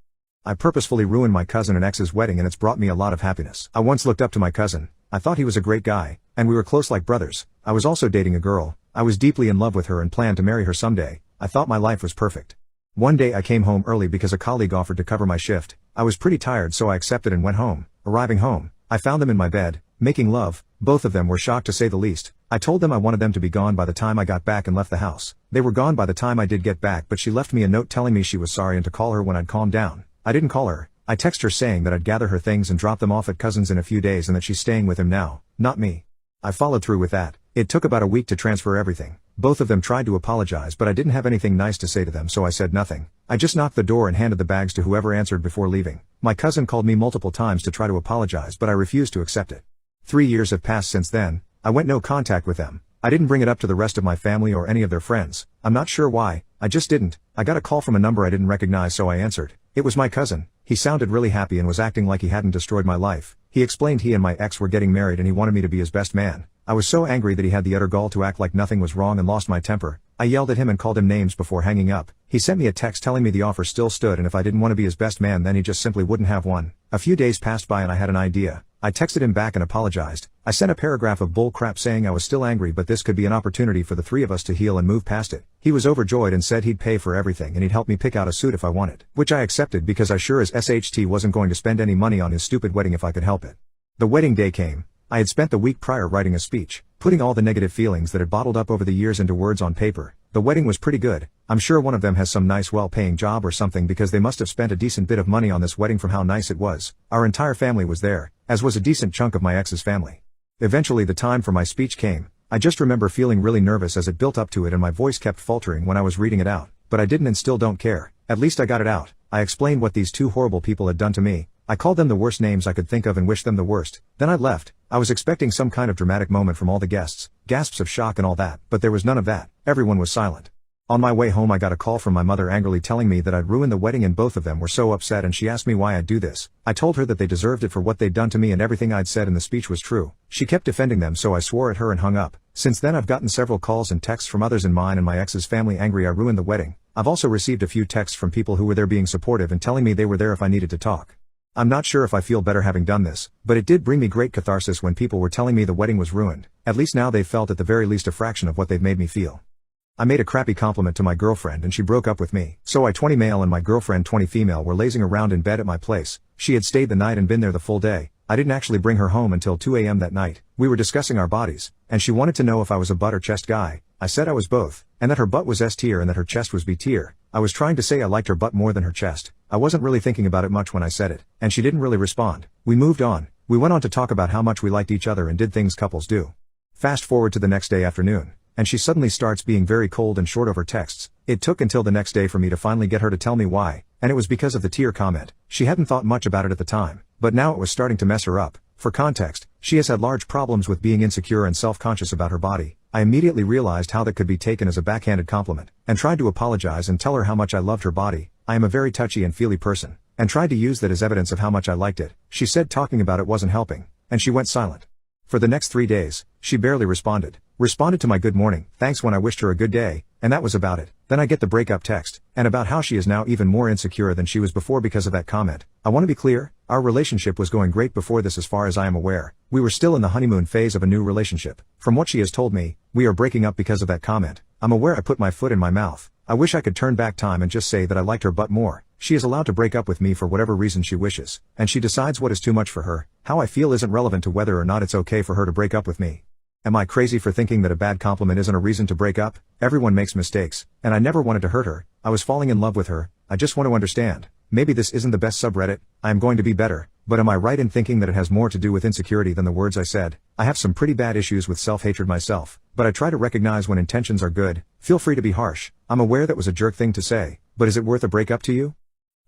I purposefully ruined my cousin and ex's wedding and it's brought me a lot of happiness. I once looked up to my cousin. I thought he was a great guy, and we were close like brothers. I was also dating a girl. I was deeply in love with her and planned to marry her someday. I thought my life was perfect. One day I came home early because a colleague offered to cover my shift. I was pretty tired, so I accepted and went home. Arriving home, I found them in my bed, making love. Both of them were shocked to say the least. I told them I wanted them to be gone by the time I got back and left the house. They were gone by the time I did get back, but she left me a note telling me she was sorry and to call her when I'd calmed down. I didn't call her. I texted her saying that I'd gather her things and drop them off at cousin's in a few days and that she's staying with him now, not me. I followed through with that. It took about a week to transfer everything. Both of them tried to apologize, but I didn't have anything nice to say to them, so I said nothing. I just knocked the door and handed the bags to whoever answered before leaving. My cousin called me multiple times to try to apologize, but I refused to accept it. 3 years have passed since then. I went no contact with them. I didn't bring it up to the rest of my family or any of their friends. I'm not sure why, I just didn't. I got a call from a number I didn't recognize, so I answered. It was my cousin. He sounded really happy and was acting like he hadn't destroyed my life. He explained he and my ex were getting married and he wanted me to be his best man. I was so angry that he had the utter gall to act like nothing was wrong and lost my temper. I yelled at him and called him names before hanging up. He sent me a text telling me the offer still stood and if I didn't want to be his best man then he just simply wouldn't have one. A few days passed by and I had an idea. I texted him back and apologized. I sent a paragraph of bull crap saying I was still angry but this could be an opportunity for the three of us to heal and move past it. He was overjoyed and said he'd pay for everything and he'd help me pick out a suit if I wanted, which I accepted because I sure as SHT wasn't going to spend any money on his stupid wedding if I could help it. The wedding day came. I had spent the week prior writing a speech, putting all the negative feelings that had bottled up over the years into words on paper. The wedding was pretty good. I'm sure one of them has some nice well-paying job or something because they must have spent a decent bit of money on this wedding from how nice it was. Our entire family was there, as was a decent chunk of my ex's family. Eventually the time for my speech came. I just remember feeling really nervous as it built up to it and my voice kept faltering when I was reading it out. But I didn't and still don't care. At least I got it out. I explained what these two horrible people had done to me. I called them the worst names I could think of and wished them the worst. Then I left. I was expecting some kind of dramatic moment from all the guests, gasps of shock and all that, but there was none of that. Everyone was silent. On my way home I got a call from my mother angrily telling me that I'd ruined the wedding and both of them were so upset and she asked me why I'd do this. I told her that they deserved it for what they'd done to me and everything I'd said in the speech was true. She kept defending them so I swore at her and hung up. Since then I've gotten several calls and texts from others in mine and my ex's family angry I ruined the wedding. I've also received a few texts from people who were there being supportive and telling me they were there if I needed to talk. I'm not sure if I feel better having done this, but it did bring me great catharsis when people were telling me the wedding was ruined. At least now they've felt at the very least a fraction of what they've made me feel. I made a crappy compliment to my girlfriend and she broke up with me. So I 20 male and my girlfriend 20 female were lazing around in bed at my place. She had stayed the night and been there the full day. I didn't actually bring her home until 2 a.m. that night. We were discussing our bodies, and she wanted to know if I was a butt or chest guy. I said I was both, and that her butt was S tier and that her chest was B tier. I was trying to say I liked her butt more than her chest. I wasn't really thinking about it much when I said it, and she didn't really respond. We moved on. We went on to talk about how much we liked each other and did things couples do. Fast forward to the next day afternoon, and she suddenly starts being very cold and short over texts. It took until the next day for me to finally get her to tell me why, and it was because of the tier comment. She hadn't thought much about it at the time, but now it was starting to mess her up. For context, she has had large problems with being insecure and self-conscious about her body. I immediately realized how that could be taken as a backhanded compliment, and tried to apologize and tell her how much I loved her body. I am a very touchy and feely person, and tried to use that as evidence of how much I liked it. She said talking about it wasn't helping, and she went silent. For the next 3 days, she barely responded. Responded to my good morning, thanks when I wished her a good day, and that was about it. Then I get the breakup text, and about how she is now even more insecure than she was before because of that comment. I want to be clear, our relationship was going great before this as far as I am aware. We were still in the honeymoon phase of a new relationship. From what she has told me, we are breaking up because of that comment. I'm aware I put my foot in my mouth. I wish I could turn back time and just say that I liked her but more. She is allowed to break up with me for whatever reason she wishes, and she decides what is too much for her. How I feel isn't relevant to whether or not it's okay for her to break up with me. Am I crazy for thinking that a bad compliment isn't a reason to break up? Everyone makes mistakes, and I never wanted to hurt her. I was falling in love with her. I just want to understand. Maybe this isn't the best subreddit. I am going to be better. But am I right in thinking that it has more to do with insecurity than the words I said? I have some pretty bad issues with self-hatred myself, but I try to recognize when intentions are good. Feel free to be harsh. I'm aware that was a jerk thing to say, but is it worth a breakup to you?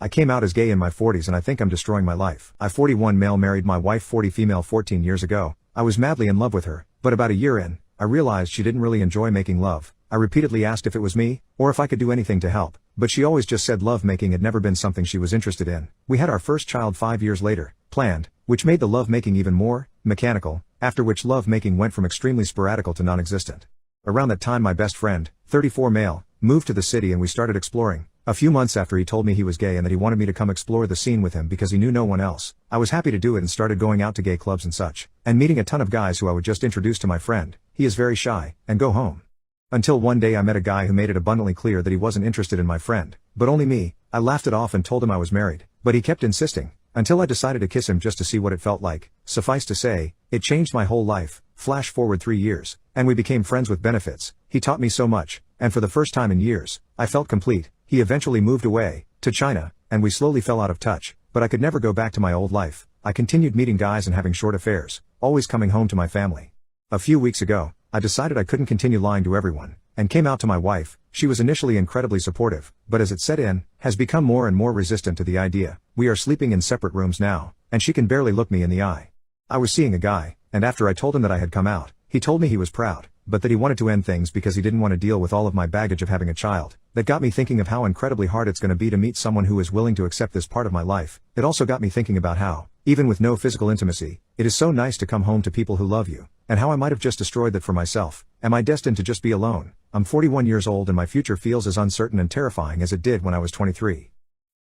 I came out as gay in my 40s and I think I'm destroying my life. I 41 male married my wife 40 female 14 years ago. I was madly in love with her, but about a year in, I realized she didn't really enjoy making love. I repeatedly asked if it was me, or if I could do anything to help, but she always just said lovemaking had never been something she was interested in. We had our first child 5 years later, planned, which made the lovemaking even more mechanical, after which lovemaking went from extremely sporadic to non-existent. Around that time my best friend, 34 male, moved to the city and we started exploring. A few months after he told me he was gay and that he wanted me to come explore the scene with him because he knew no one else, I was happy to do it and started going out to gay clubs and such, and meeting a ton of guys who I would just introduce to my friend. He is very shy, and go home. Until one day I met a guy who made it abundantly clear that he wasn't interested in my friend, but only me. I laughed it off and told him I was married, but he kept insisting, until I decided to kiss him just to see what it felt like. Suffice to say, it changed my whole life. Flash forward 3 years, and we became friends with benefits. He taught me so much, and for the first time in years, I felt complete. He eventually moved away, to China, and we slowly fell out of touch, but I could never go back to my old life. I continued meeting guys and having short affairs, always coming home to my family. A few weeks ago, I decided I couldn't continue lying to everyone, and came out to my wife. She was initially incredibly supportive, but as it set in, has become more and more resistant to the idea. We are sleeping in separate rooms now, and she can barely look me in the eye. I was seeing a guy, and after I told him that I had come out, he told me he was proud, but that he wanted to end things because he didn't want to deal with all of my baggage of having a child. That got me thinking of how incredibly hard it's going to be to meet someone who is willing to accept this part of my life. It also got me thinking about how, even with no physical intimacy, it is so nice to come home to people who love you, and how I might have just destroyed that for myself. Am I destined to just be alone? I'm 41 years old and my future feels as uncertain and terrifying as it did when I was 23.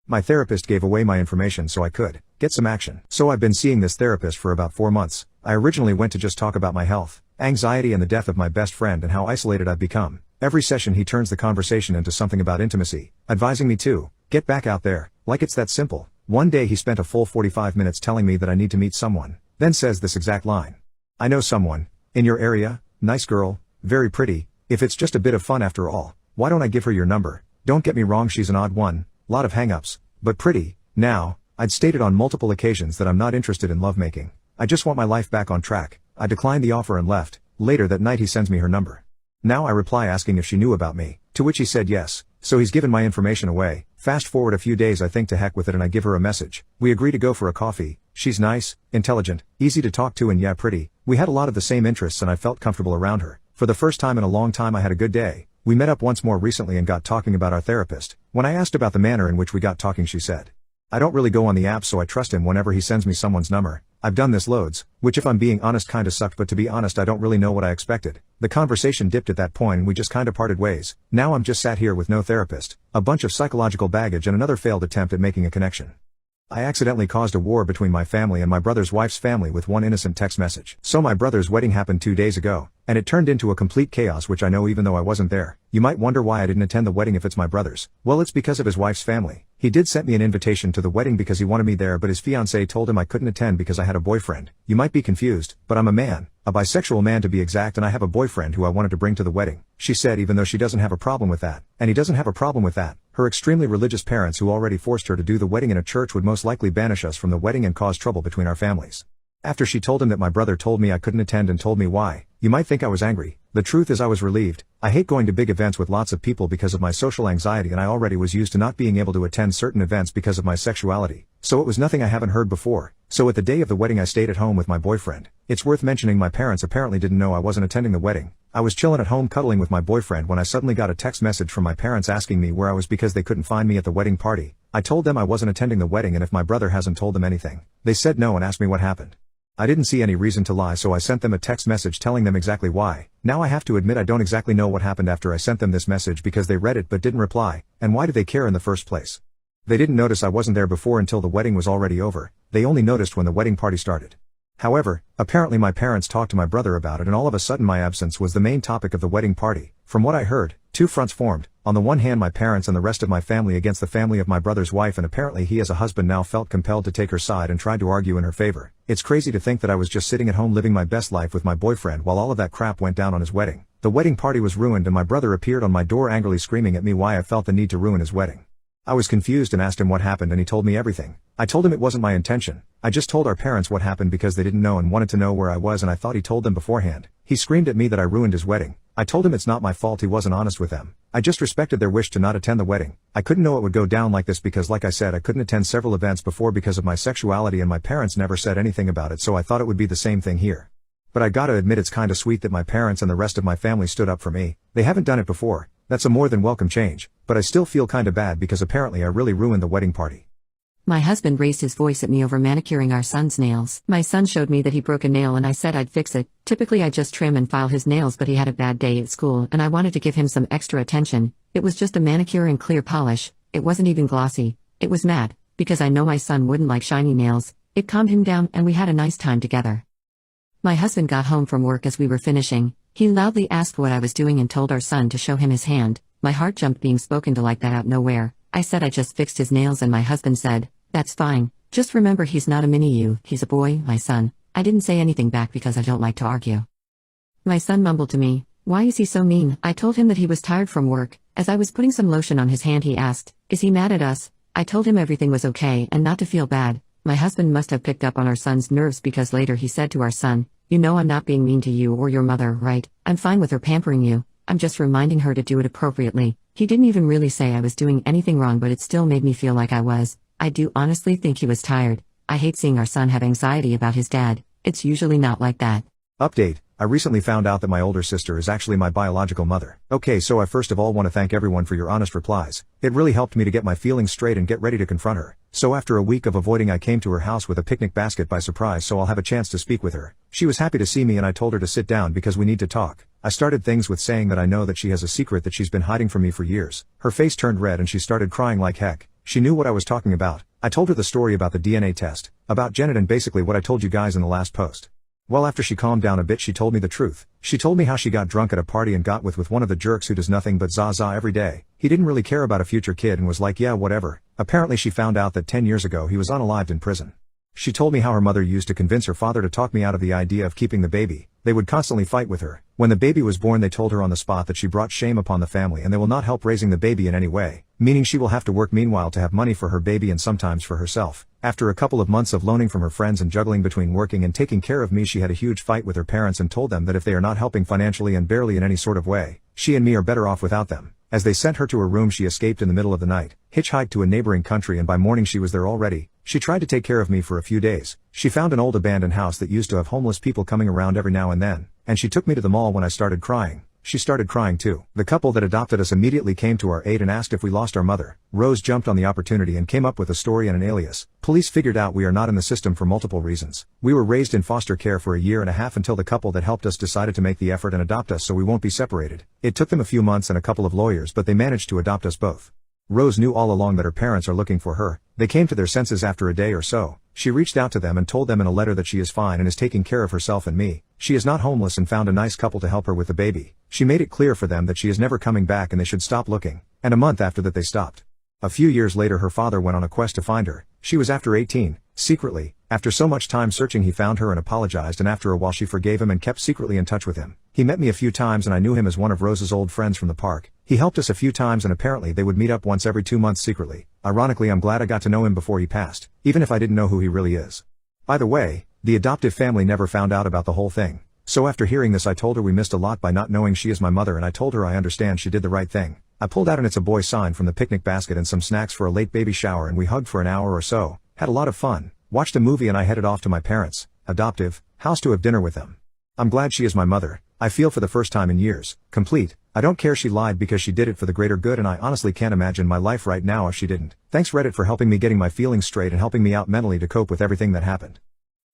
My therapist gave away my information so I could get some action. So I've been seeing this therapist for about 4 months. I originally went to just talk about my health, anxiety and the death of my best friend and how isolated I've become. Every session he turns the conversation into something about intimacy, advising me to get back out there, like it's that simple. One day he spent a full 45 minutes telling me that I need to meet someone, then says this exact line. I know someone, in your area, nice girl, very pretty, if it's just a bit of fun after all, why don't I give her your number? Don't get me wrong, she's an odd one, lot of hang-ups, but pretty. Now, I'd stated on multiple occasions that I'm not interested in lovemaking. I just want my life back on track. I declined the offer and left. Later that night he sends me her number. Now I reply asking if she knew about me, to which he said yes, so he's given my information away. Fast forward a few days, I think to heck with it and I give her a message. We agree to go for a coffee. She's nice, intelligent, easy to talk to and yeah, pretty. We had a lot of the same interests and I felt comfortable around her. For the first time in a long time I had a good day. We met up once more recently and got talking about our therapist. When I asked about the manner in which we got talking, she said, I don't really go on the apps so I trust him whenever he sends me someone's number. I've done this loads, which if I'm being honest kinda sucked, but to be honest I don't really know what I expected. The conversation dipped at that point and we just kinda parted ways. Now I'm just sat here with no therapist, a bunch of psychological baggage and another failed attempt at making a connection. I accidentally caused a war between my family and my brother's wife's family with one innocent text message. So my brother's wedding happened 2 days ago, and it turned into a complete chaos, which I know even though I wasn't there. You might wonder why I didn't attend the wedding if it's my brother's. Well, it's because of his wife's family. He did send me an invitation to the wedding because he wanted me there, but his fiancée told him I couldn't attend because I had a boyfriend. You might be confused, but I'm a man, a bisexual man to be exact, and I have a boyfriend who I wanted to bring to the wedding. She said even though she doesn't have a problem with that, and he doesn't have a problem with that, her extremely religious parents who already forced her to do the wedding in a church would most likely banish us from the wedding and cause trouble between our families. After she told him that my brother told me I couldn't attend and told me why, you might think I was angry. The truth is I was relieved. I hate going to big events with lots of people because of my social anxiety and I already was used to not being able to attend certain events because of my sexuality. So it was nothing I haven't heard before. So at the day of the wedding I stayed at home with my boyfriend. It's worth mentioning my parents apparently didn't know I wasn't attending the wedding. I was chilling at home cuddling with my boyfriend when I suddenly got a text message from my parents asking me where I was because they couldn't find me at the wedding party. I told them I wasn't attending the wedding and if my brother hasn't told them anything. They said no and asked me what happened. I didn't see any reason to lie, so I sent them a text message telling them exactly why. Now I have to admit I don't exactly know what happened after I sent them this message because they read it but didn't reply, and why do they care in the first place? They didn't notice I wasn't there before until the wedding was already over. They only noticed when the wedding party started. However, apparently my parents talked to my brother about it and all of a sudden my absence was the main topic of the wedding party. From what I heard, two fronts formed. On the one hand my parents and the rest of my family against the family of my brother's wife, and apparently he as a husband now felt compelled to take her side and tried to argue in her favor. It's crazy to think that I was just sitting at home living my best life with my boyfriend while all of that crap went down on his wedding. The wedding party was ruined and my brother appeared on my door angrily screaming at me why I felt the need to ruin his wedding. I was confused and asked him what happened and he told me everything. I told him it wasn't my intention. I just told our parents what happened because they didn't know and wanted to know where I was, and I thought he told them beforehand. He screamed at me that I ruined his wedding. I told him it's not my fault, he wasn't honest with them. I just respected their wish to not attend the wedding. I couldn't know it would go down like this because like I said I couldn't attend several events before because of my sexuality and my parents never said anything about it, so I thought it would be the same thing here. But I gotta admit it's kinda sweet that my parents and the rest of my family stood up for me. They haven't done it before. That's a more than welcome change, but I still feel kinda bad because apparently I really ruined the wedding party. My husband raised his voice at me over manicuring our son's nails. My son showed me that he broke a nail and I said I'd fix it. Typically I just trim and file his nails, but he had a bad day at school and I wanted to give him some extra attention. It was just a manicure and clear polish. It wasn't even glossy. It was matte, because I know my son wouldn't like shiny nails. It calmed him down and we had a nice time together. My husband got home from work as we were finishing. He loudly asked what I was doing and told our son to show him his hand. My heart jumped being spoken to like that out nowhere. I said I just fixed his nails and my husband said, "That's fine. Just remember he's not a mini you, he's a boy, my son." I didn't say anything back because I don't like to argue. My son mumbled to me, "Why is he so mean?" I told him that he was tired from work. As I was putting some lotion on his hand he asked, "Is he mad at us?" I told him everything was okay and not to feel bad. My husband must have picked up on our son's nerves because later he said to our son, "You know I'm not being mean to you or your mother, right? I'm fine with her pampering you. I'm just reminding her to do it appropriately." He didn't even really say I was doing anything wrong, but it still made me feel like I was. I do honestly think he was tired. I hate seeing our son have anxiety about his dad. It's usually not like that. Update: I recently found out that my older sister is actually my biological mother. Okay, so I first of all want to thank everyone for your honest replies. It really helped me to get my feelings straight and get ready to confront her. So after a week of avoiding I came to her house with a picnic basket by surprise so I'll have a chance to speak with her. She was happy to see me and I told her to sit down because we need to talk. I started things with saying that I know that she has a secret that she's been hiding from me for years. Her face turned red and she started crying like heck. She knew what I was talking about. I told her the story about the DNA test, about Janet, and basically what I told you guys in the last post. Well, after she calmed down a bit she told me the truth. She told me how she got drunk at a party and got with one of the jerks who does nothing but za every day. He didn't really care about a future kid and was like, yeah, whatever. Apparently she found out that 10 years ago he was unalived in prison. She told me how her mother used to convince her father to talk me out of the idea of keeping the baby. They would constantly fight with her. When the baby was born they told her on the spot that she brought shame upon the family and they will not help raising the baby in any way, meaning she will have to work meanwhile to have money for her baby and sometimes for herself. After a couple of months of loaning from her friends and juggling between working and taking care of me, she had a huge fight with her parents and told them that if they are not helping financially and barely in any sort of way, she and me are better off without them. As they sent her to her room she escaped in the middle of the night, hitchhiked to a neighboring country, and by morning she was there already. She tried to take care of me for a few days. She found an old abandoned house that used to have homeless people coming around every now and then, and she took me to the mall when I started crying. She started crying too. The couple that adopted us immediately came to our aid and asked if we lost our mother. Rose jumped on the opportunity and came up with a story and an alias. Police figured out we are not in the system for multiple reasons. We were raised in foster care for a year and a half until the couple that helped us decided to make the effort and adopt us so we won't be separated. It took them a few months and a couple of lawyers, but they managed to adopt us both. Rose knew all along that her parents are looking for her. They came to their senses after a day or so. She reached out to them and told them in a letter that she is fine and is taking care of herself and me. She is not homeless and found a nice couple to help her with the baby. She made it clear for them that she is never coming back and they should stop looking. And a month after that they stopped. A few years later her father went on a quest to find her. She was after 18. Secretly, after so much time searching he found her and apologized, and after a while she forgave him and kept secretly in touch with him. He met me a few times and I knew him as one of Rose's old friends from the park. He helped us a few times and apparently they would meet up once every 2 months secretly. Ironically, I'm glad I got to know him before he passed, even if I didn't know who he really is. By the way, the adoptive family never found out about the whole thing. So after hearing this I told her we missed a lot by not knowing she is my mother, and I told her I understand she did the right thing. I pulled out an "It's a Boy" sign from the picnic basket and some snacks for a late baby shower, and we hugged for an hour or so, had a lot of fun, watched a movie, and I headed off to my parents' adoptive house to have dinner with them. I'm glad she is my mother. I feel for the first time in years, complete. I don't care she lied because she did it for the greater good, and I honestly can't imagine my life right now if she didn't. Thanks Reddit for helping me getting my feelings straight and helping me out mentally to cope with everything that happened.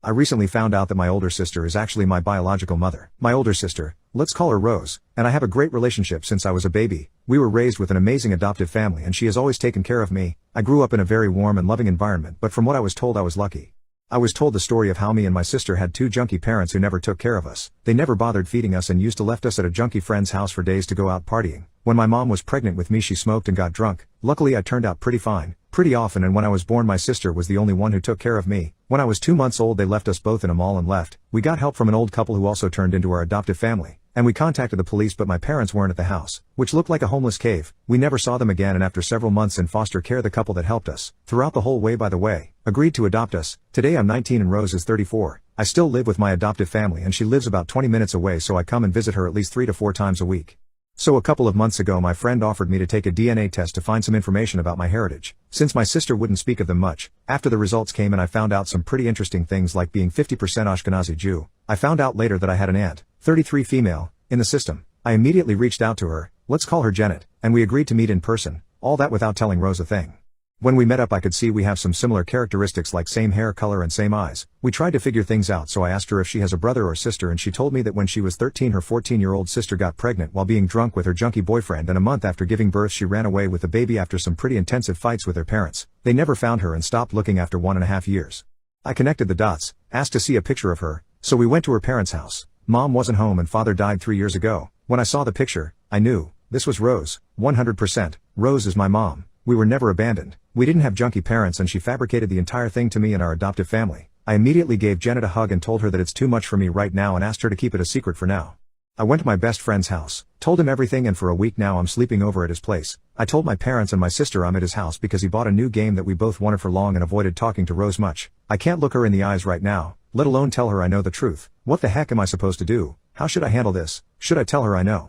I recently found out that my older sister is actually my biological mother. My older sister, let's call her Rose, and I have a great relationship since I was a baby. We were raised with an amazing adoptive family and she has always taken care of me. I grew up in a very warm and loving environment, but from what I was told I was lucky. I was told the story of how me and my sister had two junkie parents who never took care of us. They never bothered feeding us and used to left us at a junkie friend's house for days to go out partying. When my mom was pregnant with me, she smoked and got drunk. Luckily I turned out pretty fine, pretty often, and when I was born my sister was the only one who took care of me. When I was 2 months old they left us both in a mall and left. We got help from an old couple who also turned into our adoptive family. And we contacted the police, but my parents weren't at the house, which looked like a homeless cave. We never saw them again, and after several months in foster care the couple that helped us throughout the whole way, by the way, agreed to adopt us. Today I'm 19 and Rose is 34. I still live with my adoptive family and she lives about 20 minutes away, so I come and visit her at least 3 to 4 times a week. So a couple of months ago my friend offered me to take a DNA test to find some information about my heritage, since my sister wouldn't speak of them much. After the results came and I found out some pretty interesting things, like being 50% Ashkenazi Jew. I found out later that I had an aunt, 33 female, in the system. I immediately reached out to her, let's call her Janet, and we agreed to meet in person, all that without telling Rose a thing. When we met up I could see we have some similar characteristics, like same hair color and same eyes. We tried to figure things out, so I asked her if she has a brother or sister, and she told me that when she was 13 her 14-year-old sister got pregnant while being drunk with her junkie boyfriend, and a month after giving birth she ran away with the baby after some pretty intensive fights with her parents. They never found her and stopped looking after 1.5 years. I connected the dots, asked to see a picture of her, so we went to her parents' house. Mom wasn't home and father died 3 years ago. When I saw the picture, I knew this was Rose, 100%. Rose is my mom. We were never abandoned. We didn't have junkie parents, and she fabricated the entire thing to me and our adoptive family. I immediately gave Janet a hug and told her that it's too much for me right now and asked her to keep it a secret for now. I went to my best friend's house, told him everything, and for a week now I'm sleeping over at his place. I told my parents and my sister I'm at his house because he bought a new game that we both wanted for long and avoided talking to Rose much. I can't look her in the eyes right now, let alone tell her I know the truth. What the heck am I supposed to do? How should I handle this? Should I tell her I know?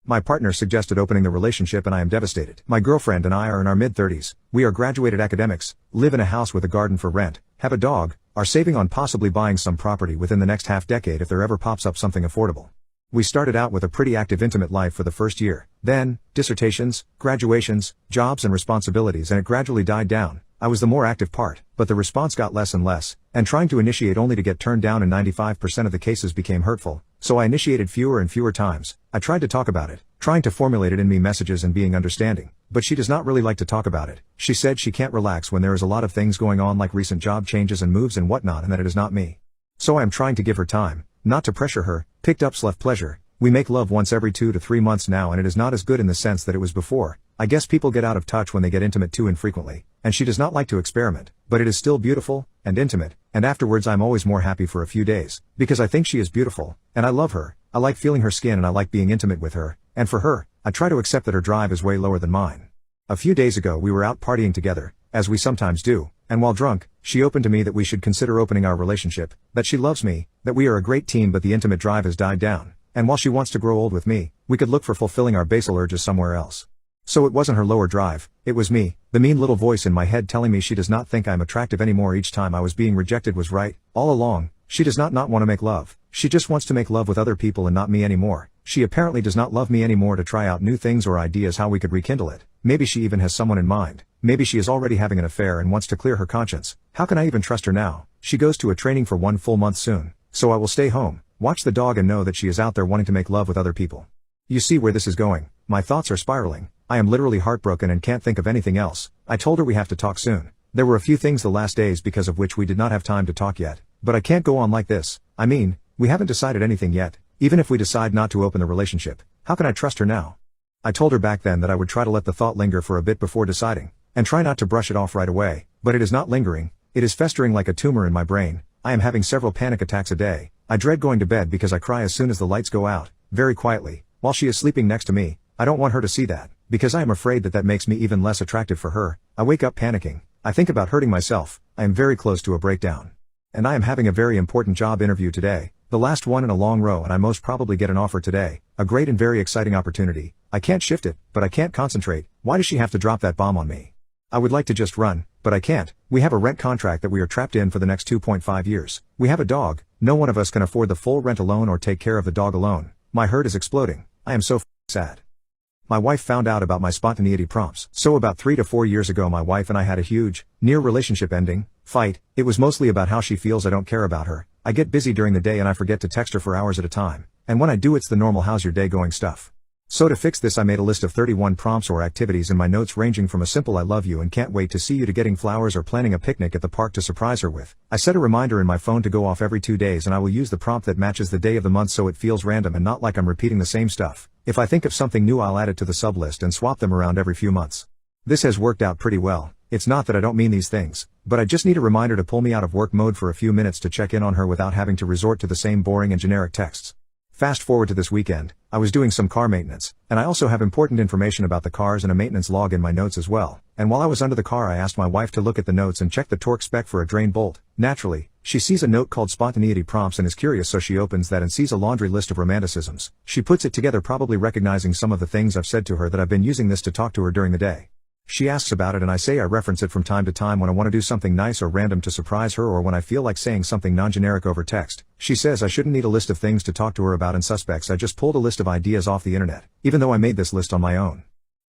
My partner suggested opening the relationship and I am devastated. My girlfriend and I are in our mid-30s. We are graduated academics, live in a house with a garden for rent, have a dog, are saving on possibly buying some property within the next half decade if there ever pops up something affordable. We started out with a pretty active intimate life for the first year. Then, dissertations, graduations, jobs and responsibilities, and it gradually died down. I was the more active part, but the response got less and less, and trying to initiate only to get turned down in 95% of the cases became hurtful, so I initiated fewer and fewer times. I tried to talk about it, trying to formulate it in me messages and being understanding, but she does not really like to talk about it. She said she can't relax when there is a lot of things going on, like recent job changes and moves and whatnot, and that it is not me. So I am trying to give her time, not to pressure her. Picked up slept pleasure. We make love once every 2 to 3 months now, and it is not as good in the sense that it was before. I guess people get out of touch when they get intimate too infrequently, and she does not like to experiment, but it is still beautiful and intimate, and afterwards I'm always more happy for a few days, because I think she is beautiful, and I love her. I like feeling her skin and I like being intimate with her, and for her, I try to accept that her drive is way lower than mine. A few days ago we were out partying together, as we sometimes do, and while drunk, she opened to me that we should consider opening our relationship, that she loves me, that we are a great team, but the intimate drive has died down, and while she wants to grow old with me, we could look for fulfilling our basal urges somewhere else. So it wasn't her lower drive, it was me. The mean little voice in my head telling me she does not think I'm attractive anymore each time I was being rejected was right. All along, she does not want to make love. She just wants to make love with other people and not me anymore. She apparently does not love me anymore to try out new things or ideas how we could rekindle it. Maybe she even has someone in mind. Maybe she is already having an affair and wants to clear her conscience. How can I even trust her now? She goes to a training for 1 full month soon, so I will stay home, watch the dog, and know that she is out there wanting to make love with other people. You see where this is going. My thoughts are spiraling. I am literally heartbroken and can't think of anything else. I told her we have to talk soon. There were a few things the last days because of which we did not have time to talk yet. But I can't go on like this. I mean, we haven't decided anything yet. Even if we decide not to open the relationship, how can I trust her now? I told her back then that I would try to let the thought linger for a bit before deciding, and try not to brush it off right away, but it is not lingering. It is festering like a tumor in my brain. I am having several panic attacks a day. I dread going to bed because I cry as soon as the lights go out, very quietly, while she is sleeping next to me. I don't want her to see that, because I am afraid that that makes me even less attractive for her. I wake up panicking. I think about hurting myself. I am very close to a breakdown. And I am having a very important job interview today, the last one in a long row, and I most probably get an offer today. A great and very exciting opportunity. I can't shift it, but I can't concentrate. Why does she have to drop that bomb on me? I would like to just run, but I can't. We have a rent contract that we are trapped in for the next 2.5 years. We have a dog. No one of us can afford the full rent alone or take care of the dog alone. My heart is exploding. I am so sad. My wife found out about my spontaneity prompts. So about 3 to 4 years ago my wife and I had a huge, near relationship ending, fight. It was mostly about how she feels I don't care about her. I get busy during the day and I forget to text her for hours at a time. And when I do, it's the normal "how's your day going" stuff. So to fix this I made a list of 31 prompts or activities in my notes ranging from a simple "I love you and can't wait to see you" to getting flowers or planning a picnic at the park to surprise her with. I set a reminder in my phone to go off every 2 days, and I will use the prompt that matches the day of the month so it feels random and not like I'm repeating the same stuff. If I think of something new I'll add it to the sublist and swap them around every few months. This has worked out pretty well. It's not that I don't mean these things, but I just need a reminder to pull me out of work mode for a few minutes to check in on her without having to resort to the same boring and generic texts. Fast forward to this weekend, I was doing some car maintenance, and I also have important information about the cars and a maintenance log in my notes as well. And while I was under the car I asked my wife to look at the notes and check the torque spec for a drain bolt. Naturally, she sees a note called spontaneity prompts and is curious, so she opens that and sees a laundry list of romanticisms. She puts it together, probably recognizing some of the things I've said to her that I've been using this to talk to her during the day. She asks about it and I say I reference it from time to time when I want to do something nice or random to surprise her, or when I feel like saying something non-generic over text. She says I shouldn't need a list of things to talk to her about and suspects I just pulled a list of ideas off the internet, even though I made this list on my own.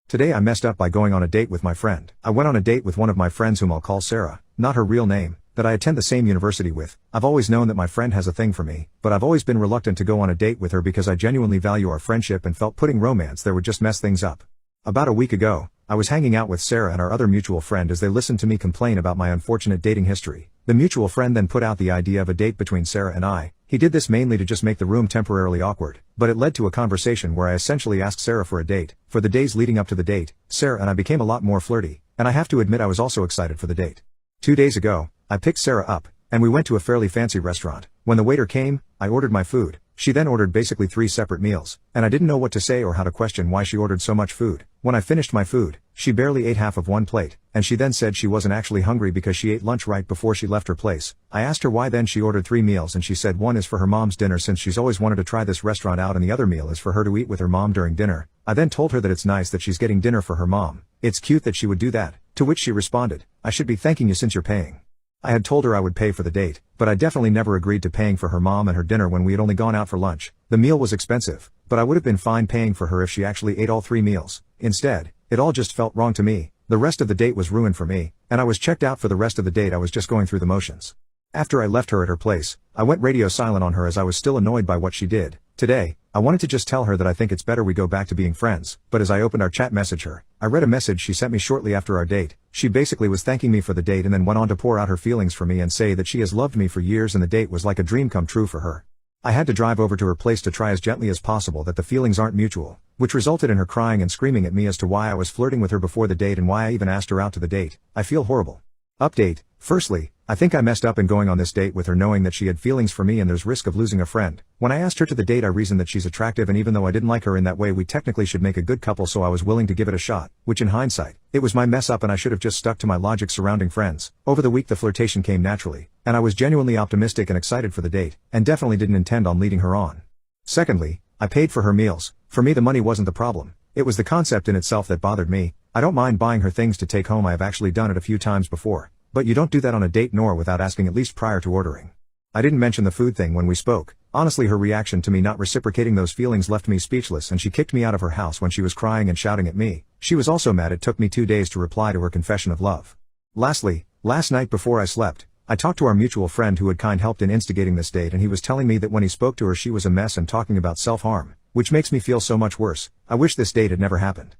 Today I messed up by going on a date with my friend. I went on a date with one of my friends whom I'll call Sarah, not her real name, that I attend the same university with. I've always known that my friend has a thing for me, but I've always been reluctant to go on a date with her because I genuinely value our friendship and felt putting romance there would just mess things up. About a week ago, I was hanging out with Sarah and our other mutual friend as they listened to me complain about my unfortunate dating history. The mutual friend then put out the idea of a date between Sarah and I. He did this mainly to just make the room temporarily awkward, but it led to a conversation where I essentially asked Sarah for a date. For the days leading up to the date, Sarah and I became a lot more flirty, and I have to admit I was also excited for the date. 2 days ago, I picked Sarah up, and we went to a fairly fancy restaurant. When the waiter came, I ordered my food. She then ordered basically 3 separate meals, and I didn't know what to say or how to question why she ordered so much food. When I finished my food, she barely ate half of one plate, and she then said she wasn't actually hungry because she ate lunch right before she left her place. I asked her why then she ordered 3 meals, and she said one is for her mom's dinner since she's always wanted to try this restaurant out, and the other meal is for her to eat with her mom during dinner. I then told her that it's nice that she's getting dinner for her mom. It's cute that she would do that, to which she responded, "I should be thanking you since you're paying." I had told her I would pay for the date, but I definitely never agreed to paying for her mom and her dinner when we had only gone out for lunch. The meal was expensive, but I would have been fine paying for her if she actually ate all 3 meals. Instead, it all just felt wrong to me. The rest of the date was ruined for me, and I was checked out for the rest of the date. I was just going through the motions. After I left her at her place, I went radio silent on her as I was still annoyed by what she did. Today, I wanted to just tell her that I think it's better we go back to being friends, but as I opened our chat message I read a message she sent me shortly after our date. She basically was thanking me for the date and then went on to pour out her feelings for me and say that she has loved me for years and the date was like a dream come true for her. I had to drive over to her place to try as gently as possible that the feelings aren't mutual, which resulted in her crying and screaming at me as to why I was flirting with her before the date and why I even asked her out to the date. I feel horrible. Update. Firstly, I think I messed up in going on this date with her knowing that she had feelings for me and there's risk of losing a friend. When I asked her to the date I reasoned that she's attractive, and even though I didn't like her in that way we technically should make a good couple, so I was willing to give it a shot, which in hindsight, it was my mess up and I should have just stuck to my logic surrounding friends. Over the week the flirtation came naturally, and I was genuinely optimistic and excited for the date, and definitely didn't intend on leading her on. Secondly, I paid for her meals. For me the money wasn't the problem. It was the concept in itself that bothered me. I don't mind buying her things to take home, I have actually done it a few times before. But you don't do that on a date nor without asking at least prior to ordering. I didn't mention the food thing when we spoke. Honestly, her reaction to me not reciprocating those feelings left me speechless, and she kicked me out of her house when she was crying and shouting at me. She was also mad it took me 2 days to reply to her confession of love. Lastly, last night before I slept, I talked to our mutual friend who had helped in instigating this date, and he was telling me that when he spoke to her she was a mess and talking about self-harm, which makes me feel so much worse. I wish this date had never happened.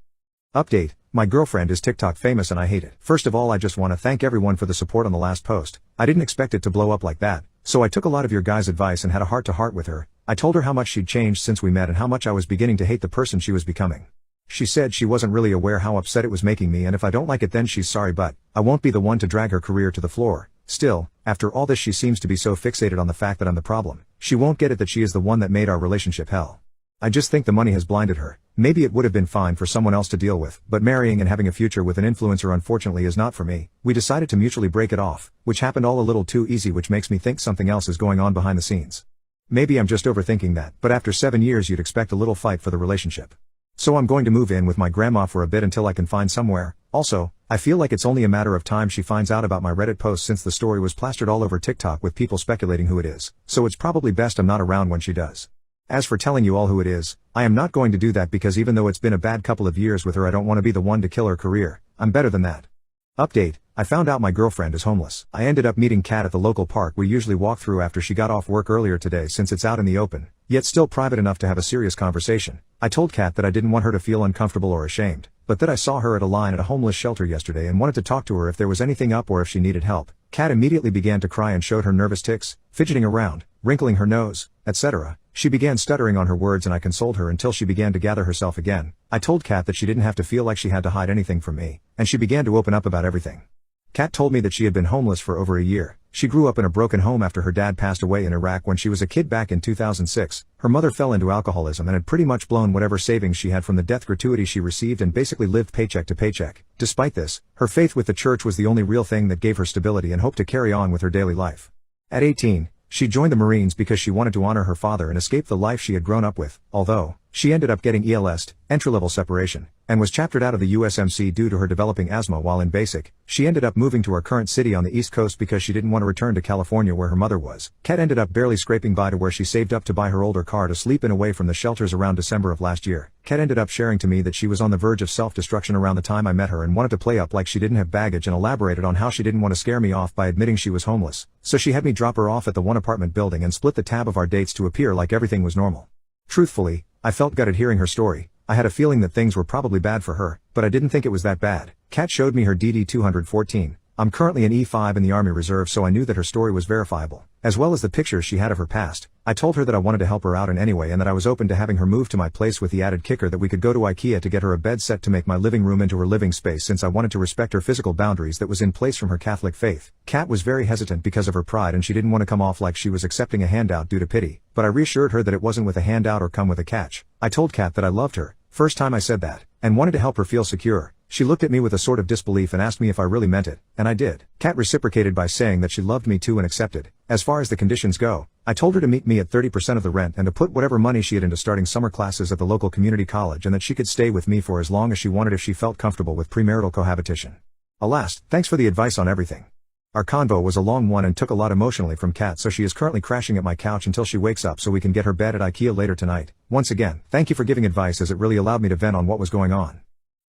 Update. My girlfriend is TikTok famous and I hate it. First of all, I just want to thank everyone for the support on the last post. I didn't expect it to blow up like that, so I took a lot of your guys' advice and had a heart-to-heart with her. I told her how much she'd changed since we met and how much I was beginning to hate the person she was becoming. She said she wasn't really aware how upset it was making me, and if I don't like it then she's sorry, but I won't be the one to drag her career to the floor. Still, after all this she seems to be so fixated on the fact that I'm the problem. She won't get it that she is the one that made our relationship hell. I just think the money has blinded her. Maybe it would have been fine for someone else to deal with, but marrying and having a future with an influencer unfortunately is not for me. We decided to mutually break it off, which happened all a little too easy, which makes me think something else is going on behind the scenes. Maybe I'm just overthinking that, but after 7 years you'd expect a little fight for the relationship. So I'm going to move in with my grandma for a bit until I can find somewhere. Also, I feel like it's only a matter of time she finds out about my Reddit post since the story was plastered all over TikTok with people speculating who it is, so it's probably best I'm not around when she does. As for telling you all who it is, I am not going to do that because even though it's been a bad couple of years with her I don't want to be the one to kill her career. I'm better than that. Update. I found out my girlfriend is homeless. I ended up meeting Kat at the local park we usually walk through after she got off work earlier today since it's out in the open. yet still private enough to have a serious conversation. I told Kat that I didn't want her to feel uncomfortable or ashamed, but that I saw her at a line at a homeless shelter yesterday and wanted to talk to her if there was anything up or if she needed help. Kat immediately began to cry and showed her nervous tics, fidgeting around, wrinkling her nose, etc. She began stuttering on her words and I consoled her until she began to gather herself again. I told Kat that she didn't have to feel like she had to hide anything from me, and she began to open up about everything. Kat told me that she had been homeless for over a year. She grew up in a broken home after her dad passed away in Iraq when she was a kid back in 2006. Her mother fell into alcoholism and had pretty much blown whatever savings she had from the death gratuity she received and basically lived paycheck to paycheck. Despite this, her faith with the church was the only real thing that gave her stability and hope to carry on with her daily life. At 18, she joined the Marines because she wanted to honor her father and escape the life she had grown up with, although she ended up getting ELS'd, entry-level separation, and was chaptered out of the USMC due to her developing asthma while in basic. She ended up moving to her current city on the East Coast because she didn't want to return to California where her mother was. Kat ended up barely scraping by to where she saved up to buy her older car to sleep in away from the shelters around December of last year. Kat ended up sharing to me that she was on the verge of self-destruction around the time I met her and wanted to play up like she didn't have baggage and elaborated on how she didn't want to scare me off by admitting she was homeless. So she had me drop her off at the one apartment building and split the tab of our dates to appear like everything was normal. Truthfully, I felt gutted hearing her story. I had a feeling that things were probably bad for her, but I didn't think it was that bad. Kat showed me her DD-214. I'm currently an E5 in the Army Reserve, so I knew that her story was verifiable, as well as the pictures she had of her past. I told her that I wanted to help her out in any way and that I was open to having her move to my place with the added kicker that we could go to IKEA to get her a bed set to make my living room into her living space since I wanted to respect her physical boundaries that was in place from her Catholic faith. Kat was very hesitant because of her pride and she didn't want to come off like she was accepting a handout due to pity, but I reassured her that it wasn't with a handout or come with a catch. I told Kat that I loved her, first time I said that, and wanted to help her feel secure. She looked at me with a sort of disbelief and asked me if I really meant it, and I did. Kat reciprocated by saying that she loved me too and accepted. As far as the conditions go, I told her to meet me at 30% of the rent and to put whatever money she had into starting summer classes at the local community college and that she could stay with me for as long as she wanted if she felt comfortable with premarital cohabitation. Alas, thanks for the advice on everything. Our convo was a long one and took a lot emotionally from Kat, so she is currently crashing at my couch until she wakes up so we can get her bed at IKEA later tonight. Once again, thank you for giving advice as it really allowed me to vent on what was going on.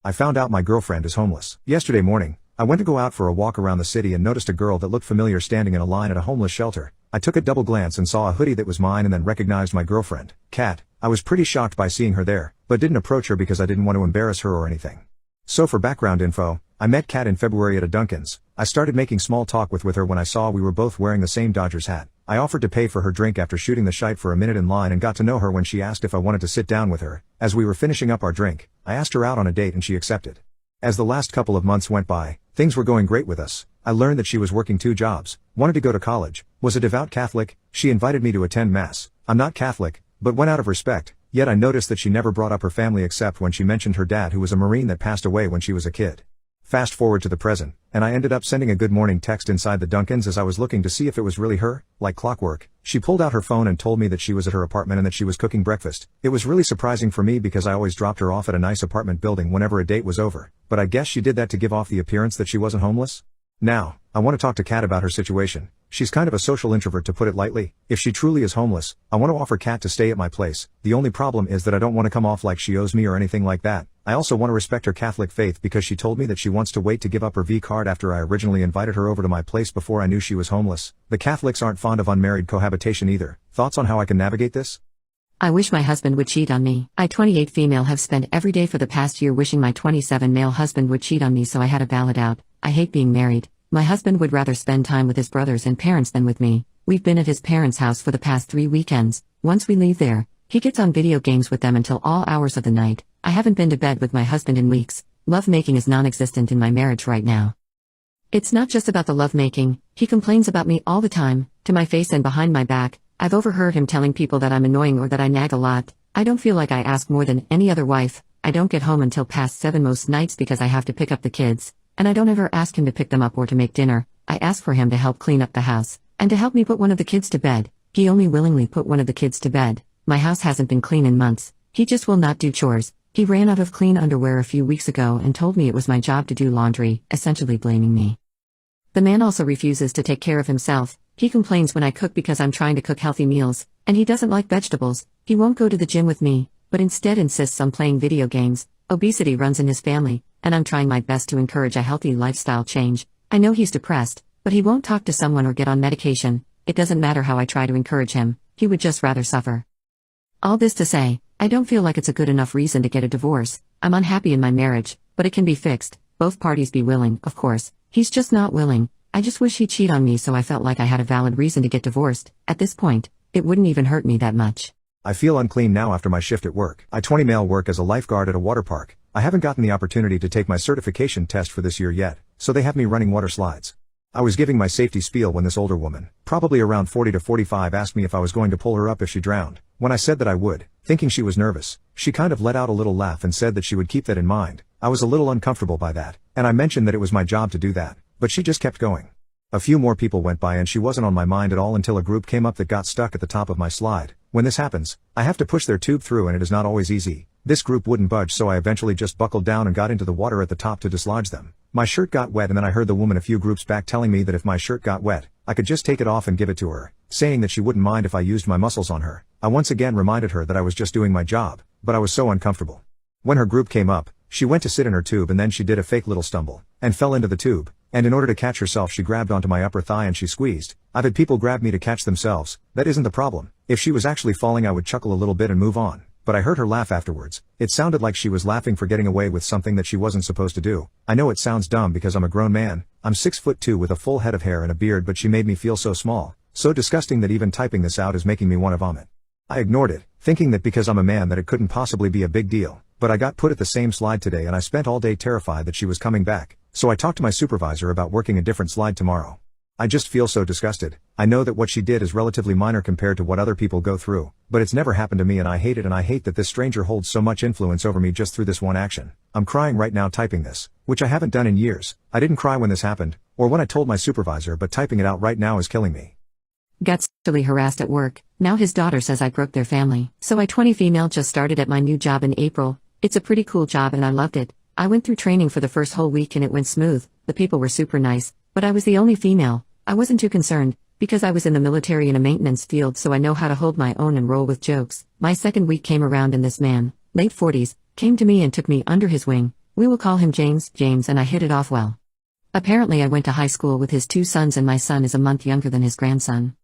I found out my girlfriend is homeless. Yesterday morning, I went to go out for a walk around the city and noticed a girl that looked familiar standing in a line at a homeless shelter. I took a double glance and saw a hoodie that was mine and then recognized my girlfriend, Kat. I was pretty shocked by seeing her there, but didn't approach her because I didn't want to embarrass her or anything. So for background info, I met Kat in February at a Dunkin's. I started making small talk with her when I saw we were both wearing the same Dodgers hat. I offered to pay for her drink after shooting the shite for a minute in line and got to know her when she asked if I wanted to sit down with her. As we were finishing up our drink, I asked her out on a date and she accepted. As the last couple of months went by, things were going great with us. I learned that she was working 2 jobs, wanted to go to college, was a devout Catholic. She invited me to attend Mass. I'm not Catholic, but went out of respect, yet I noticed that she never brought up her family except when she mentioned her dad who was a Marine that passed away when she was a kid. Fast forward to the present, and I ended up sending a good morning text inside the Dunkin's as I was looking to see if it was really her. Like clockwork, she pulled out her phone and told me that she was at her apartment and that she was cooking breakfast. It was really surprising for me because I always dropped her off at a nice apartment building whenever a date was over, but I guess she did that to give off the appearance that she wasn't homeless? Now, I want to talk to Kat about her situation. She's kind of a social introvert, to put it lightly. If she truly is homeless, I want to offer Kat to stay at my place. The only problem is that I don't want to come off like she owes me or anything like that. I also want to respect her Catholic faith because she told me that she wants to wait to give up her V card after I originally invited her over to my place before I knew she was homeless. The Catholics aren't fond of unmarried cohabitation either. Thoughts on how I can navigate this? I wish my husband would cheat on me. I, 28 female, have spent every day for the past year wishing my 27 male husband would cheat on me, so I had a ballot out. I hate being married. My husband would rather spend time with his brothers and parents than with me. We've been at his parents' house for the past 3 weekends. Once we leave there, he gets on video games with them until all hours of the night. I haven't been to bed with my husband in weeks. Lovemaking is non-existent in my marriage right now. It's not just about the lovemaking. He complains about me all the time, to my face and behind my back. I've overheard him telling people that I'm annoying or that I nag a lot. I don't feel like I ask more than any other wife. I don't get home until past 7 most nights because I have to pick up the kids. And I don't ever ask him to pick them up or to make dinner. I ask for him to help clean up the house, and to help me put one of the kids to bed. He only willingly put one of the kids to bed. My house hasn't been clean in months. He just will not do chores. He ran out of clean underwear a few weeks ago and told me it was my job to do laundry, essentially blaming me. The man also refuses to take care of himself. He complains when I cook because I'm trying to cook healthy meals, and he doesn't like vegetables. He won't go to the gym with me, but instead insists on playing video games. Obesity runs in his family, and I'm trying my best to encourage a healthy lifestyle change. I know he's depressed, but he won't talk to someone or get on medication. It doesn't matter how I try to encourage him, he would just rather suffer. All this to say, I don't feel like it's a good enough reason to get a divorce. I'm unhappy in my marriage, but it can be fixed. Both parties be willing, of course. He's just not willing. I just wish he'd cheat on me so I felt like I had a valid reason to get divorced. At this point, it wouldn't even hurt me that much. I feel unclean now after my shift at work. I 20 male work as a lifeguard at a water park. I haven't gotten the opportunity to take my certification test for this year yet, so they have me running water slides. I was giving my safety spiel when this older woman, probably around 40 to 45, asked me if I was going to pull her up if she drowned. When I said that I would, thinking she was nervous, she kind of let out a little laugh and said that she would keep that in mind. I was a little uncomfortable by that, and I mentioned that it was my job to do that, but she just kept going. A few more people went by and she wasn't on my mind at all until a group came up that got stuck at the top of my slide. When this happens, I have to push their tube through and it is not always easy. This group wouldn't budge, so I eventually just buckled down and got into the water at the top to dislodge them. My shirt got wet and then I heard the woman a few groups back telling me that if my shirt got wet, I could just take it off and give it to her, saying that she wouldn't mind if I used my muscles on her. I once again reminded her that I was just doing my job, but I was so uncomfortable. When her group came up, she went to sit in her tube and then she did a fake little stumble, and fell into the tube, and in order to catch herself she grabbed onto my upper thigh and she squeezed. I've had people grab me to catch themselves. That isn't the problem. If she was actually falling I would chuckle a little bit and move on. But I heard her laugh afterwards. It sounded like she was laughing for getting away with something that she wasn't supposed to do. I know it sounds dumb because I'm a grown man. I'm 6'2" with a full head of hair and a beard, but she made me feel so small, so disgusting that even typing this out is making me want to vomit. I ignored it, thinking that because I'm a man that it couldn't possibly be a big deal, but I got put at the same slide today and I spent all day terrified that she was coming back, so I talked to my supervisor about working a different slide tomorrow. I just feel so disgusted. I know that what she did is relatively minor compared to what other people go through, but it's never happened to me and I hate it, and I hate that this stranger holds so much influence over me just through this one action. I'm crying right now typing this, which I haven't done in years. I didn't cry when this happened, or when I told my supervisor, but typing it out right now is killing me. Got sexually harassed at work. Now his daughter says I broke their family. So I 20 female just started at my new job in April. It's a pretty cool job and I loved it. I went through training for the first whole week and it went smooth. The people were super nice, but I was the only female. I wasn't too concerned, because I was in the military in a maintenance field, so I know how to hold my own and roll with jokes. My second week came around and this man, late 40s, came to me and took me under his wing. We will call him James, and I hit it off well. Apparently I went to high school with his 2 sons and my son is a month younger than his grandson.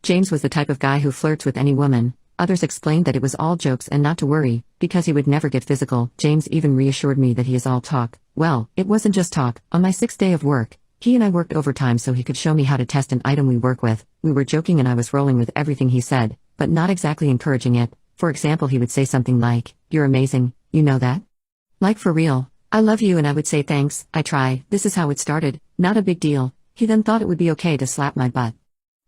James was the type of guy who flirts with any woman. Others explained that it was all jokes and not to worry, because he would never get physical. James even reassured me that he is all talk. Well, it wasn't just talk. On my 6th day of work, he and I worked overtime so he could show me how to test an item we work with. We were joking and I was rolling with everything he said, but not exactly encouraging it. For example, he would say something like, "You're amazing, you know that? Like for real, I love you," and I would say thanks, I try. This is how it started, not a big deal. He then thought it would be okay to slap my butt.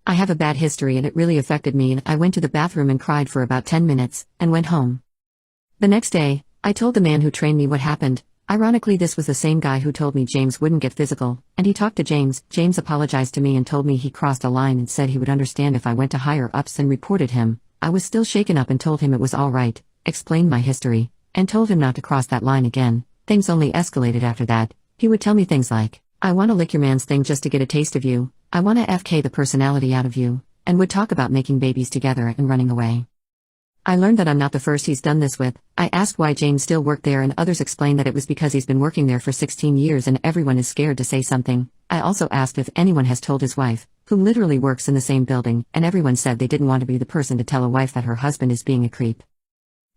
I have a bad history and it really affected me, and I went to the bathroom and cried for about 10 minutes, and went home. The next day, I told the man who trained me what happened. Ironically, this was the same guy who told me James wouldn't get physical, and he talked to James. James apologized to me and told me he crossed a line and said he would understand if I went to higher ups and reported him. I was still shaken up and told him it was all right, explained my history, and told him not to cross that line again. Things only escalated after that. He would tell me things like, "I want to lick your man's thing just to get a taste of you. I want to FK the personality out of you," and would talk about making babies together and running away. I learned that I'm not the first he's done this with. I asked why James still worked there and others explained that it was because he's been working there for 16 years and everyone is scared to say something. I also asked if anyone has told his wife, who literally works in the same building, and everyone said they didn't want to be the person to tell a wife that her husband is being a creep.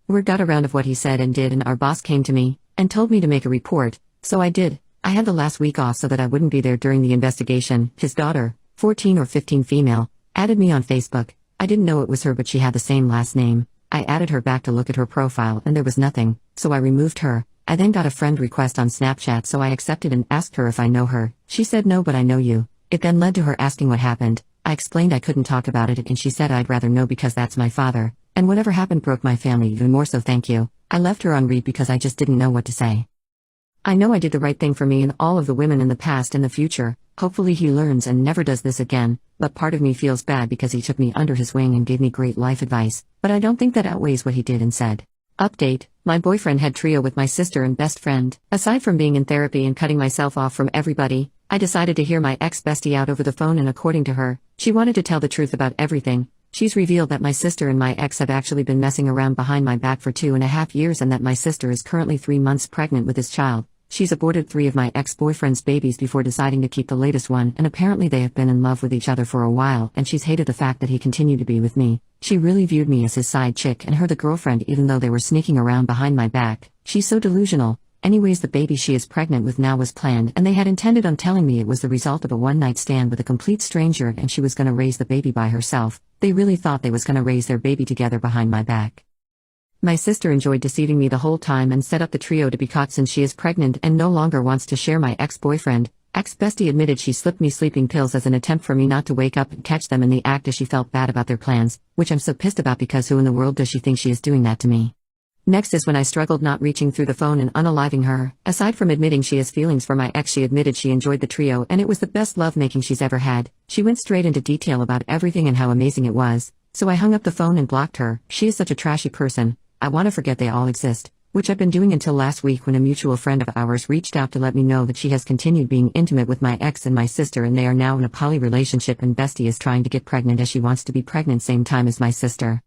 Word got around of what he said and did, and our boss came to me and told me to make a report, so I did. I had the last week off so that I wouldn't be there during the investigation. His daughter, 14 or 15 female, added me on Facebook. I didn't know it was her, but she had the same last name. I added her back to look at her profile and there was nothing, so I removed her. I then got a friend request on Snapchat, so I accepted and asked her if I know her. She said no, but I know you. It then led to her asking what happened. I explained I couldn't talk about it and she said I'd rather know because that's my father, and whatever happened broke my family even more, so thank you. I left her on read because I just didn't know what to say. I know I did the right thing for me and all of the women in the past and the future. Hopefully he learns and never does this again, but part of me feels bad because he took me under his wing and gave me great life advice, but I don't think that outweighs what he did and said. Update: my boyfriend had trio with my sister and best friend. Aside from being in therapy and cutting myself off from everybody, I decided to hear my ex-bestie out over the phone, and according to her, she wanted to tell the truth about everything. She's revealed that my sister and my ex have actually been messing around behind my back for 2.5 years and that my sister is currently 3 months pregnant with his child. She's aborted 3 of my ex-boyfriend's babies before deciding to keep the latest one, and apparently they have been in love with each other for a while, and she's hated the fact that he continued to be with me. She really viewed me as his side chick and her the girlfriend even though they were sneaking around behind my back. She's so delusional. Anyways, the baby she is pregnant with now was planned, and they had intended on telling me it was the result of a one-night stand with a complete stranger and she was gonna raise the baby by herself. They really thought they was gonna raise their baby together behind my back. My sister enjoyed deceiving me the whole time and set up the trio to be caught since she is pregnant and no longer wants to share my ex-boyfriend. Ex-bestie admitted she slipped me sleeping pills as an attempt for me not to wake up and catch them in the act as she felt bad about their plans, which I'm so pissed about because who in the world does she think she is doing that to me? Next is when I struggled not reaching through the phone and unaliving her. Aside from admitting she has feelings for my ex, she admitted she enjoyed the trio and it was the best lovemaking she's ever had. She went straight into detail about everything and how amazing it was. So I hung up the phone and blocked her. She is such a trashy person. I want to forget they all exist, which I've been doing until last week when a mutual friend of ours reached out to let me know that she has continued being intimate with my ex and my sister and they are now in a poly relationship and bestie is trying to get pregnant as she wants to be pregnant same time as my sister.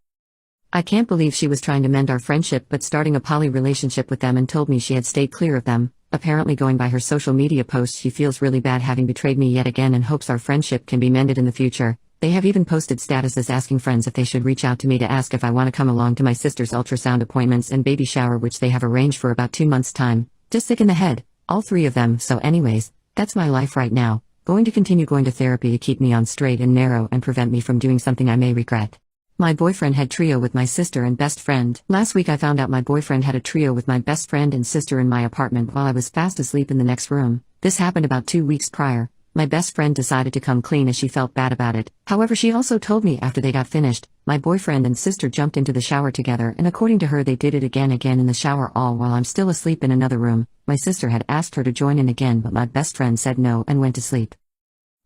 I can't believe she was trying to mend our friendship but starting a poly relationship with them and told me she had stayed clear of them. Apparently going by her social media posts she feels really bad having betrayed me yet again and hopes our friendship can be mended in the future. They have even posted statuses asking friends if they should reach out to me to ask if I want to come along to my sister's ultrasound appointments and baby shower which they have arranged for about 2 months' time. Just sick in the head, all 3 of them. So anyways, that's my life right now. Going to continue going to therapy to keep me on straight and narrow and prevent me from doing something I may regret. My boyfriend had trio with my sister and best friend. Last week I found out my boyfriend had a trio with my best friend and sister in my apartment while I was fast asleep in the next room. This happened about 2 weeks prior. My best friend decided to come clean as she felt bad about it. However, she also told me after they got finished, my boyfriend and sister jumped into the shower together and according to her they did it again in the shower all while I'm still asleep in another room. My sister had asked her to join in again but my best friend said no and went to sleep.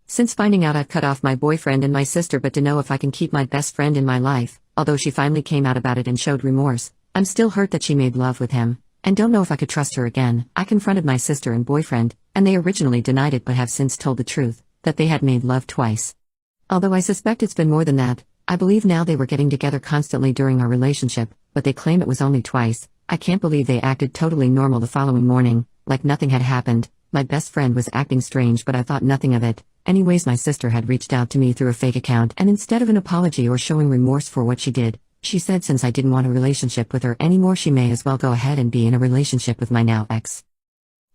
Since finding out I've cut off my boyfriend and my sister but to know if I can keep my best friend in my life, although she finally came out about it and showed remorse, I'm still hurt that she made love with him. And don't know if I could trust her again. I confronted my sister and boyfriend, and they originally denied it but have since told the truth, that they had made love twice. Although I suspect it's been more than that, I believe now they were getting together constantly during our relationship, but they claim it was only twice. I can't believe they acted totally normal the following morning, like nothing had happened. My best friend was acting strange but I thought nothing of it. Anyways, my sister had reached out to me through a fake account and instead of an apology or showing remorse for what she did, she said since I didn't want a relationship with her anymore she may as well go ahead and be in a relationship with my now ex.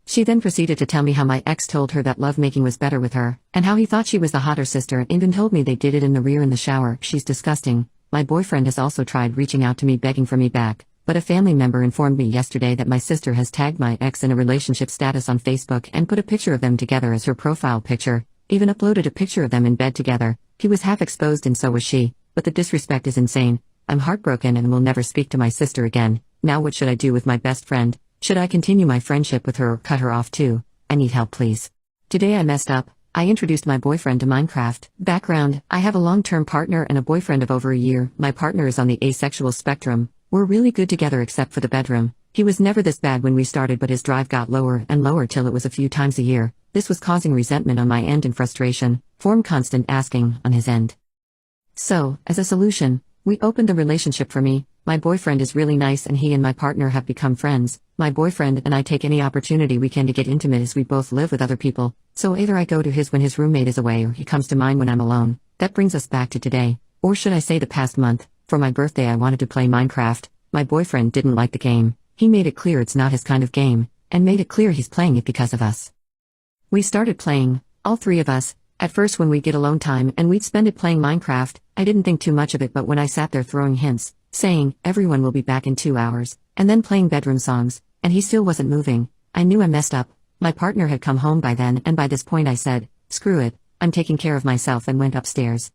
She then proceeded to tell me how my ex told her that lovemaking was better with her, and how he thought she was the hotter sister and even told me they did it in the rear in the shower. She's disgusting. My boyfriend has also tried reaching out to me begging for me back, but a family member informed me yesterday that my sister has tagged my ex in a relationship status on Facebook and put a picture of them together as her profile picture, even uploaded a picture of them in bed together. He was half exposed and so was she, but the disrespect is insane. I'm heartbroken and will never speak to my sister again. Now what should I do with my best friend? Should I continue my friendship with her or cut her off too? I need help please. Today I messed up. I introduced my boyfriend to Minecraft. Background: I have a long-term partner and a boyfriend of over a year. My partner is on the asexual spectrum. We're really good together except for the bedroom. He was never this bad when we started but his drive got lower and lower till it was a few times a year. This was causing resentment on my end and frustration, form constant asking on his end. So, as a solution, we opened the relationship for me. My boyfriend is really nice and he and my partner have become friends. My boyfriend and I take any opportunity we can to get intimate as we both live with other people, so either I go to his when his roommate is away or he comes to mine when I'm alone. That brings us back to today, or should I say the past month. For my birthday I wanted to play Minecraft. My boyfriend didn't like the game. He made it clear it's not his kind of game, and made it clear he's playing it because of us. We started playing, all 3 of us. At first when we'd get alone time and we'd spend it playing Minecraft, I didn't think too much of it but when I sat there throwing hints, saying, everyone will be back in 2 hours, and then playing bedroom songs, and he still wasn't moving, I knew I messed up. My partner had come home by then and by this point I said, screw it, I'm taking care of myself and went upstairs.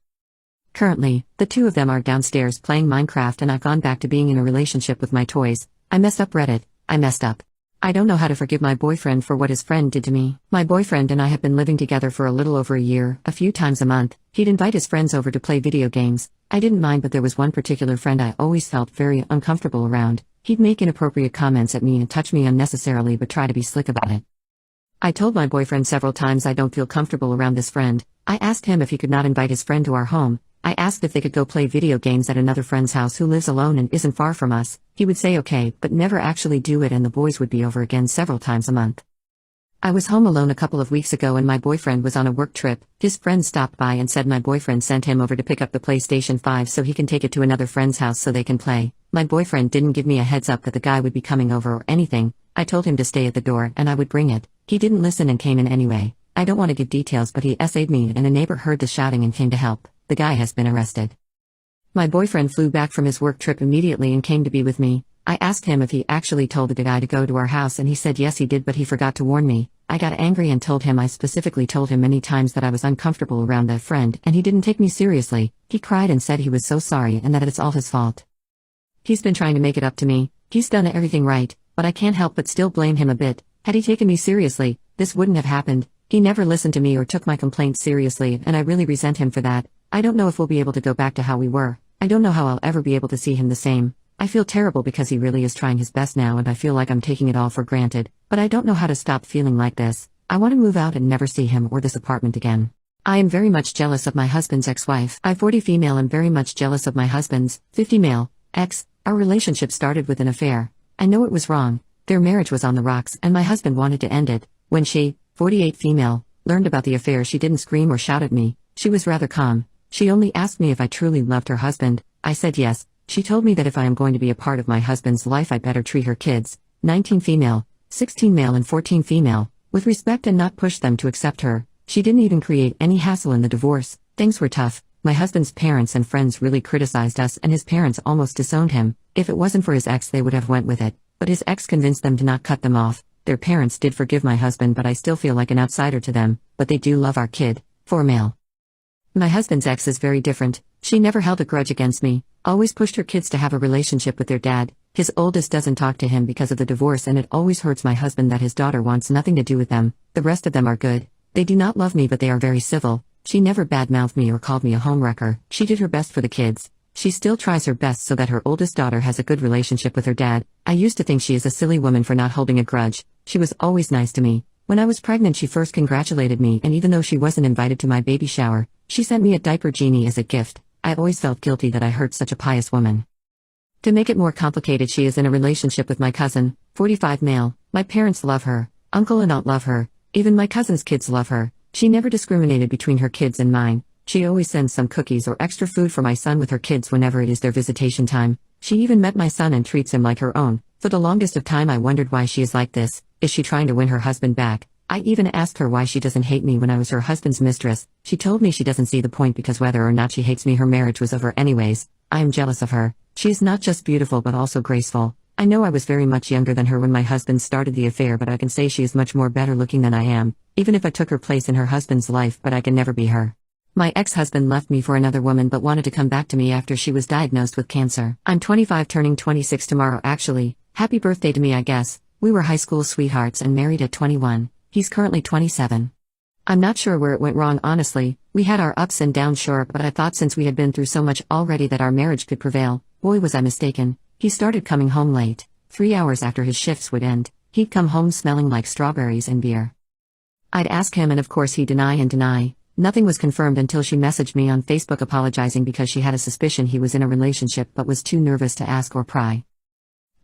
Currently, the 2 of them are downstairs playing Minecraft and I've gone back to being in a relationship with my toys. I messed up Reddit, I messed up. I don't know how to forgive my boyfriend for what his friend did to me. My boyfriend and I have been living together for a little over a year. A few times a month, he'd invite his friends over to play video games. I didn't mind but there was one particular friend I always felt very uncomfortable around. He'd make inappropriate comments at me and touch me unnecessarily but try to be slick about it. I told my boyfriend several times I don't feel comfortable around this friend. I asked him if he could not invite his friend to our home. I asked if they could go play video games at another friend's house who lives alone and isn't far from us. He would say okay, but never actually do it and the boys would be over again several times a month. I was home alone a couple of weeks ago and my boyfriend was on a work trip. His friend stopped by and said my boyfriend sent him over to pick up the PlayStation 5 so he can take it to another friend's house so they can play. My boyfriend didn't give me a heads up that the guy would be coming over or anything. I told him to stay at the door and I would bring it. He didn't listen and came in anyway. I don't want to give details, but he essayed me and a neighbor heard the shouting and came to help. The guy has been arrested. My boyfriend flew back from his work trip immediately and came to be with me. I asked him if he actually told the guy to go to our house and he said yes he did, but he forgot to warn me. I got angry and told him I specifically told him many times that I was uncomfortable around that friend and he didn't take me seriously. He cried and said he was so sorry and that it's all his fault. He's been trying to make it up to me. He's done everything right, but I can't help but still blame him a bit. Had he taken me seriously, this wouldn't have happened. He never listened to me or took my complaints seriously and I really resent him for that. I don't know if we'll be able to go back to how we were. I don't know how I'll ever be able to see him the same. I feel terrible because he really is trying his best now and I feel like I'm taking it all for granted, but I don't know how to stop feeling like this. I want to move out and never see him or this apartment again. I am very much jealous of my husband's ex-wife. I'm 40 female and very much jealous of my husband's 50 male ex. Our relationship started with an affair. I know it was wrong. Their marriage was on the rocks and my husband wanted to end it. When she, 48 female, learned about the affair, she didn't scream or shout at me. She was rather calm. She only asked me if I truly loved her husband. I said yes. She told me that if I am going to be a part of my husband's life I better treat her kids, 19 female, 16 male and 14 female, with respect and not push them to accept her. She didn't even create any hassle in the divorce. Things were tough. My husband's parents and friends really criticized us and his parents almost disowned him. If it wasn't for his ex they would have went with it, but his ex convinced them to not cut them off. Their parents did forgive my husband, but I still feel like an outsider to them, but they do love our kid, 4 male. My husband's ex is very different. She never held a grudge against me, always pushed her kids to have a relationship with their dad. His oldest doesn't talk to him because of the divorce and it always hurts my husband that his daughter wants nothing to do with them. The rest of them are good. They do not love me but they are very civil. She never badmouthed me or called me a homewrecker. She did her best for the kids. She still tries her best so that her oldest daughter has a good relationship with her dad. I used to think she is a silly woman for not holding a grudge. She was always nice to me. When I was pregnant she first congratulated me and even though she wasn't invited to my baby shower, she sent me a diaper genie as a gift. I always felt guilty that I hurt such a pious woman. To make it more complicated, she is in a relationship with my cousin, 45 male. My parents love her, uncle and aunt love her, even my cousin's kids love her. She never discriminated between her kids and mine. She always sends some cookies or extra food for my son with her kids whenever it is their visitation time. She even met my son and treats him like her own. For the longest of time I wondered why she is like this. Is she trying to win her husband back? I even asked her why she doesn't hate me when I was her husband's mistress. She told me she doesn't see the point because whether or not she hates me her marriage was over anyways. I am jealous of her. She is not just beautiful but also graceful. I know I was very much younger than her when my husband started the affair, but I can say she is much more better looking than I am, even if I took her place in her husband's life, but I can never be her. My ex-husband left me for another woman but wanted to come back to me after she was diagnosed with cancer. I'm 25 turning 26 tomorrow actually. Happy birthday to me I guess. We were high school sweethearts and married at 21. He's currently 27. I'm not sure where it went wrong honestly. We had our ups and downs sure, but I thought since we had been through so much already that our marriage could prevail. Boy was I mistaken. He started coming home late. 3 hours after his shifts would end, he'd come home smelling like strawberries and beer. I'd ask him and of course he'd deny and deny. Nothing was confirmed until she messaged me on Facebook apologizing because she had a suspicion he was in a relationship but was too nervous to ask or pry.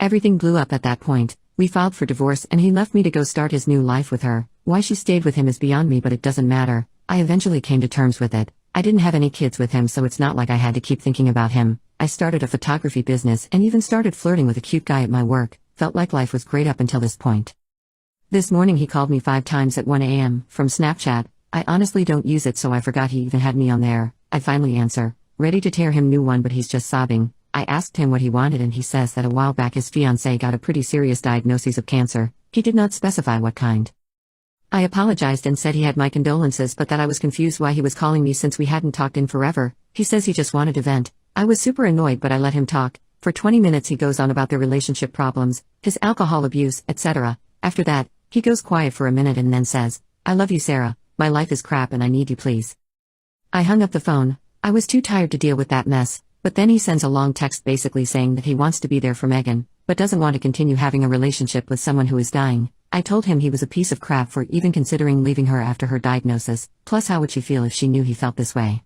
Everything blew up at that point. We filed for divorce and he left me to go start his new life with her. Why she stayed with him is beyond me, but it doesn't matter. I eventually came to terms with it. I didn't have any kids with him, so it's not like I had to keep thinking about him. I started a photography business and even started flirting with a cute guy at my work. Felt like life was great up until this point. This morning he called me 5 times at 1 a.m. from Snapchat. I honestly don't use it, so I forgot he even had me on there. I finally answer, ready to tear him new one, but he's just sobbing. I asked him what he wanted and he says that a while back his fiancée got a pretty serious diagnosis of cancer. He did not specify what kind. I apologized and said he had my condolences but that I was confused why he was calling me since we hadn't talked in forever. He says he just wanted to vent. I was super annoyed but I let him talk. For 20 minutes he goes on about their relationship problems, his alcohol abuse, etc. After that, he goes quiet for a minute and then says, I love you Sarah, my life is crap and I need you please. I hung up the phone. I was too tired to deal with that mess. But then he sends a long text basically saying that he wants to be there for Megan, but doesn't want to continue having a relationship with someone who is dying. I told him he was a piece of crap for even considering leaving her after her diagnosis, plus how would she feel if she knew he felt this way?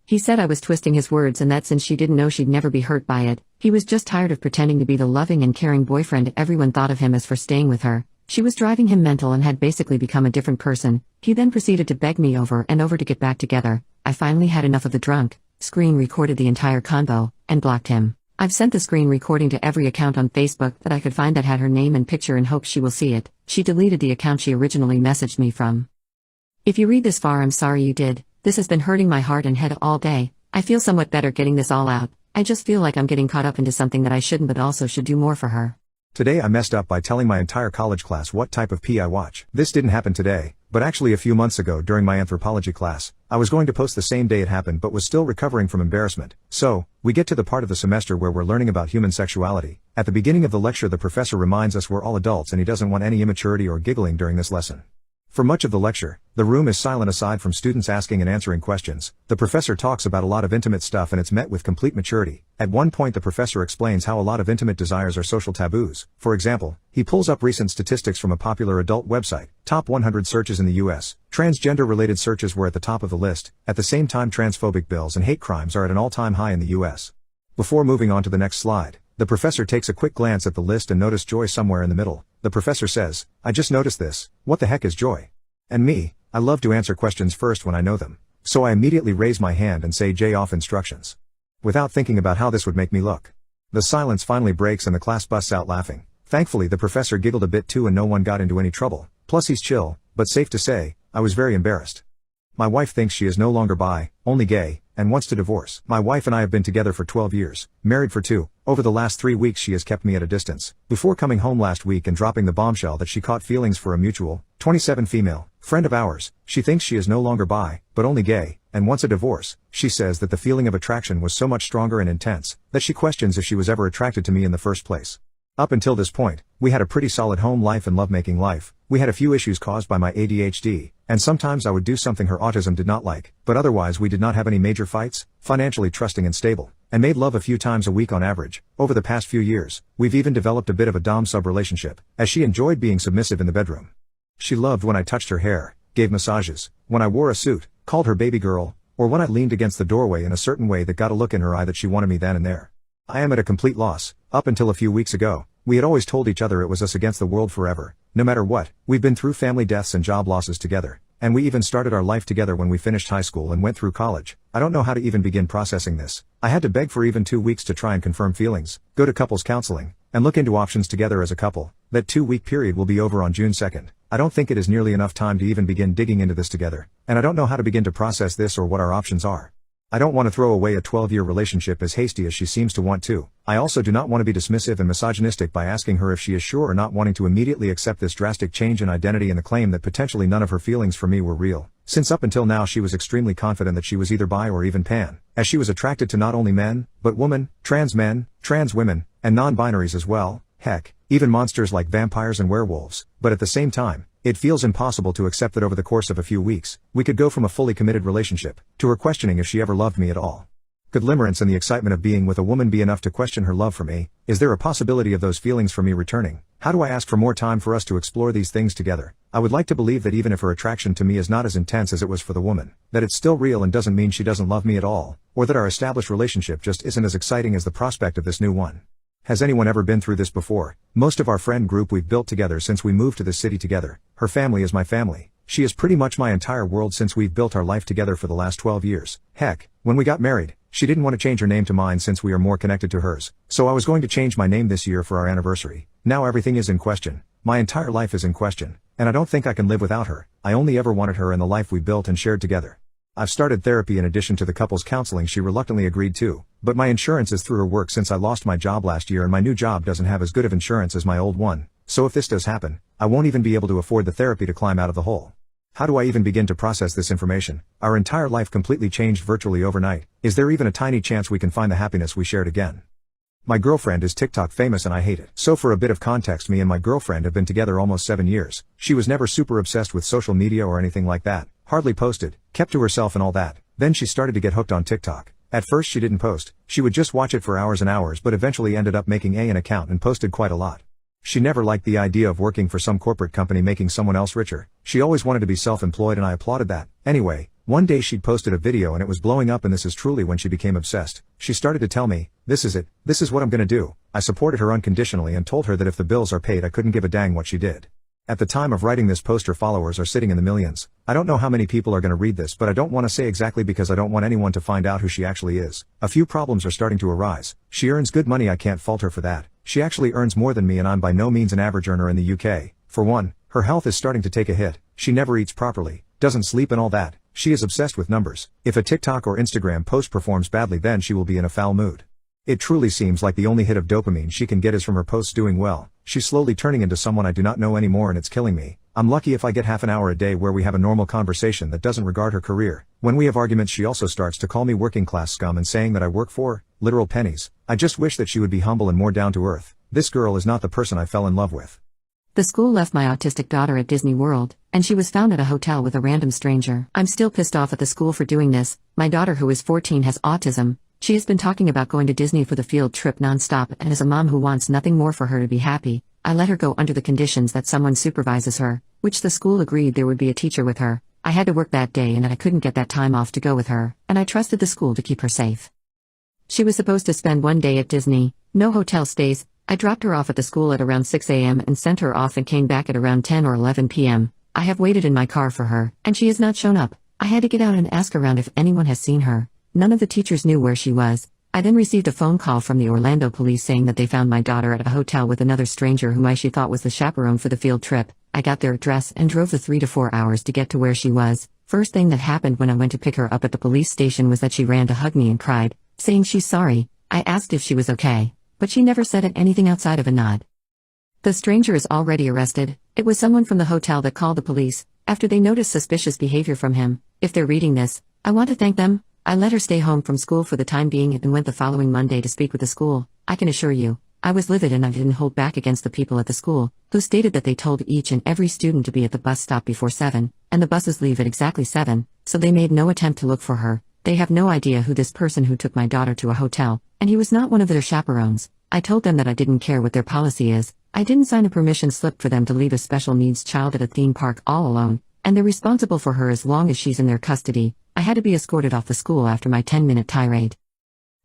He said I was twisting his words and that since she didn't know she'd never be hurt by it, he was just tired of pretending to be the loving and caring boyfriend everyone thought of him as for staying with her. She was driving him mental and had basically become a different person. He then proceeded to beg me over and over to get back together. I finally had enough of the drunk, screen recorded the entire convo, and blocked him. I've sent the screen recording to every account on Facebook that I could find that had her name and picture in hopes she will see it. She deleted the account she originally messaged me from. If you read this far, I'm sorry you did. This has been hurting my heart and head all day. I feel somewhat better getting this all out. I just feel like I'm getting caught up into something that I shouldn't but also should do more for her. Today I messed up by telling my entire college class what type of pee I watch. This didn't happen today, but actually a few months ago during my anthropology class. I was going to post the same day it happened but was still recovering from embarrassment. So, we get to the part of the semester where we're learning about human sexuality. At the beginning of the lecture the professor reminds us we're all adults and he doesn't want any immaturity or giggling during this lesson. For much of the lecture, the room is silent aside from students asking and answering questions. The professor talks about a lot of intimate stuff and it's met with complete maturity. At one point the professor explains how a lot of intimate desires are social taboos. For example, he pulls up recent statistics from a popular adult website, top 100 searches in the US. Transgender-related searches were at the top of the list. At the same time transphobic bills and hate crimes are at an all-time high in the US. Before moving on to the next slide, the professor takes a quick glance at the list and noticed joy somewhere in the middle. The professor says, "I just noticed this. What the heck is joy?" And me, I love to answer questions first when I know them. So I immediately raise my hand and say J off instructions. Without thinking about how this would make me look. The silence finally breaks and the class busts out laughing. Thankfully the professor giggled a bit too and no one got into any trouble. Plus he's chill, but safe to say, I was very embarrassed. My wife thinks she is no longer bi, only gay, and wants to divorce. My wife and I have been together for 12 years, married for 2. Over the last 3 weeks she has kept me at a distance. Before coming home last week and dropping the bombshell that she caught feelings for a mutual, 27 female, friend of ours, she thinks she is no longer bi, but only gay, and wants a divorce. She says that the feeling of attraction was so much stronger and intense, that she questions if she was ever attracted to me in the first place. Up until this point, we had a pretty solid home life and lovemaking life. We had a few issues caused by my ADHD, and sometimes I would do something her autism did not like, but otherwise we did not have any major fights, financially trusting and stable, and made love a few times a week on average. Over the past few years, we've even developed a bit of a dom-sub relationship, as she enjoyed being submissive in the bedroom. She loved when I touched her hair, gave massages, when I wore a suit, called her baby girl, or when I leaned against the doorway in a certain way that got a look in her eye that she wanted me then and there. I am at a complete loss. Up until a few weeks ago, we had always told each other it was us against the world forever, no matter what. We've been through family deaths and job losses together, and we even started our life together when we finished high school and went through college. I don't know how to even begin processing this. I had to beg for even 2 weeks to try and confirm feelings, go to couples counseling, and look into options together as a couple. That 2-week period will be over on June 2nd. I don't think it is nearly enough time to even begin digging into this together, and I don't know how to begin to process this or what our options are. I don't want to throw away a 12-year relationship as hasty as she seems to want to. I also do not want to be dismissive and misogynistic by asking her if she is sure or not, wanting to immediately accept this drastic change in identity and the claim that potentially none of her feelings for me were real, since up until now she was extremely confident that she was either bi or even pan, as she was attracted to not only men, but women, trans men, trans women, and non-binaries as well, heck, even monsters like vampires and werewolves. But at the same time, it feels impossible to accept that over the course of a few weeks, we could go from a fully committed relationship, to her questioning if she ever loved me at all. Could limerence and the excitement of being with a woman be enough to question her love for me? Is there a possibility of those feelings for me returning? How do I ask for more time for us to explore these things together? I would like to believe that even if her attraction to me is not as intense as it was for the woman, that it's still real and doesn't mean she doesn't love me at all, or that our established relationship just isn't as exciting as the prospect of this new one. Has anyone ever been through this before? Most of our friend group we've built together since we moved to this city together. Her family is my family. She is pretty much my entire world since we've built our life together for the last 12 years. Heck, when we got married, she didn't want to change her name to mine since we are more connected to hers. So I was going to change my name this year for our anniversary. Now everything is in question. My entire life is in question, and I don't think I can live without her. I only ever wanted her in the life we built and shared together. I've started therapy in addition to the couples counseling she reluctantly agreed to, but my insurance is through her work since I lost my job last year and my new job doesn't have as good of insurance as my old one, so if this does happen, I won't even be able to afford the therapy to climb out of the hole. How do I even begin to process this information? Our entire life completely changed virtually overnight. Is there even a tiny chance we can find the happiness we shared again? My girlfriend is TikTok famous and I hate it. So for a bit of context, me and my girlfriend have been together almost 7 years. She was never super obsessed with social media or anything like that, hardly posted, kept to herself and all that. Then she started to get hooked on TikTok. At first she didn't post, she would just watch it for hours and hours, but eventually ended up making an account and posted quite a lot. She never liked the idea of working for some corporate company making someone else richer. She always wanted to be self-employed and I applauded that. Anyway, one day she'd posted a video and it was blowing up, and this is truly when she became obsessed. She started to tell me, "This is it, this is what I'm gonna do." I supported her unconditionally and told her that if the bills are paid I couldn't give a dang what she did. At the time of writing this post, her followers are sitting in the millions. I don't know how many people are going to read this, but I don't want to say exactly because I don't want anyone to find out who she actually is. A few problems are starting to arise. She earns good money, I can't fault her for that. She actually earns more than me and I'm by no means an average earner in the UK. For one, her health is starting to take a hit. She never eats properly, doesn't sleep and all that. She is obsessed with numbers. If a TikTok or Instagram post performs badly, then she will be in a foul mood. It truly seems like the only hit of dopamine she can get is from her posts doing well. She's slowly turning into someone I do not know anymore and it's killing me. I'm lucky if I get half an hour a day where we have a normal conversation that doesn't regard her career. When we have arguments, she also starts to call me working class scum and saying that I work for literal pennies. I just wish that she would be humble and more down to earth. This girl is not the person I fell in love with. The school left my autistic daughter at Disney World, and she was found at a hotel with a random stranger. I'm still pissed off at the school for doing this. My daughter, who is 14, has autism. She has been talking about going to Disney for the field trip nonstop, and as a mom who wants nothing more for her to be happy, I let her go under the conditions that someone supervises her, which the school agreed there would be a teacher with her. I had to work that day and I couldn't get that time off to go with her, and I trusted the school to keep her safe. She was supposed to spend one day at Disney, no hotel stays. I dropped her off at the school at around 6 a.m. and sent her off and came back at around 10 or 11 p.m. I have waited in my car for her, and she has not shown up. I had to get out and ask around if anyone has seen her. None of the teachers knew where she was. I then received a phone call from the Orlando police saying that they found my daughter at a hotel with another stranger whom she thought was the chaperone for the field trip. I got their address and drove the 3 to 4 hours to get to where she was. First thing that happened when I went to pick her up at the police station was that she ran to hug me and cried, saying she's sorry. I asked if she was okay, but she never said anything outside of a nod. The stranger is already arrested. It was someone from the hotel that called the police after they noticed suspicious behavior from him. If they're reading this, I want to thank them. I let her stay home from school for the time being and went the following Monday to speak with the school. I can assure you, I was livid and I didn't hold back against the people at the school, who stated that they told each and every student to be at the bus stop before 7, and the buses leave at exactly 7, so they made no attempt to look for her. They have no idea who this person who took my daughter to a hotel, and he was not one of their chaperones. I told them that I didn't care what their policy is. I didn't sign a permission slip for them to leave a special needs child at a theme park all alone, and they're responsible for her as long as she's in their custody. I had to be escorted off the school after my 10-minute tirade.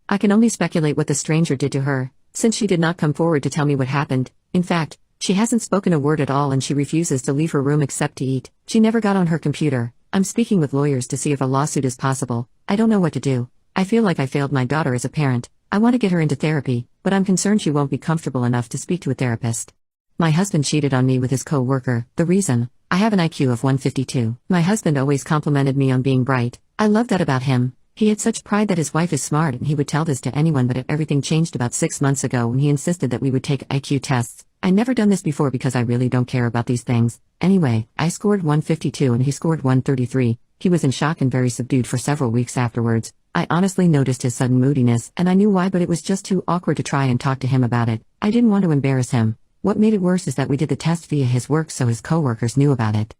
I can only speculate what the stranger did to her, since she did not come forward to tell me what happened. In fact, she hasn't spoken a word at all and she refuses to leave her room except to eat. She never got on her computer. I'm speaking with lawyers to see if a lawsuit is possible. I don't know what to do. I feel like I failed my daughter as a parent. I want to get her into therapy, but I'm concerned she won't be comfortable enough to speak to a therapist. My husband cheated on me with his co-worker. The reason? I have an IQ of 152. My husband always complimented me on being bright. I love that about him. He had such pride that his wife is smart and he would tell this to anyone, but everything changed about 6 months ago when he insisted that we would take IQ tests. I never done this before because I really don't care about these things. Anyway, I scored 152 and he scored 133. He was in shock and very subdued for several weeks afterwards. I honestly noticed his sudden moodiness and I knew why, but it was just too awkward to try and talk to him about it. I didn't want to embarrass him. What made it worse is that we did the test via his work, so his coworkers knew about it.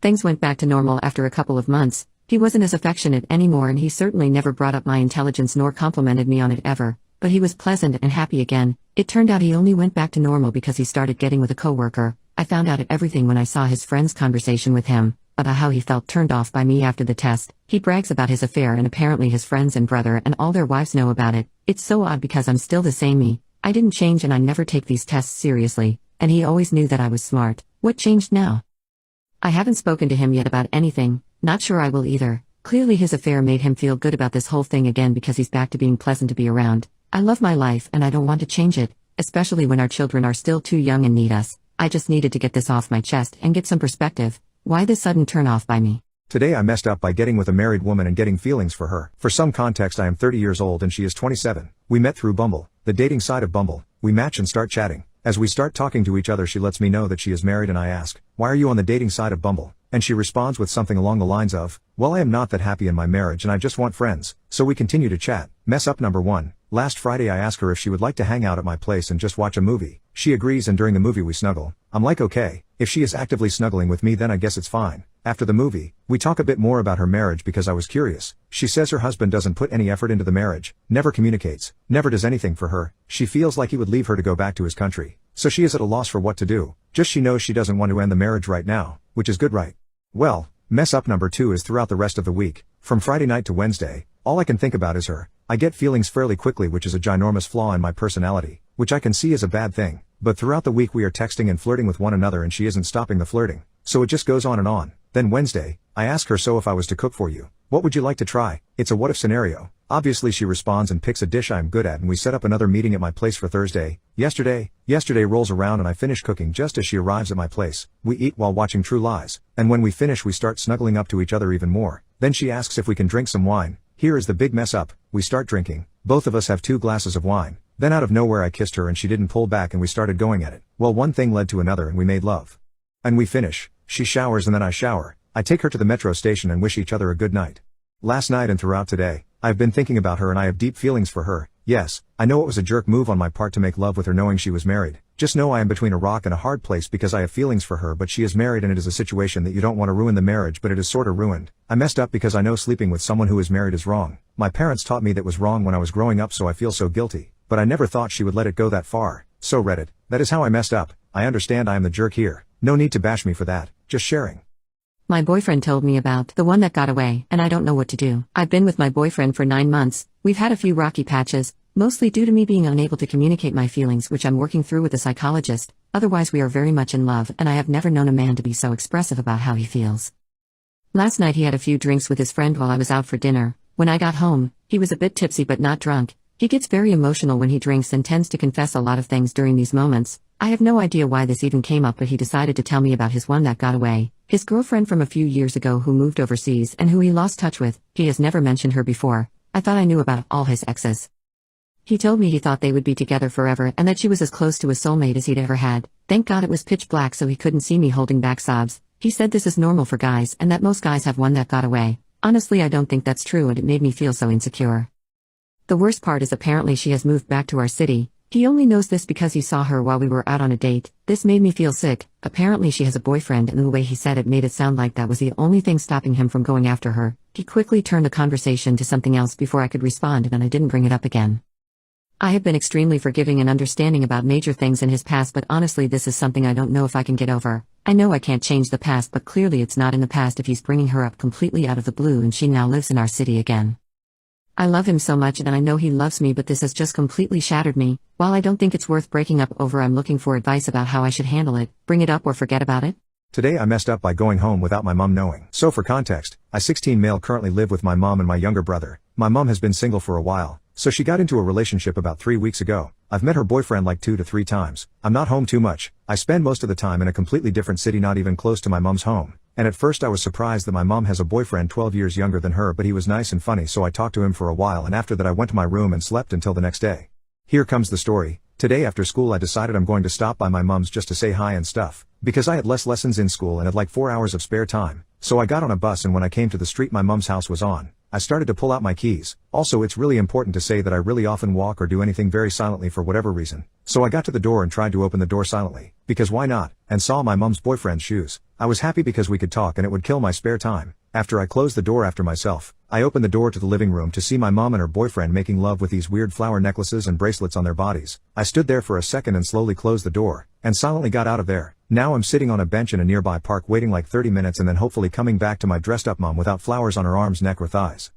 Things went back to normal after a couple of months. He wasn't as affectionate anymore and he certainly never brought up my intelligence nor complimented me on it ever, but he was pleasant and happy again. It turned out he only went back to normal because he started getting with a coworker. I found out everything when I saw his friend's conversation with him, about how he felt turned off by me after the test. He brags about his affair and apparently his friends and brother and all their wives know about it. It's so odd because I'm still the same me. I didn't change and I never take these tests seriously, and he always knew that I was smart. What changed now? I haven't spoken to him yet about anything, not sure I will either. Clearly his affair made him feel good about this whole thing again because he's back to being pleasant to be around. I love my life and I don't want to change it, especially when our children are still too young and need us. I just needed to get this off my chest and get some perspective. Why this sudden turn off by me? Today I messed up by getting with a married woman and getting feelings for her. For some context, I am 30 years old and she is 27. We met through Bumble, the dating side of Bumble. We match and start chatting. As we start talking to each other, she lets me know that she is married and I ask, "Why are you on the dating side of Bumble?" And she responds with something along the lines of, "Well, I am not that happy in my marriage and I just want friends." So we continue to chat. Mess up number 1. Last Friday I ask her if she would like to hang out at my place and just watch a movie. She agrees and during the movie we snuggle. I'm like, okay, if she is actively snuggling with me then I guess it's fine. After the movie, we talk a bit more about her marriage because I was curious. She says her husband doesn't put any effort into the marriage, never communicates, never does anything for her. She feels like he would leave her to go back to his country. So she is at a loss for what to do. Just she knows she doesn't want to end the marriage right now, which is good, right? Well, mess up number 2 is throughout the rest of the week, from Friday night to Wednesday, all I can think about is her. I get feelings fairly quickly, which is a ginormous flaw in my personality, which I can see as a bad thing. but throughout the week we are texting and flirting with one another and she isn't stopping the flirting. So it just goes on and on. Then Wednesday, I ask her, so if I was to cook for you, what would you like to try? It's a what if scenario. Obviously she responds and picks a dish I'm good at, and we set up another meeting at my place for Thursday. Yesterday rolls around and I finish cooking just as she arrives at my place. We eat while watching True Lies, and when we finish we start snuggling up to each other even more. Then she asks if we can drink some wine. Here is the big mess up. We start drinking. Both of us have 2 glasses of wine. Then out of nowhere I kissed her and she didn't pull back and we started going at it. Well, one thing led to another and we made love. And we finish. She showers and then I shower. I take her to the metro station and wish each other a good night. Last night and throughout today, I've been thinking about her and I have deep feelings for her. Yes, I know it was a jerk move on my part to make love with her knowing she was married. Just know I am between a rock and a hard place because I have feelings for her, but she is married and it is a situation that you don't want to ruin the marriage, but it is sorta ruined. I messed up because I know sleeping with someone who is married is wrong. My parents taught me that was wrong when I was growing up, so I feel so guilty. But I never thought she would let it go that far. So Reddit, that is how I messed up. I understand I am the jerk here. No need to bash me for that. Just sharing. My boyfriend told me about the one that got away, and I don't know what to do. I've been with my boyfriend for 9 months. We've had a few rocky patches, mostly due to me being unable to communicate my feelings, which I'm working through with a psychologist. Otherwise we are very much in love, and I have never known a man to be so expressive about how he feels. Last night he had a few drinks with his friend while I was out for dinner. When I got home, he was a bit tipsy but not drunk. He gets very emotional when he drinks and tends to confess a lot of things during these moments. I have no idea why this even came up, but he decided to tell me about his one that got away, his girlfriend from a few years ago who moved overseas and who he lost touch with. He has never mentioned her before. I thought I knew about all his exes. He told me he thought they would be together forever and that she was as close to a soulmate as he'd ever had. Thank God it was pitch black so he couldn't see me holding back sobs. He said this is normal for guys and that most guys have one that got away. Honestly, I don't think that's true, and it made me feel so insecure. The worst part is apparently she has moved back to our city. He only knows this because he saw her while we were out on a date. This made me feel sick. Apparently she has a boyfriend, and the way he said it made it sound like that was the only thing stopping him from going after her. He quickly turned the conversation to something else before I could respond, and I didn't bring it up again. I have been extremely forgiving and understanding about major things in his past, but honestly this is something I don't know if I can get over. I know I can't change the past, but clearly it's not in the past if he's bringing her up completely out of the blue and she now lives in our city again. I love him so much and I know he loves me, but this has just completely shattered me. While I don't think it's worth breaking up over, I'm looking for advice about how I should handle it. Bring it up or forget about it? Today I messed up by going home without my mom knowing. So for context, I 16 male currently live with my mom and my younger brother. My mom has been single for a while, so she got into a relationship about 3 weeks ago. I've met her boyfriend like 2 to 3 times. I'm not home too much. I spend most of the time in a completely different city, not even close to my mom's home. And at first I was surprised that my mom has a boyfriend 12 years younger than her, but he was nice and funny, so I talked to him for a while, and after that I went to my room and slept until the next day. Here comes the story. Today after school I decided I'm going to stop by my mom's just to say hi and stuff, because I had less lessons in school and had like 4 hours of spare time. So I got on a bus, and when I came to the street my mom's house was on. I started to pull out my keys. Also, it's really important to say that I really often walk or do anything very silently for whatever reason. So I got to the door and tried to open the door silently, because why not, and saw my mom's boyfriend's shoes. I was happy because we could talk and it would kill my spare time. After I closed the door after myself, I opened the door to the living room to see my mom and her boyfriend making love with these weird flower necklaces and bracelets on their bodies. I stood there for a second and slowly closed the door, and silently got out of there. Now I'm sitting on a bench in a nearby park waiting like 30 minutes and then hopefully coming back to my dressed up mom without flowers on her arms, neck or thighs.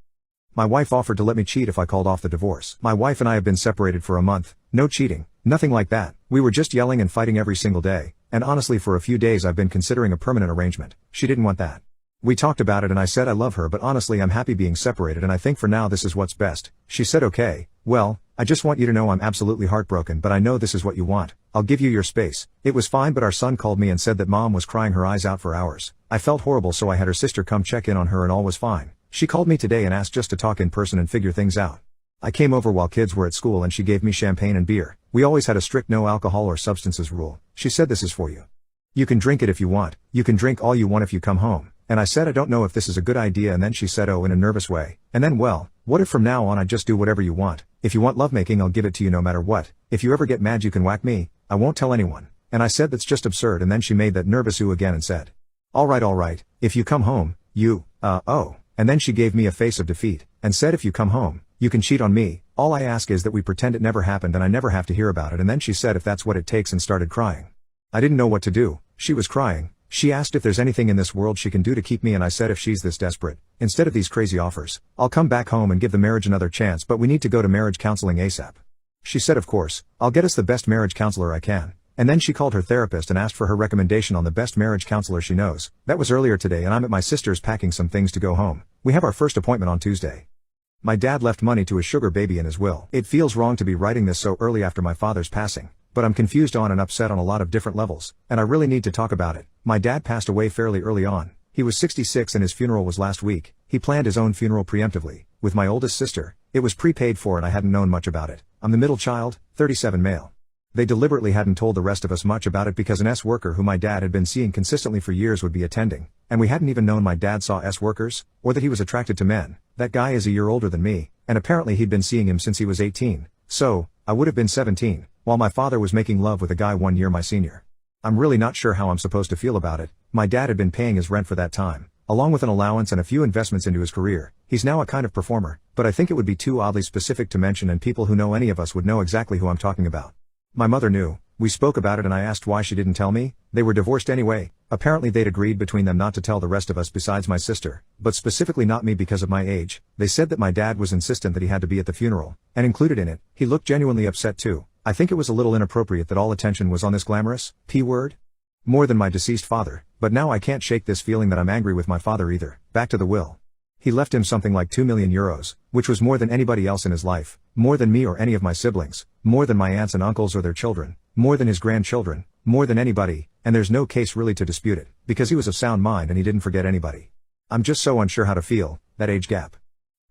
My wife offered to let me cheat if I called off the divorce. My wife and I have been separated for a month. No cheating. Nothing like that. We were just yelling and fighting every single day. And honestly for a few days I've been considering a permanent arrangement. She didn't want that. We talked about it and I said I love her, but honestly I'm happy being separated and I think for now this is what's best. She said okay, well, I just want you to know I'm absolutely heartbroken, but I know this is what you want. I'll give you your space. It was fine, but our son called me and said that mom was crying her eyes out for hours. I felt horrible, so I had her sister come check in on her and all was fine. She called me today and asked just to talk in person and figure things out. I came over while kids were at school and she gave me champagne and beer. We always had a strict no alcohol or substances rule. She said this is for you. You can drink it if you want. You can drink all you want if you come home. And I said I don't know if this is a good idea, and then she said oh in a nervous way. And then well, what if from now on I just do whatever you want? If you want lovemaking I'll give it to you no matter what. If you ever get mad you can whack me. I won't tell anyone. And I said that's just absurd, and then she made that nervous ooh again and said, alright, if you come home, you, oh. And then she gave me a face of defeat, and said if you come home, you can cheat on me. All I ask is that we pretend it never happened and I never have to hear about it. And then she said if that's what it takes and started crying. I didn't know what to do. She was crying. She asked if there's anything in this world she can do to keep me, and I said if she's this desperate, instead of these crazy offers, I'll come back home and give the marriage another chance, but we need to go to marriage counseling ASAP. She said of course, I'll get us the best marriage counselor I can. And then she called her therapist and asked for her recommendation on the best marriage counselor she knows. That was earlier today, and I'm at my sister's packing some things to go home. We have our first appointment on Tuesday. My dad left money to his sugar baby in his will. It feels wrong to be writing this so early after my father's passing, but I'm confused on and upset on a lot of different levels, and I really need to talk about it. My dad passed away fairly early on. He was 66 and his funeral was last week. He planned his own funeral preemptively. With my oldest sister, it was prepaid for and I hadn't known much about it. I'm the middle child, 37 male. They deliberately hadn't told the rest of us much about it because an S-worker who my dad had been seeing consistently for years would be attending, and we hadn't even known my dad saw S-workers, or that he was attracted to men. That guy is a year older than me, and apparently he'd been seeing him since he was 18, so, I would have been 17, while my father was making love with a guy 1 year my senior. I'm really not sure how I'm supposed to feel about it. My dad had been paying his rent for that time, along with an allowance and a few investments into his career. He's now a kind of performer, but I think it would be too oddly specific to mention, and people who know any of us would know exactly who I'm talking about. My mother knew. We spoke about it and I asked why she didn't tell me. They were divorced anyway. Apparently they'd agreed between them not to tell the rest of us besides my sister, but specifically not me because of my age. They said that my dad was insistent that he had to be at the funeral, and included in it, he looked genuinely upset too. I think it was a little inappropriate that all attention was on this glamorous P-word. More than my deceased father, but now I can't shake this feeling that I'm angry with my father either. Back to the will. He left him something like 2 million euros, which was more than anybody else in his life, more than me or any of my siblings, more than my aunts and uncles or their children, more than his grandchildren, more than anybody, and there's no case really to dispute it, because he was of sound mind and he didn't forget anybody. I'm just so unsure how to feel, that age gap.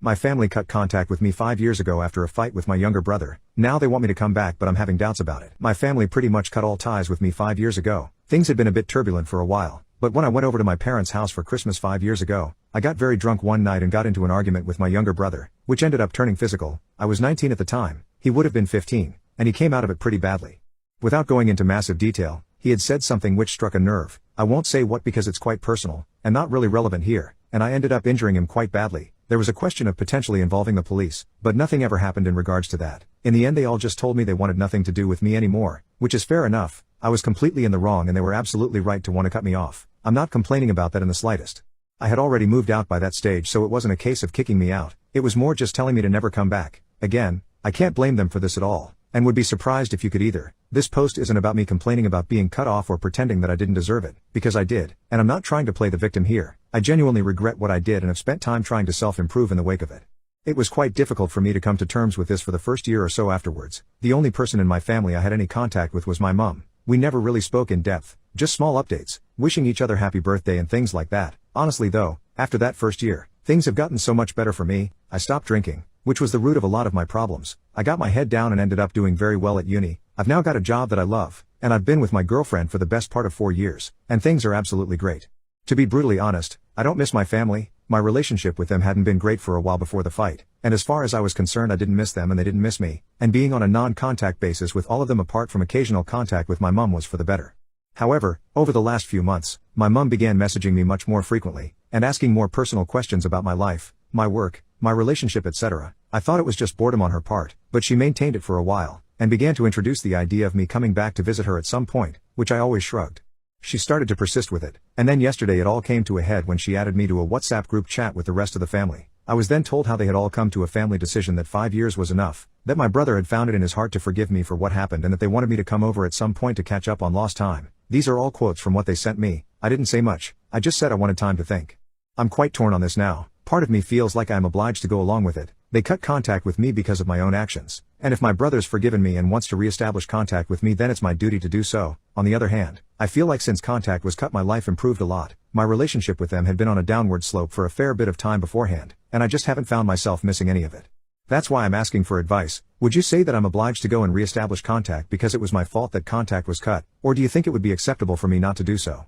My family cut contact with me 5 years ago after a fight with my younger brother. Now they want me to come back, but I'm having doubts about it. My family pretty much cut all ties with me 5 years ago. Things had been a bit turbulent for a while, but when I went over to my parents' house for Christmas 5 years ago, I got very drunk one night and got into an argument with my younger brother, which ended up turning physical. I was 19 at the time, he would have been 15, and he came out of it pretty badly. Without going into massive detail, he had said something which struck a nerve. I won't say what because it's quite personal, and not really relevant here, and I ended up injuring him quite badly. There was a question of potentially involving the police, but nothing ever happened in regards to that. In the end they all just told me they wanted nothing to do with me anymore, which is fair enough. I was completely in the wrong and they were absolutely right to want to cut me off. I'm not complaining about that in the slightest. I had already moved out by that stage, so it wasn't a case of kicking me out. It was more just telling me to never come back. Again, I can't blame them for this at all, and would be surprised if you could either. This post isn't about me complaining about being cut off or pretending that I didn't deserve it, because I did, and I'm not trying to play the victim here. I genuinely regret what I did and have spent time trying to self-improve in the wake of it. It was quite difficult for me to come to terms with this for the first year or so afterwards. The only person in my family I had any contact with was my mom. We never really spoke in depth, just small updates, wishing each other happy birthday and things like that. Honestly though, after that first year, things have gotten so much better for me. I stopped drinking, which was the root of a lot of my problems. I got my head down and ended up doing very well at uni. I've now got a job that I love, and I've been with my girlfriend for the best part of 4 years, and things are absolutely great. To be brutally honest, I don't miss my family. My relationship with them hadn't been great for a while before the fight, and as far as I was concerned I didn't miss them and they didn't miss me, and being on a non-contact basis with all of them apart from occasional contact with my mom was for the better. However, over the last few months, my mom began messaging me much more frequently, and asking more personal questions about my life, my work, my relationship, etc. I thought it was just boredom on her part, but she maintained it for a while, and began to introduce the idea of me coming back to visit her at some point, which I always shrugged. She started to persist with it, and then yesterday it all came to a head when she added me to a WhatsApp group chat with the rest of the family. I was then told how they had all come to a family decision that 5 years was enough, that my brother had found it in his heart to forgive me for what happened and that they wanted me to come over at some point to catch up on lost time. These are all quotes from what they sent me. I didn't say much, I just said I wanted time to think. I'm quite torn on this now. Part of me feels like I am obliged to go along with it. They cut contact with me because of my own actions, and if my brother's forgiven me and wants to re-establish contact with me then it's my duty to do so. On the other hand, I feel like since contact was cut my life improved a lot. My relationship with them had been on a downward slope for a fair bit of time beforehand, and I just haven't found myself missing any of it. That's why I'm asking for advice. Would you say that I'm obliged to go and re-establish contact because it was my fault that contact was cut, or do you think it would be acceptable for me not to do so?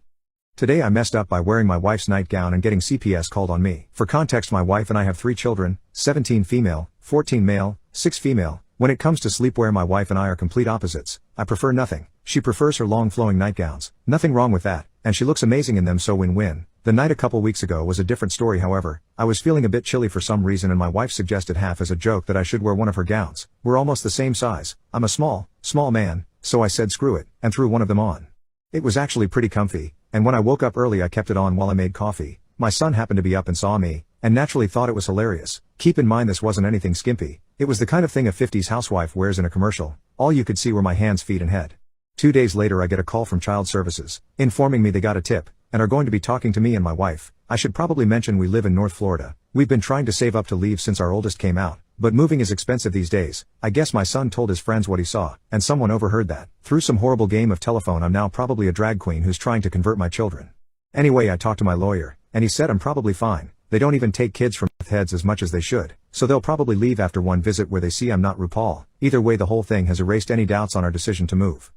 Today I messed up by wearing my wife's nightgown and getting CPS called on me. For context, my wife and I have 3 children, 17 female, 14 male, 6 female. When it comes to sleepwear my wife and I are complete opposites. I prefer nothing. She prefers her long flowing nightgowns. Nothing wrong with that, and she looks amazing in them, so win-win. The night a couple weeks ago was a different story however. I was feeling a bit chilly for some reason and my wife suggested half as a joke that I should wear one of her gowns. We're almost the same size. I'm a small man, so I said screw it, and threw one of them on. It was actually pretty comfy, and when I woke up early I kept it on while I made coffee. My son happened to be up and saw me, and naturally thought it was hilarious. Keep in mind this wasn't anything skimpy. It was the kind of thing a 50s housewife wears in a commercial. All you could see were my hands, feet and head. 2 days later I get a call from child services, informing me they got a tip, and are going to be talking to me and my wife. I should probably mention we live in North Florida. We've been trying to save up to leave since our oldest came out, but moving is expensive these days. I guess my son told his friends what he saw, and someone overheard that. Through some horrible game of telephone I'm now probably a drag queen who's trying to convert my children. Anyway, I talked to my lawyer, and he said I'm probably fine. They don't even take kids from heads as much as they should, so they'll probably leave after one visit where they see I'm not RuPaul. Either way, the whole thing has erased any doubts on our decision to move.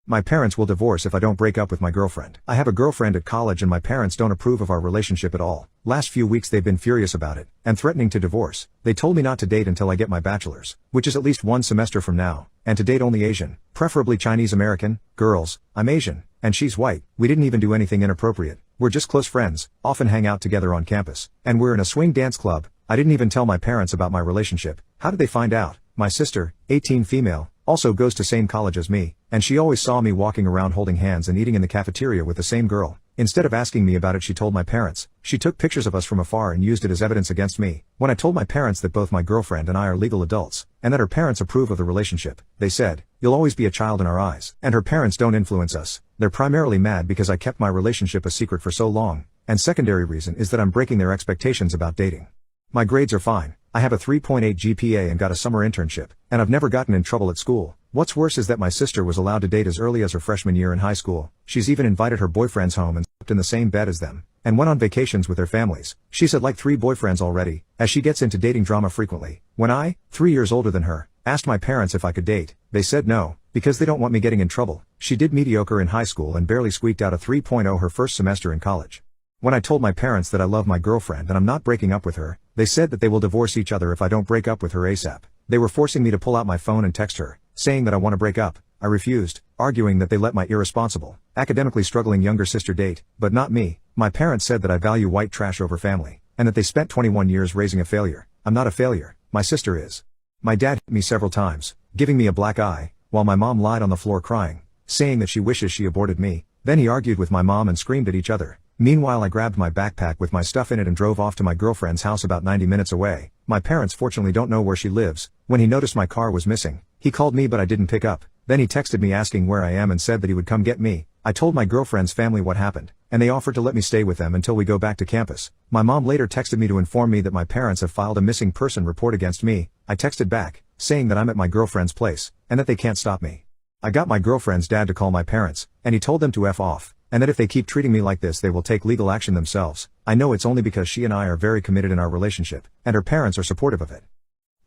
My parents will divorce if I don't break up with my girlfriend. I have a girlfriend at college and my parents don't approve of our relationship at all. Last few weeks they've been furious about it, and threatening to divorce. They told me not to date until I get my bachelor's, which is at least 1 semester from now, and to date only Asian, preferably Chinese American, girls. I'm Asian, and she's white. We didn't even do anything inappropriate. We're just close friends, often hang out together on campus, and we're in a swing dance club. I didn't even tell my parents about my relationship. How did they find out? My sister, 18 female, also goes to same college as me, and she always saw me walking around holding hands and eating in the cafeteria with the same girl. Instead of asking me about it, she told my parents. She took pictures of us from afar and used it as evidence against me. When I told my parents that both my girlfriend and I are legal adults, and that her parents approve of the relationship, they said, "You'll always be a child in our eyes, and her parents don't influence us." They're primarily mad because I kept my relationship a secret for so long, and secondary reason is that I'm breaking their expectations about dating. My grades are fine. I have a 3.8 GPA and got a summer internship, and I've never gotten in trouble at school. What's worse is that my sister was allowed to date as early as her freshman year in high school. She's even invited her boyfriends home and slept in the same bed as them, and went on vacations with their families. She's had like 3 boyfriends already, as she gets into dating drama frequently. When I, 3 years older than her, asked my parents if I could date, they said no, because they don't want me getting in trouble. She did mediocre in high school and barely squeaked out a 3.0 her first semester in college. When I told my parents that I love my girlfriend and I'm not breaking up with her, they said that they will divorce each other if I don't break up with her ASAP. They were forcing me to pull out my phone and text her, saying that I want to break up. I refused, arguing that they let my irresponsible, academically struggling younger sister date, but not me. My parents said that I value white trash over family, and that they spent 21 years raising a failure. I'm not a failure, my sister is. My dad hit me several times, giving me a black eye, while my mom lied on the floor crying, saying that she wishes she aborted me. Then he argued with my mom and screamed at each other. Meanwhile, I grabbed my backpack with my stuff in it and drove off to my girlfriend's house about 90 minutes away. My parents fortunately don't know where she lives. When he noticed my car was missing, he called me but I didn't pick up. Then he texted me asking where I am and said that he would come get me. I told my girlfriend's family what happened, and they offered to let me stay with them until we go back to campus. My mom later texted me to inform me that my parents have filed a missing person report against me. I texted back, saying that I'm at my girlfriend's place, and that they can't stop me. I got my girlfriend's dad to call my parents, and he told them to F off, and that if they keep treating me like this they will take legal action themselves. I know it's only because she and I are very committed in our relationship, and her parents are supportive of it.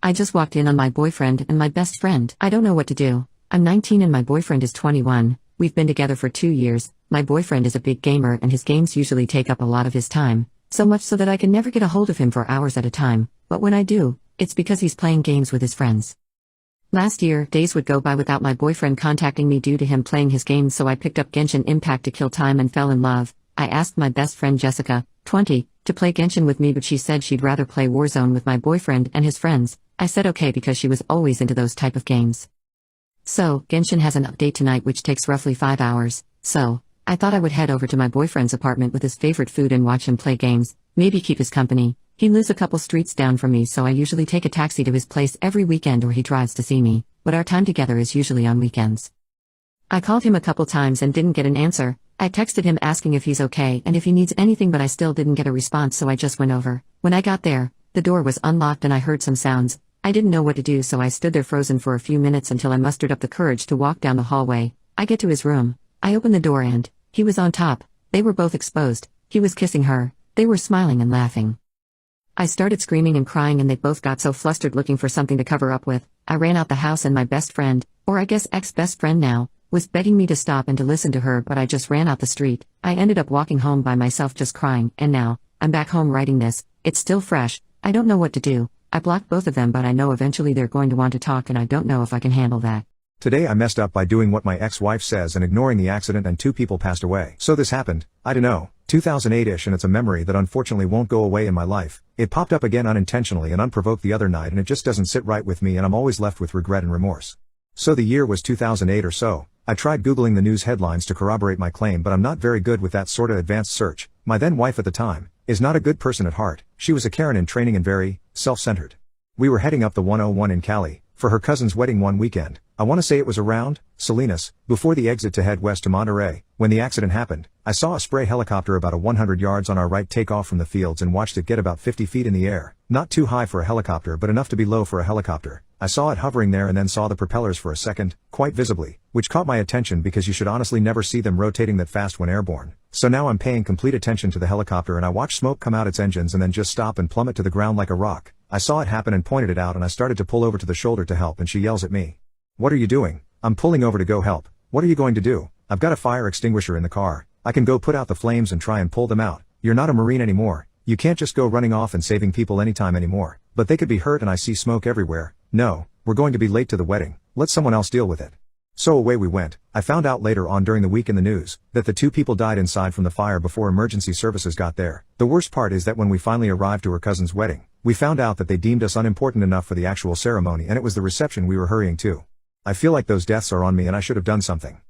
I just walked in on my boyfriend and my best friend. I don't know what to do. I'm 19 and my boyfriend is 21. We've been together for 2 years. My boyfriend is a big gamer and his games usually take up a lot of his time, so much so that I can never get a hold of him for hours at a time, but when I do, it's because he's playing games with his friends. Last year, days would go by without my boyfriend contacting me due to him playing his games, so I picked up Genshin Impact to kill time and fell in love. I asked my best friend Jessica, 20, to play Genshin with me, but she said she'd rather play Warzone with my boyfriend and his friends. I said okay because she was always into those type of games. So, Genshin has an update tonight which takes roughly 5 hours, so I thought I would head over to my boyfriend's apartment with his favorite food and watch him play games, maybe keep his company. He lives a couple streets down from me, so I usually take a taxi to his place every weekend or he drives to see me, but our time together is usually on weekends. I called him a couple times and didn't get an answer. I texted him asking if he's okay and if he needs anything, but I still didn't get a response, so I just went over. When I got there, the door was unlocked and I heard some sounds. I didn't know what to do, so I stood there frozen for a few minutes until I mustered up the courage to walk down the hallway. I get to his room. I open the door and he was on top. They were both exposed. He was kissing her. They were smiling and laughing. I started screaming and crying and they both got so flustered looking for something to cover up with. I ran out the house and my best friend, or I guess ex-best friend now, was begging me to stop and to listen to her, but I just ran out the street. I ended up walking home by myself just crying, and now, I'm back home writing this. It's still fresh. I don't know what to do. I blocked both of them, but I know eventually they're going to want to talk and I don't know if I can handle that. Today I messed up by doing what my ex-wife says and ignoring the accident, and 2 people passed away. So this happened, I don't know, 2008-ish, and it's a memory that unfortunately won't go away in my life. It popped up again unintentionally and unprovoked the other night and it just doesn't sit right with me and I'm always left with regret and remorse. So the year was 2008 or so. I tried Googling the news headlines to corroborate my claim, but I'm not very good with that sort of advanced search. My then wife at the time is not a good person at heart. She was a Karen in training and very self-centered. We were heading up the 101 in Cali for her cousin's wedding one weekend. I want to say it was around Salinas, before the exit to head west to Monterey. When the accident happened, I saw a spray helicopter about 100 yards on our right take off from the fields and watched it get about 50 feet in the air. Not too high for a helicopter but enough to be low for a helicopter. I saw it hovering there and then saw the propellers for a second, quite visibly, which caught my attention because you should honestly never see them rotating that fast when airborne. So now I'm paying complete attention to the helicopter and I watch smoke come out its engines and then just stop and plummet to the ground like a rock. I saw it happen and pointed it out and I started to pull over to the shoulder to help and she yells at me. "What are you doing?" "I'm pulling over to go help." "What are you going to do?" "I've got a fire extinguisher in the car. I can go put out the flames and try and pull them out." "You're not a Marine anymore. You can't just go running off and saving people anytime anymore." "But they could be hurt and I see smoke everywhere." "No, we're going to be late to the wedding. Let someone else deal with it." So away we went. I found out later on during the week in the news that the 2 people died inside from the fire before emergency services got there. The worst part is that when we finally arrived to her cousin's wedding, we found out that they deemed us unimportant enough for the actual ceremony and it was the reception we were hurrying to. I feel like those deaths are on me and I should have done something.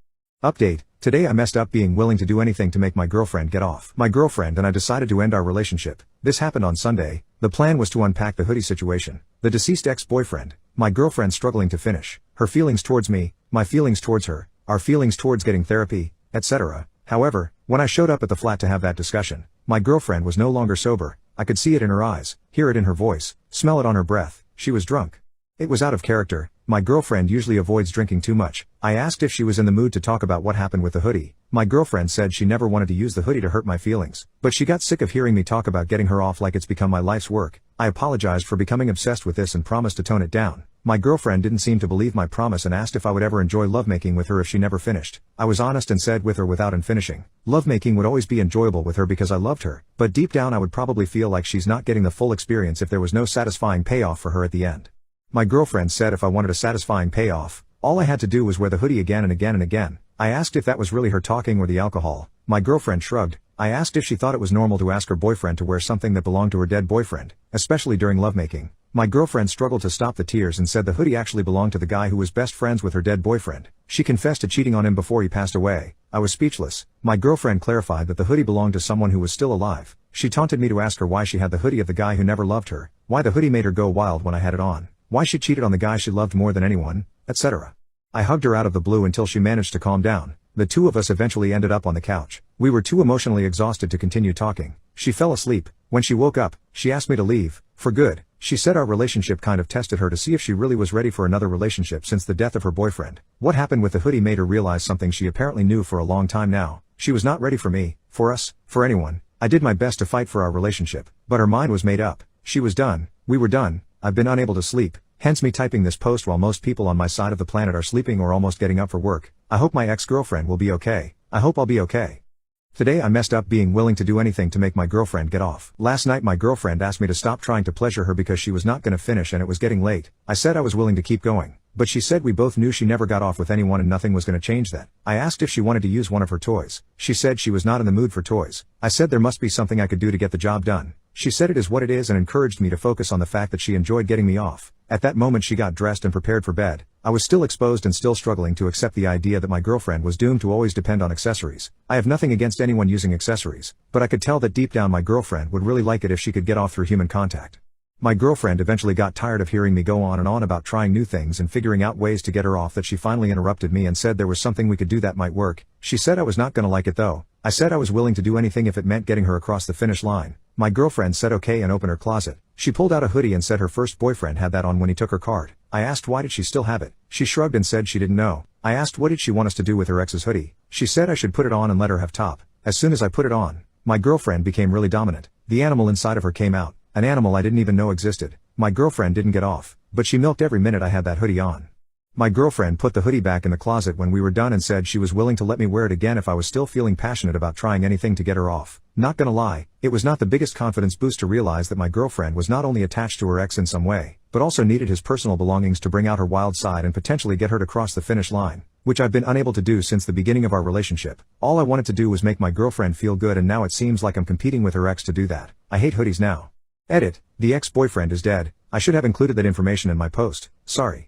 Update: today I messed up being willing to do anything to make my girlfriend get off. My girlfriend and I decided to end our relationship. This happened on Sunday. The plan was to unpack the hoodie situation. The deceased ex-boyfriend, my girlfriend struggling to finish, her feelings towards me, my feelings towards her, our feelings towards getting therapy, etc. However, when I showed up at the flat to have that discussion, my girlfriend was no longer sober. I could see it in her eyes, hear it in her voice, smell it on her breath. She was drunk. It was out of character. My girlfriend usually avoids drinking too much. I asked if she was in the mood to talk about what happened with the hoodie. My girlfriend said she never wanted to use the hoodie to hurt my feelings, but she got sick of hearing me talk about getting her off like it's become my life's work. I apologized for becoming obsessed with this and promised to tone it down. My girlfriend didn't seem to believe my promise and asked if I would ever enjoy lovemaking with her if she never finished. I was honest and said with her without and finishing. Lovemaking would always be enjoyable with her because I loved her, but deep down I would probably feel like she's not getting the full experience if there was no satisfying payoff for her at the end. My girlfriend said if I wanted a satisfying payoff, all I had to do was wear the hoodie again and again and again. I asked if that was really her talking or the alcohol. My girlfriend shrugged. I asked if she thought it was normal to ask her boyfriend to wear something that belonged to her dead boyfriend, especially during lovemaking. My girlfriend struggled to stop the tears and said the hoodie actually belonged to the guy who was best friends with her dead boyfriend. She confessed to cheating on him before he passed away. I was speechless. My girlfriend clarified that the hoodie belonged to someone who was still alive. She taunted me to ask her why she had the hoodie of the guy who never loved her, why the hoodie made her go wild when I had it on, why she cheated on the guy she loved more than anyone, etc. I hugged her out of the blue until she managed to calm down. The 2 of us eventually ended up on the couch. We were too emotionally exhausted to continue talking. She fell asleep. When she woke up, she asked me to leave, for good. She said our relationship kind of tested her to see if she really was ready for another relationship since the death of her boyfriend. What happened with the hoodie made her realize something she apparently knew for a long time now. She was not ready for me, for us, for anyone. I did my best to fight for our relationship, but her mind was made up. She was done. We were done. I've been unable to sleep, hence me typing this post while most people on my side of the planet are sleeping or almost getting up for work. I hope my ex-girlfriend will be okay. I hope I'll be okay. Today I messed up being willing to do anything to make my girlfriend get off. Last night my girlfriend asked me to stop trying to pleasure her because she was not gonna finish and it was getting late. I said I was willing to keep going, but she said we both knew she never got off with anyone and nothing was gonna change that. I asked if she wanted to use one of her toys. She said she was not in the mood for toys. I said there must be something I could do to get the job done. She said it is what it is and encouraged me to focus on the fact that she enjoyed getting me off. At that moment she got dressed and prepared for bed. I was still exposed and still struggling to accept the idea that my girlfriend was doomed to always depend on accessories. I have nothing against anyone using accessories, but I could tell that deep down my girlfriend would really like it if she could get off through human contact. My girlfriend eventually got tired of hearing me go on and on about trying new things and figuring out ways to get her off that she finally interrupted me and said there was something we could do that might work. She said I was not gonna like it though. I said I was willing to do anything if it meant getting her across the finish line. My girlfriend said okay and opened her closet. She pulled out a hoodie and said her first boyfriend had that on when he took her card. I asked why did she still have it. She shrugged and said she didn't know. I asked what did she want us to do with her ex's hoodie. She said I should put it on and let her have top. As soon as I put it on, my girlfriend became really dominant. The animal inside of her came out, an animal I didn't even know existed. My girlfriend didn't get off, but she milked every minute I had that hoodie on. My girlfriend put the hoodie back in the closet when we were done and said she was willing to let me wear it again if I was still feeling passionate about trying anything to get her off. Not gonna lie, it was not the biggest confidence boost to realize that my girlfriend was not only attached to her ex in some way, but also needed his personal belongings to bring out her wild side and potentially get her to cross the finish line, which I've been unable to do since the beginning of our relationship. All I wanted to do was make my girlfriend feel good and now it seems like I'm competing with her ex to do that. I hate hoodies now. Edit, the ex-boyfriend is dead. I should have included that information in my post, sorry.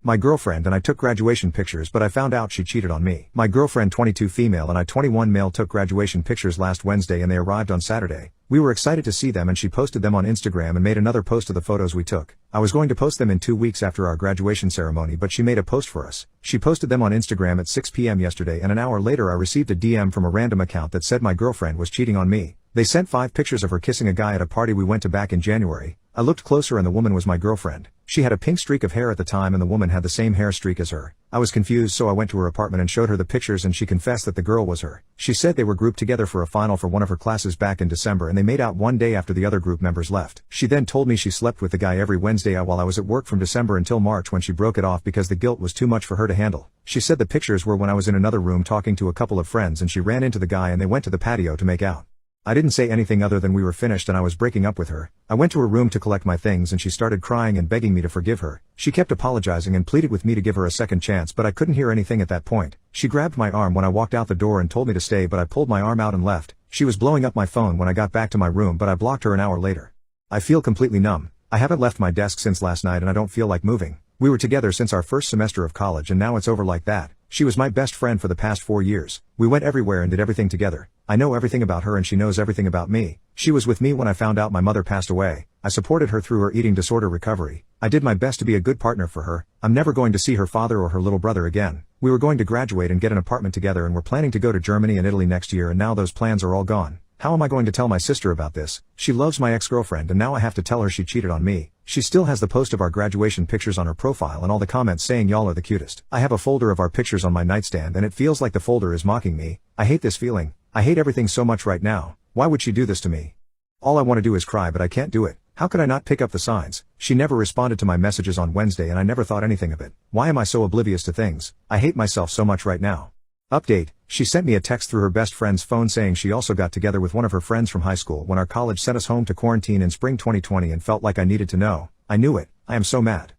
My girlfriend and I took graduation pictures but I found out she cheated on me. My girlfriend 22 female and I 21 male took graduation pictures last Wednesday and they arrived on Saturday. We were excited to see them and she posted them on Instagram and made another post of the photos we took. I was going to post them in 2 weeks after our graduation ceremony, but she made a post for us. She posted them on Instagram at 6 p.m. yesterday, and an hour later I received a DM from a random account that said my girlfriend was cheating on me. They sent 5 pictures of her kissing a guy at a party we went to back in January. I looked closer and the woman was my girlfriend. She had a pink streak of hair at the time and the woman had the same hair streak as her. I was confused, so I went to her apartment and showed her the pictures, and she confessed that the girl was her. She said they were grouped together for a final for one of her classes back in December and they made out one day after the other group members left. She then told me she slept with the guy every Wednesday while I was at work from December until March, when she broke it off because the guilt was too much for her to handle. She said the pictures were when I was in another room talking to a couple of friends and she ran into the guy and they went to the patio to make out. I didn't say anything other than we were finished and I was breaking up with her. I went to her room to collect my things and she started crying and begging me to forgive her. She kept apologizing and pleaded with me to give her a second chance, but I couldn't hear anything at that point. She grabbed my arm when I walked out the door and told me to stay, but I pulled my arm out and left. She was blowing up my phone when I got back to my room, but I blocked her an hour later. I feel completely numb. I haven't left my desk since last night and I don't feel like moving. We were together since our first semester of college and now it's over like that. She was my best friend for the past 4 years. We went everywhere and did everything together. I know everything about her and she knows everything about me. She was with me when I found out my mother passed away. I supported her through her eating disorder recovery. I did my best to be a good partner for her. I'm never going to see her father or her little brother again. We were going to graduate and get an apartment together and we're planning to go to Germany and Italy next year, and now those plans are all gone. How am I going to tell my sister about this? She loves my ex-girlfriend and now I have to tell her she cheated on me. She still has the post of our graduation pictures on her profile and all the comments saying y'all are the cutest. I have a folder of our pictures on my nightstand and it feels like the folder is mocking me. I hate this feeling. I hate everything so much right now. Why would she do this to me? All I want to do is cry, but I can't do it. How could I not pick up the signs? She never responded to my messages on Wednesday and I never thought anything of it. Why am I so oblivious to things? I hate myself so much right now. Update: she sent me a text through her best friend's phone saying she also got together with one of her friends from high school when our college sent us home to quarantine in spring 2020 and felt like I needed to know. I knew it. I am so mad.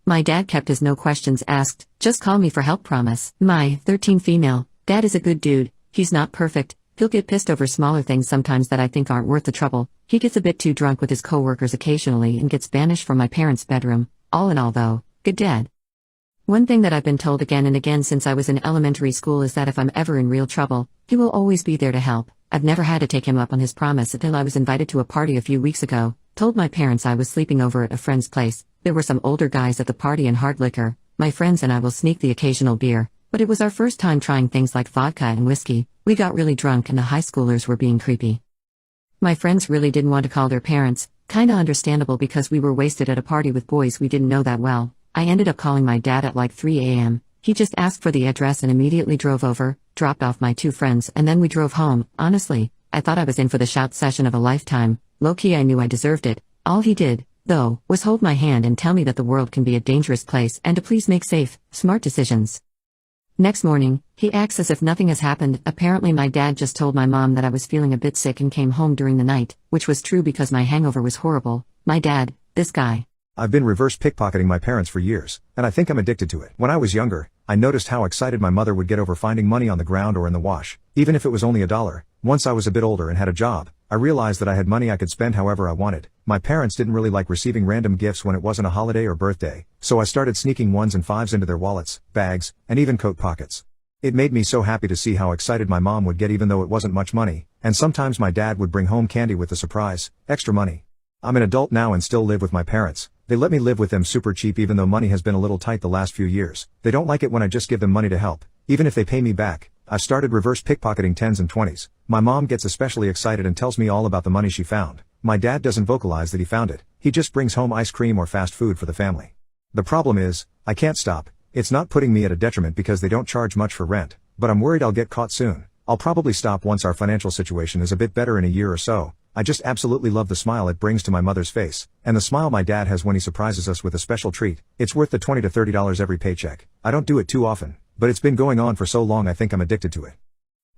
My dad kept his no questions asked, just call me for help promise. My 13 female dad is a good dude. He's not perfect. He'll get pissed over smaller things sometimes that I think aren't worth the trouble. He gets a bit too drunk with his coworkers occasionally and gets banished from my parents' bedroom. All in all though, good dad. One thing that I've been told again and again since I was in elementary school is that if I'm ever in real trouble, he will always be there to help. I've never had to take him up on his promise until I was invited to a party a few weeks ago. Told my parents I was sleeping over at a friend's place. There were some older guys at the party and hard liquor. My friends and I will sneak the occasional beer, but it was our first time trying things like vodka and whiskey. We got really drunk and the high schoolers were being creepy. My friends really didn't want to call their parents, kinda understandable because we were wasted at a party with boys we didn't know that well. I ended up calling my dad at like 3 a.m. He just asked for the address and immediately drove over, dropped off my 2 friends, and then we drove home. Honestly, I thought I was in for the shout session of a lifetime. Low-key I knew I deserved it. All he did, though, was hold my hand and tell me that the world can be a dangerous place and to please make safe, smart decisions. Next morning, he acts as if nothing has happened. Apparently my dad just told my mom that I was feeling a bit sick and came home during the night, which was true because my hangover was horrible. My dad, this guy. I've been reverse pickpocketing my parents for years, and I think I'm addicted to it. When I was younger, I noticed how excited my mother would get over finding money on the ground or in the wash, even if it was only $1. Once I was a bit older and had a job, I realized that I had money I could spend however I wanted. My parents didn't really like receiving random gifts when it wasn't a holiday or birthday, so I started sneaking 1s and 5s into their wallets, bags, and even coat pockets. It made me so happy to see how excited my mom would get even though it wasn't much money, and sometimes my dad would bring home candy with the surprise, extra money. I'm an adult now and still live with my parents. They let me live with them super cheap even though money has been a little tight the last few years. They don't like it when I just give them money to help, even if they pay me back. I've started reverse pickpocketing 10s and 20s. My mom gets especially excited and tells me all about the money she found. My dad doesn't vocalize that he found it. He just brings home ice cream or fast food for the family. The problem is, I can't stop. It's not putting me at a detriment because they don't charge much for rent, but I'm worried I'll get caught soon. I'll probably stop once our financial situation is a bit better in a year or so. I just absolutely love the smile it brings to my mother's face, and the smile my dad has when he surprises us with a special treat. It's worth the $20 to $30 every paycheck. I don't do it too often, but it's been going on for so long I think I'm addicted to it.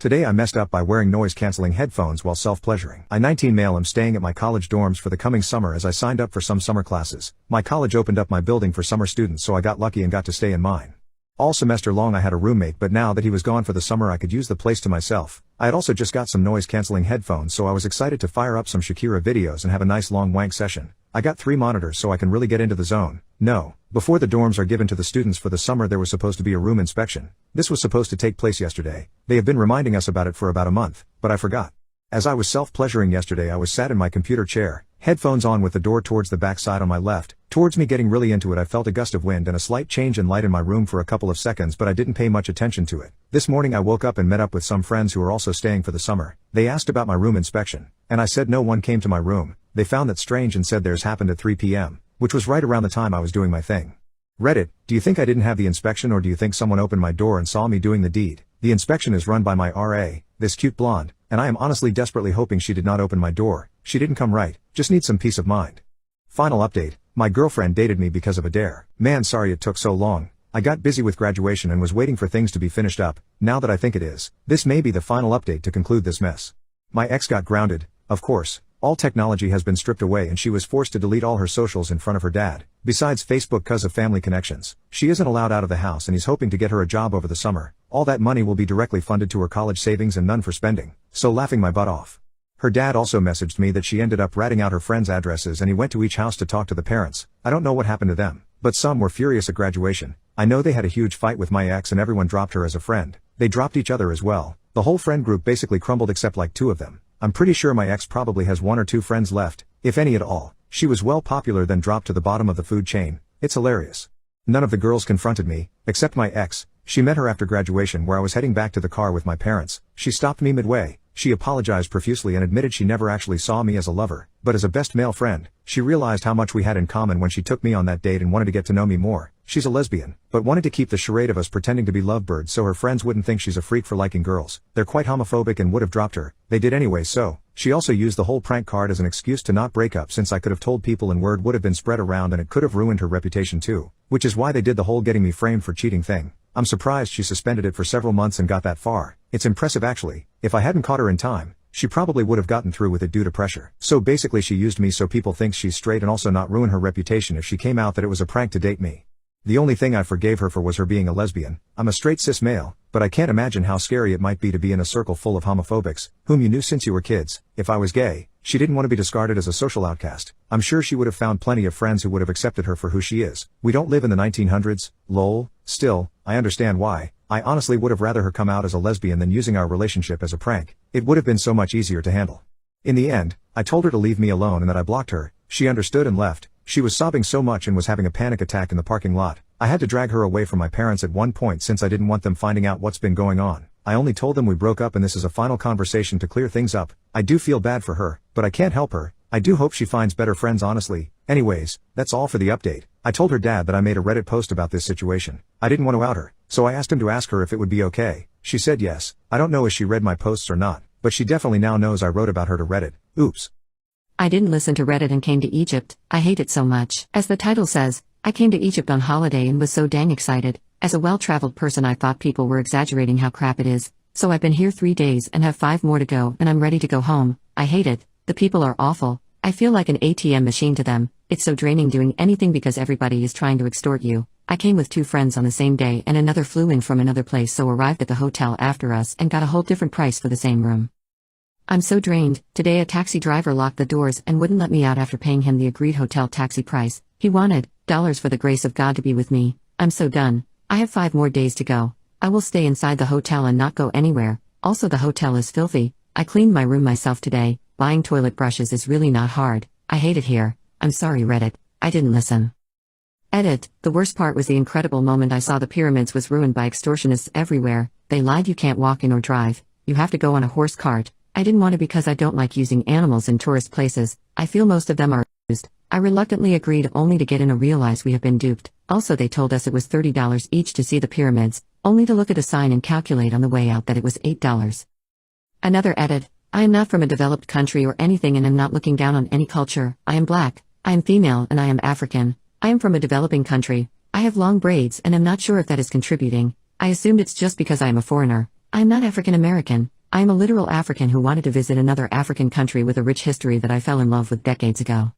Today I messed up by wearing noise-canceling headphones while self-pleasuring. I 19 male am staying at my college dorms for the coming summer as I signed up for some summer classes. My college opened up my building for summer students so I got lucky and got to stay in mine. All semester long I had a roommate, but now that he was gone for the summer I could use the place to myself. I had also just got some noise-canceling headphones so I was excited to fire up some Shakira videos and have a nice long wank session. I got 3 monitors so I can really get into the zone. No, before the dorms are given to the students for the summer there was supposed to be a room inspection. This was supposed to take place yesterday. They have been reminding us about it for about a month, but I forgot. As I was self-pleasuring yesterday, I was sat in my computer chair, headphones on with the door towards the back side on my left. Towards me getting really into it, I felt a gust of wind and a slight change in light in my room for a couple of seconds, but I didn't pay much attention to it. This morning I woke up and met up with some friends who are also staying for the summer. They asked about my room inspection, and I said no one came to my room. They found that strange and said theirs happened at 3 p.m., which was right around the time I was doing my thing. Reddit, do you think I didn't have the inspection, or do you think someone opened my door and saw me doing the deed? The inspection is run by my RA, this cute blonde, and I am honestly desperately hoping she did not open my door. She didn't come right, just need some peace of mind. Final update, my girlfriend dated me because of a dare. Man, sorry it took so long. I got busy with graduation and was waiting for things to be finished up. Now that I think it is, this may be the final update to conclude this mess. My ex got grounded, of course. All technology has been stripped away and she was forced to delete all her socials in front of her dad, besides Facebook cause of family connections. She isn't allowed out of the house and he's hoping to get her a job over the summer. All that money will be directly funded to her college savings and none for spending, so laughing my butt off. Her dad also messaged me that she ended up ratting out her friends' addresses and he went to each house to talk to the parents. I don't know what happened to them, but some were furious at graduation. I know they had a huge fight with my ex and everyone dropped her as a friend. They dropped each other as well. The whole friend group basically crumbled except like 2 of them. I'm pretty sure my ex probably has 1 or 2 friends left, if any at all. She was well popular then dropped to the bottom of the food chain. It's hilarious. None of the girls confronted me, except my ex. She met her after graduation where I was heading back to the car with my parents. She stopped me midway. She apologized profusely and admitted she never actually saw me as a lover, but as a best male friend. She realized how much we had in common when she took me on that date and wanted to get to know me more. She's a lesbian, but wanted to keep the charade of us pretending to be lovebirds so her friends wouldn't think she's a freak for liking girls. They're quite homophobic and would have dropped her. They did anyway, so she also used the whole prank card as an excuse to not break up, since I could have told people and word would have been spread around and it could have ruined her reputation too, which is why they did the whole getting me framed for cheating thing. I'm surprised she suspended it for several months and got that far. It's impressive actually. If I hadn't caught her in time, she probably would have gotten through with it due to pressure. So basically she used me so people think she's straight and also not ruin her reputation if she came out that it was a prank to date me. The only thing I forgave her for was her being a lesbian. I'm a straight cis male, but I can't imagine how scary it might be to be in a circle full of homophobics, whom you knew since you were kids. If I was gay, she didn't want to be discarded as a social outcast. I'm sure she would have found plenty of friends who would have accepted her for who she is. We don't live in the 1900s, lol. Still, I understand why. I honestly would have rather her come out as a lesbian than using our relationship as a prank. It would have been so much easier to handle. In the end, I told her to leave me alone and that I blocked her. She understood and left. She was sobbing so much and was having a panic attack in the parking lot. I had to drag her away from my parents at one point since I didn't want them finding out what's been going on. I only told them we broke up and this is a final conversation to clear things up. I do feel bad for her, but I can't help her. I do hope she finds better friends honestly. Anyways, that's all for the update. I told her dad that I made a Reddit post about this situation. I didn't want to out her, so I asked him to ask her if it would be okay. She said yes. I don't know if she read my posts or not, but she definitely now knows I wrote about her to Reddit. Oops. I didn't listen to Reddit and came to Egypt. I hate it so much. As the title says, I came to Egypt on holiday and was so dang excited. As a well-traveled person, I thought people were exaggerating how crap it is. So I've been here 3 days and have 5 more to go and I'm ready to go home. I hate it. The people are awful. I feel like an ATM machine to them. It's so draining doing anything because everybody is trying to extort you. I came with 2 friends on the same day and another flew in from another place, so arrived at the hotel after us and got a whole different price for the same room. I'm so drained. Today a taxi driver locked the doors and wouldn't let me out after paying him the agreed hotel taxi price. He wanted dollars for the grace of God to be with me. I'm so done. I have 5 more days to go. I will stay inside the hotel and not go anywhere. Also, the hotel is filthy. I cleaned my room myself today. Buying toilet brushes is really not hard. I hate it here. I'm sorry, Reddit. I didn't listen. Edit. The worst part was the incredible moment I saw the pyramids was ruined by extortionists everywhere. They lied you can't walk in or drive. You have to go on a horse cart. I didn't want to because I don't like using animals in tourist places. I feel most of them are used. I reluctantly agreed only to get in and realize we have been duped. Also, they told us it was $30 each to see the pyramids, only to look at a sign and calculate on the way out that it was $8. Another edit. I am not from a developed country or anything and am not looking down on any culture. I am black, I am female and I am African. I am from a developing country. I have long braids and am not sure if that is contributing. I assumed it's just because I am a foreigner. I am not African American. I am a literal African who wanted to visit another African country with a rich history that I fell in love with decades ago.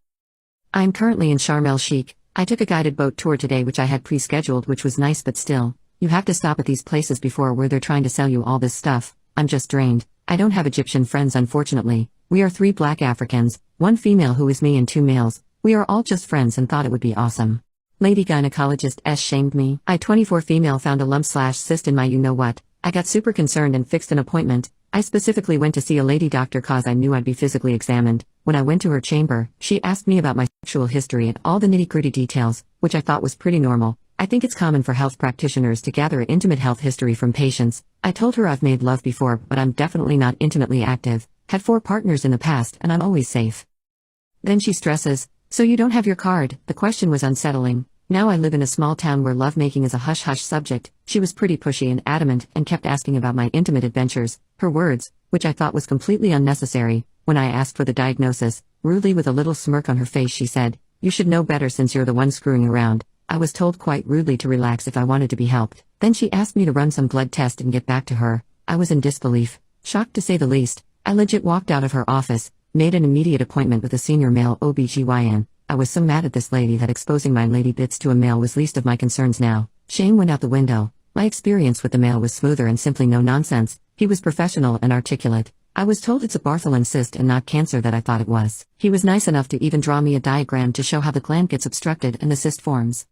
I am currently in Sharm el-Sheikh. I took a guided boat tour today which I had pre-scheduled, which was nice, but still, you have to stop at these places before where they're trying to sell you all this stuff. I'm just drained. I don't have Egyptian friends unfortunately. We are 3 black Africans, 1 female who is me and 2 males. We are all just friends and thought it would be awesome. Lady gynecologist shamed me. I 24 female found a lump/cyst in my you know what. I got super concerned and fixed an appointment. I specifically went to see a lady doctor cause I knew I'd be physically examined. When I went to her chamber, she asked me about my sexual history and all the nitty-gritty details, which I thought was pretty normal. I think it's common for health practitioners to gather intimate health history from patients. I told her I've made love before, but I'm definitely not intimately active. Had 4 partners in the past and I'm always safe. Then she stresses, "So you don't have your card?" The question was unsettling. Now I live in a small town where lovemaking is a hush-hush subject. She was pretty pushy and adamant and kept asking about my intimate adventures. Her words, which I thought was completely unnecessary. When I asked for the diagnosis, rudely with a little smirk on her face she said, "You should know better since you're the one screwing around." I was told quite rudely to relax if I wanted to be helped. Then she asked me to run some blood test and get back to her. I was in disbelief. Shocked to say the least. I legit walked out of her office, made an immediate appointment with a senior male OBGYN. I was so mad at this lady that exposing my lady bits to a male was least of my concerns now. Shame went out the window. My experience with the male was smoother and simply no nonsense. He was professional and articulate. I was told it's a Bartholin cyst and not cancer that I thought it was. He was nice enough to even draw me a diagram to show how the gland gets obstructed and the cyst forms.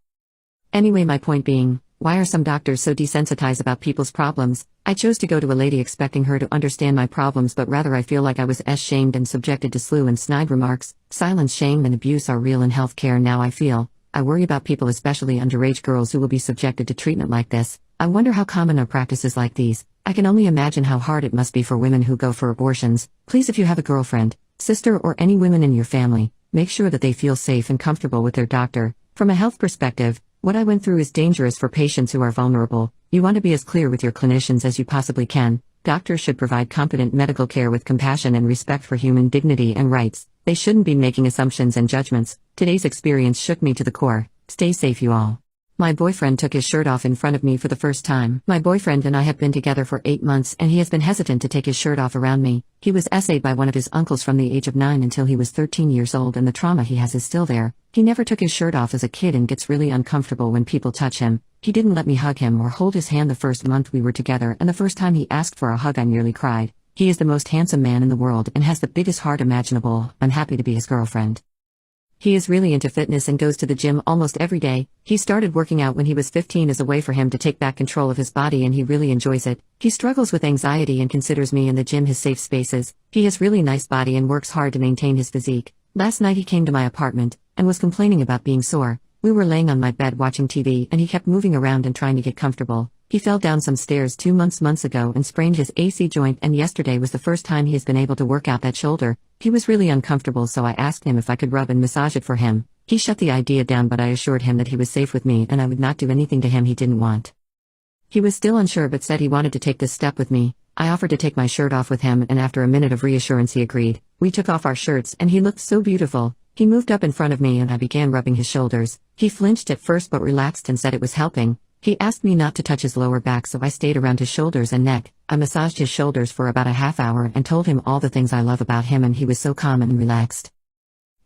Anyway, my point being, why are some doctors so desensitized about people's problems? I chose to go to a lady expecting her to understand my problems, but rather I feel like I was shamed and subjected to slew and snide remarks. Silence, shame and abuse are real in healthcare now. I worry about people, especially underage girls who will be subjected to treatment like this. I wonder how common are practices like these. I can only imagine how hard it must be for women who go for abortions. Please, if you have a girlfriend, sister or any women in your family, make sure that they feel safe and comfortable with their doctor. From a health perspective, what I went through is dangerous for patients who are vulnerable. You want to be as clear with your clinicians as you possibly can. Doctors should provide competent medical care with compassion and respect for human dignity and rights. They shouldn't be making assumptions and judgments. Today's experience shook me to the core. Stay safe, you all. My boyfriend took his shirt off in front of me for the first time. My boyfriend and I have been together for 8 months and he has been hesitant to take his shirt off around me. He was essayed by one of his uncles from the age of 9 until he was 13 years old, and the trauma he has is still there. He never took his shirt off as a kid and gets really uncomfortable when people touch him. He didn't let me hug him or hold his hand the first month we were together, and the first time he asked for a hug I nearly cried. He is the most handsome man in the world and has the biggest heart imaginable. I'm happy to be his girlfriend. He is really into fitness and goes to the gym almost every day. He started working out when he was 15 as a way for him to take back control of his body, and he really enjoys it. He struggles with anxiety and considers me and the gym his safe spaces. He has really nice body and works hard to maintain his physique. Last night he came to my apartment and was complaining about being sore. We were laying on my bed watching TV and he kept moving around and trying to get comfortable. He fell down some stairs 2 months ago and sprained his AC joint, and yesterday was the first time he has been able to work out that shoulder. He was really uncomfortable, so I asked him if I could rub and massage it for him. He shut the idea down, but I assured him that he was safe with me and I would not do anything to him he didn't want. He was still unsure but said he wanted to take this step with me. I offered to take my shirt off with him, and after a minute of reassurance he agreed. We took off our shirts and he looked so beautiful. He moved up in front of me and I began rubbing his shoulders. He flinched at first but relaxed and said it was helping. He asked me not to touch his lower back, so I stayed around his shoulders and neck. I massaged his shoulders for about a half hour and told him all the things I love about him, and he was so calm and relaxed.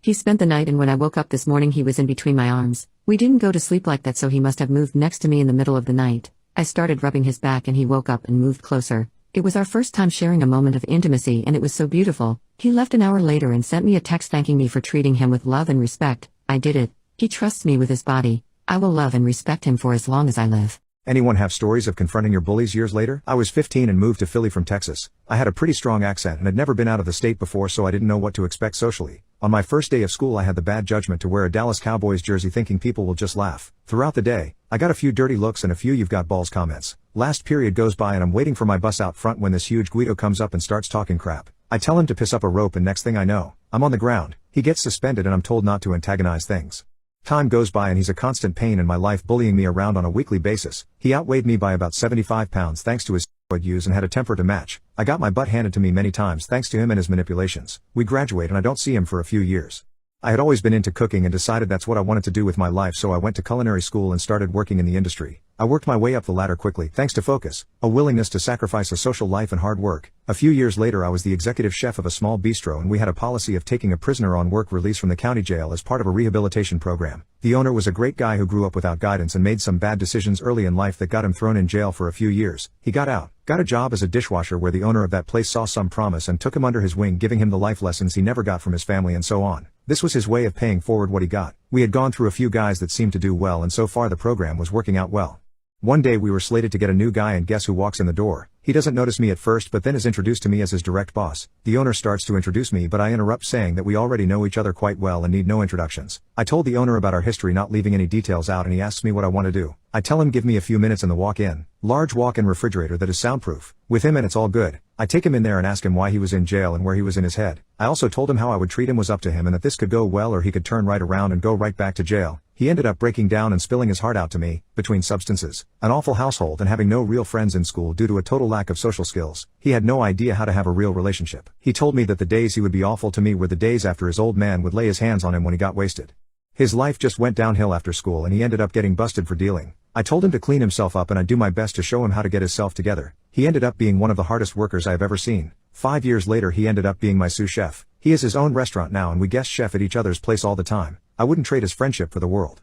He spent the night, and when I woke up this morning he was in between my arms. We didn't go to sleep like that, so he must have moved next to me in the middle of the night. I started rubbing his back and he woke up and moved closer. It was our first time sharing a moment of intimacy and it was so beautiful. He left an hour later and sent me a text thanking me for treating him with love and respect. I did it. He trusts me with his body. I will love and respect him for as long as I live. Anyone have stories of confronting your bullies years later? I was 15 and moved to Philly from Texas. I had a pretty strong accent and had never been out of the state before, so I didn't know what to expect socially. On my first day of school I had the bad judgment to wear a Dallas Cowboys jersey thinking people will just laugh. Throughout the day, I got a few dirty looks and a few "you've got balls" comments. Last period goes by and I'm waiting for my bus out front when this huge Guido comes up and starts talking crap. I tell him to piss up a rope and next thing I know, I'm on the ground. He gets suspended and I'm told not to antagonize things. Time goes by and he's a constant pain in my life, bullying me around on a weekly basis. He outweighed me by about 75 pounds thanks to his use and had a temper to match. I got my butt handed to me many times thanks to him and his manipulations. We graduate and I don't see him for a few years. I had always been into cooking and decided that's what I wanted to do with my life, so I went to culinary school and started working in the industry. I worked my way up the ladder quickly thanks to focus, a willingness to sacrifice a social life and hard work. A few years later I was the executive chef of a small bistro and we had a policy of taking a prisoner on work release from the county jail as part of a rehabilitation program. The owner was a great guy who grew up without guidance and made some bad decisions early in life that got him thrown in jail for a few years. He got out, got a job as a dishwasher where the owner of that place saw some promise and took him under his wing, giving him the life lessons he never got from his family and so on. This was his way of paying forward what he got. We had gone through a few guys that seemed to do well and so far the program was working out well. One day we were slated to get a new guy and guess who walks in the door? He doesn't notice me at first but then is introduced to me as his direct boss. The owner starts to introduce me but I interrupt saying that we already know each other quite well and need no introductions. I told the owner about our history not leaving any details out and he asks me what I want to do. I tell him give me a few minutes in the walk-in. Large walk-in refrigerator that is soundproof. With him and it's all good. I take him in there and ask him why he was in jail and where he was in his head. I also told him how I would treat him was up to him and that this could go well or he could turn right around and go right back to jail. He ended up breaking down and spilling his heart out to me, between substances, an awful household and having no real friends in school due to a total lack of social skills. He had no idea how to have a real relationship. He told me that the days he would be awful to me were the days after his old man would lay his hands on him when he got wasted. His life just went downhill after school and he ended up getting busted for dealing. I told him to clean himself up and I'd do my best to show him how to get himself together. He ended up being one of the hardest workers I have ever seen. 5 years later he ended up being my sous chef. He has his own restaurant now and we guest chef at each other's place all the time. I wouldn't trade his friendship for the world.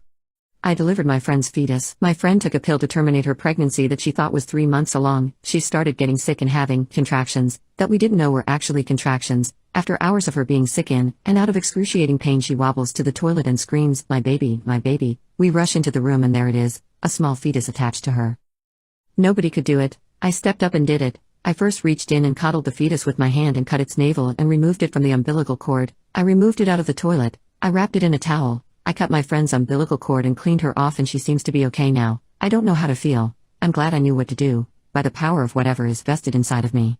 I delivered my friend's fetus. My friend took a pill to terminate her pregnancy that she thought was 3 months along. She started getting sick and having contractions that we didn't know were actually contractions. After hours of her being sick in and out of excruciating pain, she wobbles to the toilet and screams, "My baby, my baby." We rush into the room and there it is, a small fetus attached to her. Nobody could do it. I stepped up and did it. I first reached in and coddled the fetus with my hand and cut its navel and removed it from the umbilical cord. I removed it out of the toilet. I wrapped it in a towel. I cut my friend's umbilical cord and cleaned her off and she seems to be okay now. I don't know how to feel. I'm glad I knew what to do, by the power of whatever is vested inside of me.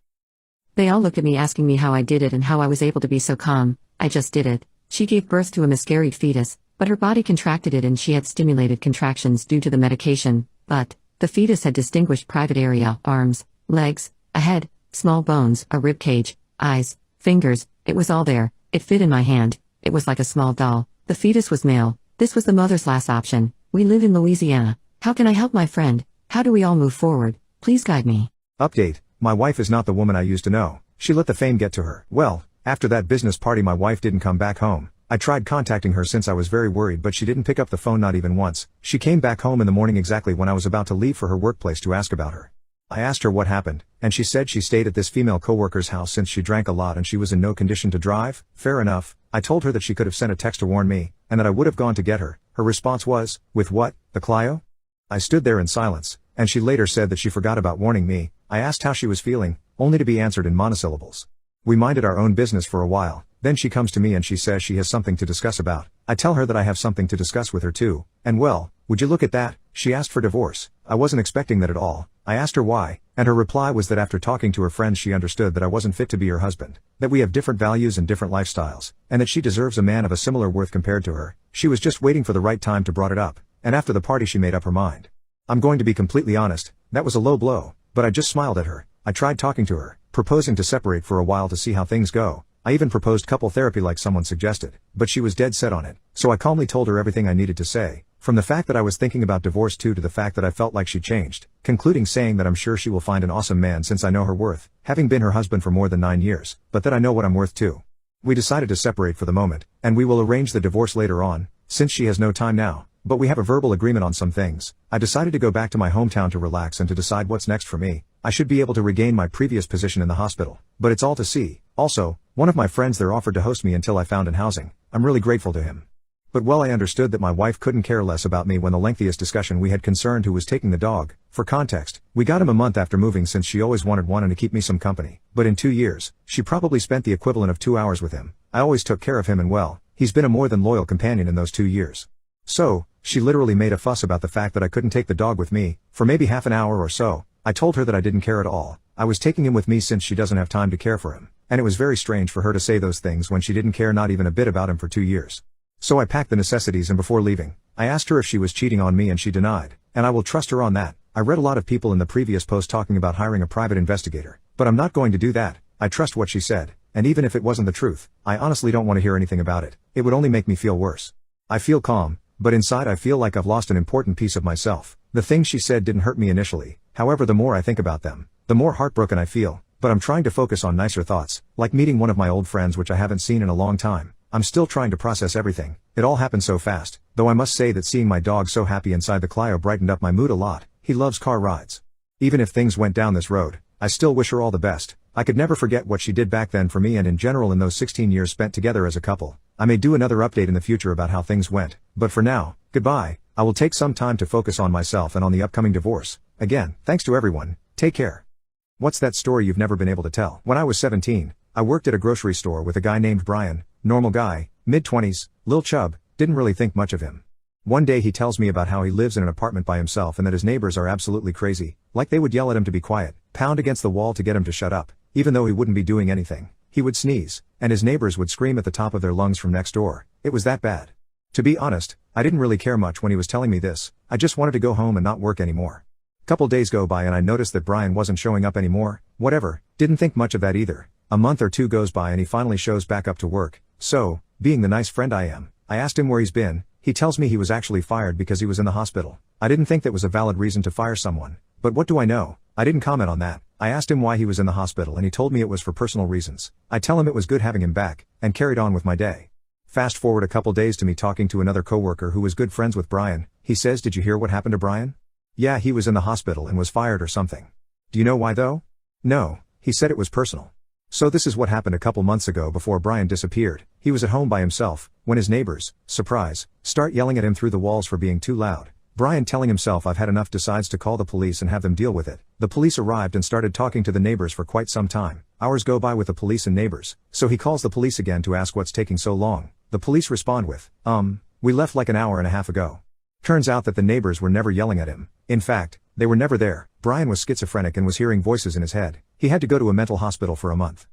They all looked at me asking me how I did it and how I was able to be so calm. I just did it. She gave birth to a miscarried fetus, but her body contracted it and she had stimulated contractions due to the medication, but the fetus had distinguished private area, arms, legs, a head, small bones, a rib cage, eyes, fingers, it was all there. It fit in my hand. It was like a small doll. The fetus was male. This was the mother's last option. We live in Louisiana. How can I help my friend? How do we all move forward? Please guide me. Update. My wife is not the woman I used to know. She let the fame get to her. Well, after that business party my wife didn't come back home. I tried contacting her since I was very worried but she didn't pick up the phone not even once. She came back home in the morning exactly when I was about to leave for her workplace to ask about her. I asked her what happened, and she said she stayed at this female coworker's house since she drank a lot and she was in no condition to drive. Fair enough. I told her that she could have sent a text to warn me, and that I would have gone to get her. Her response was, "With what, the Clio?" I stood there in silence, and she later said that she forgot about warning me. I asked how she was feeling, only to be answered in monosyllables. We minded our own business for a while, then she comes to me and she says she has something to discuss about. I tell her that I have something to discuss with her too, and well, would you look at that, she asked for divorce. I wasn't expecting that at all. I asked her why, and her reply was that after talking to her friends she understood that I wasn't fit to be her husband, that we have different values and different lifestyles, and that she deserves a man of a similar worth compared to her. She was just waiting for the right time to brought it up, and after the party she made up her mind. I'm going to be completely honest, that was a low blow, but I just smiled at her. I tried talking to her, proposing to separate for a while to see how things go. I even proposed couple therapy like someone suggested, but she was dead set on it, so I calmly told her everything I needed to say. From the fact that I was thinking about divorce to the fact that I felt like she changed, concluding saying that I'm sure she will find an awesome man since I know her worth, having been her husband for more than 9 years, but that I know what I'm worth too. We decided to separate for the moment, and we will arrange the divorce later on, since she has no time now, but we have a verbal agreement on some things. I decided to go back to my hometown to relax and to decide what's next for me. I should be able to regain my previous position in the hospital, but it's all to see. Also, one of my friends there offered to host me until I found an housing. I'm really grateful to him. But well, I understood that my wife couldn't care less about me when the lengthiest discussion we had concerned who was taking the dog. For context, we got him a month after moving since she always wanted one and to keep me some company. But in 2 years, she probably spent the equivalent of 2 hours with him. I always took care of him and well, he's been a more than loyal companion in those 2 years. So, she literally made a fuss about the fact that I couldn't take the dog with me, for maybe half an hour or so. I told her that I didn't care at all. I was taking him with me since she doesn't have time to care for him. And it was very strange for her to say those things when she didn't care not even a bit about him for 2 years. So I packed the necessities and before leaving, I asked her if she was cheating on me and she denied, and I will trust her on that. I read a lot of people in the previous post talking about hiring a private investigator, but I'm not going to do that. I trust what she said, and even if it wasn't the truth, I honestly don't want to hear anything about it. It would only make me feel worse. I feel calm, but inside I feel like I've lost an important piece of myself. The things she said didn't hurt me initially, however the more I think about them, the more heartbroken I feel, but I'm trying to focus on nicer thoughts, like meeting one of my old friends which I haven't seen in a long time. I'm still trying to process everything. It all happened so fast, though I must say that seeing my dog so happy inside the Clio brightened up my mood a lot. He loves car rides. Even if things went down this road, I still wish her all the best. I could never forget what she did back then for me and in general in those 16 years spent together as a couple. I may do another update in the future about how things went, but for now, goodbye. I will take some time to focus on myself and on the upcoming divorce. Again, thanks to everyone, take care. What's that story you've never been able to tell? When I was 17, I worked at a grocery store with a guy named Brian, normal guy, mid-20s, lil chub, didn't really think much of him. One day he tells me about how he lives in an apartment by himself and that his neighbors are absolutely crazy, like they would yell at him to be quiet, pound against the wall to get him to shut up, even though he wouldn't be doing anything. He would sneeze, and his neighbors would scream at the top of their lungs from next door. It was that bad. To be honest, I didn't really care much when he was telling me this. I just wanted to go home and not work anymore. Couple days go by and I noticed that Brian wasn't showing up anymore. Whatever, didn't think much of that either. A month or two goes by and he finally shows back up to work. So, being the nice friend I am, I asked him where he's been. He tells me he was actually fired because he was in the hospital. I didn't think that was a valid reason to fire someone. But what do I know? I didn't comment on that. I asked him why he was in the hospital and he told me it was for personal reasons. I tell him it was good having him back, and carried on with my day. Fast forward a couple days to me talking to another coworker who was good friends with Brian. He says, "Did you hear what happened to Brian? Yeah, he was in the hospital and was fired or something." Do you know why though? No, he said it was personal. So this is what happened a couple months ago before Brian disappeared. He was at home by himself, when his neighbors, surprise, start yelling at him through the walls for being too loud. Brian, telling himself I've had enough, decides to call the police and have them deal with it. The police arrived and started talking to the neighbors for quite some time. Hours go by with the police and neighbors, so he calls the police again to ask what's taking so long. The police respond with, "We left like an hour and a half ago." Turns out that the neighbors were never yelling at him. In fact, they were never there. Brian was schizophrenic and was hearing voices in his head. He had to go to a mental hospital for a month.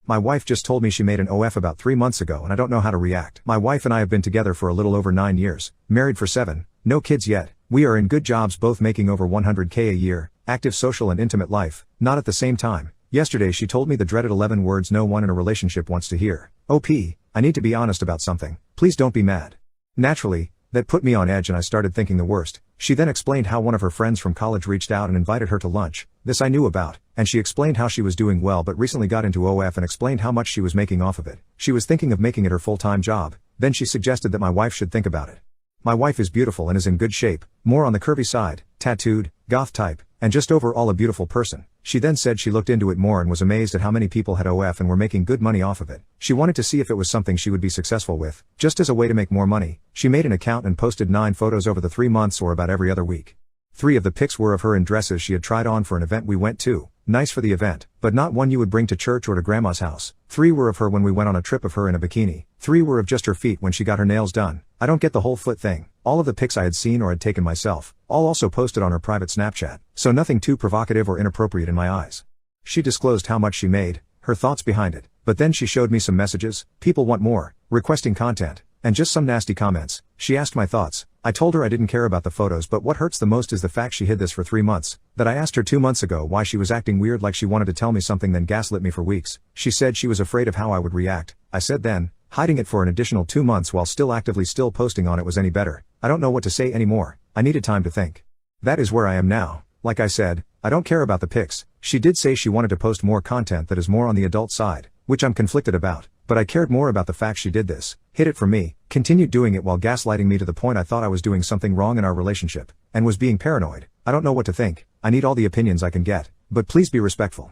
My wife just told me she made an OF about 3 months ago and I don't know how to react. My wife and I have been together for a little over 9 years, married for 7, no kids yet. We are in good jobs, both making over 100K a year, active social and intimate life, not at the same time. Yesterday she told me the dreaded 11 words no one in a relationship wants to hear. OP, I need to be honest about something. Please don't be mad. Naturally, that put me on edge and I started thinking the worst. She then explained how one of her friends from college reached out and invited her to lunch. This I knew about, and she explained how she was doing well but recently got into OF and explained how much she was making off of it. She was thinking of making it her full-time job. Then she suggested that my wife should think about it. My wife is beautiful and is in good shape, more on the curvy side, tattooed, goth type, and just overall a beautiful person. She then said she looked into it more and was amazed at how many people had OF and were making good money off of it. She wanted to see if it was something she would be successful with. Just as a way to make more money, she made an account and posted 9 photos over the 3 months, or about every other week. 3 of the pics were of her in dresses she had tried on for an event we went to. Nice for the event, but not one you would bring to church or to grandma's house. 3 were of her when we went on a trip, of her in a bikini. 3 were of just her feet when she got her nails done. I don't get the whole foot thing. All of the pics I had seen or had taken myself, all also posted on her private Snapchat, so nothing too provocative or inappropriate in my eyes. She disclosed how much she made, her thoughts behind it, but then she showed me some messages. People want more, requesting content, and just some nasty comments. She asked my thoughts. I told her I didn't care about the photos, but what hurts the most is the fact she hid this for 3 months. That I asked her 2 months ago why she was acting weird, like she wanted to tell me something, then gaslit me for weeks. She said she was afraid of how I would react. I said then, hiding it for an additional 2 months while still actively posting on it was any better. I don't know what to say anymore. I needed time to think. That is where I am now. Like I said, I don't care about the pics. She did say she wanted to post more content that is more on the adult side, which I'm conflicted about, but I cared more about the fact she did this, hid it from me, continued doing it while gaslighting me to the point I thought I was doing something wrong in our relationship, and was being paranoid. I don't know what to think. I need all the opinions I can get, but please be respectful.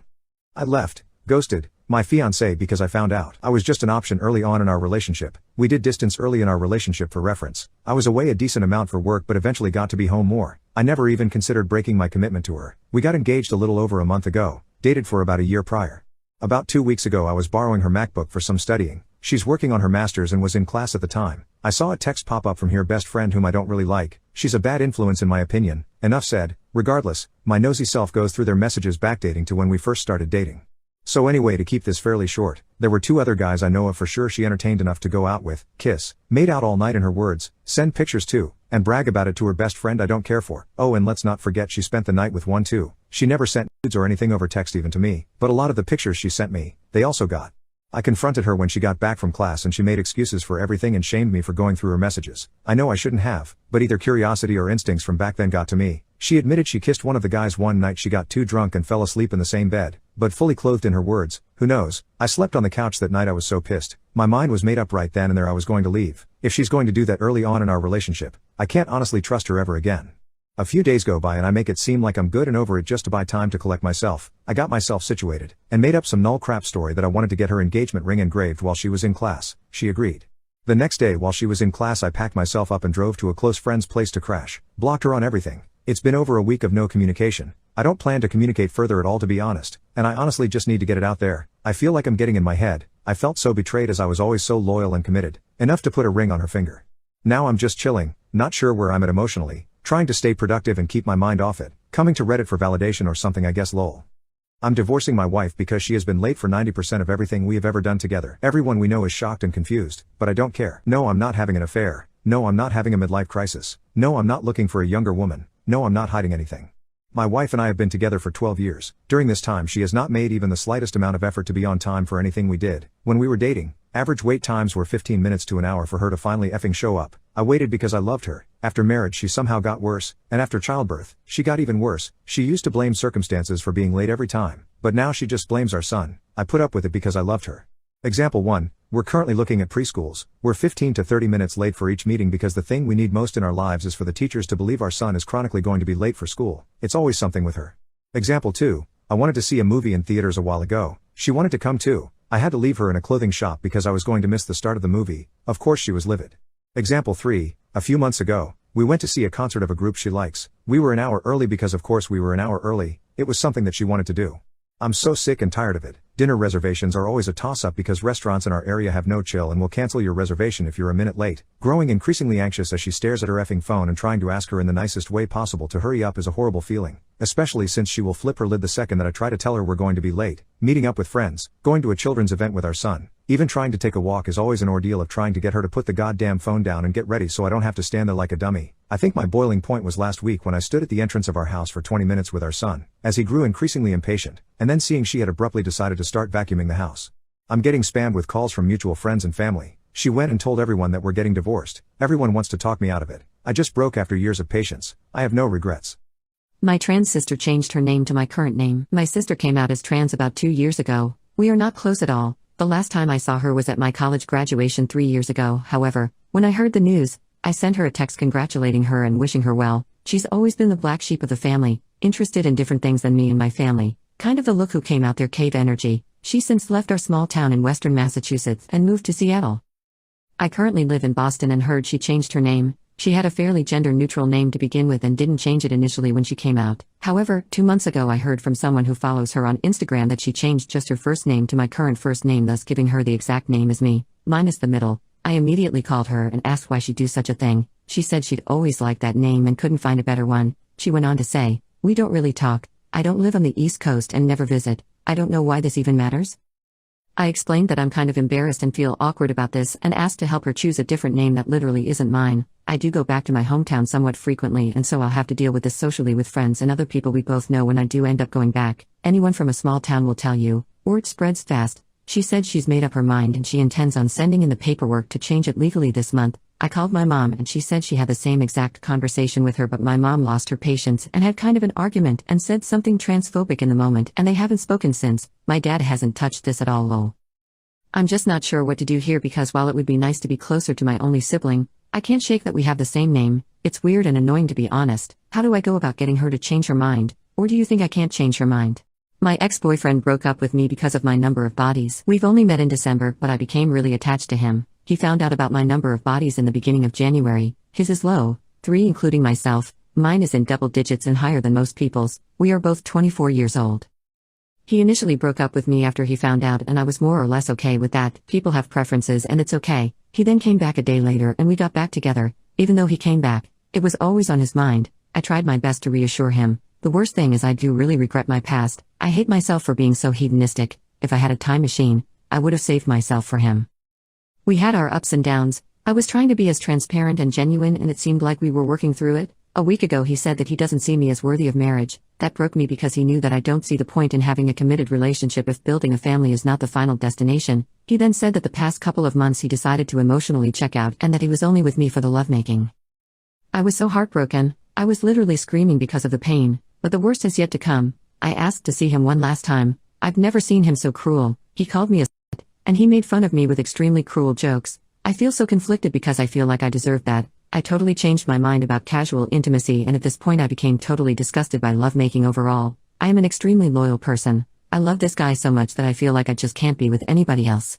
I left, ghosted, my fiancé because I found out I was just an option early on in our relationship. We did distance early in our relationship for reference. I was away a decent amount for work but eventually got to be home more. I never even considered breaking my commitment to her. We got engaged a little over a month ago, dated for about a year prior. About 2 weeks ago I was borrowing her MacBook for some studying. She's working on her master's and was in class at the time. I saw a text pop up from her best friend whom I don't really like. She's a bad influence in my opinion. Enough said. Regardless, my nosy self goes through their messages backdating to when we first started dating. So anyway, to keep this fairly short, there were 2 other guys I know of for sure she entertained enough to go out with, kiss, made out all night in her words, send pictures to, and brag about it to her best friend I don't care for. Oh, and let's not forget she spent the night with one too. She never sent nudes or anything over text even to me, but a lot of the pictures she sent me, they also got. I confronted her when she got back from class and she made excuses for everything and shamed me for going through her messages. I know I shouldn't have, but either curiosity or instincts from back then got to me. She admitted she kissed one of the guys one night she got too drunk and fell asleep in the same bed, but fully clothed in her words. Who knows? I slept on the couch that night. I was so pissed. My mind was made up right then and there I was going to leave. If she's going to do that early on in our relationship, I can't honestly trust her ever again. A few days go by and I make it seem like I'm good and over it just to buy time to collect myself. I got myself situated, and made up some null crap story that I wanted to get her engagement ring engraved while she was in class. She agreed. The next day while she was in class I packed myself up and drove to a close friend's place to crash, blocked her on everything. It's been over a week of no communication. I don't plan to communicate further at all to be honest, and I honestly just need to get it out there. I feel like I'm getting in my head. I felt so betrayed as I was always so loyal and committed, enough to put a ring on her finger. Now I'm just chilling, not sure where I'm at emotionally, trying to stay productive and keep my mind off it, coming to Reddit for validation or something I guess lol. I'm divorcing my wife because she has been late for 90% of everything we have ever done together. Everyone we know is shocked and confused, but I don't care. No, I'm not having an affair. No, I'm not having a midlife crisis. No, I'm not looking for a younger woman. No, I'm not hiding anything. My wife and I have been together for 12 years. During this time she has not made even the slightest amount of effort to be on time for anything we did. When we were dating, average wait times were 15 minutes to an hour for her to finally effing show up. I waited because I loved her. After marriage she somehow got worse, and after childbirth, she got even worse. She used to blame circumstances for being late every time, but now she just blames our son. I put up with it because I loved her. Example 1, we're currently looking at preschools. We're 15 to 30 minutes late for each meeting because the thing we need most in our lives is for the teachers to believe our son is chronically going to be late for school. It's always something with her. Example 2, I wanted to see a movie in theaters a while ago. She wanted to come too. I had to leave her in a clothing shop because I was going to miss the start of the movie. Of course she was livid. Example 3, a few months ago, we went to see a concert of a group she likes. We were an hour early because of course we were an hour early. It was something that she wanted to do. I'm so sick and tired of it. Dinner reservations are always a toss-up because restaurants in our area have no chill and will cancel your reservation if you're a minute late. Growing increasingly anxious as she stares at her effing phone and trying to ask her in the nicest way possible to hurry up is a horrible feeling, especially since she will flip her lid the second that I try to tell her we're going to be late. Meeting up with friends, going to a children's event with our son, even trying to take a walk is always an ordeal of trying to get her to put the goddamn phone down and get ready so I don't have to stand there like a dummy. I think my boiling point was last week when I stood at the entrance of our house for 20 minutes with our son, as he grew increasingly impatient, and then seeing she had abruptly decided to start vacuuming the house. I'm getting spammed with calls from mutual friends and family. She went and told everyone that we're getting divorced. Everyone wants to talk me out of it. I just broke after years of patience. I have no regrets. My trans sister changed her name to my current name. My sister came out as trans about 2 years ago. We are not close at all. The last time I saw her was at my college graduation 3 years ago. However, when I heard the news, I sent her a text congratulating her and wishing her well. She's always been the black sheep of the family, interested in different things than me and my family. Kind of the look who came out there cave energy. She's since left our small town in western Massachusetts and moved to Seattle. I currently live in Boston and heard she changed her name. She had a fairly gender-neutral name to begin with and didn't change it initially when she came out. However, 2 months ago I heard from someone who follows her on Instagram that she changed just her first name to my current first name, thus giving her the exact name as me, minus the middle. I immediately called her and asked why she'd do such a thing. She said she'd always liked that name and couldn't find a better one. She went on to say, "We don't really talk. I don't live on the East Coast and never visit. I don't know why this even matters." I explained that I'm kind of embarrassed and feel awkward about this and asked to help her choose a different name that literally isn't mine. I do go back to my hometown somewhat frequently and so I'll have to deal with this socially with friends and other people we both know when I do end up going back. Anyone from a small town will tell you, word spreads fast. She said she's made up her mind and she intends on sending in the paperwork to change it legally this month. I called my mom and she said she had the same exact conversation with her, but my mom lost her patience and had kind of an argument and said something transphobic in the moment and they haven't spoken since. My dad hasn't touched this at all lol. I'm just not sure what to do here because while it would be nice to be closer to my only sibling, I can't shake that we have the same name. It's weird and annoying to be honest. How do I go about getting her to change her mind? Or do you think I can't change her mind? My ex-boyfriend broke up with me because of my number of bodies. We've only met in December, but I became really attached to him. He found out about my number of bodies in the beginning of January. His is low, 3 including myself. Mine is in double digits and higher than most people's. We are both 24 years old. He initially broke up with me after he found out and I was more or less okay with that. People have preferences and it's okay. He then came back a day later and we got back together. Even though he came back, it was always on his mind. I tried my best to reassure him. The worst thing is I do really regret my past. I hate myself for being so hedonistic. If I had a time machine, I would have saved myself for him. We had our ups and downs. I was trying to be as transparent and genuine and it seemed like we were working through it. A week ago he said that he doesn't see me as worthy of marriage. That broke me because he knew that I don't see the point in having a committed relationship if building a family is not the final destination. He then said that the past couple of months he decided to emotionally check out and that he was only with me for the lovemaking. I was so heartbroken. I was literally screaming because of the pain, but the worst is yet to come. I asked to see him one last time. I've never seen him so cruel. He called me a slut, and he made fun of me with extremely cruel jokes. I feel so conflicted because I feel like I deserve that. I totally changed my mind about casual intimacy and at this point I became totally disgusted by lovemaking overall. I am an extremely loyal person. I love this guy so much that I feel like I just can't be with anybody else.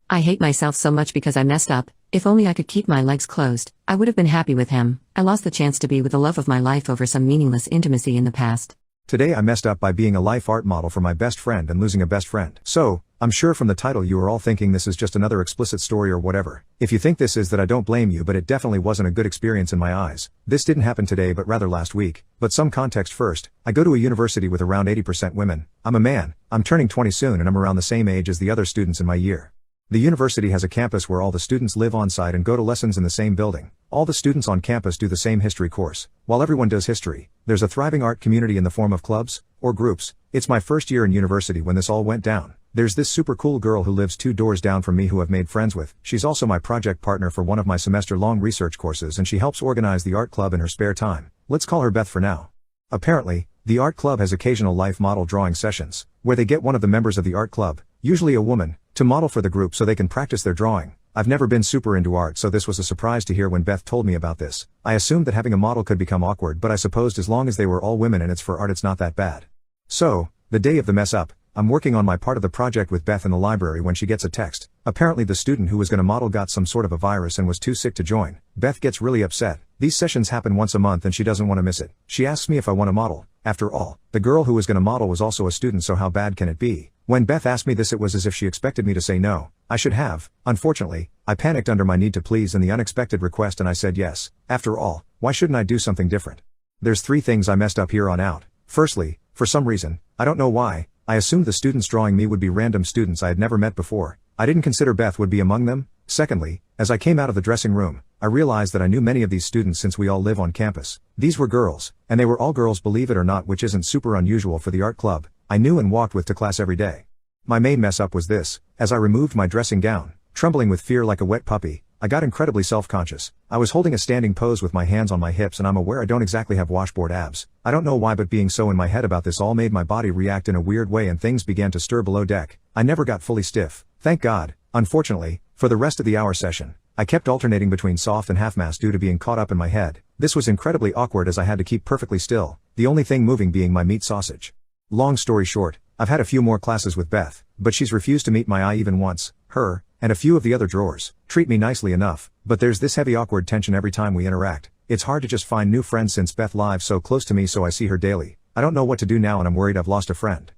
I hate myself so much because I messed up, If only I could keep my legs closed, I would have been happy with him. I lost the chance to be with the love of my life over some meaningless intimacy in the past. Today I messed up by being a life art model for my best friend and losing a best friend. So, I'm sure from the title you are all thinking this is just another explicit story or whatever. If you think this is, that I don't blame you, but it definitely wasn't a good experience in my eyes. This didn't happen today but rather last week. But some context first. I go to a university with around 80% women. I'm a man, I'm turning 20 soon, and I'm around the same age as the other students in my year. The university has a campus where all the students live on site and go to lessons in the same building. All the students on campus do the same history course. While everyone does history, there's a thriving art community in the form of clubs, or groups. It's my first year in university when this all went down. There's this super cool girl who lives 2 doors down from me who I've made friends with. She's also my project partner for one of my semester-long research courses, and she helps organize the art club in her spare time. Let's call her Beth for now. Apparently, the art club has occasional life model drawing sessions, where they get one of the members of the art club, usually a woman, to model for the group so they can practice their drawing. I've never been super into art, so this was a surprise to hear when Beth told me about this. I assumed that having a model could become awkward, but I supposed as long as they were all women and it's for art, it's not that bad. So, the day of the mess up, I'm working on my part of the project with Beth in the library when she gets a text. Apparently the student who was gonna model got some sort of a virus and was too sick to join. Beth gets really upset. These sessions happen once a month and she doesn't want to miss it. She asks me if I want to model. After all, the girl who was gonna model was also a student, so how bad can it be? When Beth asked me this, it was as if she expected me to say no. I should have. Unfortunately, I panicked under my need to please and the unexpected request, and I said yes. After all, why shouldn't I do something different? There's 3 things I messed up here on out. Firstly, for some reason, I don't know why, I assumed the students drawing me would be random students I had never met before. I didn't consider Beth would be among them. Secondly, as I came out of the dressing room, I realized that I knew many of these students since we all live on campus. These were girls, and they were all girls, believe it or not, which isn't super unusual for the art club I knew and walked with to class every day. My main mess up was this: as I removed my dressing gown, trembling with fear like a wet puppy, I got incredibly self-conscious. I was holding a standing pose with my hands on my hips, and I'm aware I don't exactly have washboard abs. I don't know why, but being so in my head about this all made my body react in a weird way and things began to stir below deck. I never got fully stiff, thank God. Unfortunately, for the rest of the hour session, I kept alternating between soft and half-mast due to being caught up in my head. This was incredibly awkward as I had to keep perfectly still, the only thing moving being my meat sausage. Long story short, I've had a few more classes with Beth, but she's refused to meet my eye even once. Her, and a few of the other drawers, treat me nicely enough, but there's this heavy awkward tension every time we interact. It's hard to just find new friends since Beth lives so close to me, so I see her daily. I don't know what to do now and I'm worried I've lost a friend.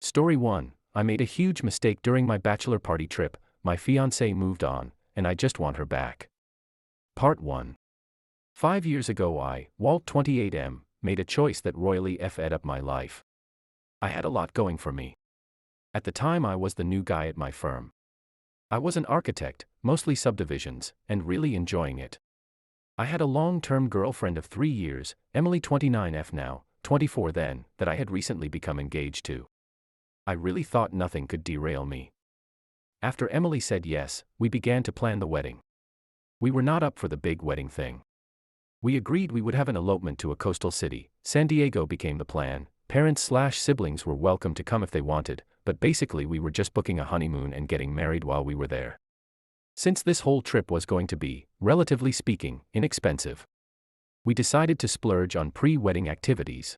Story 1. I made a huge mistake during my bachelor party trip. My fiancée moved on, and I just want her back. Part 1. 5 years ago I, Walt 28M, made a choice that royally F'd up my life. I had a lot going for me. At the time I was the new guy at my firm. I was an architect, mostly subdivisions, and really enjoying it. I had a long-term girlfriend of 3 years, Emily 29F now, 24 then, that I had recently become engaged to. I really thought nothing could derail me. After Emily said yes, we began to plan the wedding. We were not up for the big wedding thing. We agreed we would have an elopement to a coastal city. San Diego became the plan. Parents/siblings were welcome to come if they wanted, but basically we were just booking a honeymoon and getting married while we were there. Since this whole trip was going to be, relatively speaking, inexpensive, we decided to splurge on pre-wedding activities.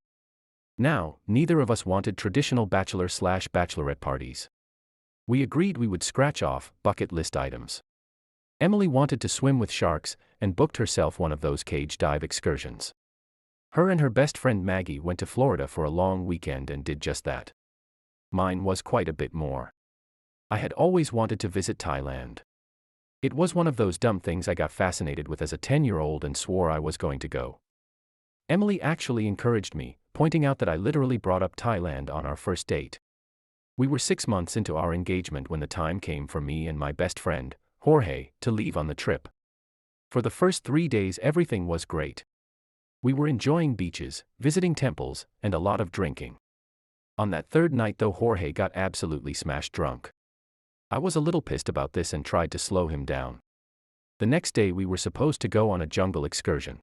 Now, neither of us wanted traditional bachelor/bachelorette parties. We agreed we would scratch off bucket list items. Emily wanted to swim with sharks and booked herself one of those cage dive excursions. Her and her best friend Maggie went to Florida for a long weekend and did just that. Mine was quite a bit more. I had always wanted to visit Thailand. It was one of those dumb things I got fascinated with as a 10-year-old and swore I was going to go. Emily actually encouraged me, pointing out that I literally brought up Thailand on our first date. We were 6 months into our engagement when the time came for me and my best friend, Jorge, to leave on the trip. For the first 3 days everything was great. We were enjoying beaches, visiting temples, and a lot of drinking. On that third night though, Jorge got absolutely smashed drunk. I was a little pissed about this and tried to slow him down. The next day we were supposed to go on a jungle excursion.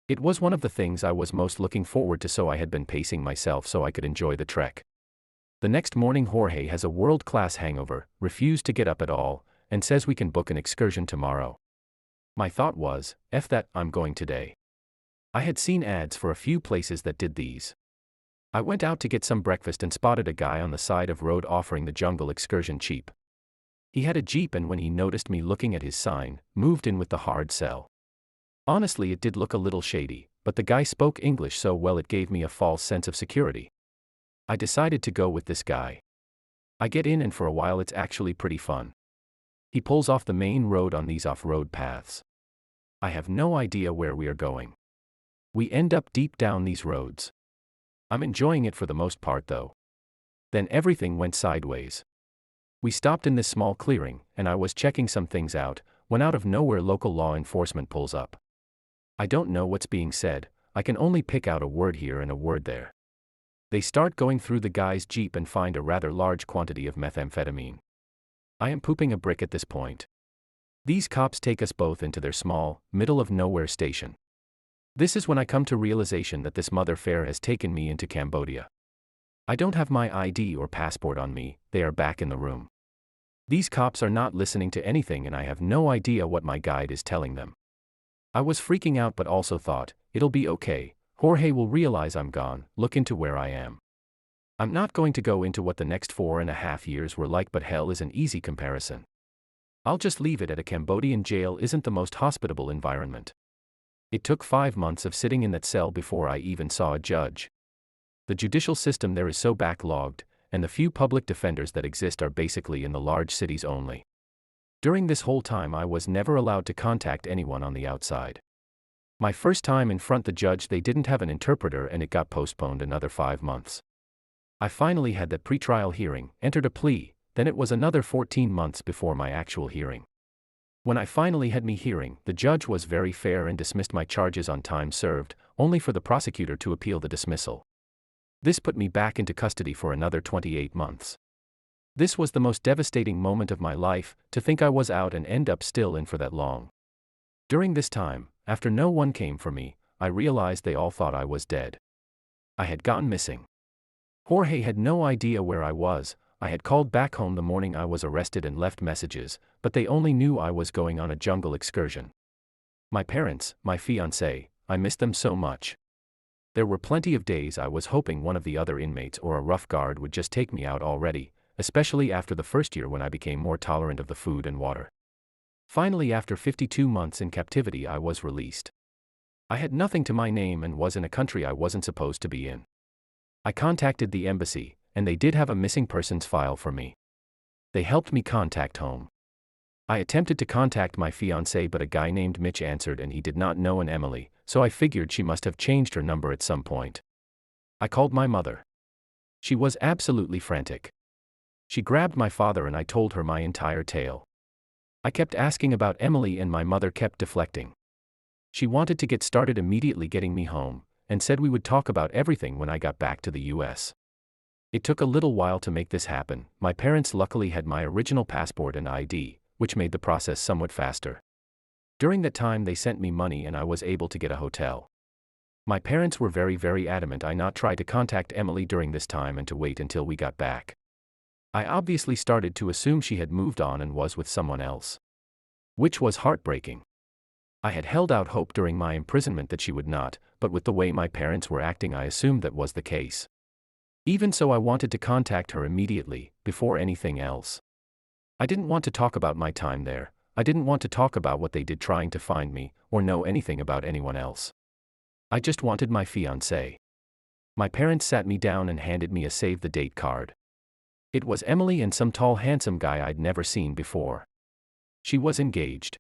It was one of the things I was most looking forward to, so I had been pacing myself so I could enjoy the trek. The next morning Jorge has a world-class hangover, refused to get up at all, and says we can book an excursion tomorrow. My thought was, F that, I'm going today. I had seen ads for a few places that did these. I went out to get some breakfast and spotted a guy on the side of road offering the jungle excursion cheap. He had a Jeep and when he noticed me looking at his sign, moved in with the hard sell. Honestly, it did look a little shady, but the guy spoke English so well it gave me a false sense of security. I decided to go with this guy. I get in and for a while it's actually pretty fun. He pulls off the main road on these off-road paths. I have no idea where we are going. We end up deep down these roads. I'm enjoying it for the most part though. Then everything went sideways. We stopped in this small clearing, and I was checking some things out, when out of nowhere local law enforcement pulls up. I don't know what's being said, I can only pick out a word here and a word there. They start going through the guy's Jeep and find a rather large quantity of methamphetamine. I am pooping a brick at this point. These cops take us both into their small, middle-of-nowhere station. This is when I come to realization that this mother fare has taken me into Cambodia. I don't have my ID or passport on me, they are back in the room. These cops are not listening to anything and I have no idea what my guide is telling them. I was freaking out but also thought, it'll be okay, Jorge will realize I'm gone, look into where I am. I'm not going to go into what the next 4.5 years were like, but hell is an easy comparison. I'll just leave it at a Cambodian jail isn't the most hospitable environment. It took 5 months of sitting in that cell before I even saw a judge. The judicial system there is so backlogged, and the few public defenders that exist are basically in the large cities only. During this whole time I was never allowed to contact anyone on the outside. My first time in front the judge they didn't have an interpreter and it got postponed another 5 months. I finally had that pretrial hearing, entered a plea, then it was another 14 months before my actual hearing. When I finally had me hearing, the judge was very fair and dismissed my charges on time served, only for the prosecutor to appeal the dismissal. This put me back into custody for another 28 months. This was the most devastating moment of my life, to think I was out and end up still in for that long. During this time, after no one came for me, I realized they all thought I was dead. I had gotten missing. Jorge had no idea where I was. I had called back home the morning I was arrested and left messages, but they only knew I was going on a jungle excursion. My parents, my fiancé, I missed them so much. There were plenty of days I was hoping one of the other inmates or a rough guard would just take me out already, especially after the first year when I became more tolerant of the food and water. Finally, after 52 months in captivity, I was released. I had nothing to my name and was in a country I wasn't supposed to be in. I contacted the embassy, and they did have a missing persons file for me. They helped me contact home. I attempted to contact my fiancé but a guy named Mitch answered and he did not know an Emily, so I figured she must have changed her number at some point. I called my mother. She was absolutely frantic. She grabbed my father and I told her my entire tale. I kept asking about Emily and my mother kept deflecting. She wanted to get started immediately getting me home, and said we would talk about everything when I got back to the US. It took a little while to make this happen. My parents luckily had my original passport and ID, which made the process somewhat faster. During that time they sent me money and I was able to get a hotel. My parents were very adamant I not try to contact Emily during this time and to wait until we got back. I obviously started to assume she had moved on and was with someone else. Which was heartbreaking. I had held out hope during my imprisonment that she would not, but with the way my parents were acting I assumed that was the case. Even so, I wanted to contact her immediately, before anything else. I didn't want to talk about my time there, I didn't want to talk about what they did trying to find me, or know anything about anyone else. I just wanted my fiancé. My parents sat me down and handed me a save-the-date card. It was Emily and some tall handsome guy I'd never seen before. She was engaged.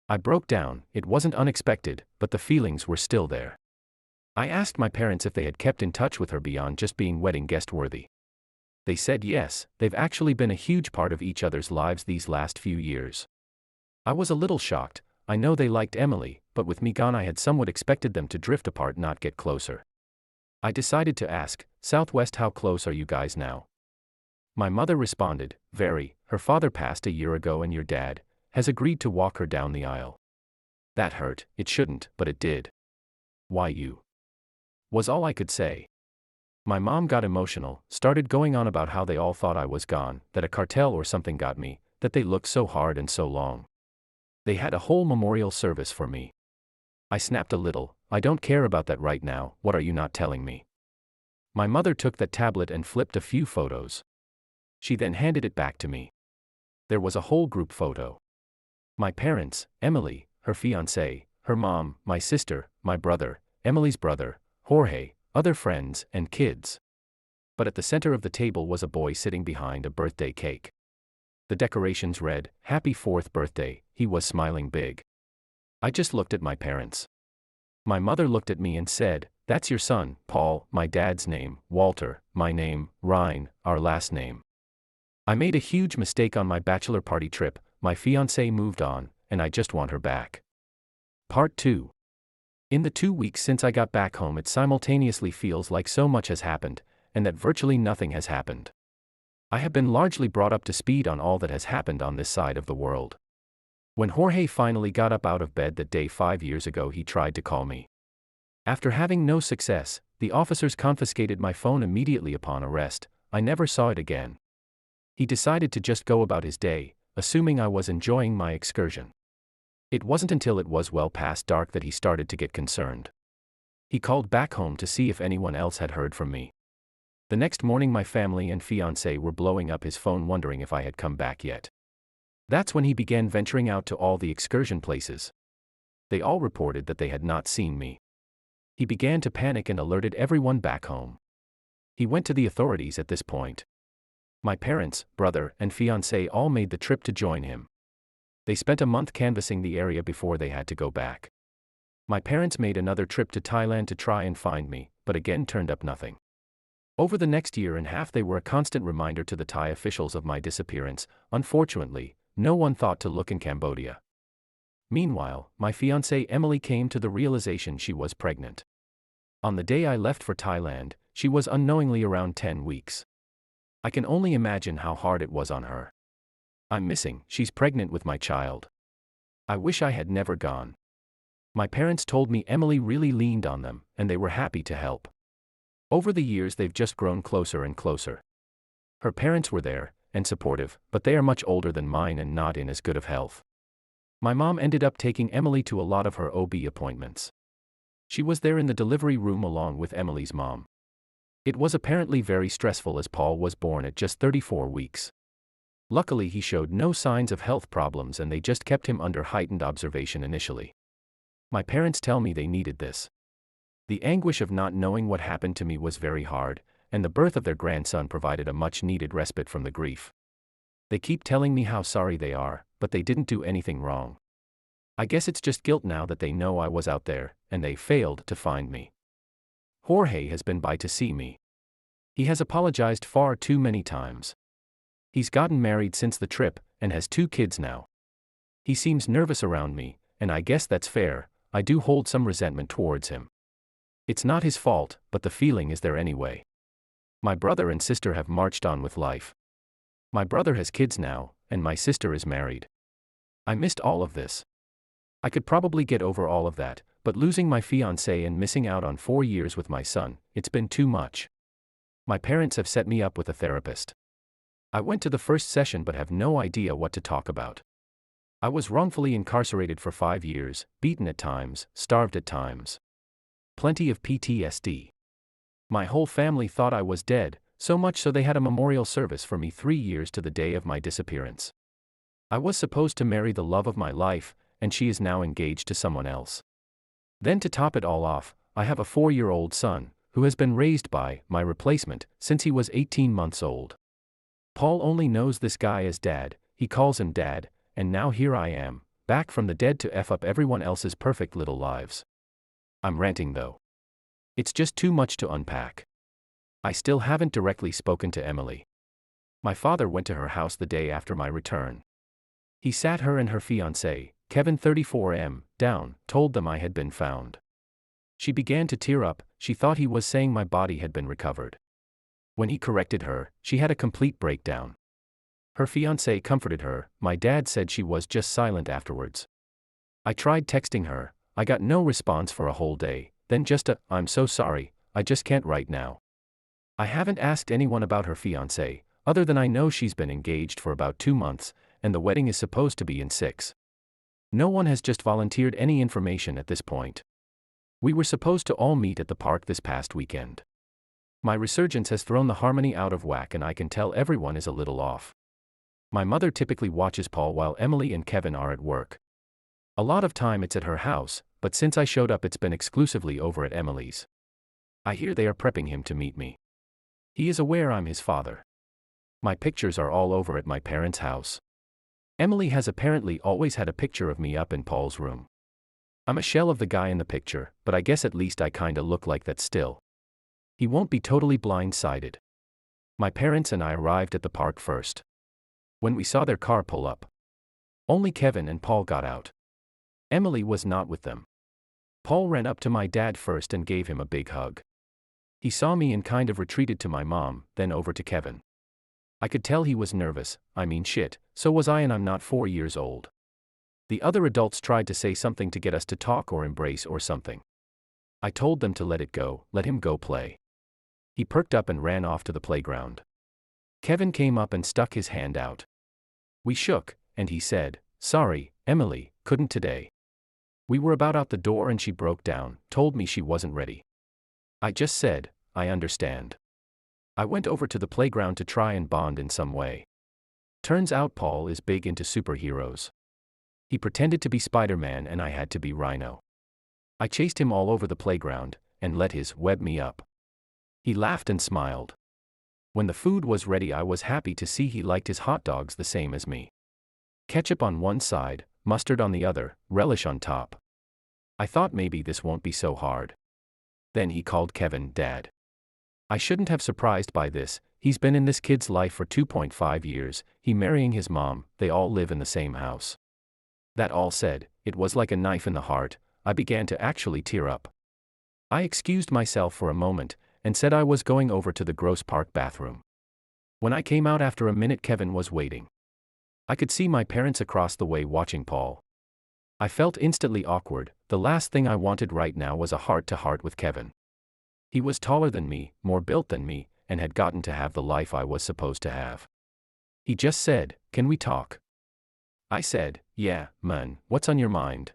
I broke down. It wasn't unexpected, but the feelings were still there. I asked my parents if they had kept in touch with her beyond just being wedding guest worthy. They said yes, they've actually been a huge part of each other's lives these last few years. I was a little shocked. I know they liked Emily, but with me gone I had somewhat expected them to drift apart, not get closer. I decided to ask, Southwest, how close are you guys now? My mother responded, very. Her father passed a year ago and your dad has agreed to walk her down the aisle. That hurt. It shouldn't, but it did. Why you? Was all I could say. My mom got emotional, started going on about how they all thought I was gone, that a cartel or something got me, that they looked so hard and so long. They had a whole memorial service for me. I snapped a little. I don't care about that right now, what are you not telling me? My mother took that tablet and flipped a few photos. She then handed it back to me. There was a whole group photo. My parents, Emily, her fiancé, her mom, my sister, my brother, Emily's brother, Jorge, other friends, and kids. But at the center of the table was a boy sitting behind a birthday cake. The decorations read, "Happy 4th birthday." He was smiling big. I just looked at my parents. My mother looked at me and said, "That's your son, Paul," my dad's name, Walter, my name, Ryan, our last name. I made a huge mistake on my bachelor party trip. My fiancée moved on, and I just want her back. Part 2. In the 2 weeks since I got back home, it simultaneously feels like so much has happened, and that virtually nothing has happened. I have been largely brought up to speed on all that has happened on this side of the world. When Jorge finally got up out of bed that day 5 years ago, he tried to call me. After having no success, the officers confiscated my phone immediately upon arrest. I never saw it again. He decided to just go about his day, assuming I was enjoying my excursion. It wasn't until it was well past dark that he started to get concerned. He called back home to see if anyone else had heard from me. The next morning my family and fiancé were blowing up his phone wondering if I had come back yet. That's when he began venturing out to all the excursion places. They all reported that they had not seen me. He began to panic and alerted everyone back home. He went to the authorities at this point. My parents, brother, and fiancé all made the trip to join him. They spent a month canvassing the area before they had to go back. My parents made another trip to Thailand to try and find me, but again turned up nothing. Over the next year and a half they were a constant reminder to the Thai officials of my disappearance. Unfortunately, no one thought to look in Cambodia. Meanwhile, my fiancée Emily came to the realization she was pregnant. On the day I left for Thailand, she was unknowingly around 10 weeks. I can only imagine how hard it was on her. "I'm missing, she's pregnant with my child. I wish I had never gone." My parents told me Emily really leaned on them, and they were happy to help. Over the years they've just grown closer and closer. Her parents were there, and supportive, but they are much older than mine and not in as good of health. My mom ended up taking Emily to a lot of her OB appointments. She was there in the delivery room along with Emily's mom. It was apparently very stressful as Paul was born at just 34 weeks. Luckily he showed no signs of health problems and they just kept him under heightened observation initially. My parents tell me they needed this. The anguish of not knowing what happened to me was very hard, and the birth of their grandson provided a much-needed respite from the grief. They keep telling me how sorry they are, but they didn't do anything wrong. I guess it's just guilt now that they know I was out there, and they failed to find me. Jorge has been by to see me. He has apologized far too many times. He's gotten married since the trip, and has 2 kids now. He seems nervous around me, and I guess that's fair. I do hold some resentment towards him. It's not his fault, but the feeling is there anyway. My brother and sister have marched on with life. My brother has kids now, and my sister is married. I missed all of this. I could probably get over all of that, but losing my fiancé and missing out on 4 years with my son, it's been too much. My parents have set me up with a therapist. I went to the first session but have no idea what to talk about. I was wrongfully incarcerated for 5 years, beaten at times, starved at times. Plenty of PTSD. My whole family thought I was dead, so much so they had a memorial service for me 3 years to the day of my disappearance. I was supposed to marry the love of my life, and she is now engaged to someone else. Then to top it all off, I have a 4-year-old son, who has been raised by my replacement since he was 18 months old. Paul only knows this guy as Dad, he calls him Dad, and now here I am, back from the dead to F up everyone else's perfect little lives. I'm ranting though. It's just too much to unpack. I still haven't directly spoken to Emily. My father went to her house the day after my return. He sat her and her fiancé, Kevin 34M, down, told them I had been found. She began to tear up. She thought he was saying my body had been recovered. When he corrected her, she had a complete breakdown. Her fiancé comforted her. My dad said she was just silent afterwards. I tried texting her. I got no response for a whole day, then just a, "I'm so sorry, I just can't right now." I haven't asked anyone about her fiancé, other than I know she's been engaged for about 2 months, and the wedding is supposed to be in 6. No one has just volunteered any information at this point. We were supposed to all meet at the park this past weekend. My resurgence has thrown the harmony out of whack and I can tell everyone is a little off. My mother typically watches Paul while Emily and Kevin are at work. A lot of time it's at her house, but since I showed up it's been exclusively over at Emily's. I hear they are prepping him to meet me. He is aware I'm his father. My pictures are all over at my parents' house. Emily has apparently always had a picture of me up in Paul's room. I'm a shell of the guy in the picture, but I guess at least I kinda look like that still. He won't be totally blindsided. My parents and I arrived at the park first. When we saw their car pull up, only Kevin and Paul got out. Emily was not with them. Paul ran up to my dad first and gave him a big hug. He saw me and kind of retreated to my mom, then over to Kevin. I could tell he was nervous. I mean shit, so was I, and I'm not 4 years old. The other adults tried to say something to get us to talk or embrace or something. I told them to let it go, let him go play. He perked up and ran off to the playground. Kevin came up and stuck his hand out. We shook, and he said, "Sorry, Emily, couldn't today." We were about out the door and she broke down, told me she wasn't ready. I just said, "I understand." I went over to the playground to try and bond in some way. Turns out Paul is big into superheroes. He pretended to be Spider-Man and I had to be Rhino. I chased him all over the playground, and let his web me up. He laughed and smiled. When the food was ready I was happy to see he liked his hot dogs the same as me. Ketchup on one side, mustard on the other, relish on top. I thought maybe this won't be so hard. Then he called Kevin Dad. I shouldn't have surprised by this, he's been in this kid's life for 2.5 years, he marrying his mom, they all live in the same house. That all said, it was like a knife in the heart, I began to actually tear up. I excused myself for a moment, and said I was going over to the Gross Park bathroom. When I came out after a minute Kevin was waiting. I could see my parents across the way watching Paul. I felt instantly awkward, the last thing I wanted right now was a heart-to-heart with Kevin. He was taller than me, more built than me, and had gotten to have the life I was supposed to have. He just said, "Can we talk?" I said, "Yeah, man, what's on your mind?"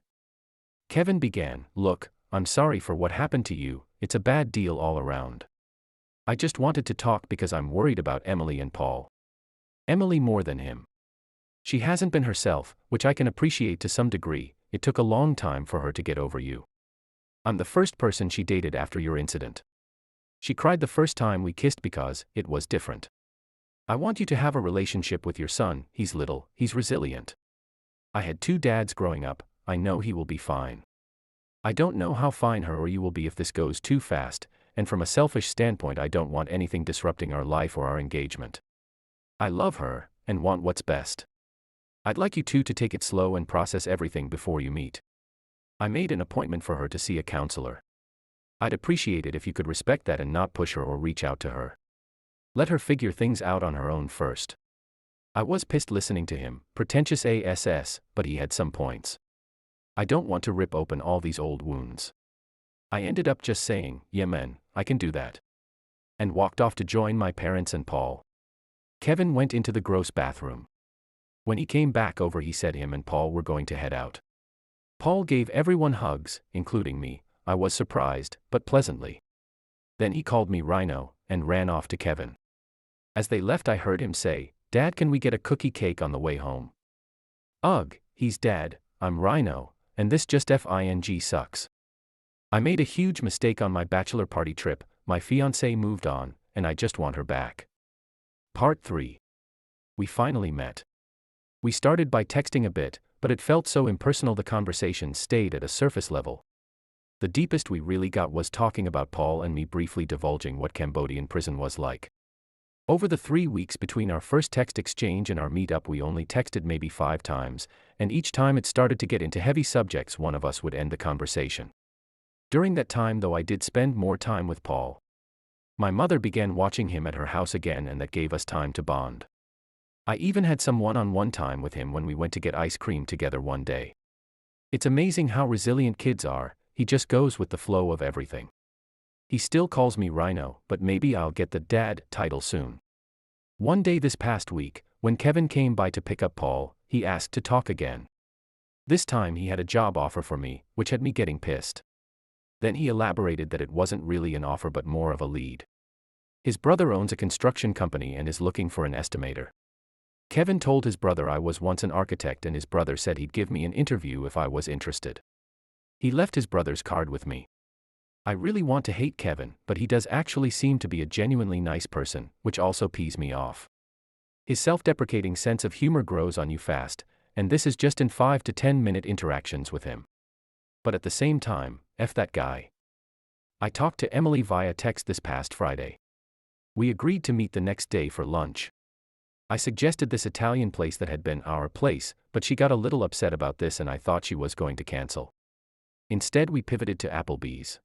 Kevin began, "Look, I'm sorry for what happened to you, it's a bad deal all around. I just wanted to talk because I'm worried about Emily and Paul. Emily more than him. She hasn't been herself, which I can appreciate to some degree, it took a long time for her to get over you. I'm the first person she dated after your incident. She cried the first time we kissed because it was different. I want you to have a relationship with your son, he's little, he's resilient. I had 2 dads growing up, I know he will be fine. I don't know how fine her or you will be if this goes too fast, and from a selfish standpoint I don't want anything disrupting our life or our engagement. I love her, and want what's best. I'd like you two to take it slow and process everything before you meet. I made an appointment for her to see a counselor. I'd appreciate it if you could respect that and not push her or reach out to her. Let her figure things out on her own first. I was pissed listening to him, pretentious ass, but he had some points. I don't want to rip open all these old wounds. I ended up just saying, "Yeah man, I can do that." And walked off to join my parents and Paul. Kevin went into the gross bathroom. When he came back over he said him and Paul were going to head out. Paul gave everyone hugs, including me. I was surprised, but pleasantly. Then he called me Rhino, and ran off to Kevin. As they left I heard him say, "Dad, can we get a cookie cake on the way home?" Ugh, he's Dad, I'm Rhino, and this just FING sucks. I made a huge mistake on my bachelor party trip, my fiancée moved on, and I just want her back. Part 3. We finally met. We started by texting a bit, but it felt so impersonal the conversation stayed at a surface level. The deepest we really got was talking about Paul and me briefly divulging what Cambodian prison was like. Over the 3 weeks between our first text exchange and our meetup we only texted maybe 5 times, and each time it started to get into heavy subjects one of us would end the conversation. During that time though I did spend more time with Paul. My mother began watching him at her house again and that gave us time to bond. I even had some one-on-one time with him when we went to get ice cream together one day. It's amazing how resilient kids are, he just goes with the flow of everything. He still calls me Rhino, but maybe I'll get the Dad title soon. One day this past week, when Kevin came by to pick up Paul, he asked to talk again. This time he had a job offer for me, which had me getting pissed. Then he elaborated that it wasn't really an offer but more of a lead. His brother owns a construction company and is looking for an estimator. Kevin told his brother I was once an architect and his brother said he'd give me an interview if I was interested. He left his brother's card with me. I really want to hate Kevin, but he does actually seem to be a genuinely nice person, which also pees me off. His self-deprecating sense of humor grows on you fast, and this is just in 5 to 10 minute interactions with him. But at the same time, F that guy. I talked to Emily via text this past Friday. We agreed to meet the next day for lunch. I suggested this Italian place that had been our place, but she got a little upset about this and I thought she was going to cancel. Instead we pivoted to Applebee's.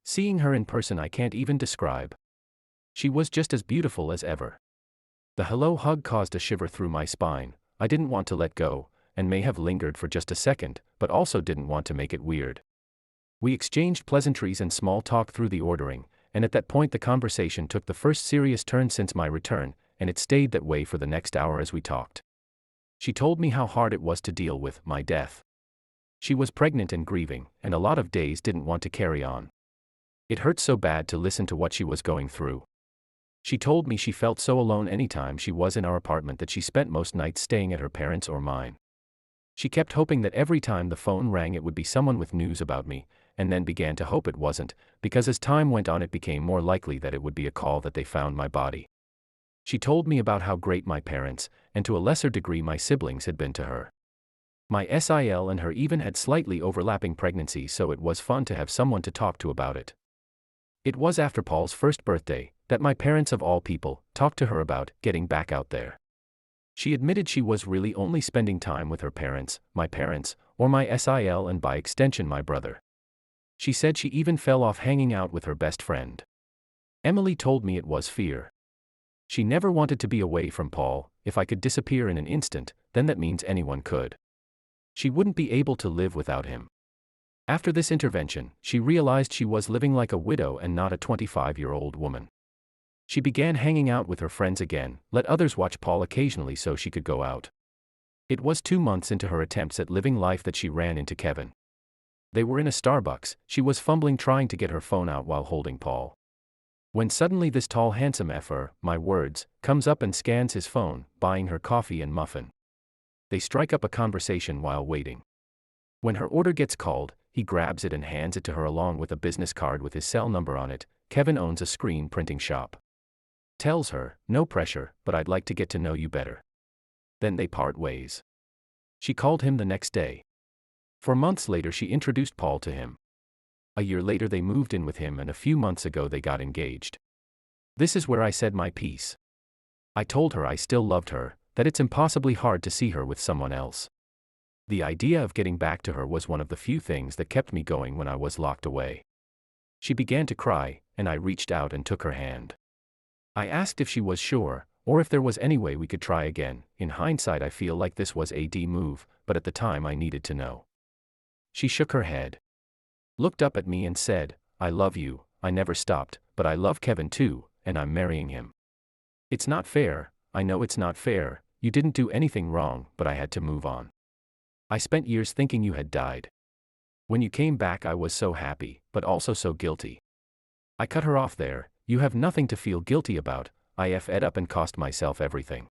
Seeing her in person I can't even describe. She was just as beautiful as ever. The hello hug caused a shiver through my spine. I didn't want to let go, and may have lingered for just a second, but also didn't want to make it weird. We exchanged pleasantries and small talk through the ordering, and at that point the conversation took the first serious turn since my return, and it stayed that way for the next hour as we talked. She told me how hard it was to deal with my death. She was pregnant and grieving, and a lot of days didn't want to carry on. It hurt so bad to listen to what she was going through. She told me she felt so alone anytime she was in our apartment that she spent most nights staying at her parents' or mine. She kept hoping that every time the phone rang it would be someone with news about me, and then began to hope it wasn't, because as time went on it became more likely that it would be a call that they found my body. She told me about how great my parents, and to a lesser degree my siblings had been to her. My SIL and her even had slightly overlapping pregnancies, so it was fun to have someone to talk to about it. It was after Paul's first birthday that my parents of all people talked to her about getting back out there. She admitted she was really only spending time with her parents, or my SIL and by extension my brother. She said she even fell off hanging out with her best friend. Emily told me it was fear. She never wanted to be away from Paul. If I could disappear in an instant, then that means anyone could. She wouldn't be able to live without him. After this intervention, she realized she was living like a widow and not a 25-year-old woman. She began hanging out with her friends again, let others watch Paul occasionally so she could go out. It was 2 months into her attempts at living life that she ran into Kevin. They were in a Starbucks. She was fumbling trying to get her phone out while holding Paul. When suddenly this tall handsome effer, my words, comes up and scans his phone, buying her coffee and muffin. They strike up a conversation while waiting. When her order gets called, he grabs it and hands it to her along with a business card with his cell number on it. Kevin owns a screen printing shop. Tells her, no pressure, but I'd like to get to know you better. Then they part ways. She called him the next day. 4 months later she introduced Paul to him. A year later they moved in with him and a few months ago they got engaged. This is where I said my piece. I told her I still loved her, that it's impossibly hard to see her with someone else. The idea of getting back to her was one of the few things that kept me going when I was locked away. She began to cry, and I reached out and took her hand. I asked if she was sure, or if there was any way we could try again. In hindsight I feel like this was a D move, but at the time I needed to know. She shook her head. Looked up at me and said, I love you, I never stopped, but I love Kevin too, and I'm marrying him. It's not fair, I know it's not fair, you didn't do anything wrong, but I had to move on. I spent years thinking you had died. When you came back I was so happy, but also so guilty. I cut her off there. You have nothing to feel guilty about. I f'd up and cost myself everything.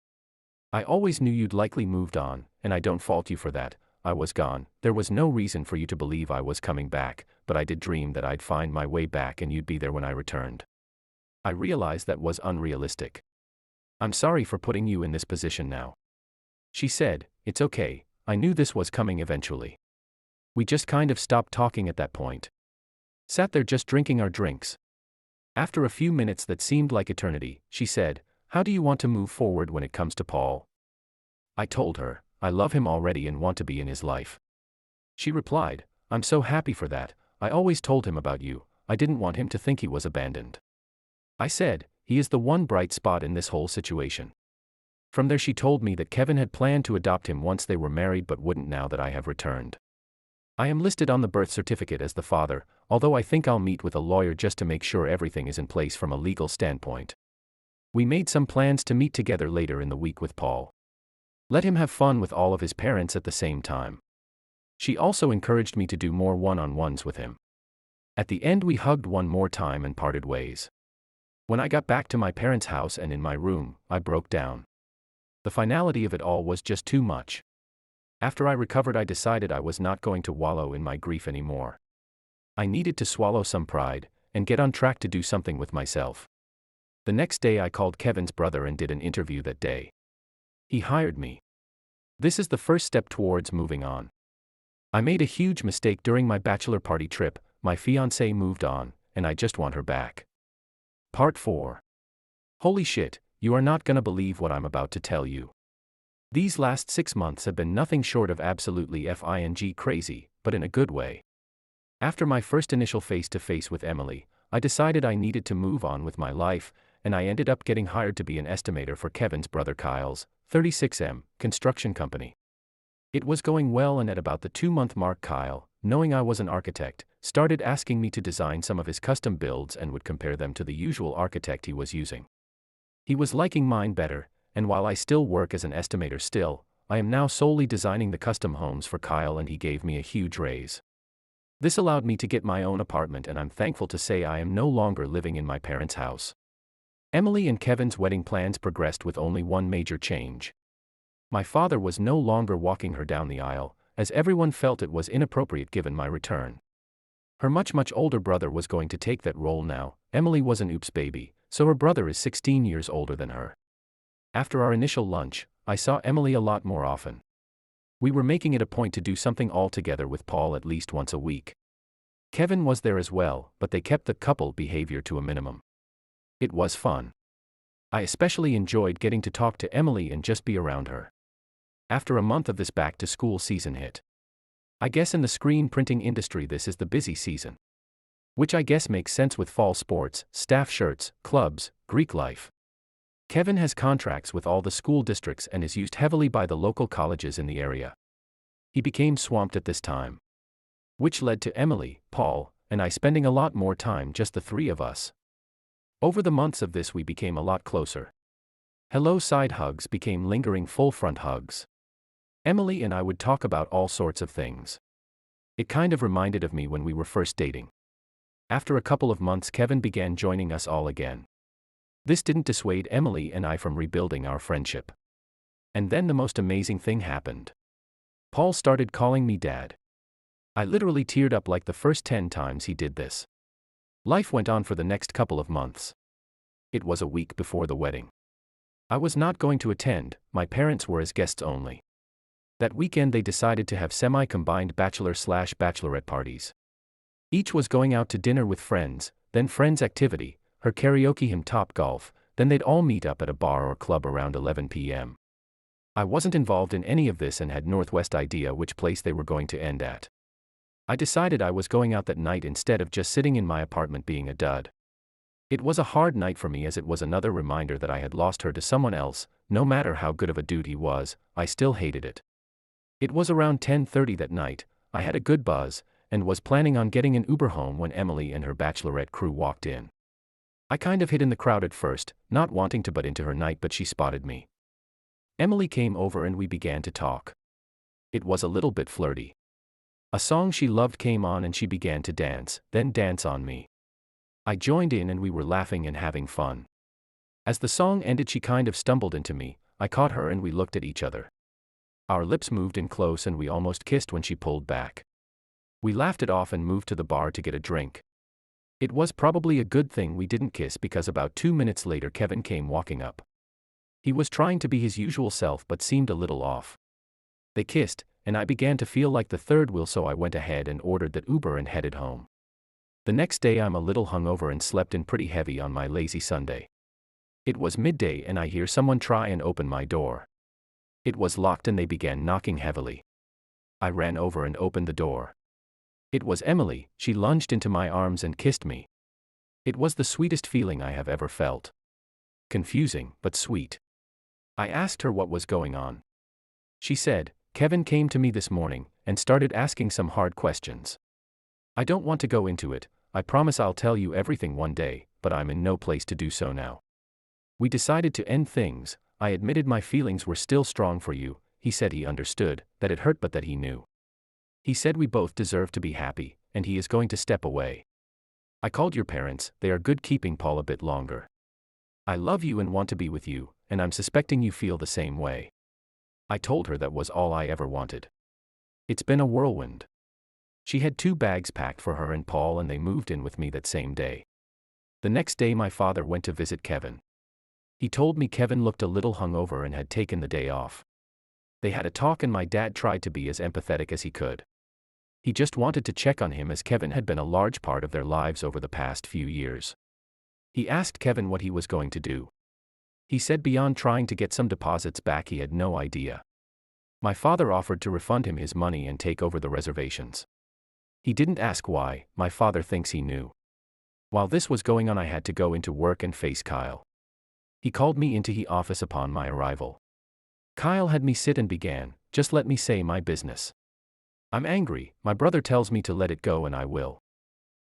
I always knew you'd likely moved on, and I don't fault you for that. I was gone, there was no reason for you to believe I was coming back, but I did dream that I'd find my way back and you'd be there when I returned. I realized that was unrealistic. I'm sorry for putting you in this position now. She said, it's okay, I knew this was coming eventually. We just kind of stopped talking at that point. Sat there just drinking our drinks. After a few minutes that seemed like eternity, she said, how do you want to move forward when it comes to Paul? I told her, I love him already and want to be in his life. She replied, I'm so happy for that. I always told him about you. I didn't want him to think he was abandoned. I said, he is the one bright spot in this whole situation. From there she told me that Kevin had planned to adopt him once they were married but wouldn't now that I have returned. I am listed on the birth certificate as the father, although I think I'll meet with a lawyer just to make sure everything is in place from a legal standpoint. We made some plans to meet together later in the week with Paul. Let him have fun with all of his parents at the same time. She also encouraged me to do more one-on-ones with him. At the end we hugged one more time and parted ways. When I got back to my parents' house and in my room, I broke down. The finality of it all was just too much. After I recovered, I decided I was not going to wallow in my grief anymore. I needed to swallow some pride and get on track to do something with myself. The next day I called Kevin's brother and did an interview that day. He hired me. This is the first step towards moving on. I made a huge mistake during my bachelor party trip. My fiancée moved on, and I just want her back. Part 4. Holy shit, you are not gonna believe what I'm about to tell you. These last 6 months have been nothing short of absolutely f***ing crazy, but in a good way. After my first initial face-to-face with Emily, I decided I needed to move on with my life, and I ended up getting hired to be an estimator for Kevin's brother Kyle's 36M construction company. It was going well, and at about the 2-month mark, Kyle, knowing I was an architect, started asking me to design some of his custom builds and would compare them to the usual architect he was using. He was liking mine better, and while I still work as an estimator I am now solely designing the custom homes for Kyle, and he gave me a huge raise. This allowed me to get my own apartment, and I'm thankful to say I am no longer living in my parents' house. Emily and Kevin's wedding plans progressed with only one major change. My father was no longer walking her down the aisle, as everyone felt it was inappropriate given my return. Her much older brother was going to take that role now. Emily was an oops baby, so her brother is 16 years older than her. After our initial lunch, I saw Emily a lot more often. We were making it a point to do something all together with Paul at least once a week. Kevin was there as well, but they kept the couple behavior to a minimum. It was fun. I especially enjoyed getting to talk to Emily and just be around her. After a month of this back-to-school season hit. I guess in the screen printing industry this is the busy season. Which I guess makes sense with fall sports, staff shirts, clubs, Greek life. Kevin has contracts with all the school districts and is used heavily by the local colleges in the area. He became swamped at this time. Which led to Emily, Paul, and I spending a lot more time, just the three of us. Over the months of this we became a lot closer. Hello side hugs became lingering full front hugs. Emily and I would talk about all sorts of things. It kind of reminded of me when we were first dating. After a couple of months Kevin began joining us all again. This didn't dissuade Emily and I from rebuilding our friendship. And then the most amazing thing happened. Paul started calling me Dad. I literally teared up like the first 10 times he did this. Life went on for the next couple of months. It was a week before the wedding. I was not going to attend, my parents were as guests only. That weekend they decided to have semi-combined bachelor/bachelorette parties. Each was going out to dinner with friends, then friends activity, her karaoke, him top golf, then they'd all meet up at a bar or club around 11 p.m. I wasn't involved in any of this and had Northwest idea which place they were going to end at. I decided I was going out that night instead of just sitting in my apartment being a dud. It was a hard night for me, as it was another reminder that I had lost her to someone else. No matter how good of a dude he was, I still hated it. It was around 10:30 that night. I had a good buzz, and was planning on getting an Uber home when Emily and her bachelorette crew walked in. I kind of hid in the crowd at first, not wanting to butt into her night, but she spotted me. Emily came over and we began to talk. It was a little bit flirty. A song she loved came on and she began to dance, then dance on me. I joined in and we were laughing and having fun. As the song ended she kind of stumbled into me, I caught her and we looked at each other. Our lips moved in close and we almost kissed when she pulled back. We laughed it off and moved to the bar to get a drink. It was probably a good thing we didn't kiss, because about 2 minutes later Kevin came walking up. He was trying to be his usual self but seemed a little off. They kissed, and I began to feel like the third wheel, so I went ahead and ordered that Uber and headed home. The next day I'm a little hungover and slept in pretty heavy on my lazy Sunday. It was midday and I hear someone try and open my door. It was locked and they began knocking heavily. I ran over and opened the door. It was Emily. She lunged into my arms and kissed me. It was the sweetest feeling I have ever felt. Confusing, but sweet. I asked her what was going on. She said, Kevin came to me this morning and started asking some hard questions. I don't want to go into it. I promise I'll tell you everything one day, but I'm in no place to do so now. We decided to end things. I admitted my feelings were still strong for you. He said he understood, that it hurt but that he knew. He said we both deserve to be happy, and he is going to step away. I called your parents. They are good keeping Paul a bit longer. I love you and want to be with you, and I'm suspecting you feel the same way. I told her that was all I ever wanted. It's been a whirlwind. She had 2 bags packed for her and Paul, and they moved in with me that same day. The next day my father went to visit Kevin. He told me Kevin looked a little hungover and had taken the day off. They had a talk and my dad tried to be as empathetic as he could. He just wanted to check on him as Kevin had been a large part of their lives over the past few years. He asked Kevin what he was going to do. He said beyond trying to get some deposits back he had no idea. My father offered to refund him his money and take over the reservations. He didn't ask why. My father thinks he knew. While this was going on I had to go into work and face Kyle. He called me into his office upon my arrival. Kyle had me sit and began, "Just let me say my business. I'm angry, my brother tells me to let it go and I will.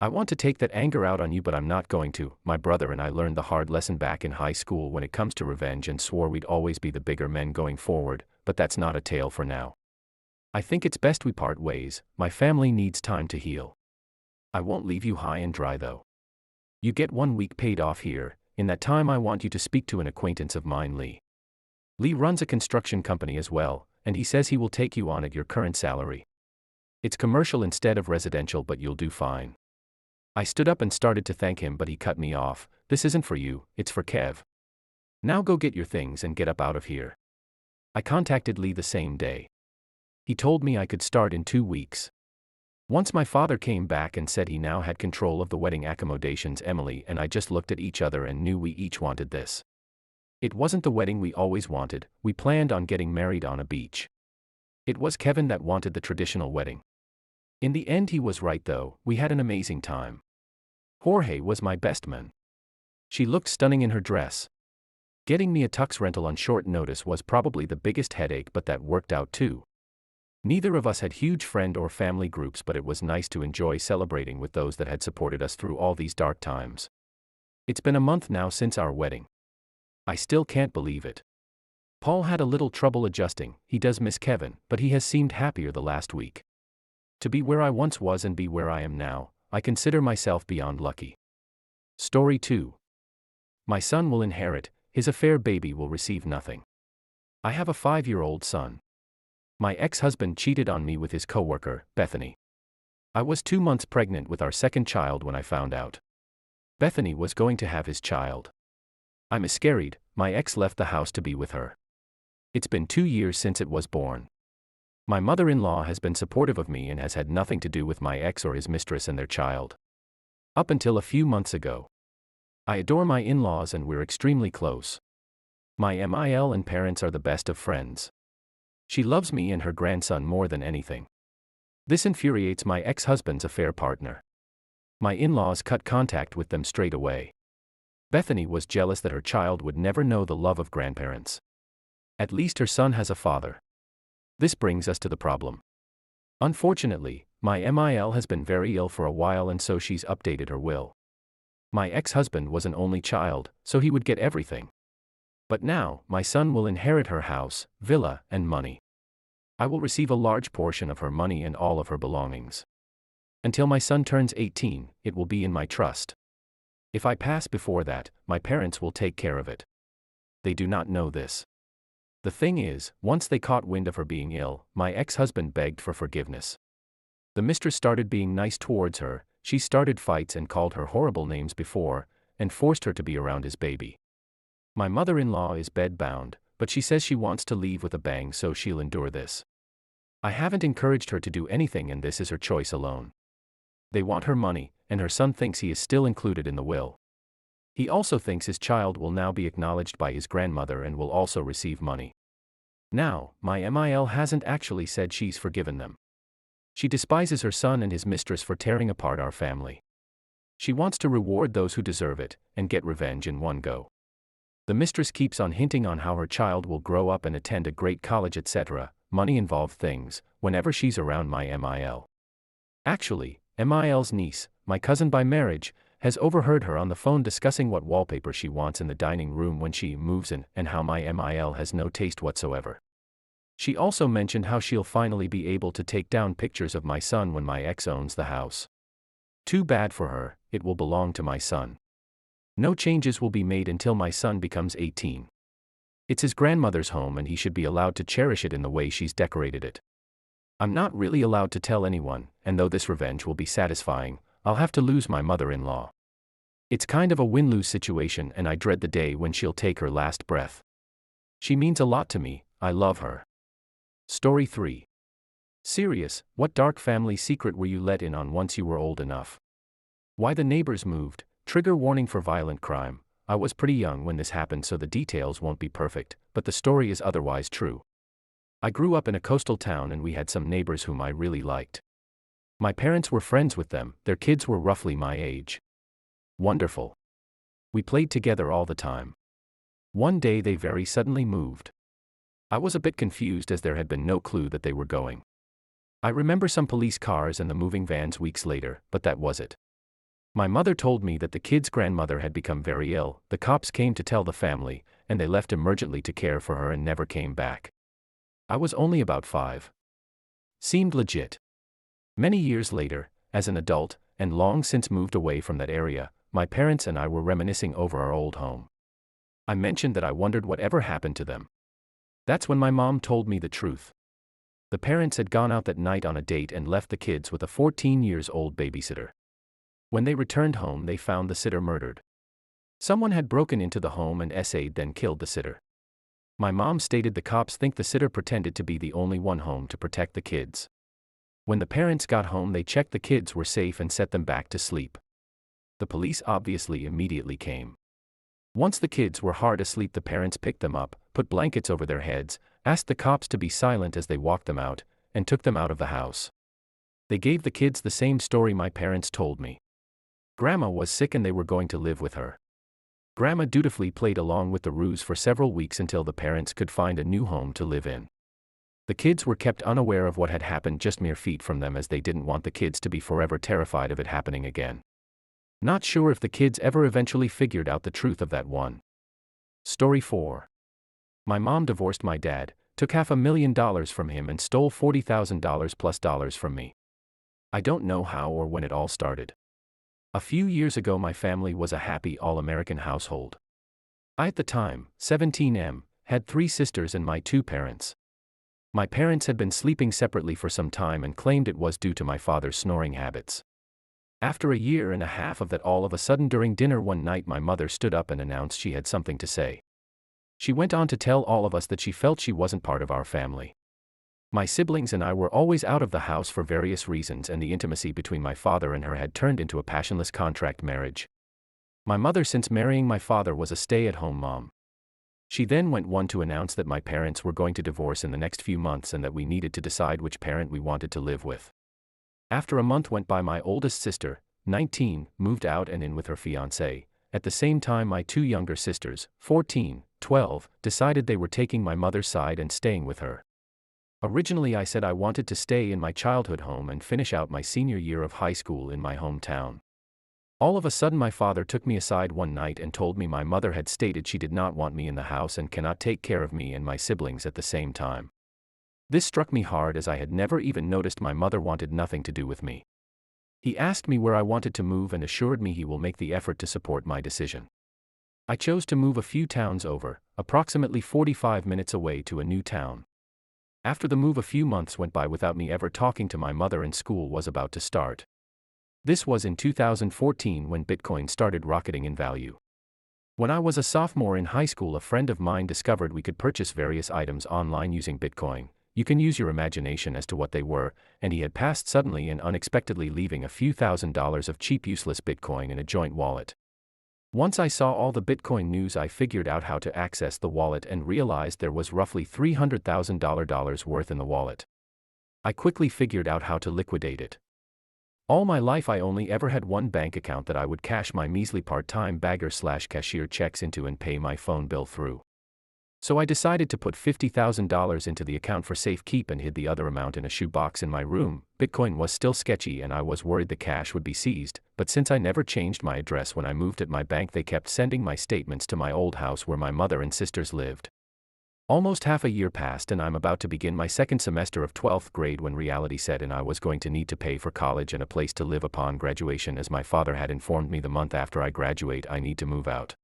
I want to take that anger out on you but I'm not going to. My brother and I learned the hard lesson back in high school when it comes to revenge and swore we'd always be the bigger men going forward, but that's not a tale for now. I think it's best we part ways. My family needs time to heal. I won't leave you high and dry though. You get 1 week paid off here. In that time I want you to speak to an acquaintance of mine, Lee. Lee runs a construction company as well, and he says he will take you on at your current salary. It's commercial instead of residential but you'll do fine." I stood up and started to thank him but he cut me off. "This isn't for you, it's for Kev. Now go get your things and get up out of here." I contacted Lee the same day. He told me I could start in 2 weeks. Once my father came back and said he now had control of the wedding accommodations, Emily and I just looked at each other and knew we each wanted this. It wasn't the wedding we always wanted. We planned on getting married on a beach. It was Kevin that wanted the traditional wedding. In the end he was right though. We had an amazing time. Jorge was my best man. She looked stunning in her dress. Getting me a tux rental on short notice was probably the biggest headache but that worked out too. Neither of us had huge friend or family groups but it was nice to enjoy celebrating with those that had supported us through all these dark times. It's been a month now since our wedding. I still can't believe it. Paul had a little trouble adjusting. He does miss Kevin, but he has seemed happier the last week. To be where I once was and be where I am now, I consider myself beyond lucky. Story 2. My son will inherit. His affair baby will receive nothing. I have a 5-year-old son. My ex-husband cheated on me with his coworker, Bethany. I was 2 months pregnant with our second child when I found out. Bethany was going to have his child. I miscarried. My ex left the house to be with her. It's been 2 years since it was born. My mother-in-law has been supportive of me and has had nothing to do with my ex or his mistress and their child. Up until a few months ago. I adore my in-laws and we're extremely close. My MIL and parents are the best of friends. She loves me and her grandson more than anything. This infuriates my ex-husband's affair partner. My in-laws cut contact with them straight away. Bethany was jealous that her child would never know the love of grandparents. At least her son has a father. This brings us to the problem. Unfortunately, my MIL has been very ill for a while and so she's updated her will. My ex-husband was an only child, so he would get everything. But now, my son will inherit her house, villa, and money. I will receive a large portion of her money and all of her belongings. Until my son turns 18, it will be in my trust. If I pass before that, my parents will take care of it. They do not know this. The thing is, once they caught wind of her being ill, my ex-husband begged for forgiveness. The mistress started being nice towards her. She started fights and called her horrible names before, and forced her to be around his baby. My mother-in-law is bed-bound, but she says she wants to leave with a bang so she'll endure this. I haven't encouraged her to do anything and this is her choice alone. They want her money, and her son thinks he is still included in the will. He also thinks his child will now be acknowledged by his grandmother and will also receive money. Now, my MIL hasn't actually said she's forgiven them. She despises her son and his mistress for tearing apart our family. She wants to reward those who deserve it, and get revenge in one go. The mistress keeps on hinting on how her child will grow up and attend a great college, etc., money-involved things, whenever she's around my MIL. Actually, MIL's niece, my cousin by marriage, has overheard her on the phone discussing what wallpaper she wants in the dining room when she moves in and how my MIL has no taste whatsoever. She also mentioned how she'll finally be able to take down pictures of my son when my ex owns the house. Too bad for her, it will belong to my son. No changes will be made until my son becomes 18. It's his grandmother's home and he should be allowed to cherish it in the way she's decorated it. I'm not really allowed to tell anyone, and though this revenge will be satisfying, I'll have to lose my mother-in-law. It's kind of a win-lose situation and I dread the day when she'll take her last breath. She means a lot to me, I love her. Story 3. Serious, what dark family secret were you let in on once you were old enough? Why the neighbors moved, trigger warning for violent crime. I was pretty young when this happened so the details won't be perfect, but the story is otherwise true. I grew up in a coastal town and we had some neighbors whom I really liked. My parents were friends with them, their kids were roughly my age. Wonderful. We played together all the time. One day they very suddenly moved. I was a bit confused as there had been no clue that they were going. I remember some police cars and the moving vans weeks later, but that was it. My mother told me that the kid's grandmother had become very ill, the cops came to tell the family, and they left emergently to care for her and never came back. I was only about 5. Seemed legit. Many years later, as an adult, and long since moved away from that area, my parents and I were reminiscing over our old home. I mentioned that I wondered whatever happened to them. That's when my mom told me the truth. The parents had gone out that night on a date and left the kids with a 14-year-old babysitter. When they returned home they found the sitter murdered. Someone had broken into the home and essayed then killed the sitter. My mom stated the cops think the sitter pretended to be the only one home to protect the kids. When the parents got home they checked the kids were safe and set them back to sleep. The police obviously immediately came. Once the kids were hard asleep the parents picked them up, put blankets over their heads, asked the cops to be silent as they walked them out, and took them out of the house. They gave the kids the same story my parents told me. Grandma was sick and they were going to live with her. Grandma dutifully played along with the ruse for several weeks until the parents could find a new home to live in. The kids were kept unaware of what had happened just mere feet from them as they didn't want the kids to be forever terrified of it happening again. Not sure if the kids ever eventually figured out the truth of that one. Story 4. My mom divorced my dad, took $500,000 from him and stole $40,000 plus dollars from me. I don't know how or when it all started. A few years ago my family was a happy all-American household. I at the time, 17M, had 3 sisters and my 2 parents. My parents had been sleeping separately for some time and claimed it was due to my father's snoring habits. After a year and a half of that all of a sudden during dinner one night my mother stood up and announced she had something to say. She went on to tell all of us that she felt she wasn't part of our family. My siblings and I were always out of the house for various reasons and the intimacy between my father and her had turned into a passionless contract marriage. My mother since marrying my father was a stay-at-home mom. She then went on to announce that my parents were going to divorce in the next few months and that we needed to decide which parent we wanted to live with. After a month went by my oldest sister, 19, moved out and in with her fiancé. At the same time my 2 younger sisters, 14, 12, decided they were taking my mother's side and staying with her. Originally I said I wanted to stay in my childhood home and finish out my senior year of high school in my hometown. All of a sudden my father took me aside one night and told me my mother had stated she did not want me in the house and cannot take care of me and my siblings at the same time. This struck me hard as I had never even noticed my mother wanted nothing to do with me. He asked me where I wanted to move and assured me he will make the effort to support my decision. I chose to move a few towns over, approximately 45 minutes away to a new town. After the move a few months went by without me ever talking to my mother and school was about to start. This was in 2014 when Bitcoin started rocketing in value. When I was a sophomore in high school a friend of mine discovered we could purchase various items online using Bitcoin. You can use your imagination as to what they were, and he had passed suddenly and unexpectedly leaving a few $1,000s of cheap useless Bitcoin in a joint wallet. Once I saw all the Bitcoin news I figured out how to access the wallet and realized there was roughly $300,000 worth in the wallet. I quickly figured out how to liquidate it. All my life I only ever had one bank account that I would cash my measly part-time bagger/cashier checks into and pay my phone bill through. So I decided to put $50,000 into the account for safekeep and hid the other amount in a shoebox in my room. Bitcoin was still sketchy and I was worried the cash would be seized, but since I never changed my address when I moved at my bank they kept sending my statements to my old house where my mother and sisters lived. Almost half a year passed and I'm about to begin my second semester of 12th grade when reality set in. I was going to need to pay for college and a place to live upon graduation as my father had informed me the month after I graduate I need to move out.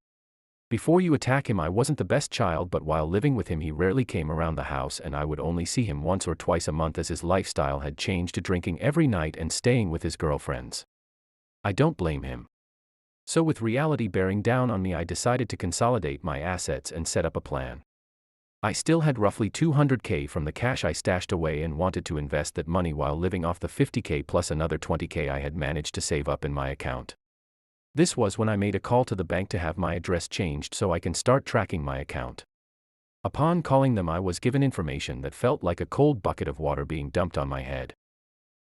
Before you attack him, I wasn't the best child, but while living with him he rarely came around the house and I would only see him once or twice a month as his lifestyle had changed to drinking every night and staying with his girlfriends. I don't blame him. So with reality bearing down on me, I decided to consolidate my assets and set up a plan. I still had roughly $200K from the cash I stashed away and wanted to invest that money while living off the $50K plus another $20K I had managed to save up in my account. This was when I made a call to the bank to have my address changed so I can start tracking my account. Upon calling them, I was given information that felt like a cold bucket of water being dumped on my head.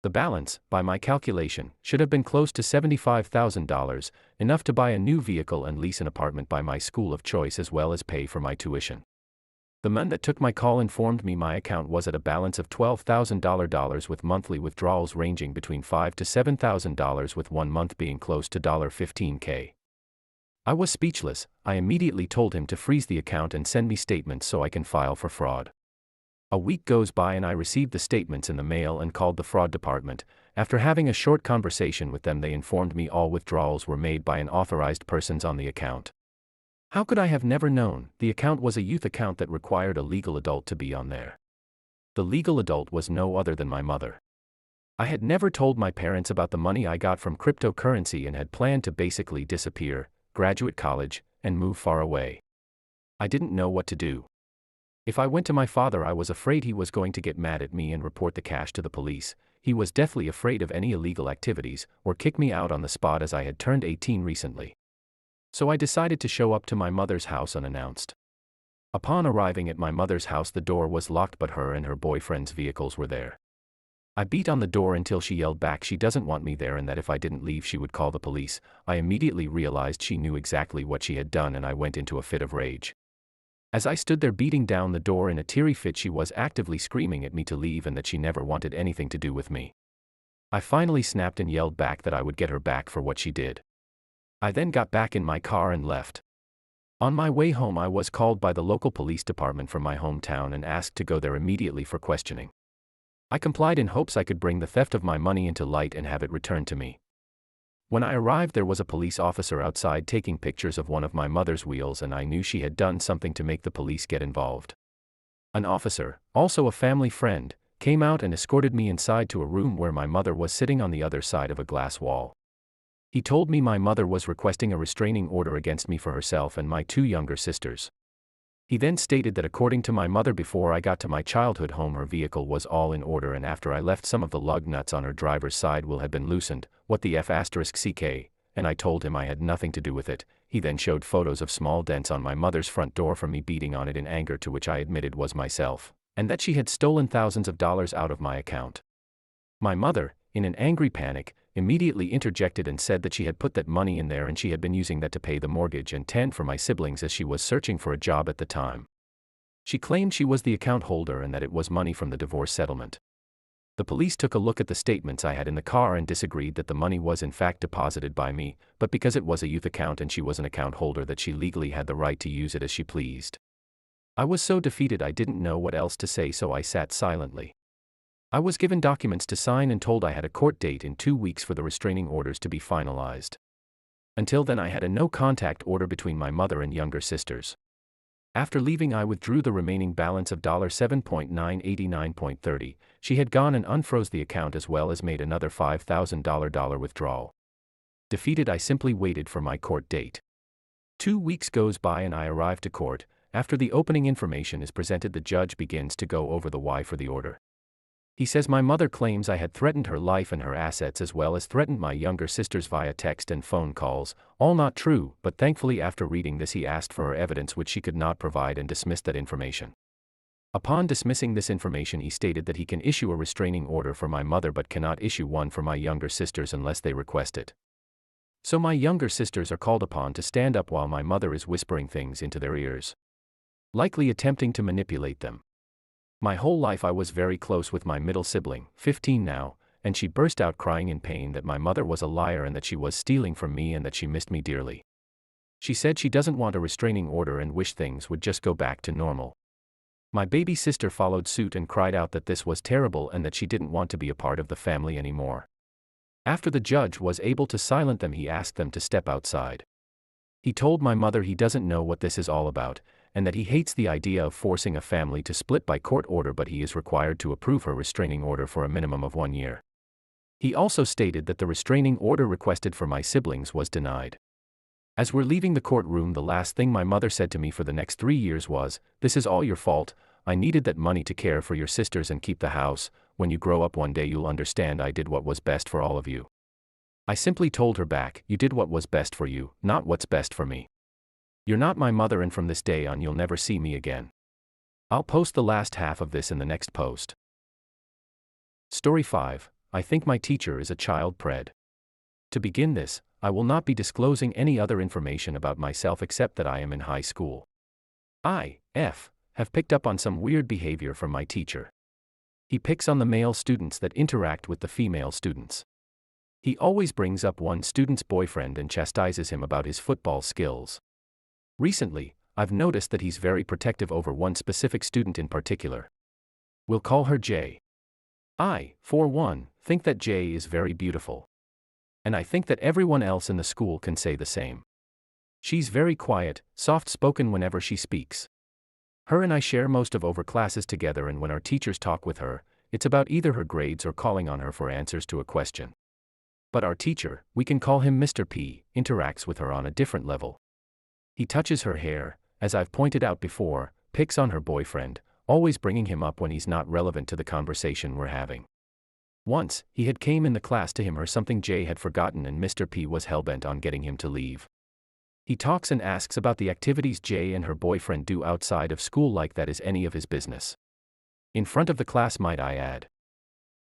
The balance, by my calculation, should have been close to $75,000, enough to buy a new vehicle and lease an apartment by my school of choice as well as pay for my tuition. The man that took my call informed me my account was at a balance of $12,000 with monthly withdrawals ranging between $5,000 to $7,000 with 1 month being close to $15K. I was speechless. I immediately told him to freeze the account and send me statements so I can file for fraud. A week goes by and I received the statements in the mail and called the fraud department. After having a short conversation with them, they informed me all withdrawals were made by unauthorized persons on the account. How could I have never known? The account was a youth account that required a legal adult to be on there. The legal adult was no other than my mother. I had never told my parents about the money I got from cryptocurrency and had planned to basically disappear, graduate college, and move far away. I didn't know what to do. If I went to my father, I was afraid he was going to get mad at me and report the cash to the police. He was deathly afraid of any illegal activities, or kick me out on the spot as I had turned 18 recently. So I decided to show up to my mother's house unannounced. Upon arriving at my mother's house, the door was locked, but her and her boyfriend's vehicles were there. I beat on the door until she yelled back she doesn't want me there and that if I didn't leave she would call the police. I immediately realized she knew exactly what she had done and I went into a fit of rage. As I stood there beating down the door in a teary fit, she was actively screaming at me to leave and that she never wanted anything to do with me. I finally snapped and yelled back that I would get her back for what she did. I then got back in my car and left. On my way home, I was called by the local police department from my hometown and asked to go there immediately for questioning. I complied in hopes I could bring the theft of my money into light and have it returned to me. When I arrived, there was a police officer outside taking pictures of one of my mother's wheels, and I knew she had done something to make the police get involved. An officer, also a family friend, came out and escorted me inside to a room where my mother was sitting on the other side of a glass wall. He told me my mother was requesting a restraining order against me for herself and my 2 younger sisters. He then stated that according to my mother, before I got to my childhood home her vehicle was all in order, and after I left some of the lug nuts on her driver's side will have been loosened. What the F***ck? And I told him I had nothing to do with it. He then showed photos of small dents on my mother's front door from me beating on it in anger, to which I admitted was myself, and that she had stolen thousands of dollars out of my account. My mother, in an angry panic, immediately interjected and said that she had put that money in there and she had been using that to pay the mortgage and tent for my siblings as she was searching for a job at the time. She claimed she was the account holder and that it was money from the divorce settlement. The police took a look at the statements I had in the car and disagreed that the money was in fact deposited by me, but because it was a youth account and she was an account holder, that she legally had the right to use it as she pleased. I was so defeated I didn't know what else to say, so I sat silently. I was given documents to sign and told I had a court date in 2 weeks for the restraining orders to be finalized. Until then, I had a no-contact order between my mother and younger sisters. After leaving, I withdrew the remaining balance of $7,989.30. She had gone and unfroze the account as well as made another $5,000 withdrawal. Defeated, I simply waited for my court date. 2 weeks goes by and I arrive to court. After the opening information is presented, the judge begins to go over the why for the order. He says my mother claims I had threatened her life and her assets as well as threatened my younger sisters via text and phone calls, all not true, but thankfully after reading this he asked for her evidence, which she could not provide, and dismissed that information. Upon dismissing this information, he stated that he can issue a restraining order for my mother but cannot issue one for my younger sisters unless they request it. So my younger sisters are called upon to stand up while my mother is whispering things into their ears, likely attempting to manipulate them. My whole life I was very close with my middle sibling, 15 now, and she burst out crying in pain that my mother was a liar and that she was stealing from me and that she missed me dearly. She said she doesn't want a restraining order and wished things would just go back to normal. My baby sister followed suit and cried out that this was terrible and that she didn't want to be a part of the family anymore. After the judge was able to silence them, he asked them to step outside. He told my mother he doesn't know what this is all about, and that he hates the idea of forcing a family to split by court order, but he is required to approve her restraining order for a minimum of 1 year. He also stated that the restraining order requested for my siblings was denied. As we're leaving the courtroom, the last thing my mother said to me for the next 3 years was, "This is all your fault. I needed that money to care for your sisters and keep the house. When you grow up one day you'll understand I did what was best for all of you." I simply told her back, "You did what was best for you, not what's best for me. You're not my mother, and from this day on you'll never see me again." I'll post the last half of this in the next post. Story 5. I think my teacher is a child pred. To begin this, I will not be disclosing any other information about myself except that I am in high school. I have picked up on some weird behavior from my teacher. He picks on the male students that interact with the female students. He always brings up one student's boyfriend and chastises him about his football skills. Recently, I've noticed that he's very protective over one specific student in particular. We'll call her J. I, for one, think that J is very beautiful. And I think that everyone else in the school can say the same. She's very quiet, soft-spoken whenever she speaks. Her and I share most of our classes together, and when our teachers talk with her, it's about either her grades or calling on her for answers to a question. But our teacher, we can call him Mr. P, interacts with her on a different level. He touches her hair, as I've pointed out before, picks on her boyfriend, always bringing him up when he's not relevant to the conversation we're having. Once, he had came in the class to him or something Jay had forgotten, and Mr. P was hellbent on getting him to leave. He talks and asks about the activities Jay and her boyfriend do outside of school, like that is any of his business. In front of the class, might I add.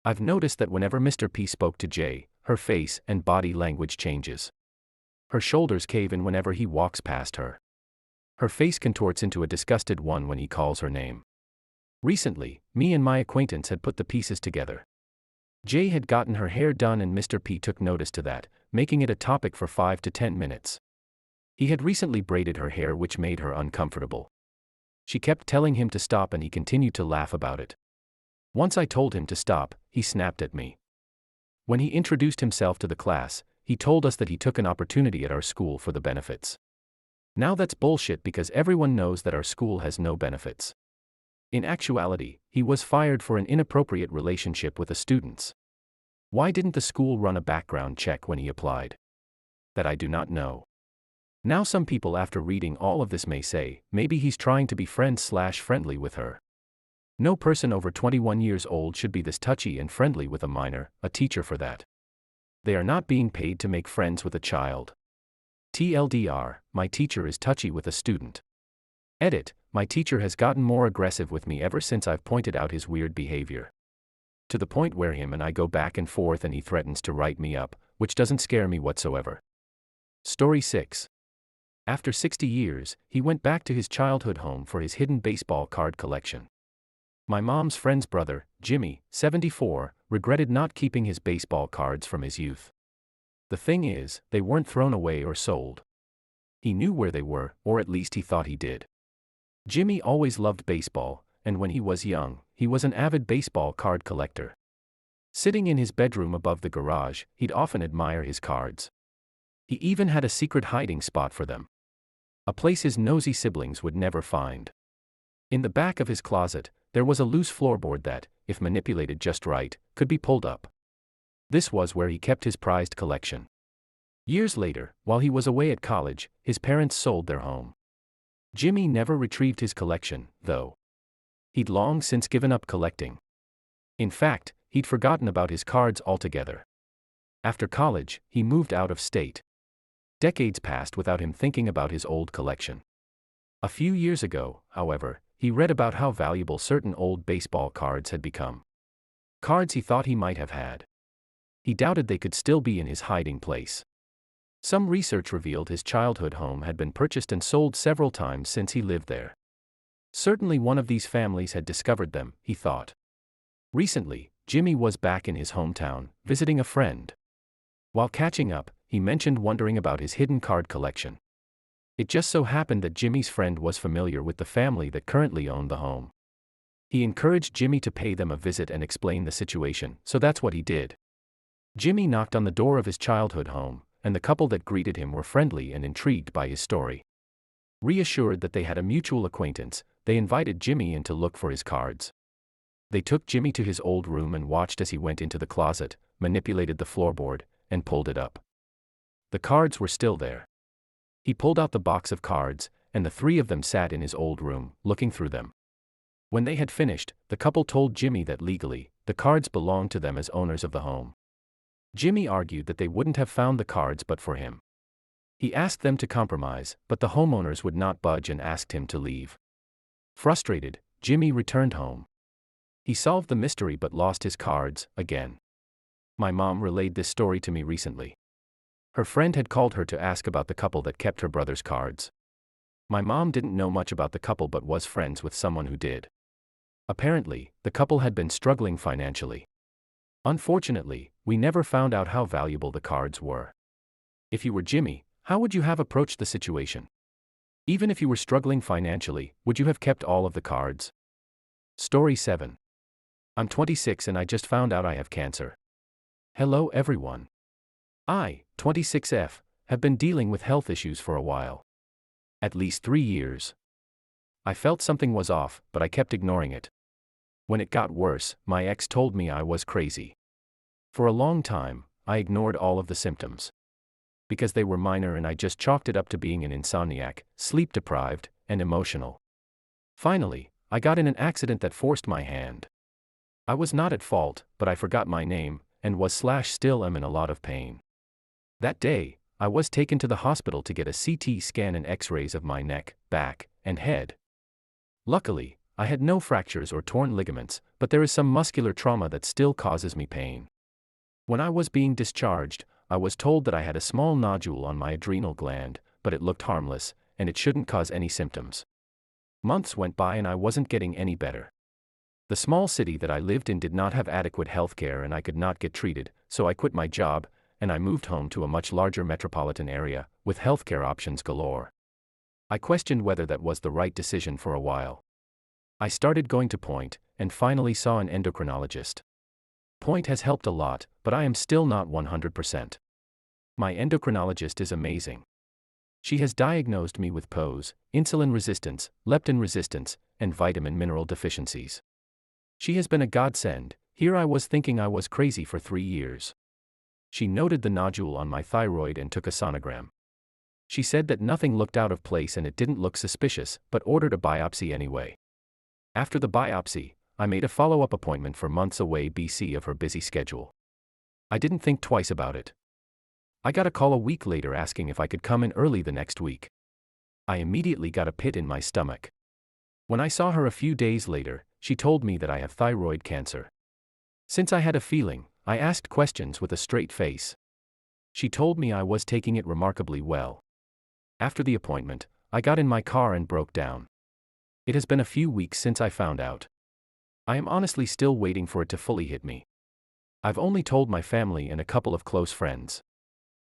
I've noticed that whenever Mr. P spoke to Jay, her face and body language changes. Her shoulders cave in whenever he walks past her. Her face contorts into a disgusted one when he calls her name. Recently, me and my acquaintance had put the pieces together. Jay had gotten her hair done and Mr. P took notice to that, making it a topic for 5 to 10 minutes. He had recently braided her hair, which made her uncomfortable. She kept telling him to stop and he continued to laugh about it. Once I told him to stop, he snapped at me. When he introduced himself to the class, he told us that he took an opportunity at our school for the benefits. Now that's bullshit, because everyone knows that our school has no benefits. In actuality, he was fired for an inappropriate relationship with the students. Why didn't the school run a background check when he applied? That I do not know. Now some people after reading all of this may say, maybe he's trying to be friendly with her. No person over 21 years old should be this touchy and friendly with a minor, a teacher for that. They are not being paid to make friends with a child. TLDR, my teacher is touchy with a student. Edit, my teacher has gotten more aggressive with me ever since I've pointed out his weird behavior. To the point where him and I go back and forth and he threatens to write me up, which doesn't scare me whatsoever. Story 6. After 60 years, he went back to his childhood home for his hidden baseball card collection. My mom's friend's brother, Jimmy, 74, regretted not keeping his baseball cards from his youth. The thing is, they weren't thrown away or sold. He knew where they were, or at least he thought he did. Jimmy always loved baseball, and when he was young, he was an avid baseball card collector. Sitting in his bedroom above the garage, he'd often admire his cards. He even had a secret hiding spot for them. A place his nosy siblings would never find. In the back of his closet, there was a loose floorboard that, if manipulated just right, could be pulled up. This was where he kept his prized collection. Years later, while he was away at college, his parents sold their home. Jimmy never retrieved his collection, though. He'd long since given up collecting. In fact, he'd forgotten about his cards altogether. After college, he moved out of state. Decades passed without him thinking about his old collection. A few years ago, however, he read about how valuable certain old baseball cards had become. Cards he thought he might have had. He doubted they could still be in his hiding place. Some research revealed his childhood home had been purchased and sold several times since he lived there. Certainly one of these families had discovered them, he thought. Recently, Jimmy was back in his hometown, visiting a friend. While catching up, he mentioned wondering about his hidden card collection. It just so happened that Jimmy's friend was familiar with the family that currently owned the home. He encouraged Jimmy to pay them a visit and explain the situation, so that's what he did. Jimmy knocked on the door of his childhood home, and the couple that greeted him were friendly and intrigued by his story. Reassured that they had a mutual acquaintance, they invited Jimmy in to look for his cards. They took Jimmy to his old room and watched as he went into the closet, manipulated the floorboard, and pulled it up. The cards were still there. He pulled out the box of cards, and the three of them sat in his old room, looking through them. When they had finished, the couple told Jimmy that legally, the cards belonged to them as owners of the home. Jimmy argued that they wouldn't have found the cards but for him. He asked them to compromise, but the homeowners would not budge and asked him to leave. Frustrated, Jimmy returned home. He solved the mystery but lost his cards, again. My mom relayed this story to me recently. Her friend had called her to ask about the couple that kept her brother's cards. My mom didn't know much about the couple but was friends with someone who did. Apparently, the couple had been struggling financially. Unfortunately, we never found out how valuable the cards were. If you were Jimmy, how would you have approached the situation? Even if you were struggling financially, would you have kept all of the cards? Story 7. I'm 26 and I just found out I have cancer. Hello everyone. I, 26F, have been dealing with health issues for a while. At least 3 years. I felt something was off, but I kept ignoring it. When it got worse, my ex told me I was crazy. For a long time, I ignored all of the symptoms. Because they were minor and I just chalked it up to being an insomniac, sleep-deprived, and emotional. Finally, I got in an accident that forced my hand. I was not at fault, but I forgot my name, and still am in a lot of pain. That day, I was taken to the hospital to get a CT scan and x-rays of my neck, back, and head. Luckily, I had no fractures or torn ligaments, but there is some muscular trauma that still causes me pain. When I was being discharged, I was told that I had a small nodule on my adrenal gland, but it looked harmless, and it shouldn't cause any symptoms. Months went by and I wasn't getting any better. The small city that I lived in did not have adequate health care and I could not get treated, so I quit my job, and I moved home to a much larger metropolitan area, with healthcare options galore. I questioned whether that was the right decision for a while. I started going to Point, and finally saw an endocrinologist. Point has helped a lot, but I am still not 100%. My endocrinologist is amazing. She has diagnosed me with POS, insulin resistance, leptin resistance, and vitamin mineral deficiencies. She has been a godsend. Here I was thinking I was crazy for 3 years. She noted the nodule on my thyroid and took a sonogram. She said that nothing looked out of place and it didn't look suspicious, but ordered a biopsy anyway. After the biopsy, I made a follow-up appointment for months away BC of her busy schedule. I didn't think twice about it. I got a call a week later asking if I could come in early the next week. I immediately got a pit in my stomach. When I saw her a few days later, she told me that I have thyroid cancer. Since I had a feeling, I asked questions with a straight face. She told me I was taking it remarkably well. After the appointment, I got in my car and broke down. It has been a few weeks since I found out. I am honestly still waiting for it to fully hit me. I've only told my family and a couple of close friends.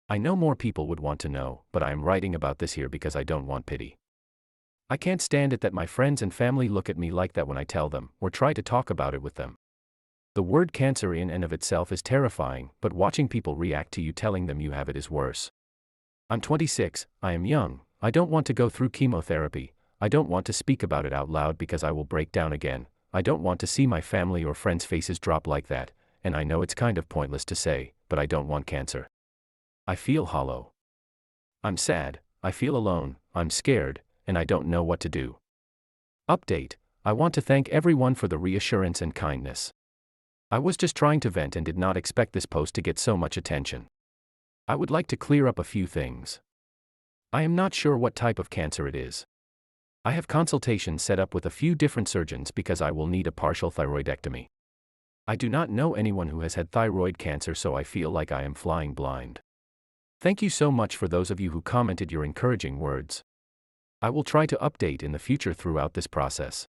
I know more people would want to know, but I am writing about this here because I don't want pity. I can't stand it that my friends and family look at me like that when I tell them, or try to talk about it with them. The word cancer in and of itself is terrifying, but watching people react to you telling them you have it is worse. I'm 26, I am young, I don't want to go through chemotherapy, I don't want to speak about it out loud because I will break down again, I don't want to see my family or friends' faces drop like that, and I know it's kind of pointless to say, but I don't want cancer. I feel hollow. I'm sad, I feel alone, I'm scared, and I don't know what to do. Update: I want to thank everyone for the reassurance and kindness. I was just trying to vent and did not expect this post to get so much attention. I would like to clear up a few things. I am not sure what type of cancer it is. I have consultations set up with a few different surgeons because I will need a partial thyroidectomy. I do not know anyone who has had thyroid cancer, so I feel like I am flying blind. Thank you so much for those of you who commented your encouraging words. I will try to update in the future throughout this process.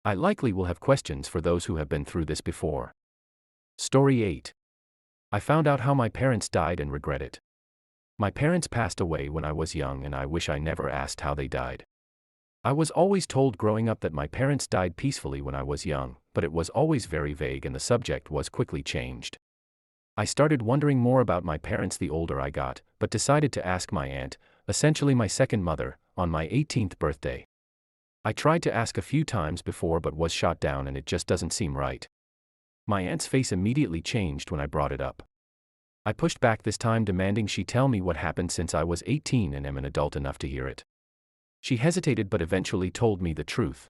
I likely will have questions for those who have been through this before. Story 8. I found out how my parents died and regret it. My parents passed away when I was young and I wish I never asked how they died. I was always told growing up that my parents died peacefully when I was young, but it was always very vague and the subject was quickly changed. I started wondering more about my parents the older I got, but decided to ask my aunt, essentially my second mother, on my 18th birthday. I tried to ask a few times before but was shot down, and it just doesn't seem right. My aunt's face immediately changed when I brought it up. I pushed back this time, demanding she tell me what happened since I was 18 and am an adult enough to hear it. She hesitated but eventually told me the truth.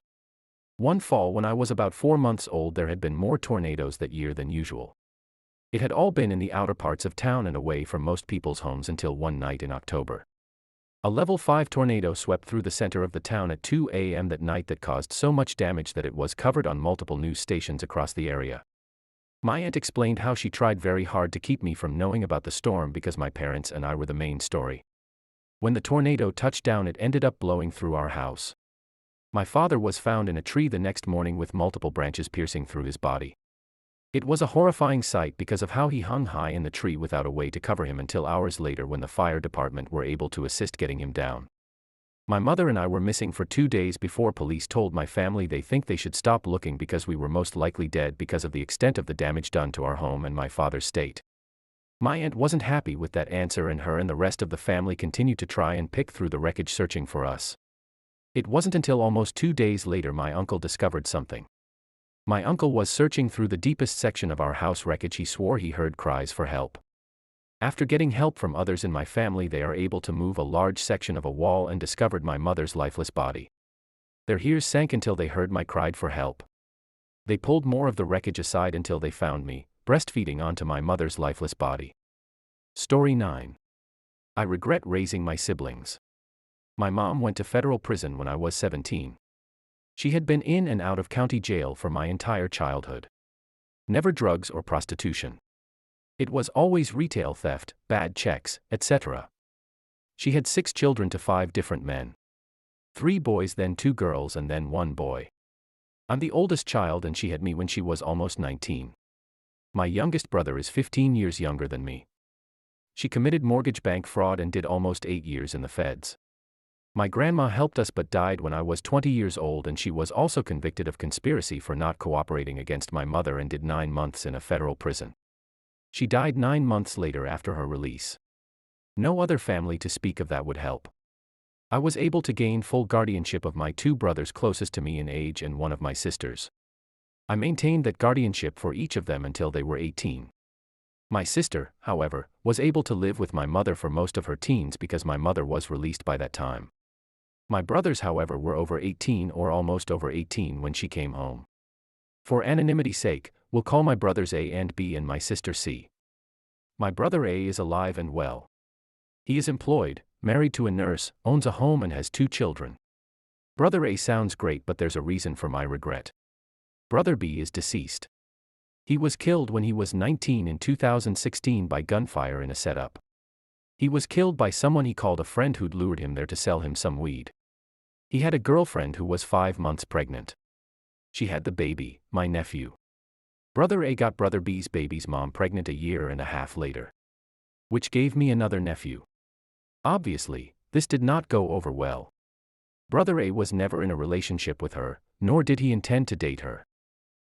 One fall when I was about 4 months old, there had been more tornadoes that year than usual. It had all been in the outer parts of town and away from most people's homes until one night in October. A level 5 tornado swept through the center of the town at 2 a.m. that night that caused so much damage that it was covered on multiple news stations across the area. My aunt explained how she tried very hard to keep me from knowing about the storm because my parents and I were the main story. When the tornado touched down, it ended up blowing through our house. My father was found in a tree the next morning with multiple branches piercing through his body. It was a horrifying sight because of how he hung high in the tree without a way to cover him until hours later when the fire department were able to assist getting him down. My mother and I were missing for 2 days before police told my family they think they should stop looking because we were most likely dead because of the extent of the damage done to our home and my father's state. My aunt wasn't happy with that answer, and her and the rest of the family continued to try and pick through the wreckage searching for us. It wasn't until almost 2 days later my uncle discovered something. My uncle was searching through the deepest section of our house wreckage. He swore he heard cries for help. After getting help from others in my family, they are able to move a large section of a wall and discovered my mother's lifeless body. Their ears sank until they heard my cried for help. They pulled more of the wreckage aside until they found me, breastfeeding onto my mother's lifeless body. Story 9. I regret raising my siblings. My mom went to federal prison when I was 17. She had been in and out of county jail for my entire childhood. Never drugs or prostitution. It was always retail theft, bad checks, etc. She had 6 children to 5 different men. 3 boys, then 2 girls, and then 1 boy. I'm the oldest child, and she had me when she was almost 19. My youngest brother is 15 years younger than me. She committed mortgage bank fraud and did almost 8 years in the feds. My grandma helped us but died when I was 20 years old, and she was also convicted of conspiracy for not cooperating against my mother and did 9 months in a federal prison. She died 9 months later after her release. No other family to speak of that would help. I was able to gain full guardianship of my 2 brothers closest to me in age and one of my sisters. I maintained that guardianship for each of them until they were 18. My sister, however, was able to live with my mother for most of her teens because my mother was released by that time. My brothers, however, were over 18 or almost over 18 when she came home. For anonymity's sake, we'll call my brothers A and B and my sister C. My brother A is alive and well. He is employed, married to a nurse, owns a home and has 2 children. Brother A sounds great, but there's a reason for my regret. Brother B is deceased. He was killed when he was 19 in 2016 by gunfire in a setup. He was killed by someone he called a friend who'd lured him there to sell him some weed. He had a girlfriend who was 5 months pregnant. She had the baby, my nephew. Brother A got Brother B's baby's mom pregnant a year and a half later, which gave me another nephew. Obviously, this did not go over well. Brother A was never in a relationship with her, nor did he intend to date her.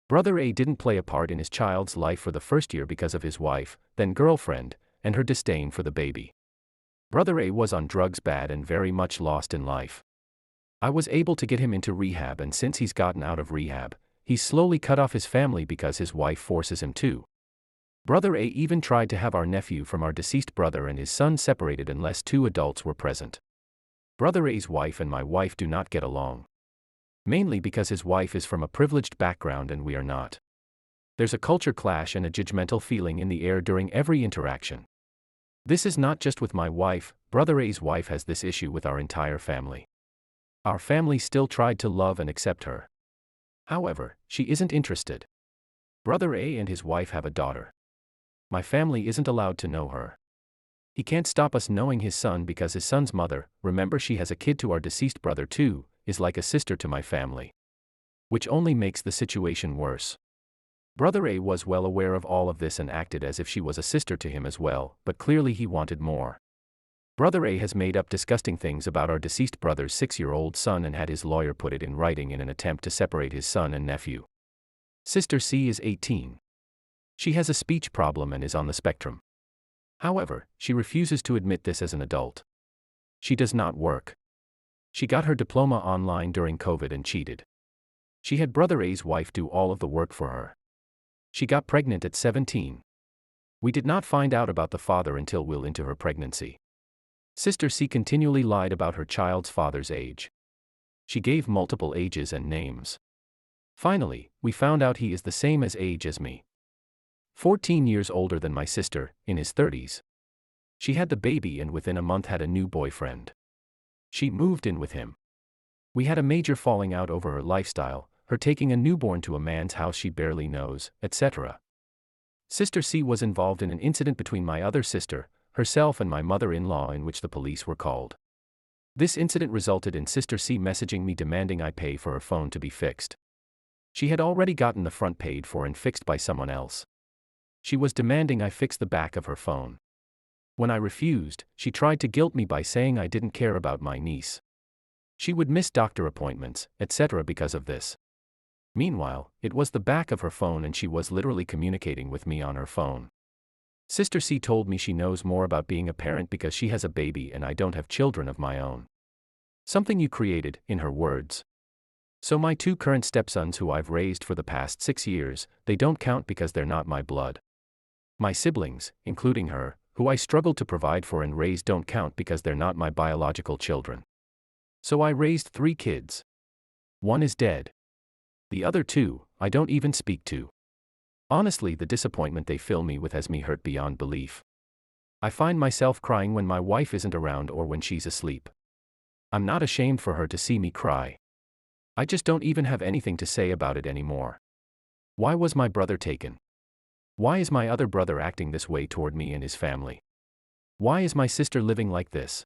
Brother A didn't play a part in his child's life for the first year because of his wife, then girlfriend, and her disdain for the baby. Brother A was on drugs bad and very much lost in life. I was able to get him into rehab, and since he's gotten out of rehab, he's slowly cut off his family because his wife forces him to. Brother A even tried to have our nephew from our deceased brother and his son separated unless 2 adults were present. Brother A's wife and my wife do not get along. Mainly because his wife is from a privileged background and we are not. There's a culture clash and a judgmental feeling in the air during every interaction. This is not just with my wife. Brother A's wife has this issue with our entire family. Our family still tried to love and accept her. However, she isn't interested. Brother A and his wife have a daughter. My family isn't allowed to know her. He can't stop us knowing his son because his son's mother, remember she has a kid to our deceased brother too, is like a sister to my family. Which only makes the situation worse. Brother A was well aware of all of this and acted as if she was a sister to him as well, but clearly he wanted more. Brother A has made up disgusting things about our deceased brother's 6-year-old son and had his lawyer put it in writing in an attempt to separate his son and nephew. Sister C is 18. She has a speech problem and is on the spectrum. However, she refuses to admit this as an adult. She does not work. She got her diploma online during COVID and cheated. She had brother A's wife do all of the work for her. She got pregnant at 17. We did not find out about the father until well into her pregnancy. Sister C continually lied about her child's father's age. She gave multiple ages and names. Finally, we found out he is the same age as me. 14 years older than my sister, in his 30s. She had the baby and within a month had a new boyfriend. She moved in with him. We had a major falling out over her lifestyle, her taking a newborn to a man's house she barely knows, etc. Sister C was involved in an incident between my other sister, herself and my mother-in-law in which the police were called. This incident resulted in Sister C messaging me demanding I pay for her phone to be fixed. She had already gotten the front paid for and fixed by someone else. She was demanding I fix the back of her phone. When I refused, she tried to guilt me by saying I didn't care about my niece. She would miss doctor appointments, etc. because of this. Meanwhile, it was the back of her phone and she was literally communicating with me on her phone. Sister C told me she knows more about being a parent because she has a baby and I don't have children of my own. Something you created, in her words. So my two current stepsons who I've raised for the past 6 years, they don't count because they're not my blood. My siblings, including her, who I struggled to provide for and raise don't count because they're not my biological children. So I raised 3 kids. One is dead. The other 2, I don't even speak to. Honestly, the disappointment they fill me with has me hurt beyond belief. I find myself crying when my wife isn't around or when she's asleep. I'm not ashamed for her to see me cry. I just don't even have anything to say about it anymore. Why was my brother taken? Why is my other brother acting this way toward me and his family? Why is my sister living like this?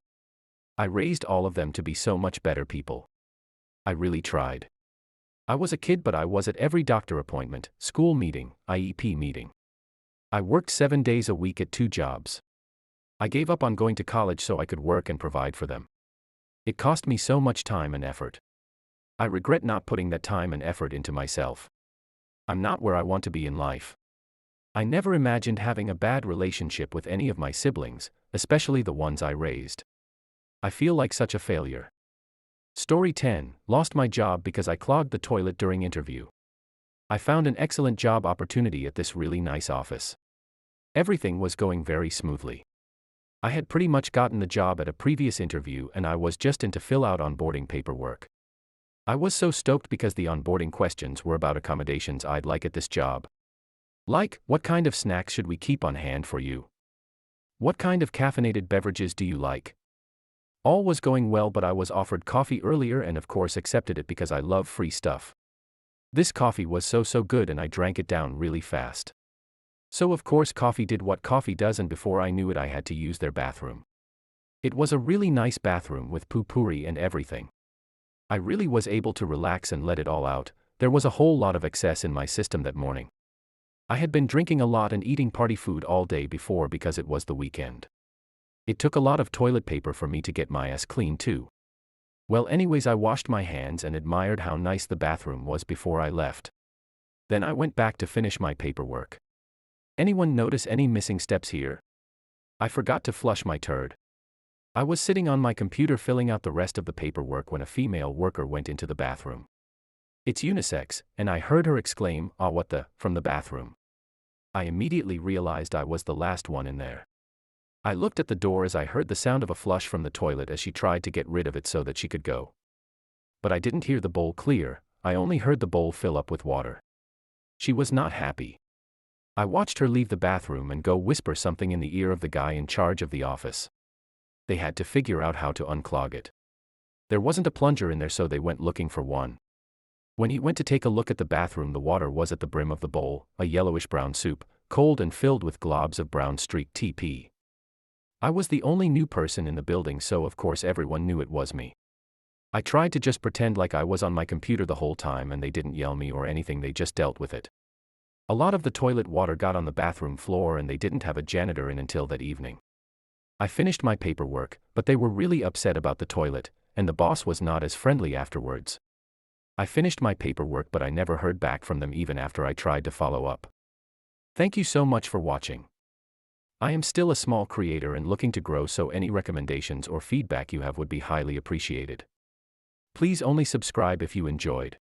I raised all of them to be so much better people. I really tried. I was a kid, but I was at every doctor appointment, school meeting, IEP meeting. I worked 7 days a week at 2 jobs. I gave up on going to college so I could work and provide for them. It cost me so much time and effort. I regret not putting that time and effort into myself. I'm not where I want to be in life. I never imagined having a bad relationship with any of my siblings, especially the ones I raised. I feel like such a failure. Story 10, lost my job because I clogged the toilet during interview. I found an excellent job opportunity at this really nice office. Everything was going very smoothly. I had pretty much gotten the job at a previous interview and I was just in to fill out onboarding paperwork. I was so stoked because the onboarding questions were about accommodations I'd like at this job. Like, what kind of snacks should we keep on hand for you? What kind of caffeinated beverages do you like? All was going well, but I was offered coffee earlier and of course accepted it because I love free stuff. This coffee was so good and I drank it down really fast. So of course coffee did what coffee does, and before I knew it I had to use their bathroom. It was a really nice bathroom with poo-pourri and everything. I really was able to relax and let it all out. There was a whole lot of excess in my system that morning. I had been drinking a lot and eating party food all day before because it was the weekend. It took a lot of toilet paper for me to get my ass clean too. Well, anyways, I washed my hands and admired how nice the bathroom was before I left. Then I went back to finish my paperwork. Anyone notice any missing steps here? I forgot to flush my turd. I was sitting on my computer filling out the rest of the paperwork when a female worker went into the bathroom. It's unisex, and I heard her exclaim, "Ah, what the," from the bathroom. I immediately realized I was the last one in there. I looked at the door as I heard the sound of a flush from the toilet as she tried to get rid of it so that she could go. But I didn't hear the bowl clear, I only heard the bowl fill up with water. She was not happy. I watched her leave the bathroom and go whisper something in the ear of the guy in charge of the office. They had to figure out how to unclog it. There wasn't a plunger in there, so they went looking for one. When he went to take a look at the bathroom, the water was at the brim of the bowl, a yellowish-brown soup, cold and filled with globs of brown streaked TP. I was the only new person in the building, so of course everyone knew it was me. I tried to just pretend like I was on my computer the whole time and they didn't yell me or anything, they just dealt with it. A lot of the toilet water got on the bathroom floor and they didn't have a janitor in until that evening. I finished my paperwork, but they were really upset about the toilet, and the boss was not as friendly afterwards. I finished my paperwork, but I never heard back from them even after I tried to follow up. Thank you so much for watching. I am still a small creator and looking to grow, so any recommendations or feedback you have would be highly appreciated. Please only subscribe if you enjoyed.